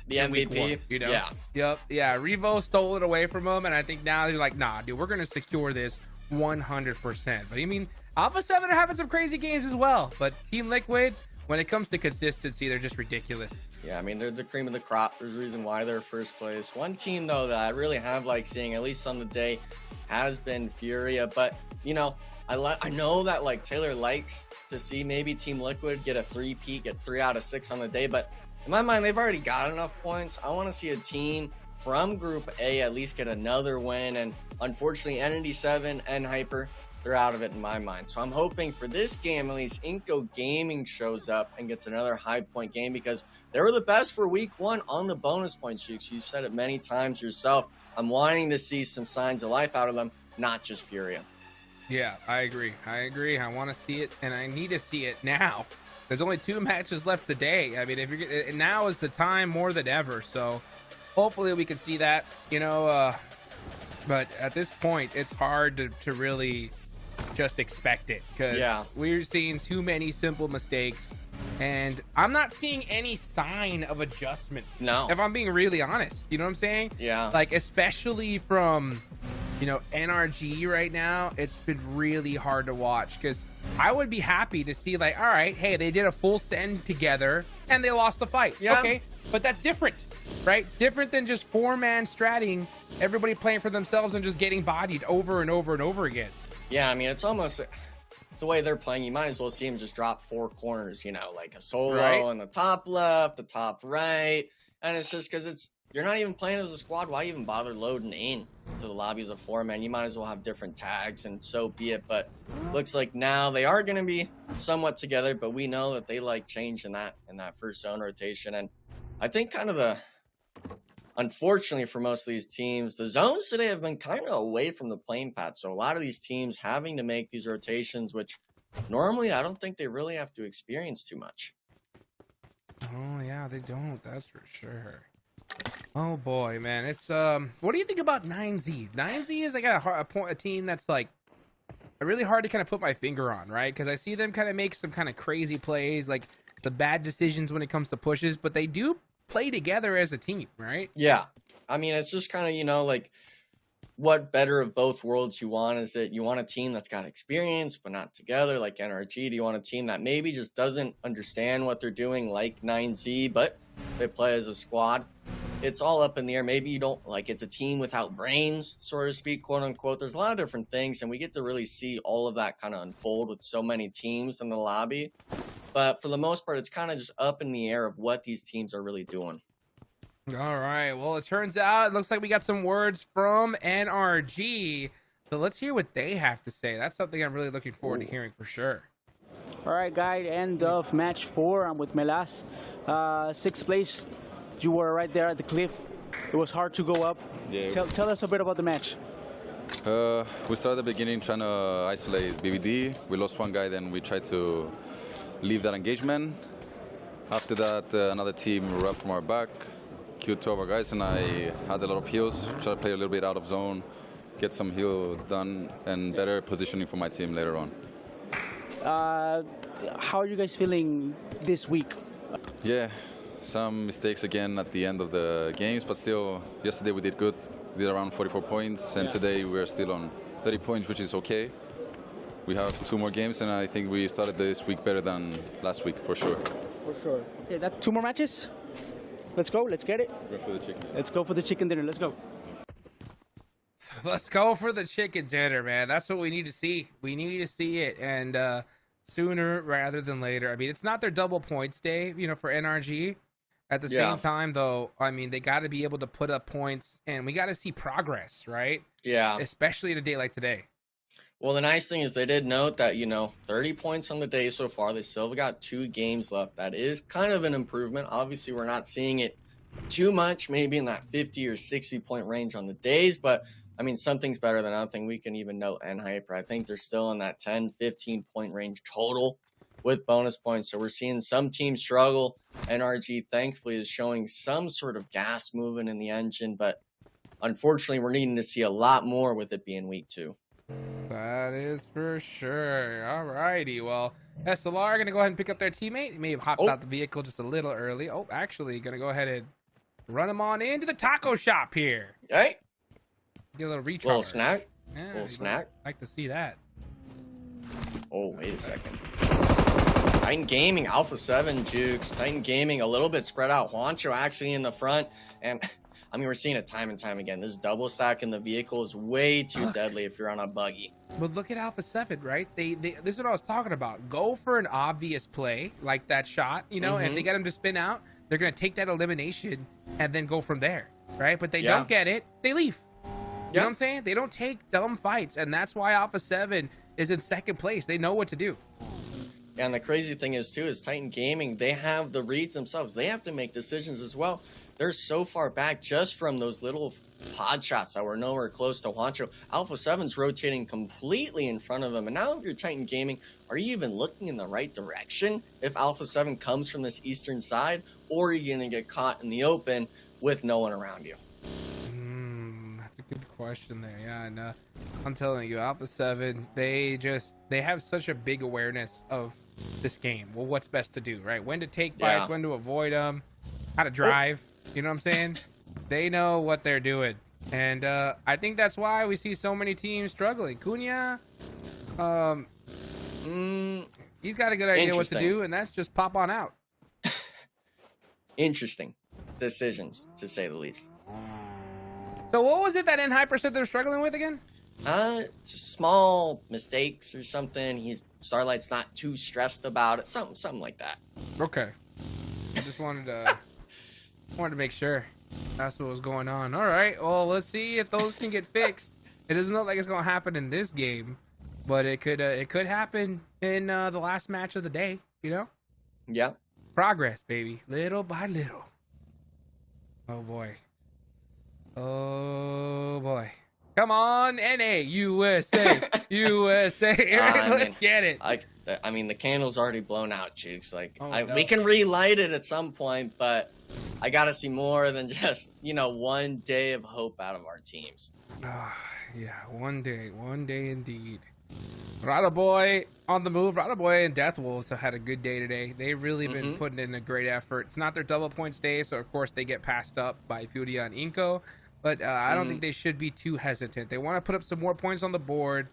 The MVP, one, you know? Yeah. Yep. Yeah. Revo stole it away from them, and I think now they're like, nah, dude, we're gonna secure this 100%. But I mean, Alpha 7 are having some crazy games as well. But Team Liquid, when it comes to consistency, they're just ridiculous. Yeah, I mean, they're the cream of the crop. There's a reason why they're first place. One team, though, that I really have liked seeing, at least on the day, has been Furia. But, you know, I know that, like, Taylor likes to see maybe Team Liquid get a 3-peat, get 3 out of 6 on the day. But in my mind, they've already got enough points. I want to see a team from Group A at least get another win. And unfortunately, Entity 7 and Hyper, they're out of it in my mind. So I'm hoping for this game, at least Inco Gaming shows up and gets another high point game, because they were the best for week 1 on the bonus point streaks. You've said it many times yourself. I'm wanting to see some signs of life out of them, not just Furia. Yeah, I agree. I want to see it, and I need to see it now. There's only 2 matches left today. I mean, if you're now is the time more than ever. So hopefully we can see that, you know. But at this point, it's hard to really just expect it, because we're seeing too many simple mistakes, and I'm not seeing any sign of adjustments. No, if I'm being really honest, you know what I'm saying? Yeah. Like, especially from, you know, NRG right now, it's been really hard to watch, because I would be happy to see, like, all right, hey, they did a full send together and they lost the fight. Yeah. Okay, but that's different, right? Different than just 4-man stratting, everybody playing for themselves and just getting bodied over and over and over again. Yeah, I mean, it's almost the way they're playing. You might as well see them just drop 4 corners, you know, like a solo on the top left, the top right. And it's just because you're not even playing as a squad. Why even bother loading in to the lobby as a 4-man? You might as well have different tags, and so be it. But looks like now they are going to be somewhat together, but we know that they like change in that first zone rotation. And I think kind of unfortunately for most of these teams, the zones today have been kind of away from the playing pad. So a lot of these teams having to make these rotations, which normally I don't think they really have to experience too much. Oh, yeah, they don't. That's for sure. Oh, boy, man. It's, what do you think about 9Z? 9Z is like a team that's like really hard to kind of put my finger on, right? Because I see them kind of make some kind of crazy plays, like the bad decisions when it comes to pushes, but they do play together as a team, right? Yeah. I mean, it's just kind of, you know, like what better of both worlds you want. Is it you want a team that's got experience but not together like NRG? Do you want a team that maybe just doesn't understand what they're doing like 9Z, but they play as a squad? It's all up in the air. Maybe you don't like it's a team without brains, so to speak, quote unquote. There's a lot of different things, and we get to really see all of that kind of unfold with so many teams in the lobby. But for the most part, it's kind of just up in the air of what these teams are really doing. All right. Well, it turns out it looks like we got some words from NRG. So let's hear what they have to say. That's something I'm really looking forward to hearing for sure. All right, guys. End of match 4. I'm with Melas. 6th place. You were right there at the cliff. It was hard to go up. Yeah. Tell us a bit about the match. We started at the beginning trying to isolate BBD. We lost one guy, then we tried to leave that engagement. After that, another team ran from our back, killed 2 of our guys, and I had a lot of heals. Tried to play a little bit out of zone, get some heal done, and better positioning for my team later on. How are you guys feeling this week? Yeah, some mistakes again at the end of the games, but still, yesterday we did good. We did around 44 points, and today we're still on 30 points, which is okay. We have 2 more games, and I think we started this week better than last week, for sure. For sure. Okay, that's 2 more matches. Let's go. Let's get it. Go for the chicken. Let's go for the chicken dinner. Let's go. Let's go for the chicken dinner, man. That's what we need to see. We need to see it, and sooner rather than later. I mean, it's not their double points day, you know, for NRG. At the same time, though, I mean, they got to be able to put up points, and we got to see progress, right? Yeah. Especially in a day like today. Well, the nice thing is they did note that, 30 points on the day so far. They still got 2 games left. That is kind of an improvement. Obviously, we're not seeing it too much, maybe in that 50 or 60 point range on the days, but I mean, something's better than nothing. We can even note Hyper. I think they're still in that 10, 15 point range total with bonus points. So we're seeing some teams struggle. NRG, thankfully, is showing some sort of gas moving in the engine, but unfortunately, we're needing to see a lot more with it being week 2. That is for sure. All righty. Well, SLR going to go ahead and pick up their teammate. He may have hopped out the vehicle just a little early. Oh, actually, going to go ahead and run him on into the taco shop here. Hey. Get a little recharge. Little snack. Yeah, little snack. Like to see that. Oh, wait a second. Titan Gaming, Alpha 7 jukes. Titan Gaming a little bit spread out. Juancho actually in the front. And I mean, we're seeing it time and time again. This double stack in the vehicle is way too deadly if you're on a buggy. But look at Alpha 7, right? They this is what I was talking about. Go for an obvious play like that shot, and if they get him to spin out, they're going to take that elimination and then go from there, right? But they don't get it. They leave. You know what I'm saying? They don't take dumb fights, and that's why Alpha 7 is in second place. They know what to do. And the crazy thing is, too, is Titan Gaming, they have the reads themselves. They have to make decisions as well. They're so far back just from those little pod shots that were nowhere close to Juancho. Alpha 7's rotating completely in front of him. And now if you're Titan Gaming, are you even looking in the right direction if Alpha 7 comes from this eastern side? Or are you going to get caught in the open with no one around you? That's a good question there. Yeah, and I'm telling you, Alpha 7, they have such a big awareness of this game. Well, what's best to do, right? When to take fights, when to avoid them, how to drive. You know what I'm saying? They know what they're doing. And I think that's why we see so many teams struggling. Cunha, he's got a good idea what to do, and that's just pop on out. Interesting decisions, to say the least. So what was it that Hyper said they're struggling with again? Small mistakes or something. Starlight's not too stressed about it. Something like that. Okay. I just wanted to make sure that's what was going on. All right. Well, let's see if those can get fixed. It doesn't look like it's going to happen in this game, but it could happen in the last match of the day, Yeah. Progress, baby. Little by little. Oh boy. Oh boy. Come on, NA, USA, USA. Let's get it. I mean, the candle's already blown out, Jukes. We can relight it at some point, but I got to see more than just, one day of hope out of our teams. Yeah, one day indeed. Rada Boy on the move. Rada Boy and Death Wolves have had a good day today. They've really been putting in a great effort. It's not their double points day, so of course they get passed up by Furia and Inko. But I don't think they should be too hesitant. They want to put up some more points on the board,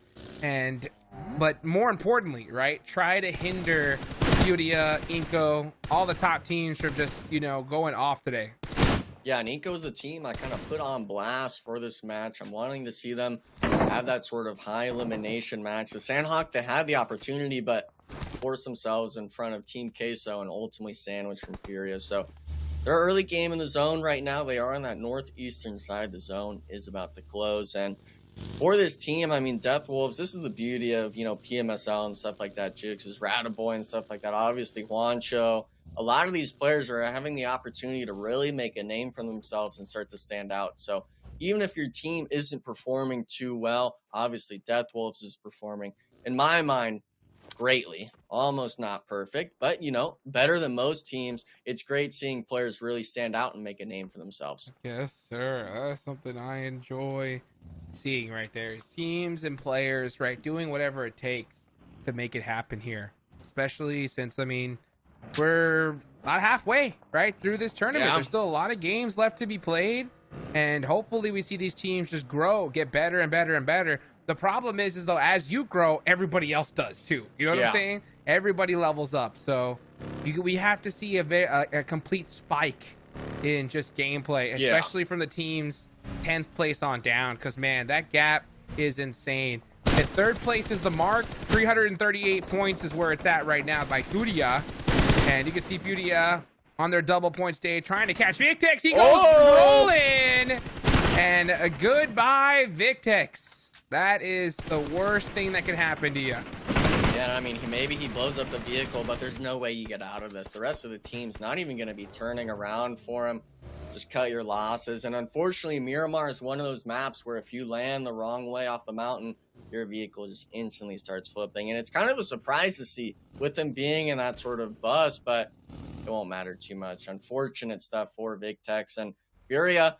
but more importantly, right, try to hinder Furia, Inko, all the top teams from just, going off today. Yeah, and Inko's the team I kind of put on blast for this match. I'm wanting to see them have that sort of high elimination match. The Sandhawk, they had the opportunity, but forced themselves in front of Team Queso and ultimately sandwiched from Furia. So their early game in the zone right now, they are on that northeastern side. The zone is about to close. And for this team, I mean, Death Wolves, this is the beauty of, PMSL and stuff like that. Jukes is Radaboy and stuff like that. Obviously, Juancho. A lot of these players are having the opportunity to really make a name for themselves and start to stand out. So even if your team isn't performing too well, obviously Death Wolves is performing, in my mind, greatly. Almost not perfect, but, better than most teams. It's great seeing players really stand out and make a name for themselves. Yes, sir. That's something I enjoy seeing right there. Is teams and players, right, doing whatever it takes to make it happen here. Especially since, we're about halfway, right, through this tournament. Yeah. There's still a lot of games left to be played, and hopefully we see these teams just grow, get better and better and better. The problem is though, as you grow, everybody else does too. You know what I'm saying? Everybody levels up. So we have to see a complete spike in just gameplay, especially from the teams 10th place on down, because, man, that gap is insane. At third place is the mark. 338 points is where it's at right now by Furia. And you can see Furia on their double points day trying to catch Victex. He goes rolling. And goodbye, Victex. That is the worst thing that can happen to you. Yeah, I mean, maybe he blows up the vehicle, but there's no way you get out of this. The rest of the team's not even going to be turning around for him. Just cut your losses. And unfortunately, Miramar is one of those maps where if you land the wrong way off the mountain, your vehicle just instantly starts flipping. And it's kind of a surprise to see with him being in that sort of bus, but it won't matter too much. Unfortunate stuff for Big Tex. And Furia,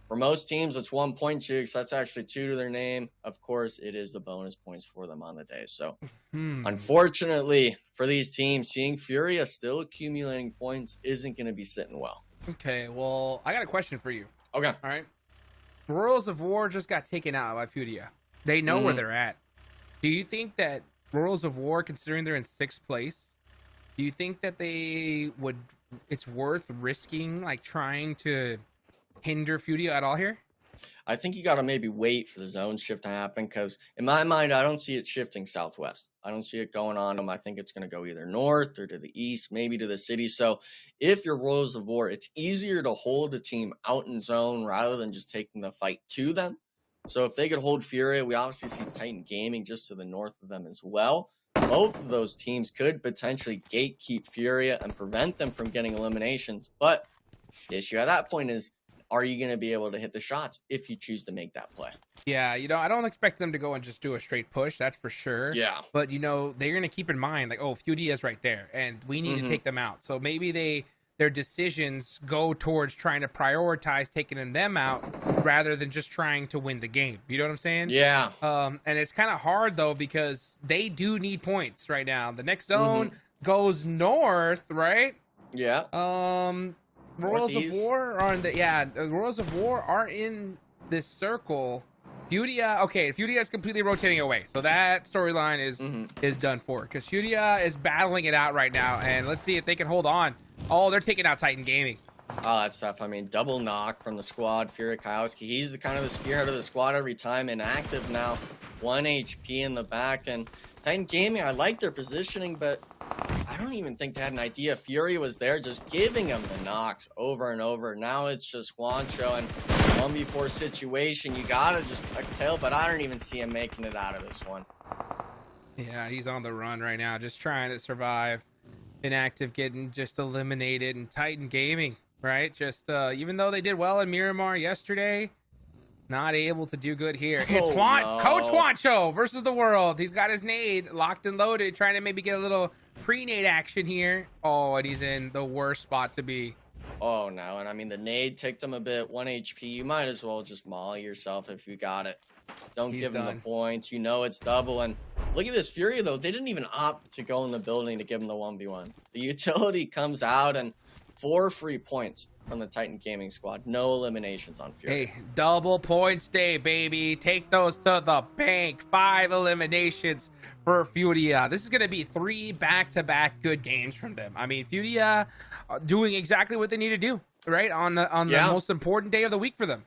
for most teams, it's 1 point jigs. That's actually 2 to their name. Of course, it is the bonus points for them on the day. So, unfortunately for these teams, seeing Furia still accumulating points isn't going to be sitting well. Okay, well, I got a question for you. Okay. All right. Royals of War just got taken out by Furia. They know where they're at. Do you think that Royals of War, considering they're in 6th place, do you think that it's worth risking, like, trying to hinder Furia at all here? I think you got to maybe wait for the zone shift to happen, because in my mind, I don't see it shifting southwest. I don't see it going on. I think it's going to go either north or to the east, maybe to the city. So if you're Royals of War, it's easier to hold a team out in zone rather than just taking the fight to them. So if they could hold Furia, we obviously see Titan Gaming just to the north of them as well. Both of those teams could potentially gatekeep Furia and prevent them from getting eliminations. But the issue at that point is, are you going to be able to hit the shots if you choose to make that play? Yeah, you know, I don't expect them to go and just do a straight push, that's for sure. Yeah. But, you know, they're going to keep in mind, like, oh, Furia is right there, and we need to take them out. So maybe their decisions go towards trying to prioritize taking them out rather than just trying to win the game. You know what I'm saying? Yeah. And it's kind of hard, though, because they do need points right now. The next zone goes north, right? Yeah. Royals Northeast. of War are in the Royals of War are in this circle. Furia, okay, Furia is completely rotating away, so that storyline is done for, because Furia is battling it out right now, and let's see if they can hold on. Oh, they're taking out Titan Gaming. Oh, that's tough. I mean, double knock from the squad. Furia Kowski, he's the kind of the spearhead of the squad every time, inactive now. 1 HP in the back, and Titan Gaming, I like their positioning, but I don't even think they had an idea. Fury was there just giving them the knocks over and over. Now it's just Juancho, and 1v4 situation. You gotta just tuck tail, but I don't even see him making it out of this one. Yeah, he's on the run right now, just trying to survive. Inactive getting just eliminated, and Titan Gaming, right? Just even though they did well in Miramar yesterday, not able to do good here. It's Coach Juancho versus the world. He's got his nade locked and loaded, trying to maybe get a little pre-nade action here. Oh, and he's in the worst spot to be. Oh, no. And I mean, the nade ticked him a bit. 1 HP. You might as well just molly yourself if you got it. Don't give him the points. You know it's double. And look at this Fury, though. They didn't even opt to go in the building to give him the 1v1. The utility comes out, and 4 free points from the Titan Gaming squad. No eliminations on Fury. Hey, double points day, baby. Take those to the bank. 5 eliminations for Furia. This is going to be 3 back-to-back good games from them. I mean, Furia doing exactly what they need to do, right? On the most important day of the week for them.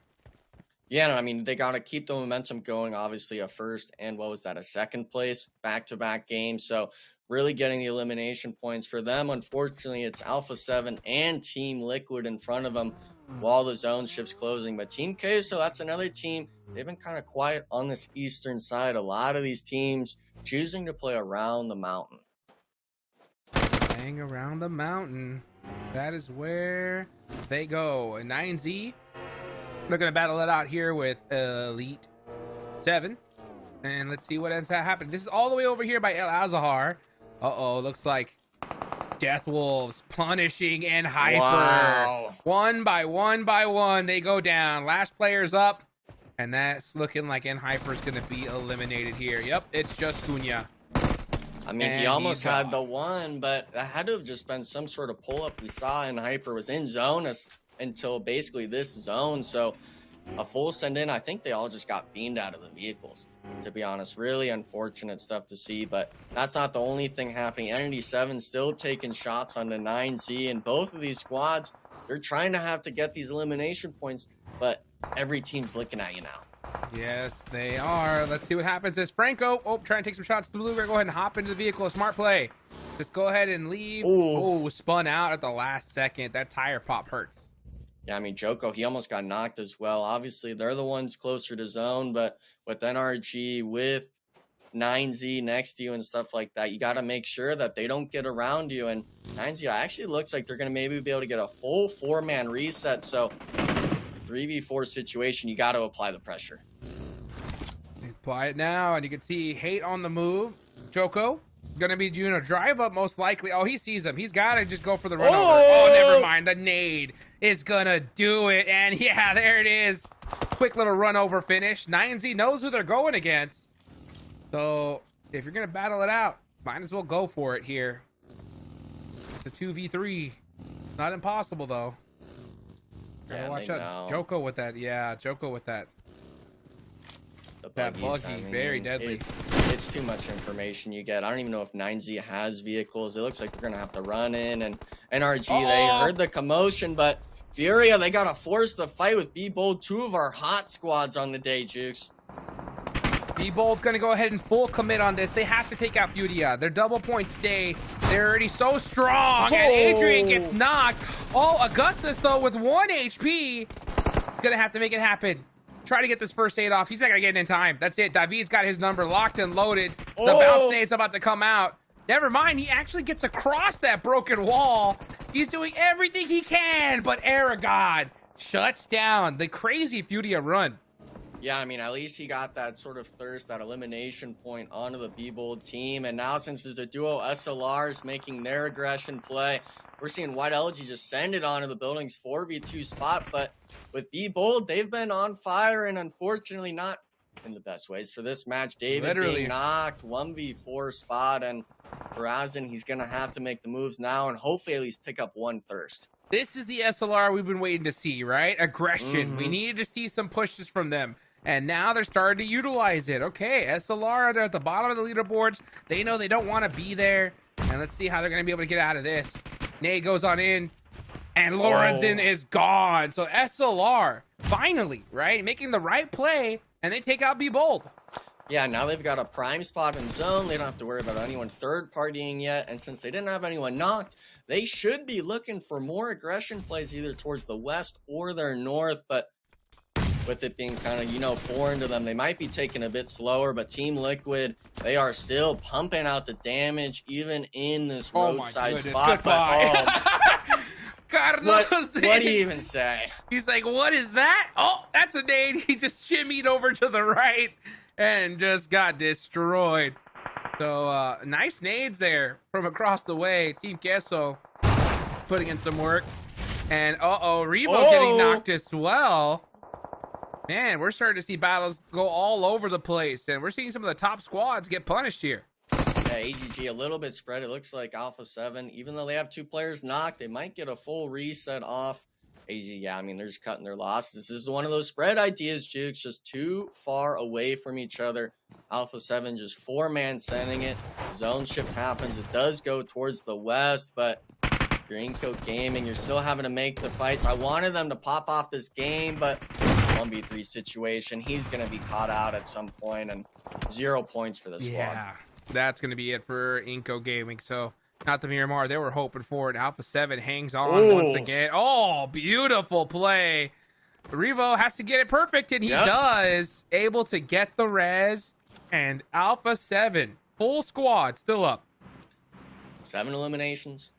Yeah, no, I mean, they got to keep the momentum going. Obviously, a first and what was that, a second place back-to-back game. So really getting the elimination points for them. Unfortunately, it's Alpha 7 and Team Liquid in front of them while the zone shift's closing. But Team Queso, that's another team. They've been kind of quiet on this eastern side. A lot of these teams choosing to play around the mountain. Playing around the mountain. That is where they go. And 9Z, they're going to battle it out here with Elite 7. And let's see what ends up happening. This is all the way over here by El Azahar. Uh-oh, looks like Death Wolves punishing and Hyper. Wow. One by one, they go down. Last player's up. And that's looking like Hyper's going to be eliminated here. Yep, it's just Cunha. I mean, he almost had the one, but it had to have just been some sort of pull-up. We saw Hyper was in zone until basically this zone. So a full send in, I think they all just got beamed out of the vehicles, to be honest. Really unfortunate stuff to see, but that's not the only thing happening. Entity 7 still taking shots on the 9Z, and both of these squads, they're trying to have to get these elimination points, but every team's looking at you now. Yes, they are. Let's see what happens as Franco, trying to take some shots to the blue. We're going to go ahead and hop into the vehicle. A smart play. Just go ahead and leave. Oh, spun out at the last second. That tire pop hurts. Yeah, I mean, Joko, he almost got knocked as well. Obviously, they're the ones closer to zone, but with NRG, with 9Z next to you and stuff like that, you got to make sure that they don't get around you. And 9Z actually looks like they're going to maybe be able to get a full 4-man reset. So 3v4 situation, you got to apply the pressure. Apply it now, and you can see Hate on the move. Joko gonna be doing a drive up most likely. Oh, he sees him. He's gotta just go for the run over. Oh, never mind. The nade is gonna do it. And yeah, there it is. Quick little run over finish. 9Z knows who they're going against. So if you're gonna battle it out, might as well go for it here. It's a 2v3. Not impossible though. Gotta watch out. Joko with that. Yeah, Joko with that. That buggy, I mean, very deadly. It's too much information you get. I don't even know if 9Z has vehicles. It looks like they're gonna have to run in, and NRG, they heard the commotion, but Furia, they gotta force the fight with B-Bold, 2 of our hot squads on the day, Jukes. B-Bold's gonna go ahead and full commit on this. They have to take out Furia. Their double point stay. They're already so strong, and Adrian gets knocked. Oh, Augustus though with 1 HP, gonna have to make it happen. Try to get this first aid off. He's not gonna get it in time. That's it. David's got his number locked and loaded. The bounce nade's about to come out. Never mind. He actually gets across that broken wall. He's doing everything he can, but Aragod shuts down the crazy Furia run. Yeah, I mean, at least he got that sort of thirst, that elimination point onto the B-Bold team. And now since there's a duo SLRs making their aggression play, we're seeing White LG just send it onto the building's 4v2 spot. But with B-Bold, they've been on fire and unfortunately not in the best ways for this match. David being knocked, 1v4 spot, and Razin, he's going to have to make the moves now and hopefully at least pick up one thirst. This is the SLR we've been waiting to see, right? Aggression. We needed to see some pushes from them. And now they're starting to utilize it. Okay, SLR, they're at the bottom of the leaderboards. They know they don't want to be there. And let's see how they're going to be able to get out of this. Nade goes on in. And Lorenzen is gone. So SLR, finally, right? Making the right play. And they take out B-Bold. Yeah, now they've got a prime spot in zone. They don't have to worry about anyone third-partying yet. And since they didn't have anyone knocked, they should be looking for more aggression plays either towards the west or their north. But with it being kind of, you know, foreign to them, they might be taking a bit slower. But Team Liquid, they are still pumping out the damage even in this roadside spot. Carlos, what do you even say? He's like, what is that? Oh, that's a nade. He just shimmied over to the right and just got destroyed. So nice nades there from across the way. Team Queso putting in some work. And Revo getting knocked as well. Man, we're starting to see battles go all over the place, and we're seeing some of the top squads get punished here. Yeah, AGG a little bit spread. It looks like Alpha 7, even though they have 2 players knocked, they might get a full reset off. AGG, yeah, I mean, they're just cutting their losses. This is one of those spread ideas, Jukes, just too far away from each other. Alpha 7 just 4-man sending it. Zone shift happens. It does go towards the west, but you're Inco Gaming. You're still having to make the fights. I wanted them to pop off this game, but 1v3 situation. He's going to be caught out at some point, and 0 points for the squad. Yeah, that's going to be it for Inco Gaming. So, not the Miramar they were hoping for, and Alpha 7 hangs on once again. Oh, beautiful play. Revo has to get it perfect, and he does. Able to get the res, and Alpha 7, full squad, still up. 7 eliminations.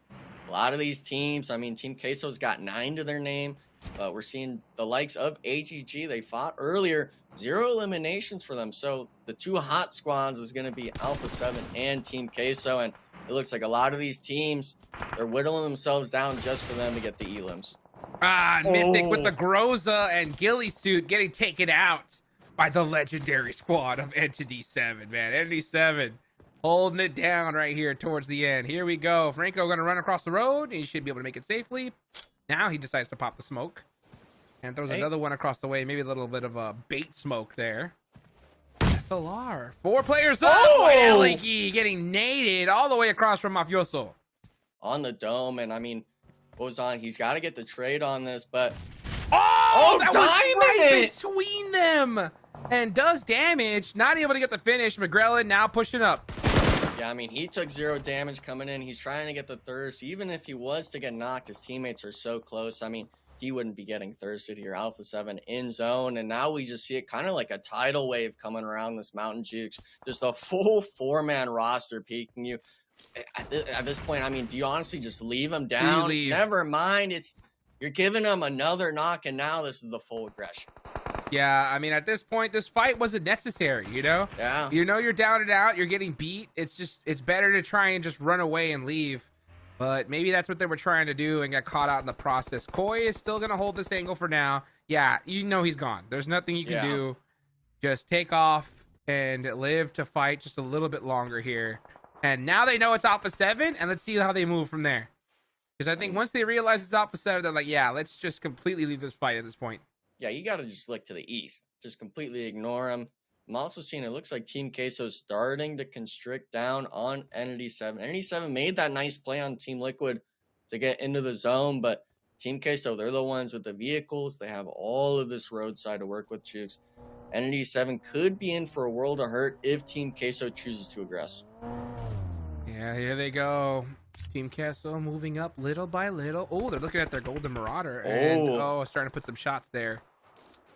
A lot of these teams, I mean, Team Queso's got 9 to their name. But we're seeing the likes of AGG. They fought earlier. 0 eliminations for them. So the 2 hot squads is going to be Alpha 7 and Team Queso. And it looks like a lot of these teams, they're whittling themselves down just for them to get the elims. Mythic with the Groza and Ghillie suit getting taken out by the legendary squad of Entity 7, man. Entity 7 holding it down right here towards the end. Here we go. Franco going to run across the road. And he should be able to make it safely. Now he decides to pop the smoke and throws another one across the way. Maybe a little bit of a bait smoke there. SLR. 4 players up. Eliki getting naded all the way across from Mafioso. On the dome. And I mean, Ozan, he's got to get the trade on this, but. That was right between them. And does damage. Not able to get the finish. McGrellin now pushing up. Yeah, I mean, he took 0 damage coming in. He's trying to get the thirst. Even if he was to get knocked, his teammates are so close. I mean, he wouldn't be getting thirsted here. Alpha 7 in zone, and now we just see it kind of like a tidal wave coming around this Mountain Jukes. Just a full 4-man roster peeking you. At this point, I mean, do you honestly just leave him down? Never mind. You're giving him another knock, and now this is the full aggression. Yeah, I mean, at this point, this fight wasn't necessary, you know? Yeah. You know you're down and out, you're getting beat. It's better to try and just run away and leave. But maybe that's what they were trying to do and got caught out in the process. Koi is still going to hold this angle for now. Yeah, you know he's gone. There's nothing you can do. Just take off and live to fight just a little bit longer here. And now they know it's Alpha 7, and let's see how they move from there. Because I think once they realize it's Alpha 7, they're like, yeah, let's just completely leave this fight at this point. Yeah, you got to just look to the east. Just completely ignore him. I'm also seeing it looks like Team Queso starting to constrict down on Entity 7. Entity 7 made that nice play on Team Liquid to get into the zone, but Team Queso, they're the ones with the vehicles. They have all of this roadside to work with, Jukes. Entity 7 could be in for a world of hurt if Team Queso chooses to aggress. Yeah, here they go. Team Queso moving up little by little. Oh, they're looking at their Golden Marauder. And, starting to put some shots there.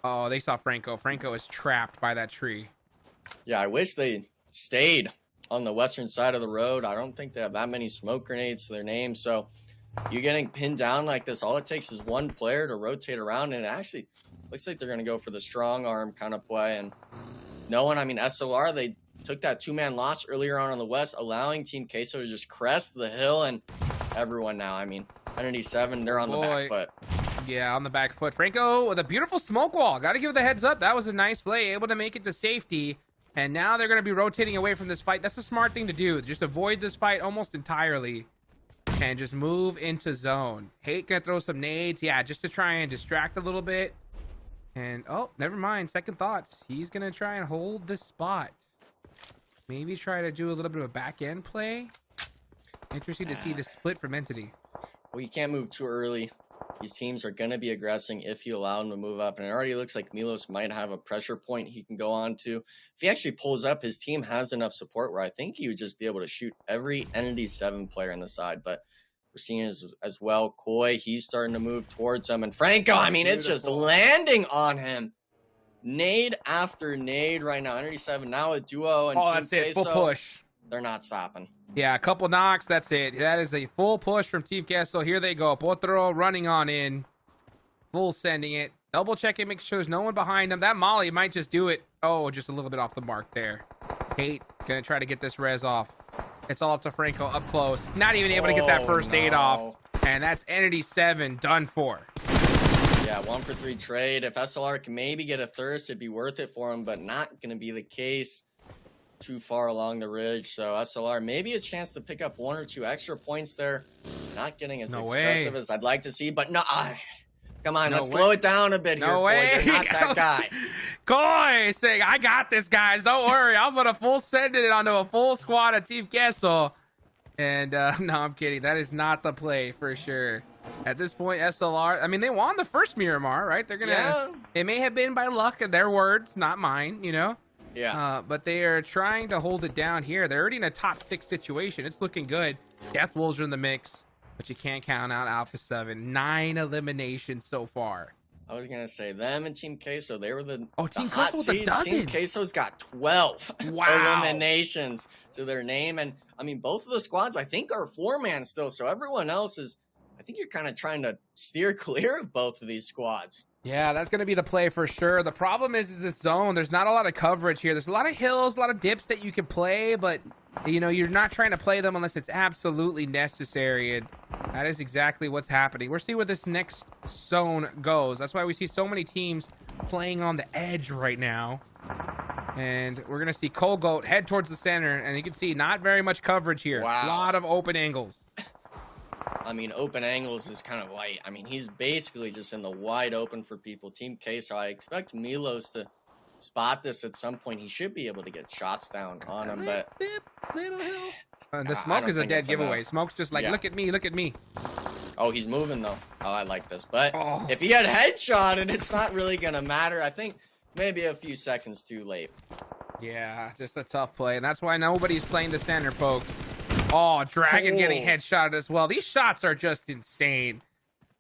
Oh, they saw Franco. Franco is trapped by that tree. Yeah, I wish they stayed on the western side of the road. I don't think they have that many smoke grenades to their name. So you're getting pinned down like this. All it takes is one player to rotate around. And it actually looks like they're going to go for the strong arm kind of play. And no one, I mean, SLR, they took that 2-man loss earlier on the west, allowing Team Queso to just crest the hill. And everyone now, I mean, Entity 7, they're on the back foot. Yeah, on the back foot. Franco with a beautiful smoke wall. Got to give it the heads up. That was a nice play. Able to make it to safety. And now they're going to be rotating away from this fight. That's a smart thing to do. Just avoid this fight almost entirely. And just move into zone. Hate going to throw some nades. Yeah, just to try and distract a little bit. And, oh, never mind. Second thoughts. He's going to try and hold this spot. Maybe try to do a little bit of a back-end play. Interesting to see the split from Entity. Well, you can't move too early. These teams are going to be aggressing if you allow them to move up. And it already looks like Milos might have a pressure point he can go on to. If he actually pulls up, his team has enough support where I think he would just be able to shoot every Entity 7 player on the side. But we're seeing as well. Koi, he's starting to move towards him. And Franco, I mean, it's just landing on him. Nade after nade right now. Entity 7 now a duo. And that's it. Full push. They're not stopping. Yeah, a couple knocks. That's it. That is a full push from Team Castle. Here they go. Potro running on in. Full sending it. Double checking, make sure there's no one behind them. That Molly might just do it. Oh, just a little bit off the mark there. Hate gonna try to get this res off. It's all up to Franco up close. Not even able to get that first aid off. And that's Entity 7 done for. Yeah, 1 for 3 trade. If SLR can maybe get a thirst, it'd be worth it for him, but not going to be the case too far along the ridge. So SLR, maybe a chance to pick up 1 or 2 extra points there. Not getting as expressive as I'd like to see, but no. Come on, let's slow it down a bit here, boy. You're not that guy. Koi saying, I got this, guys. Don't worry. I'm going to full send it onto a full squad of Team Castle. And no, I'm kidding. That is not the play for sure. At this point, SLR, I mean, they won the first Miramar, right? They're going to, it may have been by luck, in their words, not mine, you know? Yeah. But they are trying to hold it down here. They're already in a top 6 situation. It's looking good. Death Wolves are in the mix, but you can't count out Alpha 7. 9 eliminations so far. I was going to say them and Team Queso, they were the Team hot Queso with a seeds. dozen. Team Queso's got 12 eliminations to their name. And I mean, both of the squads, I think, are 4-man still. So everyone else is, I think you're kind of trying to steer clear of both of these squads. Yeah, that's going to be the play for sure. The problem is this zone. There's not a lot of coverage here. There's a lot of hills, a lot of dips that you can play, but, you know, you're not trying to play them unless it's absolutely necessary, and that is exactly what's happening. We'll see where this next zone goes. That's why we see so many teams playing on the edge right now. And we're going to see Colgoat head towards the center, and you can see not very much coverage here. Wow. A lot of open angles. I mean, open angles is kind of light. I mean, he's basically just in the wide open for people. Team K, so I expect Milos to spot this at some point. He should be able to get shots down on him, but... Little hill. The smoke is a dead giveaway. Enough. Smoke's just like, look at me, look at me. Oh, he's moving, though. Oh, I like this. But if he had headshotted, it's not really going to matter. I think maybe a few seconds too late. Yeah, just a tough play. And that's why nobody's playing the center, folks. Oh, Dragon getting headshotted as well. These shots are just insane.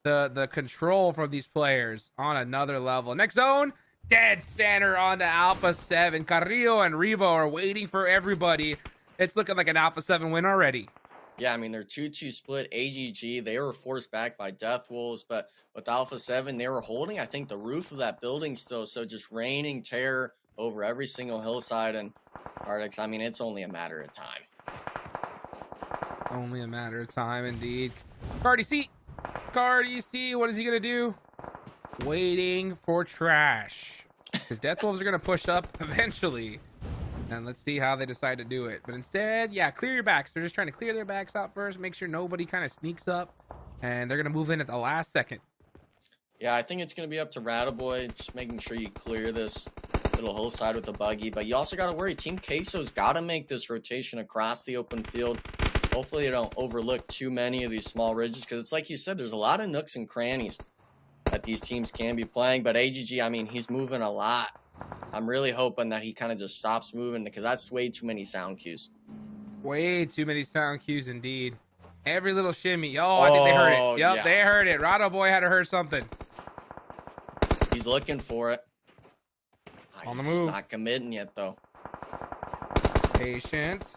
the control from these players on another level. Next zone, dead center on the Alpha 7. Carrillo and Revo are waiting for everybody. It's looking like an Alpha 7 win already. Yeah, I mean, they're 2-2 split. AGG, they were forced back by Death Wolves, but with Alpha 7, they were holding, I think, the roof of that building still, so just raining terror over every single hillside. And Artix, I mean, it's only a matter of time. Only a matter of time, indeed. Cardi C, what is he going to do? Waiting for trash. Because Death Wolves are going to push up eventually. And let's see how they decide to do it. But instead, yeah, clear your backs. They're just trying to clear their backs out first, make sure nobody kind of sneaks up. And they're going to move in at the last second. Yeah, I think it's going to be up to Rataboy, just making sure you clear this little hillside with the buggy. But you also got to worry, Team Queso's got to make this rotation across the open field. Hopefully you don't overlook too many of these small ridges, because it's like you said, there's a lot of nooks and crannies that these teams can be playing. But AGG, I mean, he's moving a lot. I'm really hoping that he kind of just stops moving, because that's way too many sound cues. Way too many sound cues, indeed. Every little shimmy. Oh, I think they heard it. Yep, yeah. They heard it. Rataboy had to heard something. He's looking for it. On the He's move. not committing yet, though. Patience.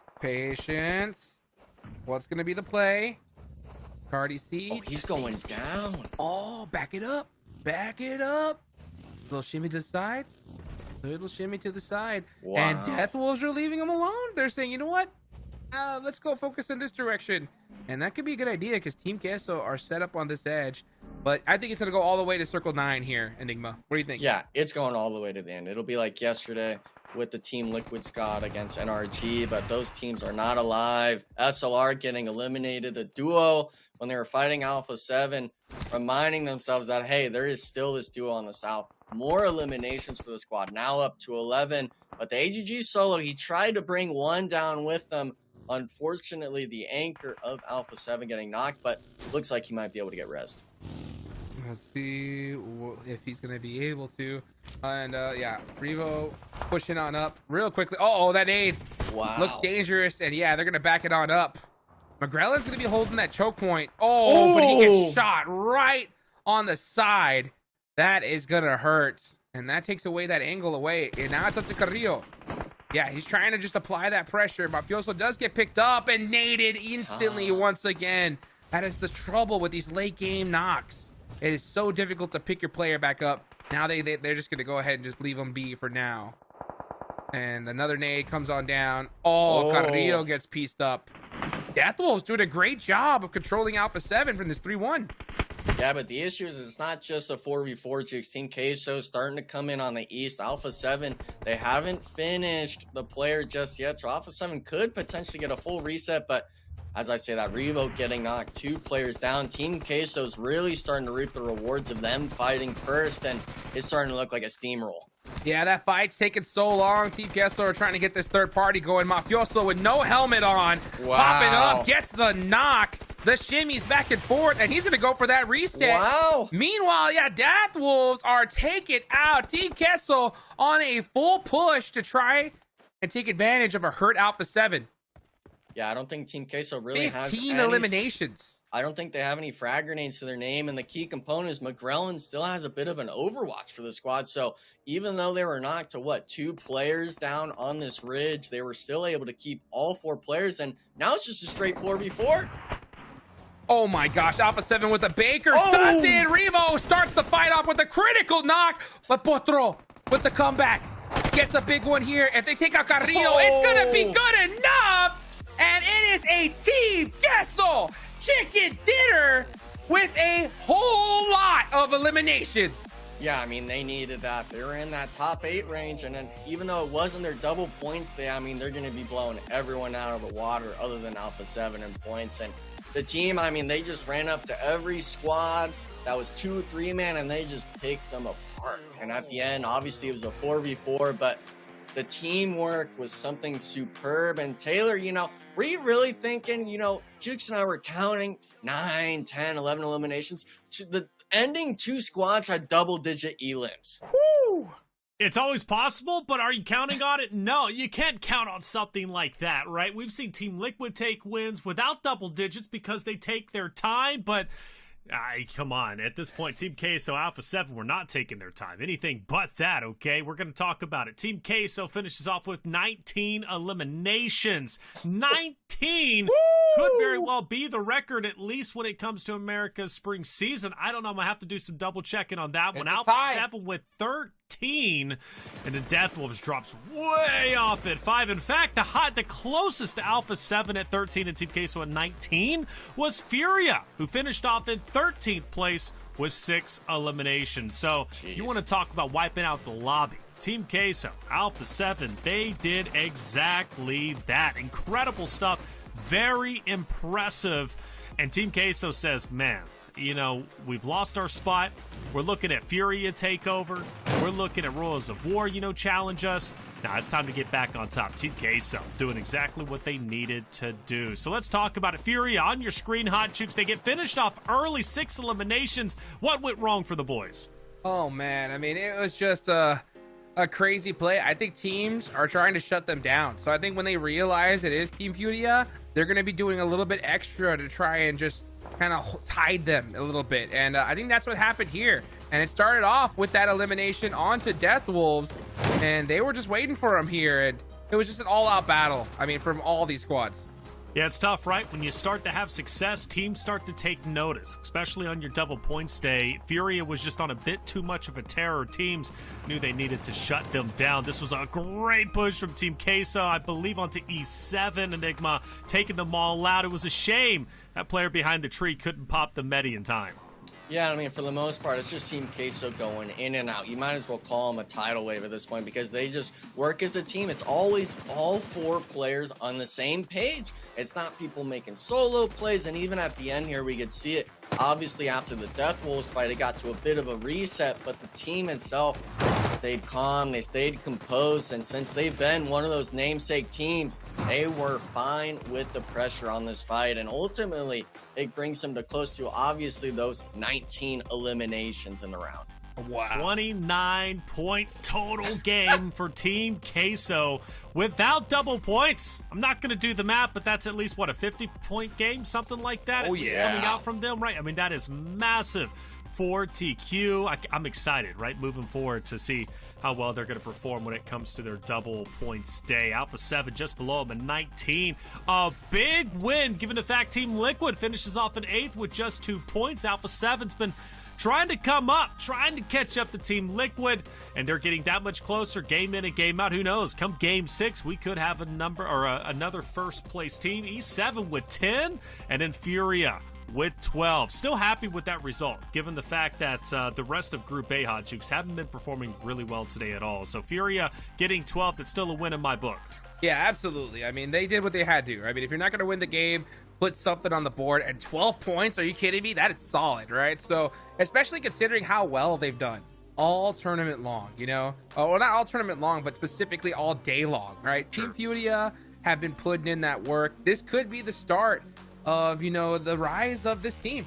What's going to be the play? Cardi C. Oh, he's going down. Oh, back it up. Little shimmy to the side. Wow. And Death Wolves are leaving him alone. They're saying, you know what? Let's go focus in this direction. And that could be a good idea, because Team Queso are set up on this edge. But I think it's going to go all the way to Circle 9 here, Enigma. What do you think? Yeah, it's going all the way to the end. It'll be like yesterday with the Team Liquid squad against NRG, but those teams are not alive. SLR getting eliminated. The duo, when they were fighting Alpha 7, reminding themselves that, hey, there is still this duo on the south. More eliminations for the squad, now up to 11. But the AGG solo, he tried to bring one down with them. Unfortunately, the anchor of Alpha 7 getting knocked, but looks like he might be able to get rest. Let's see if he's going to be able to. And yeah, Revo pushing on up real quickly. Oh, that nade. Wow. Looks dangerous. And yeah, they're going to back it on up. McGrellan's going to be holding that choke point. Oh, but he gets shot right on the side. That is going to hurt. And that takes away that angle away. And now it's up to Carrillo. Yeah, he's trying to just apply that pressure. Mafioso does get picked up and naded instantly once again. That is the trouble with these late game knocks. It is so difficult to pick your player back up. Now they're just going to go ahead and just leave him be for now. And another nade comes on down. Oh, Carrillo gets pieced up. Death Wolves doing a great job of controlling Alpha 7 from this 3-1. Yeah, but the issue is it's not just a 4v4 jigs. Team Queso starting to come in on the east. Alpha 7, they haven't finished the player just yet. So Alpha 7 could potentially get a full reset, but as I say that, Revo getting knocked 2 players down. Team Queso's really starting to reap the rewards of them fighting first, and it's starting to look like a steamroll. Yeah, that fight's taking so long. Team Queso are trying to get this third party going. Mafioso with no helmet on. Wow. Popping up, gets the knock. The shimmies back and forth, and he's going to go for that reset. Wow. Meanwhile, yeah, Death Wolves are taking out Team Queso on a full push to try and take advantage of a hurt Alpha 7. Yeah, I don't think Team Queso really has 15 eliminations. I don't think they have any frag grenades to their name, and the key component is McGrellan still has a bit of an overwatch for the squad. So even though they were knocked to 2 players down on this ridge, they were still able to keep all 4 players, and now it's just a straight 4v4. Oh my gosh, Alpha 7 with a Baker stuns in. Revo starts the fight off with a critical knock, but Potro with the comeback gets a big one here. If they take out Carrillo, it's gonna be good enough, and it is a Team Queso chicken dinner with a whole lot of eliminations. Yeah, I mean, they needed that. They were in that top 8 range, and then even though it wasn't their double points day, I mean, they're going to be blowing everyone out of the water other than Alpha 7 in points. And the team, I mean, they just ran up to every squad that was 2 or 3 man, and they just picked them apart. And at the end, obviously, it was a 4v4, but the teamwork was something superb. And Taylor, you know, were you really thinking, you know, Jukes and I were counting 9, 10, 11 eliminations to the ending 2 squads had double-digit elims. Woo! It's always possible, but are you counting on it? No, you can't count on something like that, right? We've seen Team Liquid take wins without double digits because they take their time, but Come on. At this point, Team Queso, Alpha 7, we're not taking their time. Anything but that, okay? We're going to talk about it. Team Queso finishes off with 19 eliminations. 19 Woo! Could very well be the record, at least when it comes to America's spring season. I don't know. I'm going to have to do some double checking on that one. Alpha 7 with 13. And the Death Wolves drops way off at 5. In fact, the closest to Alpha 7 at 13 and Team Queso at 19 was Furia, who finished off in 13th place with 6 eliminations. So you want to talk about wiping out the lobby. Team Queso, Alpha 7, they did exactly that. Incredible stuff. Very impressive. And Team Queso says, man, you know, we've lost our spot. We're looking at Furia takeover. We're looking at Royals of War, you know, challenge us. Now it's time to get back on top. Team Queso doing exactly what they needed to do. So let's talk about it. Furia on your screen, Hot Chooks. They get finished off early, 6 eliminations. What went wrong for the boys? Oh, man. I mean, it was just a crazy play. I think teams are trying to shut them down. So I think when they realize it is Team Furia, they're going to be doing a little bit extra to try and just kind of tide them a little bit. And I think that's what happened here. And it started off with that elimination onto Death Wolves, and they were just waiting for them here. And it was just an all-out battle, I mean, from all these squads. Yeah, it's tough, right? When you start to have success, teams start to take notice, especially on your double points day. Furia was just on a bit too much of a terror. Teams knew they needed to shut them down. This was a great push from Team Queso, I believe, onto E7. Enigma taking them all out. It was a shame that player behind the tree couldn't pop the Medi in time. Yeah, I mean, for the most part, it's just Team Queso going in and out. You might as well call them a tidal wave at this point because they just work as a team. It's always all 4 players on the same page. It's not people making solo plays, and even at the end here, we could see it. Obviously, after the Death Wolves fight, it got to a bit of a reset, but the team itself stayed calm, they stayed composed, and since they've been one of those namesake teams, they were fine with the pressure on this fight, and ultimately, it brings them to close to, obviously, those 19 eliminations in the round. Wow. 29-point total game for Team Queso without double points. I'm not going to do the math, but that's at least, what, a 50-point game? Something like that? Oh, yeah. Coming out from them, right? I mean, that is massive for TQ. I'm excited, right, moving forward to see how well they're going to perform when it comes to their double points day. Alpha 7 just below them at 19. A big win, given the fact Team Liquid finishes off in 8th with just 2 points. Alpha 7's been trying to come up, trying to catch up to Team Liquid, and they're getting that much closer, game in and game out. Who knows? Come game 6, we could have another first-place team. E7 with 10, and then Furia with 12. Still happy with that result, given the fact that the rest of Group A Hot Chooks haven't been performing really well today at all. So Furia getting 12th, it's still a win in my book. Yeah, absolutely. I mean, they did what they had to. I mean, if you're not going to win the game, put something on the board. And 12 points, are you kidding me? That is solid, right? So, especially considering how well they've done all tournament long, you know? Oh, well, not all tournament long, but specifically all day long, right? Team Furia have been putting in that work. This could be the start of, you know, the rise of this team.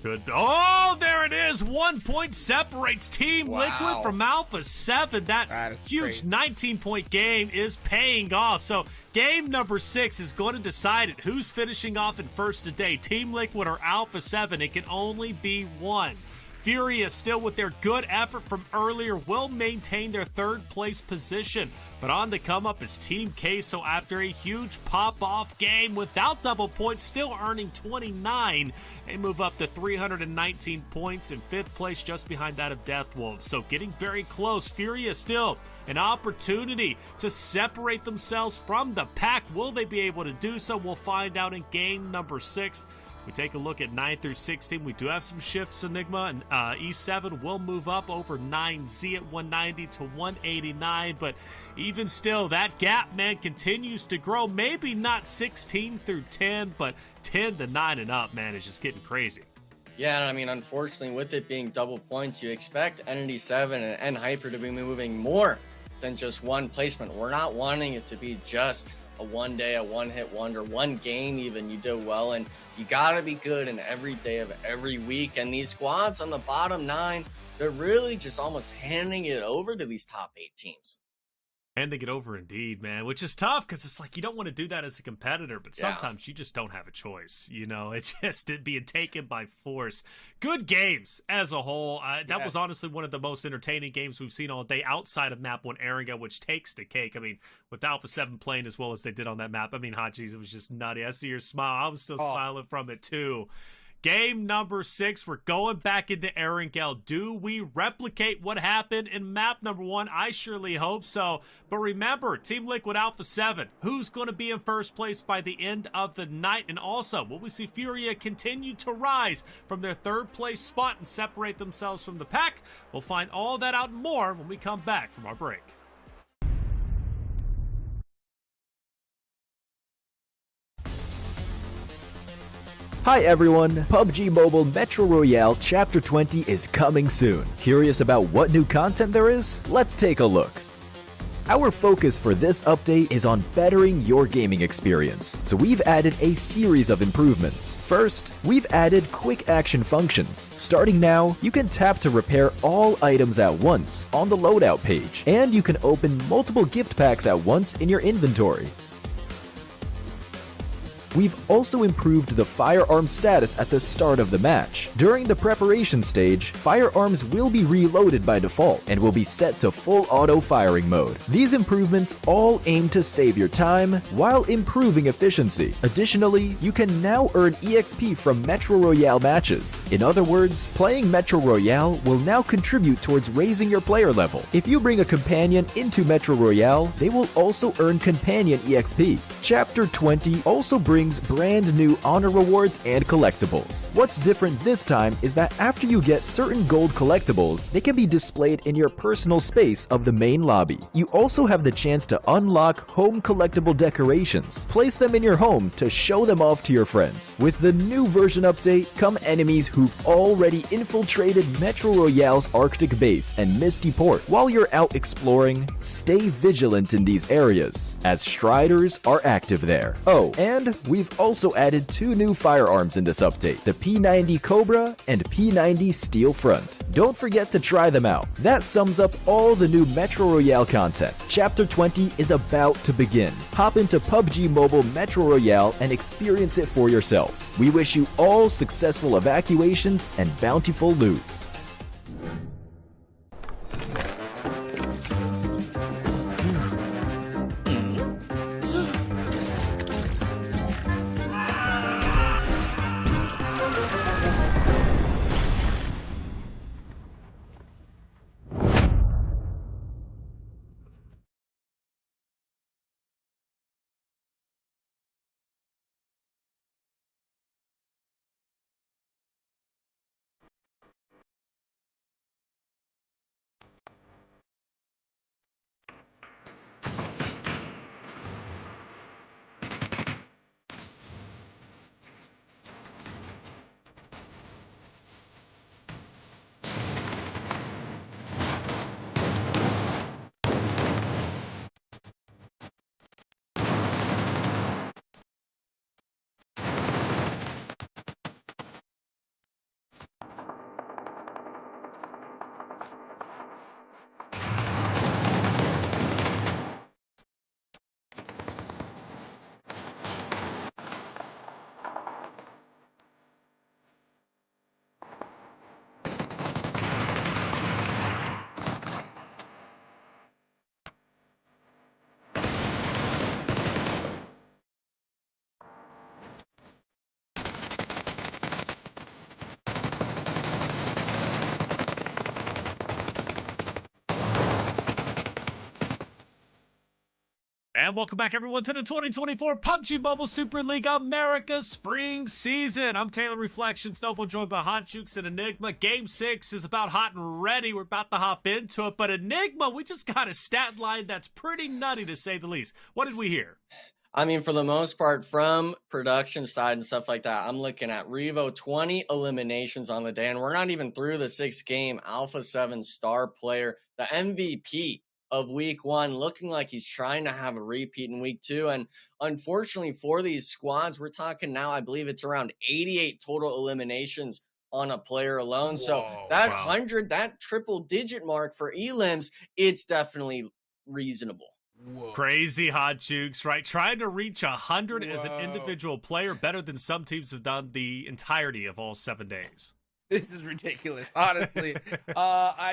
Good. Oh, there it is. 1 point separates Team Liquid from Alpha 7. That huge 19-point game is paying off. So game number 6 is going to decide it. Who's finishing off in first today, Team Liquid or Alpha 7? It can only be one. Furia, still with their good effort from earlier, will maintain their 3rd place position. But on the come up is Team Queso after a huge pop-off game without double points, still earning 29. They move up to 319 points in 5th place, just behind that of Death Wolves. So getting very close. Furia still an opportunity to separate themselves from the pack. Will they be able to do so? We'll find out in game number 6. We take a look at 9 through 16. We do have some shifts. Enigma and E7 will move up over 9Z at 190 to 189. But even still, that gap, man, continues to grow. Maybe not 16 through 10, but 10 to 9 and up, man, is just getting crazy. Yeah, I mean, unfortunately, with it being double points, you expect Entity 7 and Hyper to be moving more than just one placement. We're not wanting it to be just a one day, a one-hit wonder, one game even you do well, and you gotta be good in every day of every week. And these squads on the bottom 9, they're really just almost handing it over to these top 8 teams. Handing it over indeed, man, which is tough because it's like you don't want to do that as a competitor, but sometimes you just don't have a choice. You know, it's just being taken by force. Good games as a whole. That was honestly one of the most entertaining games we've seen all day outside of map 1 Eranga, which takes the cake. I mean, with Alpha 7 playing as well as they did on that map, I mean, hot jeez, it was just nutty. I see your smile. I was still smiling from it too. Game number 6, we're going back into Erangel. Do we replicate what happened in map number 1? I surely hope so. But remember, Team Liquid Alpha 7, who's going to be in first place by the end of the night? And also, will we see Furia continue to rise from their 3rd place spot and separate themselves from the pack? We'll find all that out and more when we come back from our break. Hi everyone, PUBG Mobile Metro Royale Chapter 20 is coming soon. Curious about what new content there is? Let's take a look. Our focus for this update is on bettering your gaming experience, so we've added a series of improvements. First, we've added quick action functions. Starting now, you can tap to repair all items at once on the loadout page, and you can open multiple gift packs at once in your inventory. We've also improved the firearm status at the start of the match. During the preparation stage, firearms will be reloaded by default and will be set to full auto firing mode. These improvements all aim to save your time while improving efficiency. Additionally, you can now earn EXP from Metro Royale matches. In other words, playing Metro Royale will now contribute towards raising your player level. If you bring a companion into Metro Royale, they will also earn companion EXP. Chapter 20 also brings brand new honor rewards and collectibles. What's different this time is that after you get certain gold collectibles, they can be displayed in your personal space of the main lobby. You also have the chance to unlock home collectible decorations. Place them in your home to show them off to your friends. With the new version update come enemies who've already infiltrated Metro Royale's Arctic base and Misty Port. While you're out exploring, stay vigilant in these areas, as Striders are active there. Oh, and we've also added 2 new firearms in this update, the P90 Cobra and P90 Steel Front. Don't forget to try them out. That sums up all the new Metro Royale content. Chapter 20 is about to begin. Hop into PUBG Mobile Metro Royale and experience it for yourself. We wish you all successful evacuations and bountiful loot. And welcome back, everyone, to the 2024 PUBG Mobile Super League America Spring Season. I'm Taylor Reflections, Noble, joined by Hot Jukes and Enigma. Game 6 is about hot and ready. We're about to hop into it. But Enigma, we just got a stat line that's pretty nutty, to say the least. What did we hear? I mean, for the most part, from production side and stuff like that, I'm looking at Revo 20 eliminations on the day. And we're not even through the 6th game. Alpha 7 star player, the MVP of week 1, looking like he's trying to have a repeat in week 2. And unfortunately for these squads, we're talking now, I believe it's around 88 total eliminations on a player alone. So that 100, that triple digit mark for elims, it's definitely reasonable. Whoa. Crazy hot jukes, right? Trying to reach 100 as an individual player, better than some teams have done the entirety of all 7 days. This is ridiculous, honestly.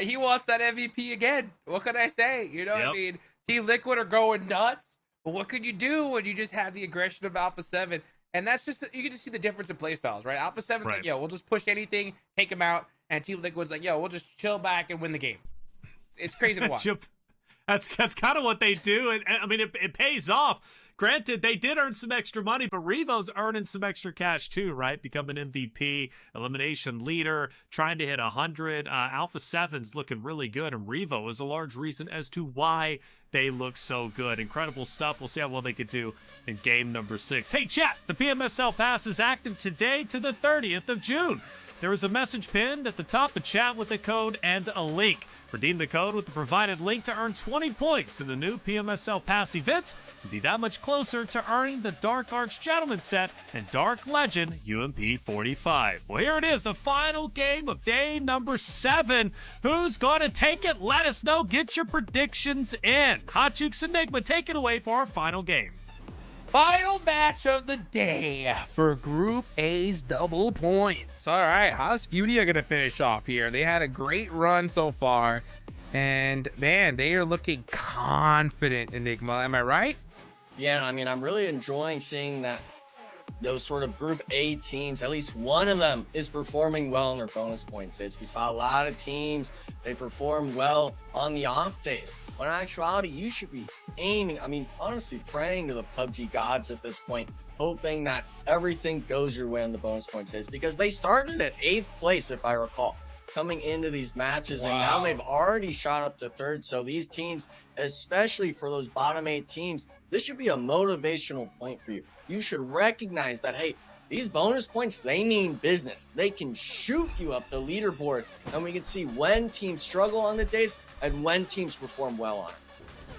He wants that MVP again. What can I say? You know what I mean? Team Liquid are going nuts. But what could you do when you just have the aggression of Alpha 7? And that's just, you can just see the difference in play styles, right? Alpha 7's like, yo, we'll just push anything, take him out. And Team Liquid's like, yo, we'll just chill back and win the game. It's crazy to watch. That's kind of what they do. And I mean, it pays off. Granted, they did earn some extra money, but Revo's earning some extra cash too, right? Becoming MVP, elimination leader, trying to hit 100. Alpha 7's looking really good, and Revo is a large reason as to why they look so good. Incredible stuff. We'll see how well they could do in game number 6. Hey, chat, the PMSL Pass is active today to the 30th of June. There is a message pinned at the top of chat with a code and a link. Redeem the code with the provided link to earn 20 points in the new PMSL Pass event and be that much closer to earning the Dark Arch Gentleman set and Dark Legend UMP 45. Well, here it is, the final game of day number 7. Who's going to take it? Let us know. Get your predictions in. Hot Jukes Enigma, take it away for our final game. Final match of the day for Group A's double points. All right, how's Furia going to finish off here? They had a great run so far, and man, they are looking confident, Enigma. Am I right? Yeah, I mean, I'm really enjoying seeing that those sort of Group A teams, at least one of them is performing well in their bonus points. We saw a lot of teams, they perform well on the off days. When in actuality, you should be aiming, I mean, honestly, praying to the PUBG gods at this point, hoping that everything goes your way on the bonus points days, because they started at 8th place, if I recall, coming into these matches, and now they've already shot up to 3rd. So these teams, especially for those bottom 8 teams, this should be a motivational point for you. You should recognize that, hey, these bonus points, they mean business. They can shoot you up the leaderboard, and we can see when teams struggle on the days and when teams perform well on it.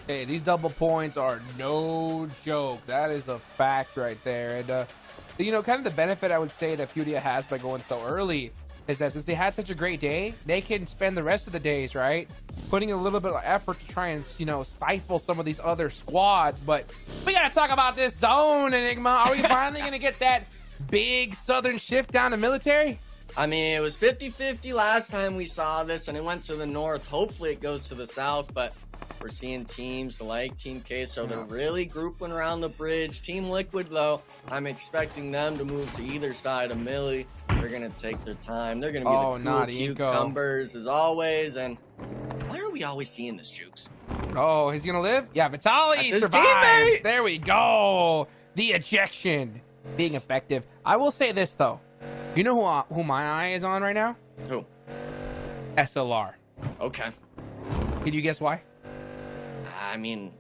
Hey, these double points are no joke. That is a fact right there. And, you know, kind of the benefit I would say that Furia has by going so early is that since they had such a great day, they can spend the rest of the days, right, putting a little bit of effort to try and, you know, stifle some of these other squads. But we got to talk about this zone, Enigma. Are we finally going to get that big southern shift down to military? I mean, it was 50-50 last time we saw this, and it went to the north. Hopefully it goes to the south, but we're seeing teams like Team K, so they're really grouping around the bridge. Team Liquid, though, I'm expecting them to move to either side of Millie. They're going to take their time. They're going to be the cool cucumbers, as always. And why are we always seeing this, Jukes? Oh, he's going to live? Yeah, Vitaly survives. Teammate. There we go. The ejection being effective. I will say this, though. You know who my eye is on right now? Who? SLR. Okay. Can you guess why? I mean,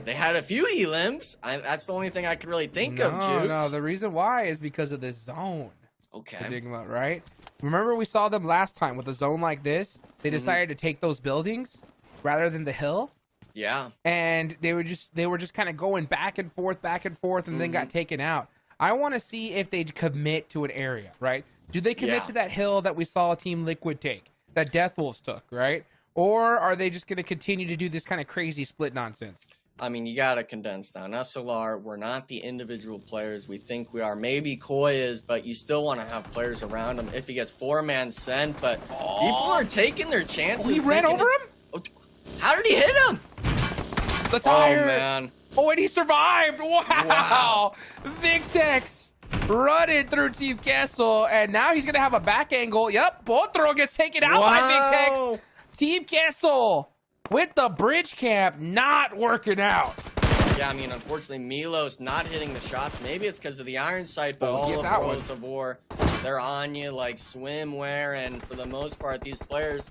they had a few elims. That's the only thing I could really think of, Jukes. No, the reason why is because of this zone. Okay. Enigma, right? Remember we saw them last time with a zone like this? They decided to take those buildings rather than the hill. Yeah. And they were just kind of going back and forth, and then got taken out. I want to see if they commit to an area, right? Do they commit to that hill that we saw Team Liquid take, that Death Wolves took, right? Or are they just going to continue to do this kind of crazy split nonsense? I mean, you got to condense down. SLR, we're not the individual players we think we are. Maybe Koi is, but you still want to have players around him if he gets 4-man sent. But people are taking their chances. He ran over him? How did he hit him? The tire. Oh, man. Oh, and he survived. Wow. Victex running through Team Pmsl, and now he's going to have a back angle. Yep, Potro gets taken out by Victex. Team Pmsl with the bridge camp not working out. Yeah, I mean, unfortunately, Milos not hitting the shots. Maybe it's because of the iron sight, but all of Rose of War, they're on you like swimwear, and for the most part, these players,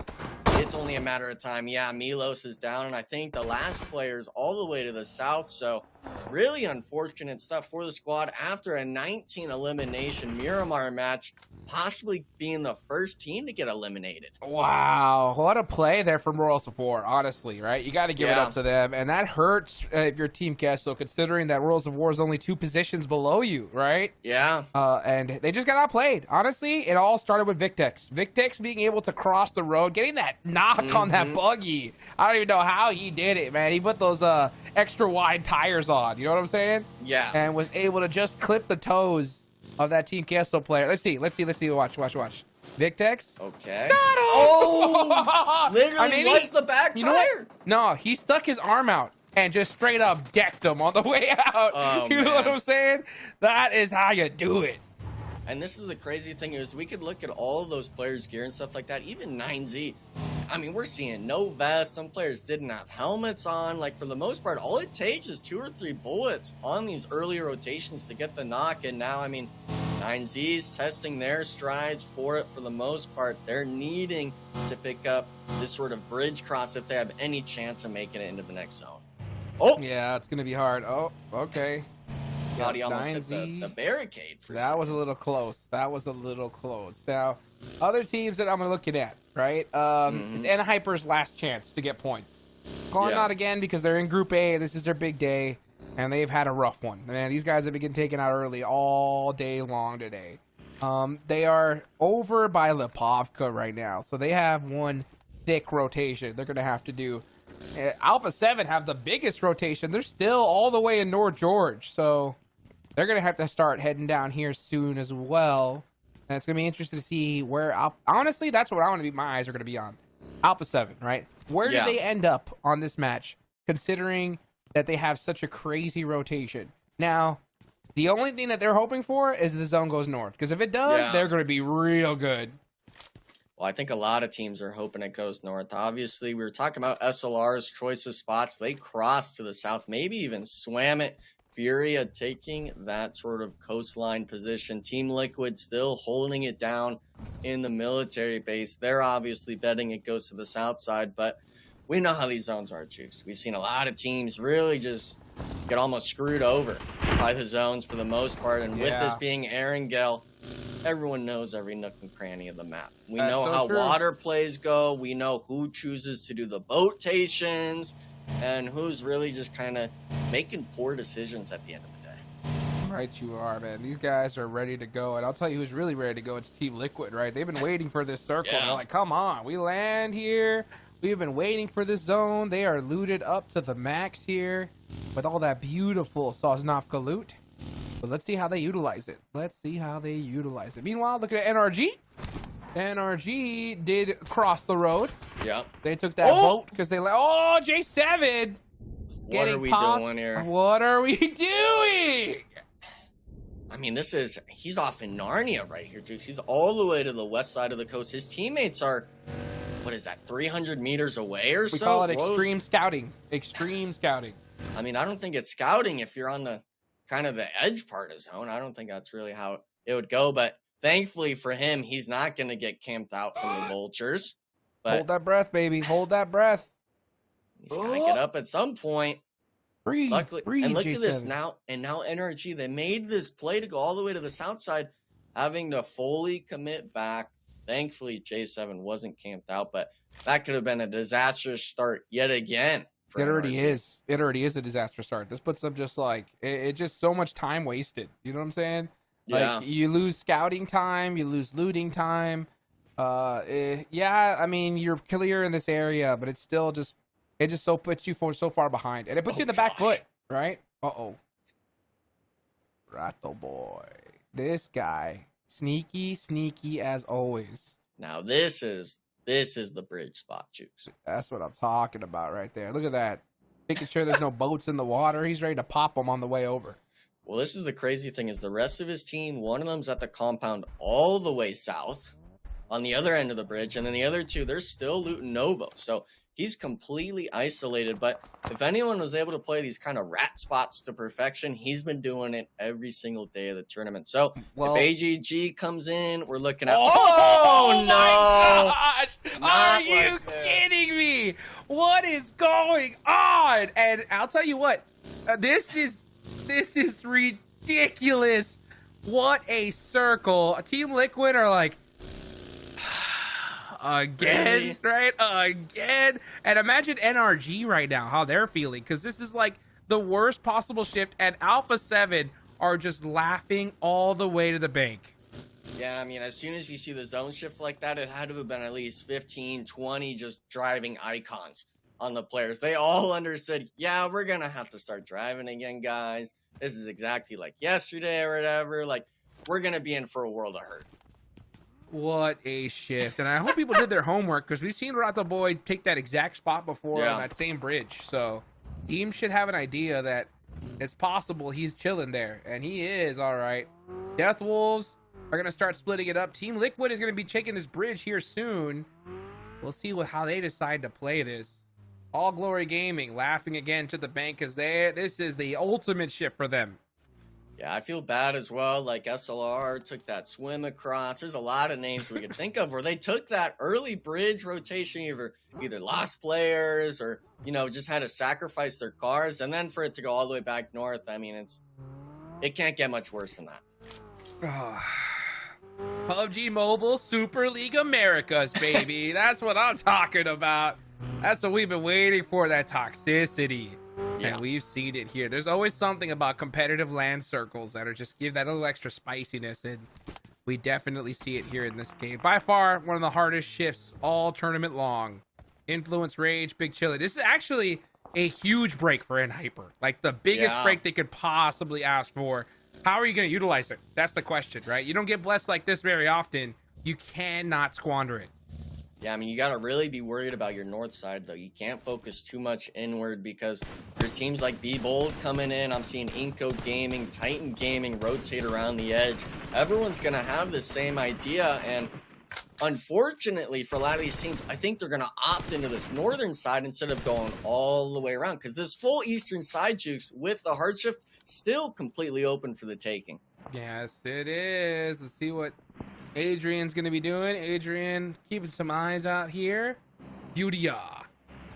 it's only a matter of time. Yeah, Milos is down, and I think the last player is all the way to the south, so really unfortunate stuff for the squad after a 19 elimination Miramar match, possibly being the first team to get eliminated. Wow, what a play there from Royals of War, honestly, right? You got to give it up to them, and that hurts if you're Team Pmsl, considering that Royals of War is only 2 positions below you, right? Yeah. And they just got outplayed. Honestly, it all started with Victex. Victex being able to cross the road, getting that knock on that buggy. I don't even know how he did it, man. He put those extra wide tires on, you know what I'm saying? Yeah. And was able to just clip the toes of that Team Pmsl player. Let's see. Watch. Victex. Okay. Got him! Oh! Literally was the back tire. No, he stuck his arm out and just straight up decked him on the way out. Oh, you know what I'm saying? That is how you do it. And this is the crazy thing is we could look at all of those players' gear and stuff like that. Even 9Z. I mean, we're seeing no vests. Some players didn't have helmets on. Like, for the most part, all it takes is 2 or 3 bullets on these early rotations to get the knock. And now, I mean, 9Z's testing their strides for it for the most part. They're needing to pick up this sort of bridge cross if they have any chance of making it into the next zone. Oh! Yeah, it's going to be hard. Oh, okay. God, he almost hit the barricade. That was a little close. Now, other teams that I'm looking at, right? Is Hyper's last chance to get points. Calling out again because they're in Group A. This is their big day, and they've had a rough one. Man, these guys have been getting taken out early all day long today. They are over by Lipovka right now, so they have one thick rotation they're going to have to do. Alpha 7 have the biggest rotation. They're still all the way in North George, so they're going to have to start heading down here soon as well. And it's going to be interesting to see where... Honestly, that's what I want to be. My eyes are going to be on. Alpha 7, right? Where do they end up on this match, considering that they have such a crazy rotation? Now, the only thing that they're hoping for is the zone goes north, because if it does, they're going to be real good. Well, I think a lot of teams are hoping it goes north. Obviously, we were talking about SLR's choice of spots. They crossed to the south, maybe even swam it. Furia taking that sort of coastline position. Team Liquid still holding it down in the military base. They're obviously betting it goes to the south side, but we know how these zones are, Juice. We've seen a lot of teams really just get almost screwed over by the zones for the most part. And with this being Erangel, everyone knows every nook and cranny of the map. We know how water plays go. We know who chooses to do the boatations and who's really just kind of making poor decisions at the end of the day. Right you are, man. These guys are ready to go. And I'll tell you who's really ready to go. It's Team Liquid, right? They've been waiting for this circle. They're like, come on. We land here. We've been waiting for this zone. They are looted up to the max here with all that beautiful Sosnovka loot. But let's see how they utilize it. Meanwhile, look at NRG. NRG did cross the road. Yep. They took that boat because they let... Oh, J7! What are we doing here? What are we doing? I mean, he's off in Narnia right here, dude. He's all the way to the west side of the coast. His teammates are, what is that, 300 meters away or so? We call it extreme scouting. Extreme scouting. I mean, I don't think it's scouting if you're on the kind of the edge part of zone. I don't think that's really how it would go, but thankfully for him, he's not going to get camped out from the vultures. But hold that breath, baby. Hold that breath. He's got to get up at some point. Breathe, breathe, and look J7. at this now. And now NRG, they made this play to go all the way to the south side, having to fully commit back. Thankfully, J7 wasn't camped out, but that could have been a disastrous start yet again. It already is. It already is a disaster start. This puts them just like it's just so much time wasted. You know what I'm saying? Yeah. Like you lose scouting time, you lose looting time. Yeah, I mean you're clear in this area, but it's still just so puts you so far behind, and it puts you in the back foot, right? Rato boy, this guy sneaky as always. Now this is the bridge spot, Jukes. That's what I'm talking about right there. Look at that. Making sure there's no boats in the water. He's ready to pop them on the way over. Well, this is the crazy thing is the rest of his team, one of them's at the compound all the way south on the other end of the bridge, and then the other two, they're still looting Novo. So he's completely isolated. But if anyone was able to play these kind of rat spots to perfection, he's been doing it every single day of the tournament. So if AGG comes in, we're looking at oh no, my gosh, are you kidding me? What is going on? And I'll tell you what, this is ridiculous. What a circle. Team Liquid are like, again, right? Again. And imagine NRG right now, how they're feeling, because this is like the worst possible shift, and Alpha 7 are just laughing all the way to the bank. Yeah, I mean, as soon as you see the zone shift like that, it had to have been at least 15, 20 just driving icons on the players. They all understood, yeah, we're going to have to start driving again, guys. This is exactly like yesterday or whatever. Like, we're going to be in for a world of hurt. What a shift. And I hope people did their homework, because we've seen Rato Boy take that exact spot before on that same bridge. So team should have an idea that it's possible he's chilling there. And he is, all right. Death Wolves are going to start splitting it up. Team Liquid is going to be taking this bridge here soon. We'll see how they decide to play this. All Glory Gaming laughing again to the bank, because this is the ultimate shift for them. Yeah, I feel bad as well. Like SLR took that swim across. There's a lot of names we could think of where they took that early bridge rotation, either lost players or, you know, just had to sacrifice their cars. And then for it to go all the way back north, I mean, it can't get much worse than that. PUBG Mobile Super League Americas, baby. That's what I'm talking about. That's what we've been waiting for, that toxicity. Yeah. And we've seen it here. There's always something about competitive land circles that are just give that little extra spiciness, and we definitely see it here in this game. By far, one of the hardest shifts all tournament long. Influence, Rage, Big Chili. This is actually a huge break for Hyper. Like the biggest break they could possibly ask for. How are you going to utilize it? That's the question, right? You don't get blessed like this very often. You cannot squander it. Yeah, I mean, you got to really be worried about your north side, though. You can't focus too much inward because there's teams like Be Bold coming in. I'm seeing Inco Gaming, Titan Gaming rotate around the edge. Everyone's going to have the same idea, and unfortunately for a lot of these teams, I think they're going to opt into this northern side instead of going all the way around, because this full eastern side jukes with the hard shift still completely open for the taking. Yes, it is. Let's see what Adrian's going to be doing. Adrian keeping some eyes out here. Beautya.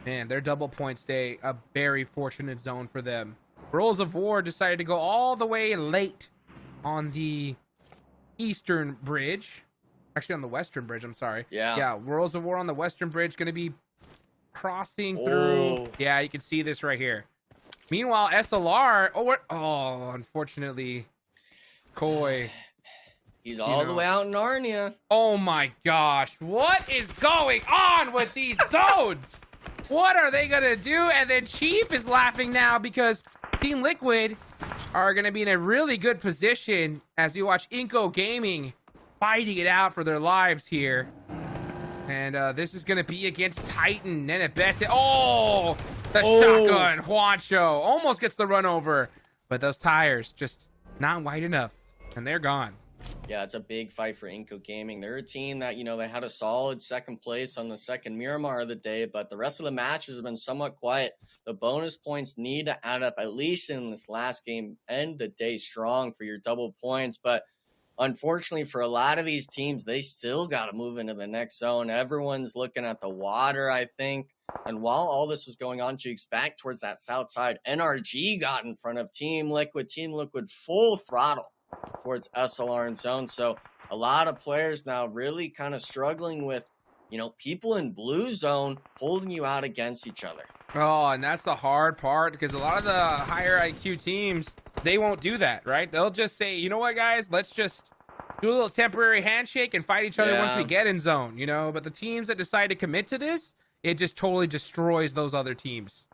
Man, their double points day, a very fortunate zone for them. Rolls of War decided to go all the way late on the eastern bridge. Actually, on the western bridge, I'm sorry. Yeah, Rolls of War on the western bridge going to be crossing through. Yeah, you can see this right here. Meanwhile, SLR, unfortunately, Koi. He's all the way out in Narnia. Oh my gosh. What is going on with these zones? What are they going to do? And then Chief is laughing now because Team Liquid are going to be in a really good position as we watch Inco Gaming fighting it out for their lives here. And this is going to be against Titan. Nenebete. Oh, the shotgun. Juancho almost gets the run over. But those tires just not wide enough. And they're gone. Yeah, it's a big fight for Inco Gaming. They're a team that, you know, they had a solid second place on the second Miramar of the day, but the rest of the matches have been somewhat quiet. The bonus points need to add up, at least in this last game. End the day strong for your double points, but unfortunately for a lot of these teams, they still got to move into the next zone. Everyone's looking at the water, I think. And while all this was going on, Jukes, back towards that south side, NRG got in front of Team Liquid. Team Liquid full throttle towards SLR and zone. So a lot of players now really kind of struggling with, you know, people in blue zone holding you out against each other. Oh, and that's the hard part, because a lot of the higher IQ teams, they won't do that, right? They'll just say, you know what, guys, let's just do a little temporary handshake and fight each other once we get in zone, you know? But the teams that decide to commit to this, it just totally destroys those other teams.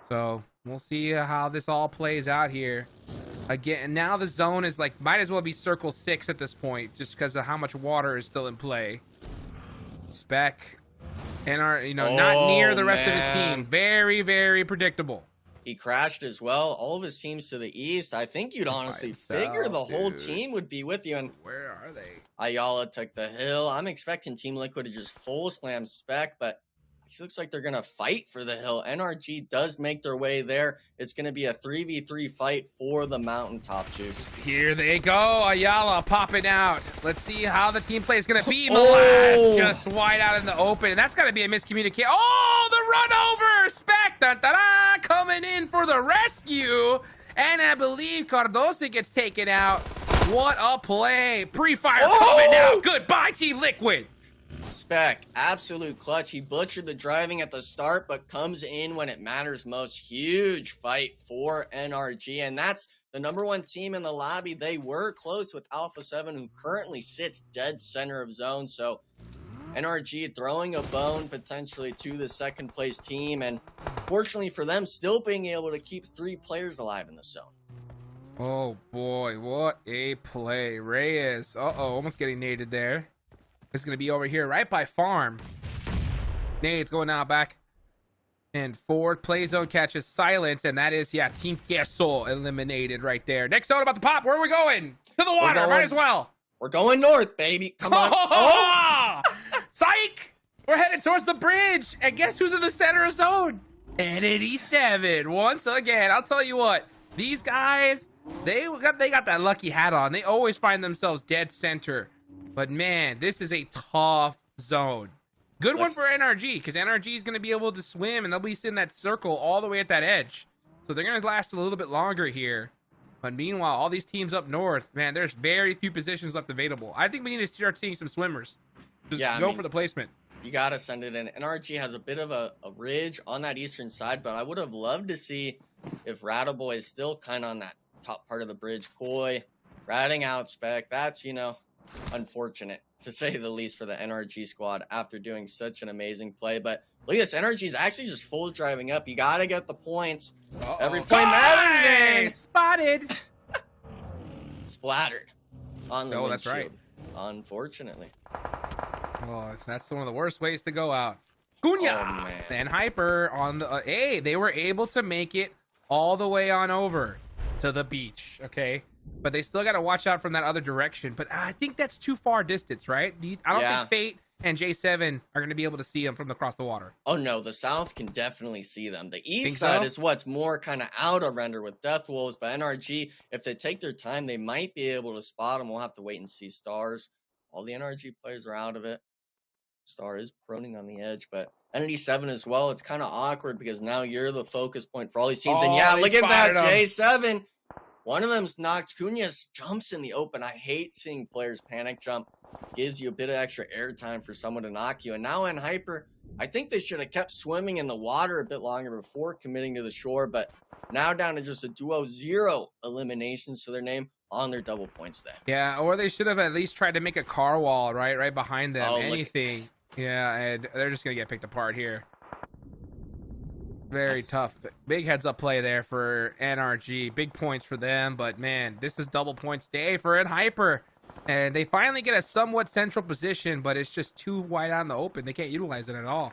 So we'll see how this all plays out here. Again, now the zone is like, might as well be circle 6 at this point, just because of how much water is still in play. Spec, not near the rest of his team. Very, very predictable. He crashed as well. All of his teams to the east. I think you'd honestly figure the whole team would be with you. And where are they? Ayala took the hill. I'm expecting Team Liquid to just full slam Spec, but I It looks like they're going to fight for the hill. NRG does make their way there. It's going to be a 3v3 fight for the mountaintop juice. Here they go. Ayala popping out. Let's see how the team play is going to be. Molas just wide out in the open. And that's got to be a miscommunication. Oh, the run over. Spec coming in for the rescue. And I believe Cardoso gets taken out. What a play. Pre-fire coming out. Goodbye, Team Liquid. Spec, absolute clutch. He butchered the driving at the start, but comes in when it matters most. Huge fight for NRG, and that's the #1 team in the lobby. They were close with Alpha 7, who currently sits dead center of zone, so NRG throwing a bone potentially to the second place team, and fortunately for them, still being able to keep 3 players alive in the zone. Oh boy, what a play. Reyes, almost getting naded there. It's going to be over here right by farm. Nade's going out back and forward. Play zone catches silence, and that is, Team Pmsl eliminated right there. Next zone about to pop. Where are we going? To the water, might as well. We're going north, baby. Come on. Psych! We're headed towards the bridge, and guess who's in the center of zone? Entity 7. Once again, I'll tell you what. These guys, they got that lucky hat on. They always find themselves dead center. But man, this is a tough zone. Good one for NRG, because NRG is going to be able to swim, and they'll be in that circle all the way at that edge. So they're going to last a little bit longer here. But meanwhile, all these teams up north, man, there's very few positions left available. I think we need to start seeing some swimmers. Just go for the placement. You got to send it in. NRG has a bit of a ridge on that eastern side, but I would have loved to see if Rataboy is still kind of on that top part of the bridge. Koi, ratting out Spec. That's, unfortunate, to say the least, for the NRG squad after doing such an amazing play. But look at this. NRG is actually just full driving up. You got to get the points. Every point matters. And spotted. Splattered on the windshield. That's right. Unfortunately. Oh, that's one of the worst ways to go out. Cunha and Hyper on the they were able to make it all the way on over to the beach. Okay. But they still got to watch out from that other direction. But I think that's too far distance, right? I don't think Fate and J7 are going to be able to see them from across the water. Oh, no. The south can definitely see them. The east side is what's more kind of out of render with Death Wolves. But NRG, if they take their time, they might be able to spot them. We'll have to wait and see. Stars. All the NRG players are out of it. Star is proning on the edge, but Entity 7 as well. It's kind of awkward because now you're the focus point for all these teams. And look at that, J7. One of them's knocked. Cunha jumps in the open. I hate seeing players panic jump. Gives you a bit of extra airtime for someone to knock you. And now in Hyper, I think they should have kept swimming in the water a bit longer before committing to the shore. But now down to just a duo, 0 eliminations to their name on their double points there. Yeah, or they should have at least tried to make a car wall right behind them. Anything. Yeah, and they're just going to get picked apart here. Very tough. Big heads up play there for NRG. Big points for them, but man, this is double points day for Hyper. And they finally get a somewhat central position, but it's just too wide out in the open. They can't utilize it at all.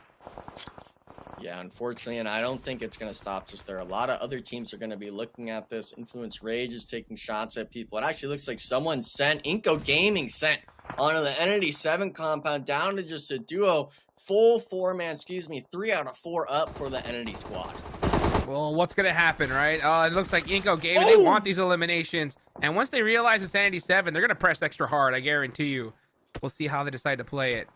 Yeah, unfortunately, and I don't think it's going to stop just there. A lot of other teams are going to be looking at this. Influence Rage is taking shots at people. It actually looks like someone sent, Inco Gaming sent onto the Entity 7 compound down to just a duo. Full 4-man, 3 out of 4 up for the Entity squad. Well, what's going to happen, right? It looks like Inco Gaming, they want these eliminations. And once they realize it's Entity 7, they're going to press extra hard, I guarantee you. We'll see how they decide to play it.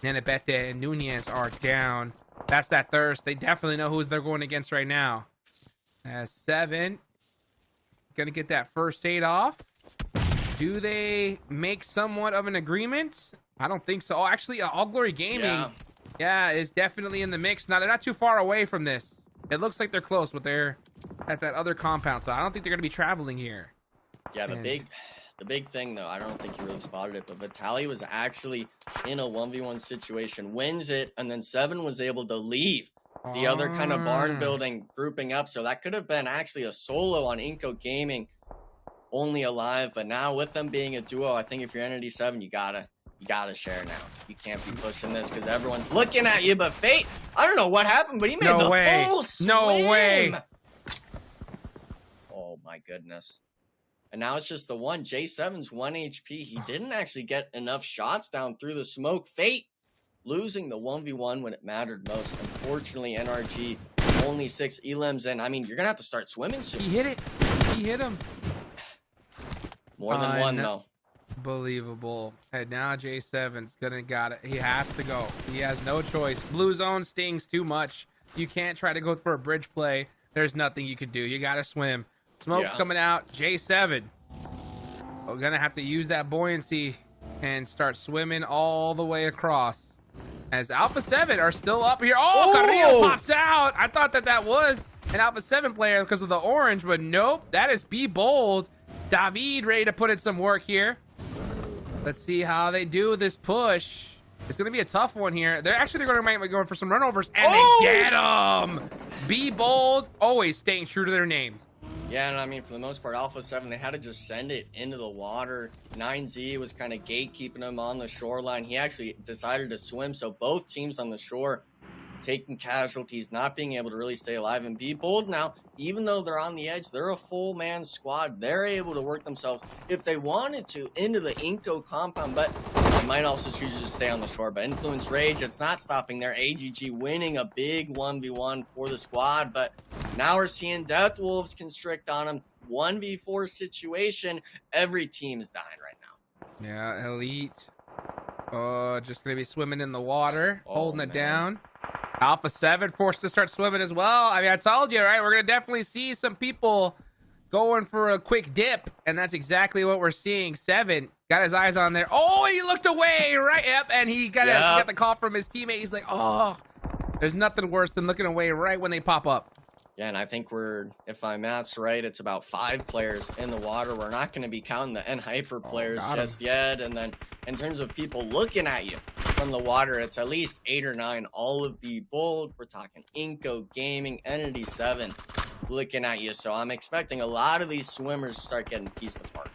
Nenebete and Nunez are down. That's that thirst. They definitely know who they're going against right now. 7. Going to get that first aid off. Do they make somewhat of an agreement? I don't think so. Oh, actually, All Glory Gaming, is definitely in the mix. Now, they're not too far away from this. It looks like they're close, but they're at that other compound, so I don't think they're going to be traveling here. Yeah, the big thing, though, I don't think you really spotted it, but Vitaly was actually in a 1v1 situation, wins it, and then 7 was able to leave the other kind of barn building grouping up, so that could have been actually a solo on Inco Gaming, only alive. But now with them being a duo, I think if you're Entity 7, you gotta share now. You can't be pushing this because everyone's looking at you. But Fate, I don't know what happened, but he made full swim. No way. Oh my goodness. And now it's just the one. J7's 1 HP. He didn't actually get enough shots down through the smoke. Fate losing the 1v1 when it mattered most. Unfortunately, NRG only 6 elims, and I mean, you're gonna have to start swimming soon. He hit it. He hit him. More than one, though. Unbelievable. And now J7's gonna got it. He has to go. He has no choice. Blue zone stings too much. You can't try to go for a bridge play. There's nothing you can do. You gotta swim. Smoke's coming out. J7. We're gonna have to use that buoyancy and start swimming all the way across. As Alpha 7 are still up here. Oh, Carrillo pops out. I thought that was an Alpha 7 player because of the orange, but nope. That is Be Bold. David ready to put in some work here. Let's see how they do this push. It's going to be a tough one here. They're actually going to be going for some runovers, and they get them. Be Bold, always staying true to their name. Yeah, and I mean, for the most part, Alpha 7, they had to just send it into the water. 9Z was kind of gatekeeping him on the shoreline. He actually decided to swim, so both teams on the shore taking casualties, not being able to really stay alive. And Be Bold now, even though they're on the edge, they're a full man squad. They're able to work themselves, if they wanted to, into the Inco compound, but they might also choose to just stay on the shore. But Influence Rage, it's not stopping there. AGG winning a big 1v1 for the squad, but now we're seeing Death Wolves constrict on them. 1v4 situation. Every team is dying right now. Yeah, Elite. Just gonna be swimming in the water, holding it down. Alpha 7 forced to start swimming as well. I mean, I told you, right? We're gonna definitely see some people going for a quick dip, and that's exactly what we're seeing. 7 got his eyes on there. Oh, he looked away, right? Yep, and he got the call from his teammate. He's like, oh, there's nothing worse than looking away right when they pop up. Yeah, and I think if my math's right, it's about 5 players in the water. We're not going to be counting the N-Hyper players just yet. And then in terms of people looking at you from the water, it's at least 8 or 9. All of Be Bold. We're talking Inco Gaming, Entity 7 looking at you. So I'm expecting a lot of these swimmers to start getting pieced apart.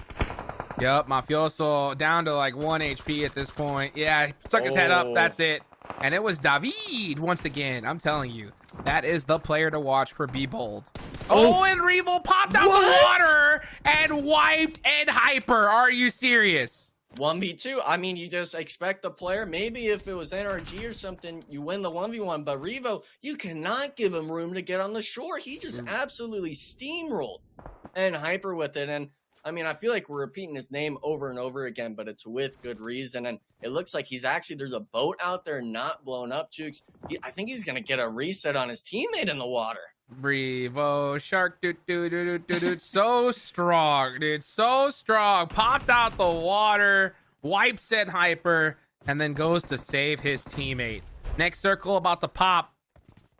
Yep, Mafioso down to like 1 HP at this point. Yeah, he stuck his head up. That's it. And it was David once again. I'm telling you, that is the player to watch for Be Bold. Oh, and Revo popped out the water and wiped N-Hyper. Are you serious? 1v2. I mean, you just expect the player. Maybe if it was NRG or something, you win the 1v1. But Revo, you cannot give him room to get on the shore. He just absolutely steamrolled N-Hyper with it. And I mean, I feel like we're repeating his name over and over again, but it's with good reason. And it looks like there's a boat out there not blown up, Jukes. I think he's going to get a reset on his teammate in the water. Revo Shark, so strong, dude, so strong. Popped out the water, wipes N-Hyper, and then goes to save his teammate. Next circle about to pop.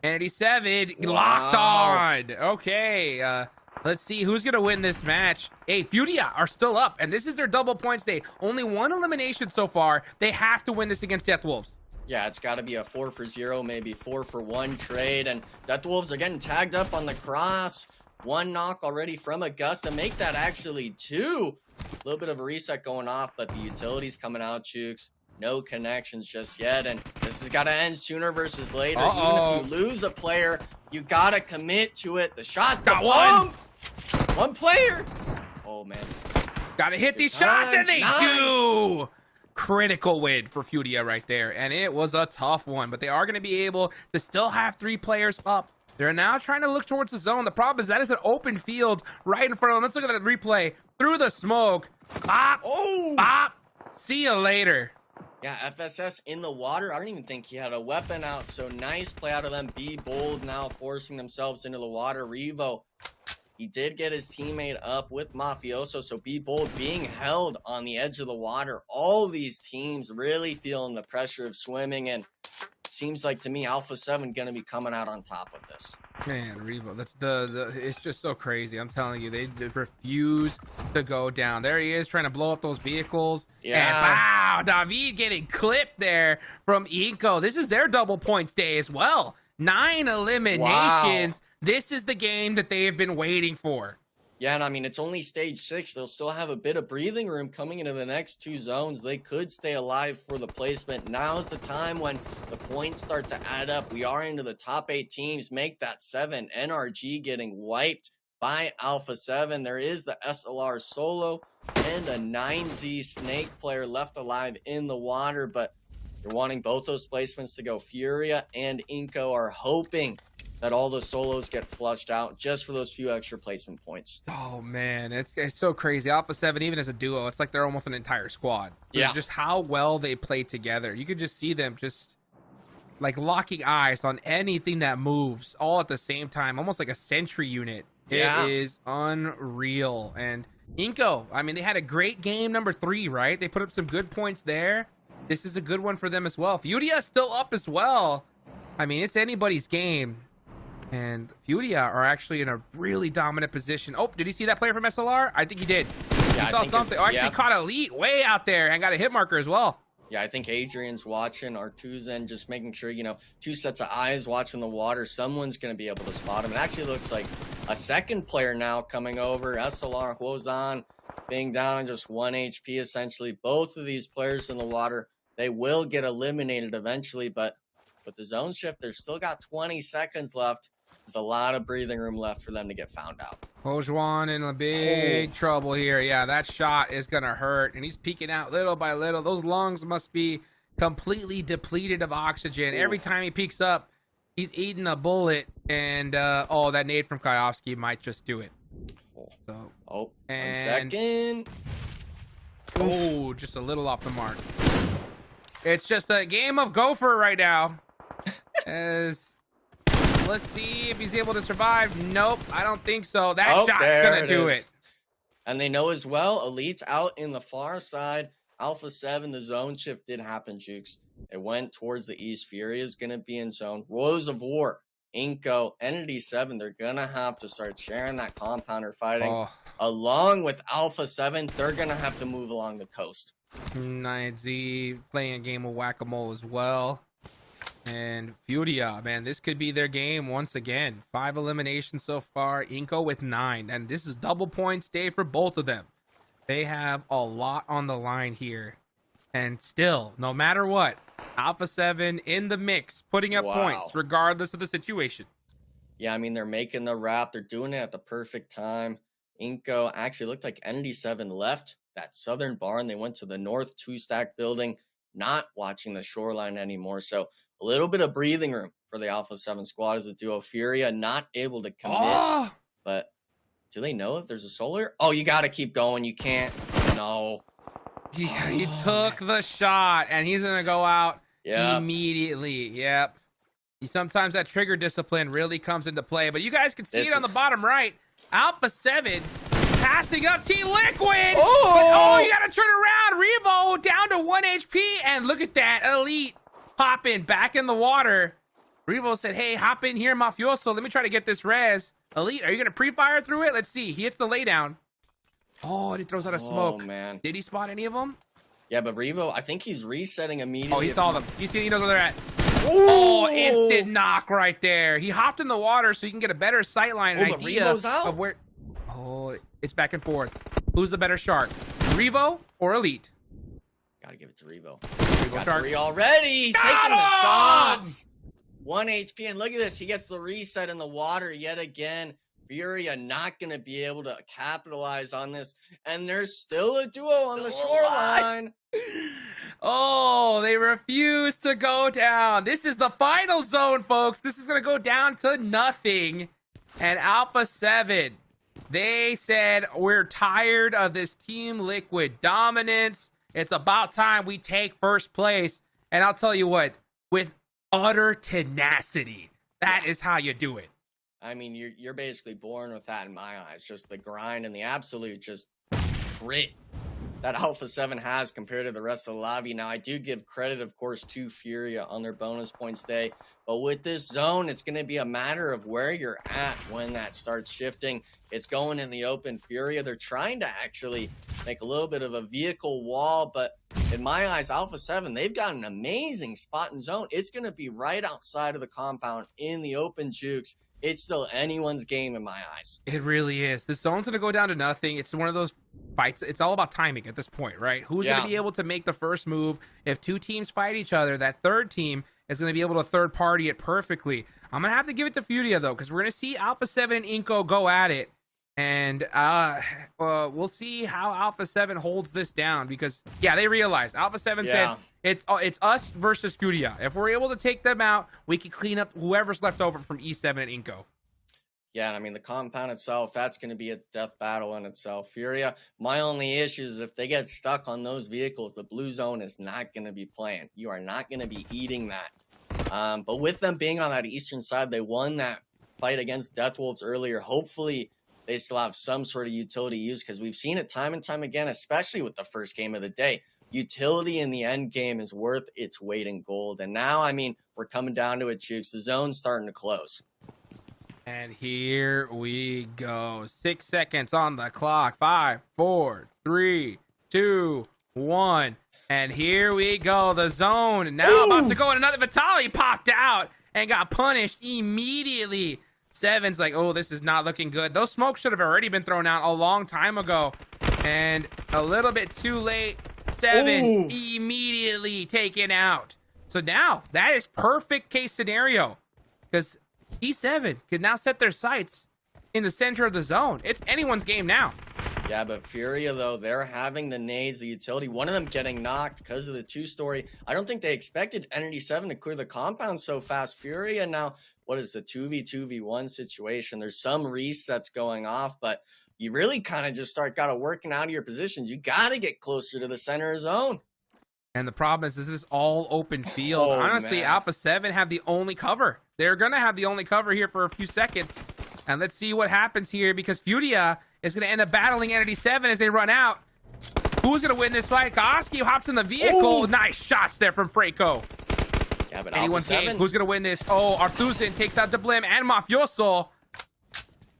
Entity 7 locked on. Okay, let's see who's going to win this match. Hey, Furia are still up, and this is their double points day. Only 1 elimination so far. They have to win this against Death Wolves. Yeah, it's got to be a 4-for-0, maybe 4-for-1 trade. And Death Wolves are getting tagged up on the cross. 1 knock already from Augusta. Make that actually 2. A little bit of a reset going off, but the utility's coming out, Chooks. No connections just yet, and this has got to end sooner versus later. Even if you lose a player, you got to commit to it. The shot's got one player. Oh, man. Got to hit these shots, and they do. Critical win for Furia right there, and it was a tough one, but they are going to be able to still have 3 players up. They're now trying to look towards the zone. The problem is that is an open field right in front of them. Let's look at the replay. Through the smoke. Bop. Bop. See you later. Yeah, FSS in the water. I don't even think he had a weapon out, so nice play out of them. Be Bold now forcing themselves into the water. Revo, he did get his teammate up with Mafioso, so Be Bold being held on the edge of the water. All these teams really feeling the pressure of swimming, and seems like to me Alpha 7 gonna be coming out on top of this. Man, Revo, that's it's just so crazy. I'm telling you, they refuse to go down. There he is trying to blow up those vehicles. Yeah. And wow, David getting clipped there from Inco. This is their double points day as well. 9 eliminations. Wow. This is the game that they have been waiting for. Yeah, and I mean, it's only stage 6. They'll still have a bit of breathing room coming into the next 2 zones. They could stay alive for the placement. Now's the time when the points start to add up. We are into the top 8 teams. Make that 7. NRG getting wiped by Alpha 7. There is the SLR solo and a 9Z Snake player left alive in the water, but You're wanting both those placements to go. Furia and Inko are hoping that all the solos get flushed out just for those few extra placement points. Oh man, it's so crazy. Alpha 7, even as a duo, it's like they're almost an entire squad. Yeah. Just how well they play together. You could just see them just like locking eyes on anything that moves all at the same time, almost like a sentry unit. Yeah. It is unreal. And Inko, I mean, they had a great game number 3, right? They put up some good points there. This is a good one for them as well. Furia still up as well. I mean, it's anybody's game. And Furia are actually in a really dominant position. Oh, did he see that player from SLR? I think he did. Yeah, he saw something. Oh, actually caught Elite way out there and got a hit marker as well. Yeah, I think Adrian's watching, Artuzan just making sure, 2 sets of eyes watching the water. Someone's going to be able to spot him. It actually looks like a second player now coming over. SLR, Huozan being down just 1 HP essentially. Both of these players in the water, they will get eliminated eventually, but with the zone shift, they've still got 20 seconds left. There's a lot of breathing room left for them to get found out. Huozan in a big trouble here. Yeah, that shot is going to hurt. And he's peeking out little by little. Those lungs must be completely depleted of oxygen. Every time he peeks up, he's eating a bullet. And, that nade from Kayovsky might just do it. So, 1 second. Oh, just a little off the mark. It's just a game of Gopher right now. Let's see if he's able to survive. Nope, I don't think so. That shot's gonna do it. And they know as well, Elite's out in the far side. Alpha 7, the zone shift did happen, Jukes. It went towards the east. Fury is gonna be in zone. Rose of War, Inko, Entity 7, they're gonna have to start sharing that compounder fighting. Along with Alpha 7, they're gonna have to move along the coast. 9Z playing a game of whack-a-mole as well. And Furia, man, this could be their game once again. 5 eliminations so far. Inko with 9. And this is double points day for both of them. They have a lot on the line here. And still, no matter what, Alpha 7 in the mix, putting up points regardless of the situation. Yeah, I mean, they're making the wrap. They're doing it at the perfect time. Inko actually looked like Entity 7 left that southern barn. They went to the north 2-stack building, not watching the shoreline anymore. So a little bit of breathing room for the Alpha 7 squad as a duo. Furia not able to commit, but do they know if there's a solar? Oh, you got to keep going. You can't. No. Yeah, he took the shot, and he's going to go out immediately. Yep. Sometimes that trigger discipline really comes into play, but you guys can see it on the bottom right. Alpha 7 passing up Team Liquid. But, you got to turn around. Revo down to 1 HP, and look at that. Elite popping back in the water. Revo said, hey, hop in here, Mafioso. Let me try to get this res. Elite, are you going to pre-fire through it? Let's see. He hits the laydown. Oh, and he throws out a smoke. Oh, man. Did he spot any of them? Yeah, but Revo, I think he's resetting immediately. Oh, he saw them. He knows where they're at. Oh, instant knock right there. He hopped in the water so he can get a better sightline idea of where. Oh, it's back and forth. Who's the better shark, Revo or Elite? Gotta give it to Revo. He's got 3 already. He's taking the shots. 1 HP, and look at this. He gets the reset in the water yet again. Furia not going to be able to capitalize on this. And there's still a duo on the shoreline. Oh, they refuse to go down. This is the final zone, folks. This is going to go down to nothing. And Alpha 7, they said, we're tired of this Team Liquid dominance. It's about time we take first place. And I'll tell you what, with utter tenacity, that is how you do it. I mean, you're basically born with that in my eyes. Just the grind and the absolute just grit that Alpha 7 has compared to the rest of the lobby. Now, I do give credit, of course, to Furia on their bonus points day. But with this zone, it's going to be a matter of where you're at when that starts shifting. It's going in the open. Furia, they're trying to actually make a little bit of a vehicle wall. But in my eyes, Alpha 7, they've got an amazing spot in zone. It's going to be right outside of the compound in the open, Jukes. It's still anyone's game in my eyes. It really is. The zone's going to go down to nothing. It's one of those fights. It's all about timing at this point, right? Who's going to be able to make the first move? If 2 teams fight each other, that third team is going to be able to third party it perfectly. I'm going to have to give it to Furia, though, because we're going to see Alpha 7 and Inko go at it. And we'll see how Alpha 7 holds this down, because yeah, they realize Alpha 7 said it's us versus Furia. If we're able to take them out, we can clean up whoever's left over from E7 and Inko. Yeah, I mean, the compound itself, that's going to be a death battle in itself. Furia, my only issue is if they get stuck on those vehicles, the blue zone is not going to be playing. You are not going to be eating that. But with them being on that eastern side, they won that fight against Death Wolves earlier. Hopefully, they still have some sort of utility use, because we've seen it time and time again, especially with the first game of the day. Utility in the end game is worth its weight in gold. And now, I mean, we're coming down to it, Chooks. The zone's starting to close. And here we go. 6 seconds on the clock. 5, 4, 3, 2, 1. And here we go. The zone now about to go in. Another Vitaly popped out and got punished immediately. Seven's like, oh, this is not looking good. Those smokes should have already been thrown out a long time ago. And a little bit too late. Seven immediately taken out. So now that is perfect case scenario, because E7 can now set their sights in the center of the zone. It's anyone's game now. Yeah, but Furia, though, they're having the nades, the utility. One of them getting knocked because of the two-story. I don't think they expected Entity 7 to clear the compound so fast. Furia now, what is the 2v2v1 situation? There's some resets going off, but you really kind of just got to working out of your positions. You got to get closer to the center zone. And the problem is this is all open field. Honestly, man. Alpha 7 have the only cover. They're going to have the only cover here for a few seconds. And let's see what happens here, because Furia is going to end up battling Entity 7 as they run out. Who's going to win this fight? Koski hops in the vehicle. Nice shots there from Freako. Yeah, but anyone's game. Who's going to win this? Oh, Arthusin takes out Deblim and Mafioso.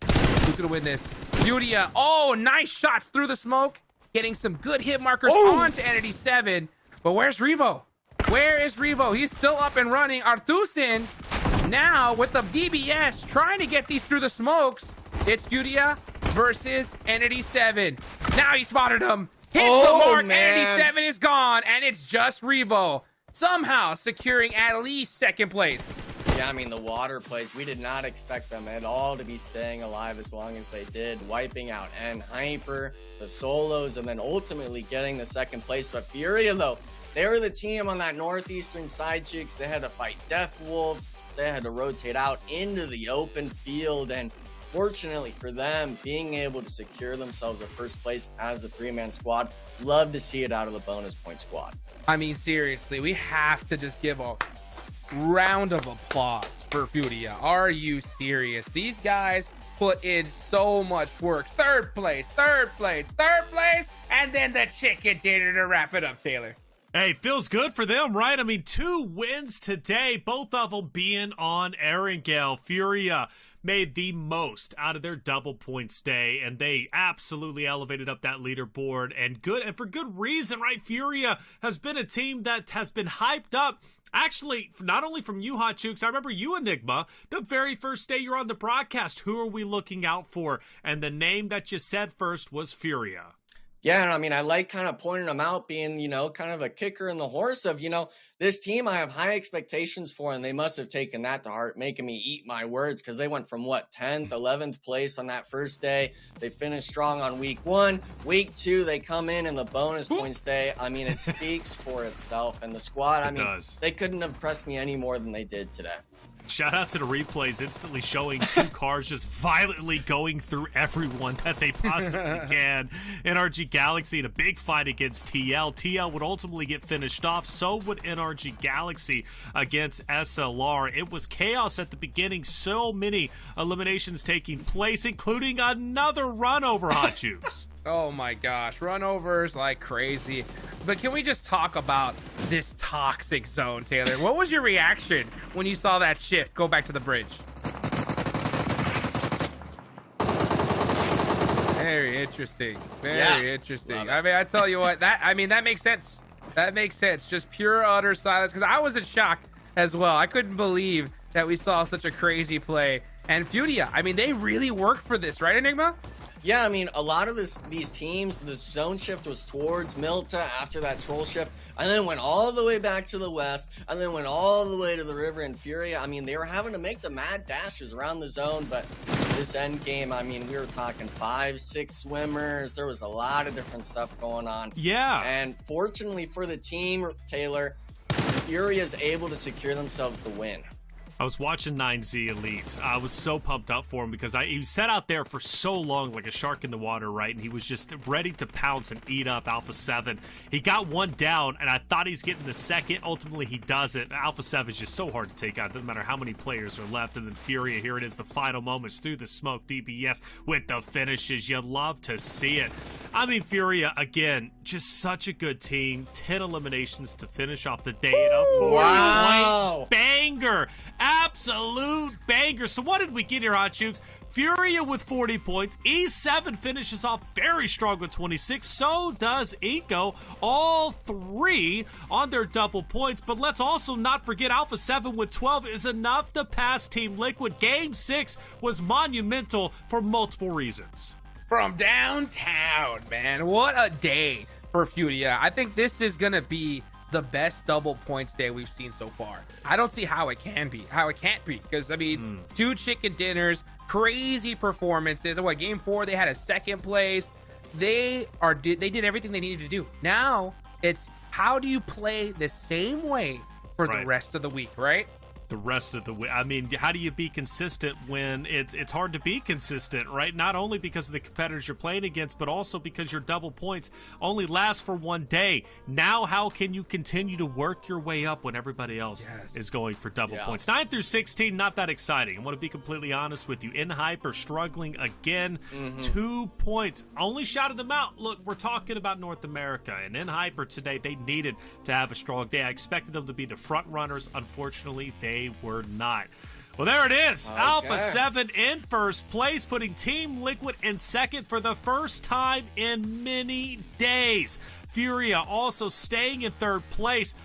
Who's going to win this? Furia. Oh, nice shots through the smoke. Getting some good hit markers onto Entity 7. But where's Revo? Where is Revo? He's still up and running. Arthusin now with the DBS trying to get these through the smokes. It's Furia versus Entity 7. Now he spotted him. Hits the mark. Man. Entity 7 is gone. And it's just Revo somehow securing at least second place. Yeah, I mean, the water plays, we did not expect them at all to be staying alive as long as they did, wiping out Hyper, the solos, and then ultimately getting the second place. But Furia, though, they were the team on that northeastern side, Chicks. They had to fight Death Wolves. They had to rotate out into the open field. And fortunately for them, being able to secure themselves a first place as a three-man squad, love to see it out of the bonus point squad. I mean, seriously, we have to just give a round of applause for Furia. Are you serious? These guys put in so much work. Third place, and then the chicken dinner to wrap it up, Taylor. Hey, feels good for them, right? I mean, 2 wins today, both of them being on Erangel. Furia made the most out of their double point stay, and they absolutely elevated up that leaderboard, and for good reason, right? Furia has been a team that has been hyped up. Actually, not only from you, Hot Chooks, I remember you, Enigma, the very first day you're on the broadcast. Who are we looking out for? And the name that you said first was Furia. Yeah, and I mean, I like kind of pointing them out, being, kind of a kicker in the horse of, this team I have high expectations for, and they must have taken that to heart, making me eat my words, because they went from, 10th, 11th place on that first day. They finished strong on week 1. Week 2, they come in the bonus points day. I mean, it speaks for itself, and the squad, they couldn't have pressed me any more than they did today. Shout out to the replays instantly showing 2 cars just violently going through everyone that they possibly can. NRG Galaxy in a big fight against TL. TL would ultimately get finished off. So would NRG Galaxy against SLR. It was chaos at the beginning. So many eliminations taking place, including another run over, Hot Chooks. Oh my gosh, runovers like crazy. But can we just talk about this toxic zone, Taylor? What was your reaction when you saw that shift go back to the bridge? Very interesting. Very interesting. I mean, I tell you what, that makes sense. That makes sense. Just pure utter silence, because I was in shock as well. I couldn't believe that we saw such a crazy play. And Furia, I mean, they really worked for this, right, Enigma? Yeah, I mean, a lot of these teams, this zone shift was towards Milta after that troll shift, and then went all the way back to the west, and then went all the way to the river in Furia. I mean, they were having to make the mad dashes around the zone, but this end game, I mean, we were talking 5, 6 swimmers. There was a lot of different stuff going on. Yeah. And fortunately for the team, Taylor, Fury is able to secure themselves the win. I was watching 9Z Elite. I was so pumped up for him because he sat out there for so long like a shark in the water, right? And he was just ready to pounce and eat up Alpha 7. He got one down, and I thought he's getting the second. Ultimately, he doesn't. Alpha 7 is just so hard to take out. Doesn't matter how many players are left. And then Furia, here it is, the final moments through the smoke. DBS with the finishes. You love to see it. I mean, Furia, again, just such a good team. 10 eliminations to finish off the day. And a 40-point banger. Absolute banger. So what did we get here, Hot Chooks? Furia with 40 points. E7 finishes off very strong with 26. So does Eco. All three on their double points. But let's also not forget Alpha 7 with 12 is enough to pass Team Liquid. Game 6 was monumental for multiple reasons. From downtown, man. What a day for Furia. I think this is going to be the best double points day we've seen so far. I don't see how it can't be, because I mean, 2 chicken dinners, crazy performances. What, game 4 they had a second place. They did everything they needed to do. Now it's how do you play the same way for the rest of the week, right? The rest of the week. I mean, how do you be consistent when it's hard to be consistent, right? Not only because of the competitors you're playing against, but also because your double points only last for one day. Now, how can you continue to work your way up when everybody else is going for double points? 9 through 16, not that exciting. I want to be completely honest with you. Hyper struggling again. 2 points. Only shouted them out. Look, we're talking about North America, and Hyper today, they needed to have a strong day. I expected them to be the front runners. Unfortunately, they were not. Well, there it is. Okay. Alpha 7 in first place, putting Team Liquid in second for the first time in many days. Furia also staying in third place.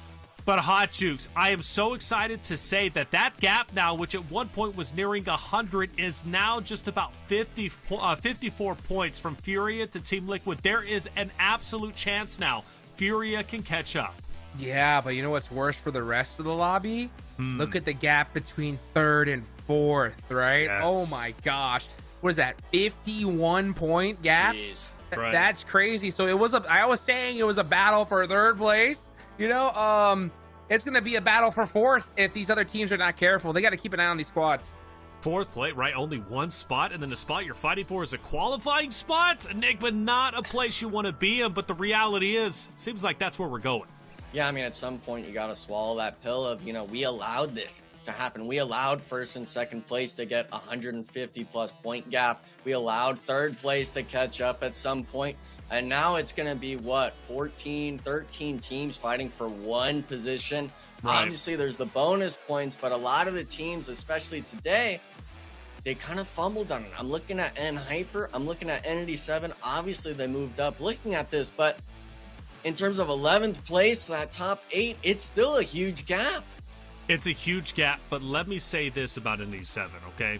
But Hot Jukes, I am so excited to say that gap now, which at one point was nearing 100, is now just about 54 points from Furia to Team Liquid. There is an absolute chance now Furia can catch up. Yeah, but you know what's worse for the rest of the lobby? Look at the gap between third and fourth, right? Yes. Oh my gosh. What is that? 51-point gap? Jeez. That's crazy. So I was saying it was a battle for third place. You know, it's going to be a battle for fourth if these other teams are not careful. They got to keep an eye on these squads. Fourth place, right? Only one spot, and then the spot you're fighting for is a qualifying spot. Enigma, not a place you want to be in, but the reality is, it seems like that's where we're going. Yeah, I mean, at some point, you got to swallow that pill of, we allowed this to happen. We allowed first and second place to get 150-plus point gap. We allowed third place to catch up at some point. And now it's going to be, 14, 13 teams fighting for one position. Right. Obviously, there's the bonus points, but a lot of the teams, especially today, they kind of fumbled on it. I'm looking at Hyper. I'm looking at Entity 7. Obviously, they moved up looking at this, but in terms of 11th place, that top 8, it's still a huge gap. It's a huge gap, but let me say this about Entity 7, okay?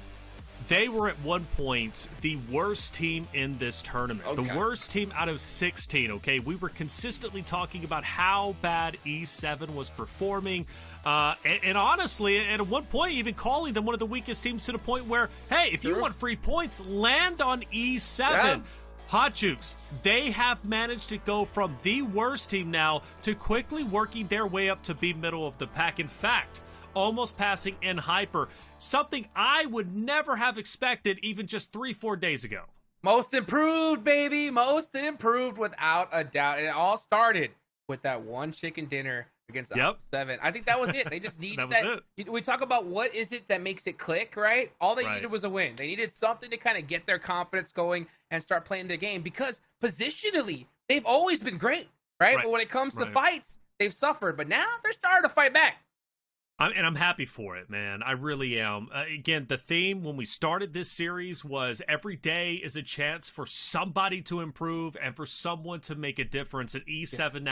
They were at one point the worst team in this tournament. Okay. The worst team out of 16, okay? We were consistently talking about how bad E7 was performing. And honestly, at one point, even calling them one of the weakest teams to the point where, hey, if you want free points, land on E7. Yeah. Hot Jukes, they have managed to go from the worst team now to quickly working their way up to be middle of the pack. In fact, almost passing Hyper, something I would never have expected even just 3-4 days ago. Most improved, baby. Most improved without a doubt. And it all started with that one chicken dinner against Alpha 7. I think that was it. They just needed that. We talk about what is it that makes it click, right? All they needed was a win. They needed something to kind of get their confidence going and start playing the game, because positionally, they've always been great, right? But when it comes to fights, they've suffered. But now they're starting to fight back. And I'm happy for it, man. I really am. Again, the theme when we started this series was every day is a chance for somebody to improve and for someone to make a difference. At E7 now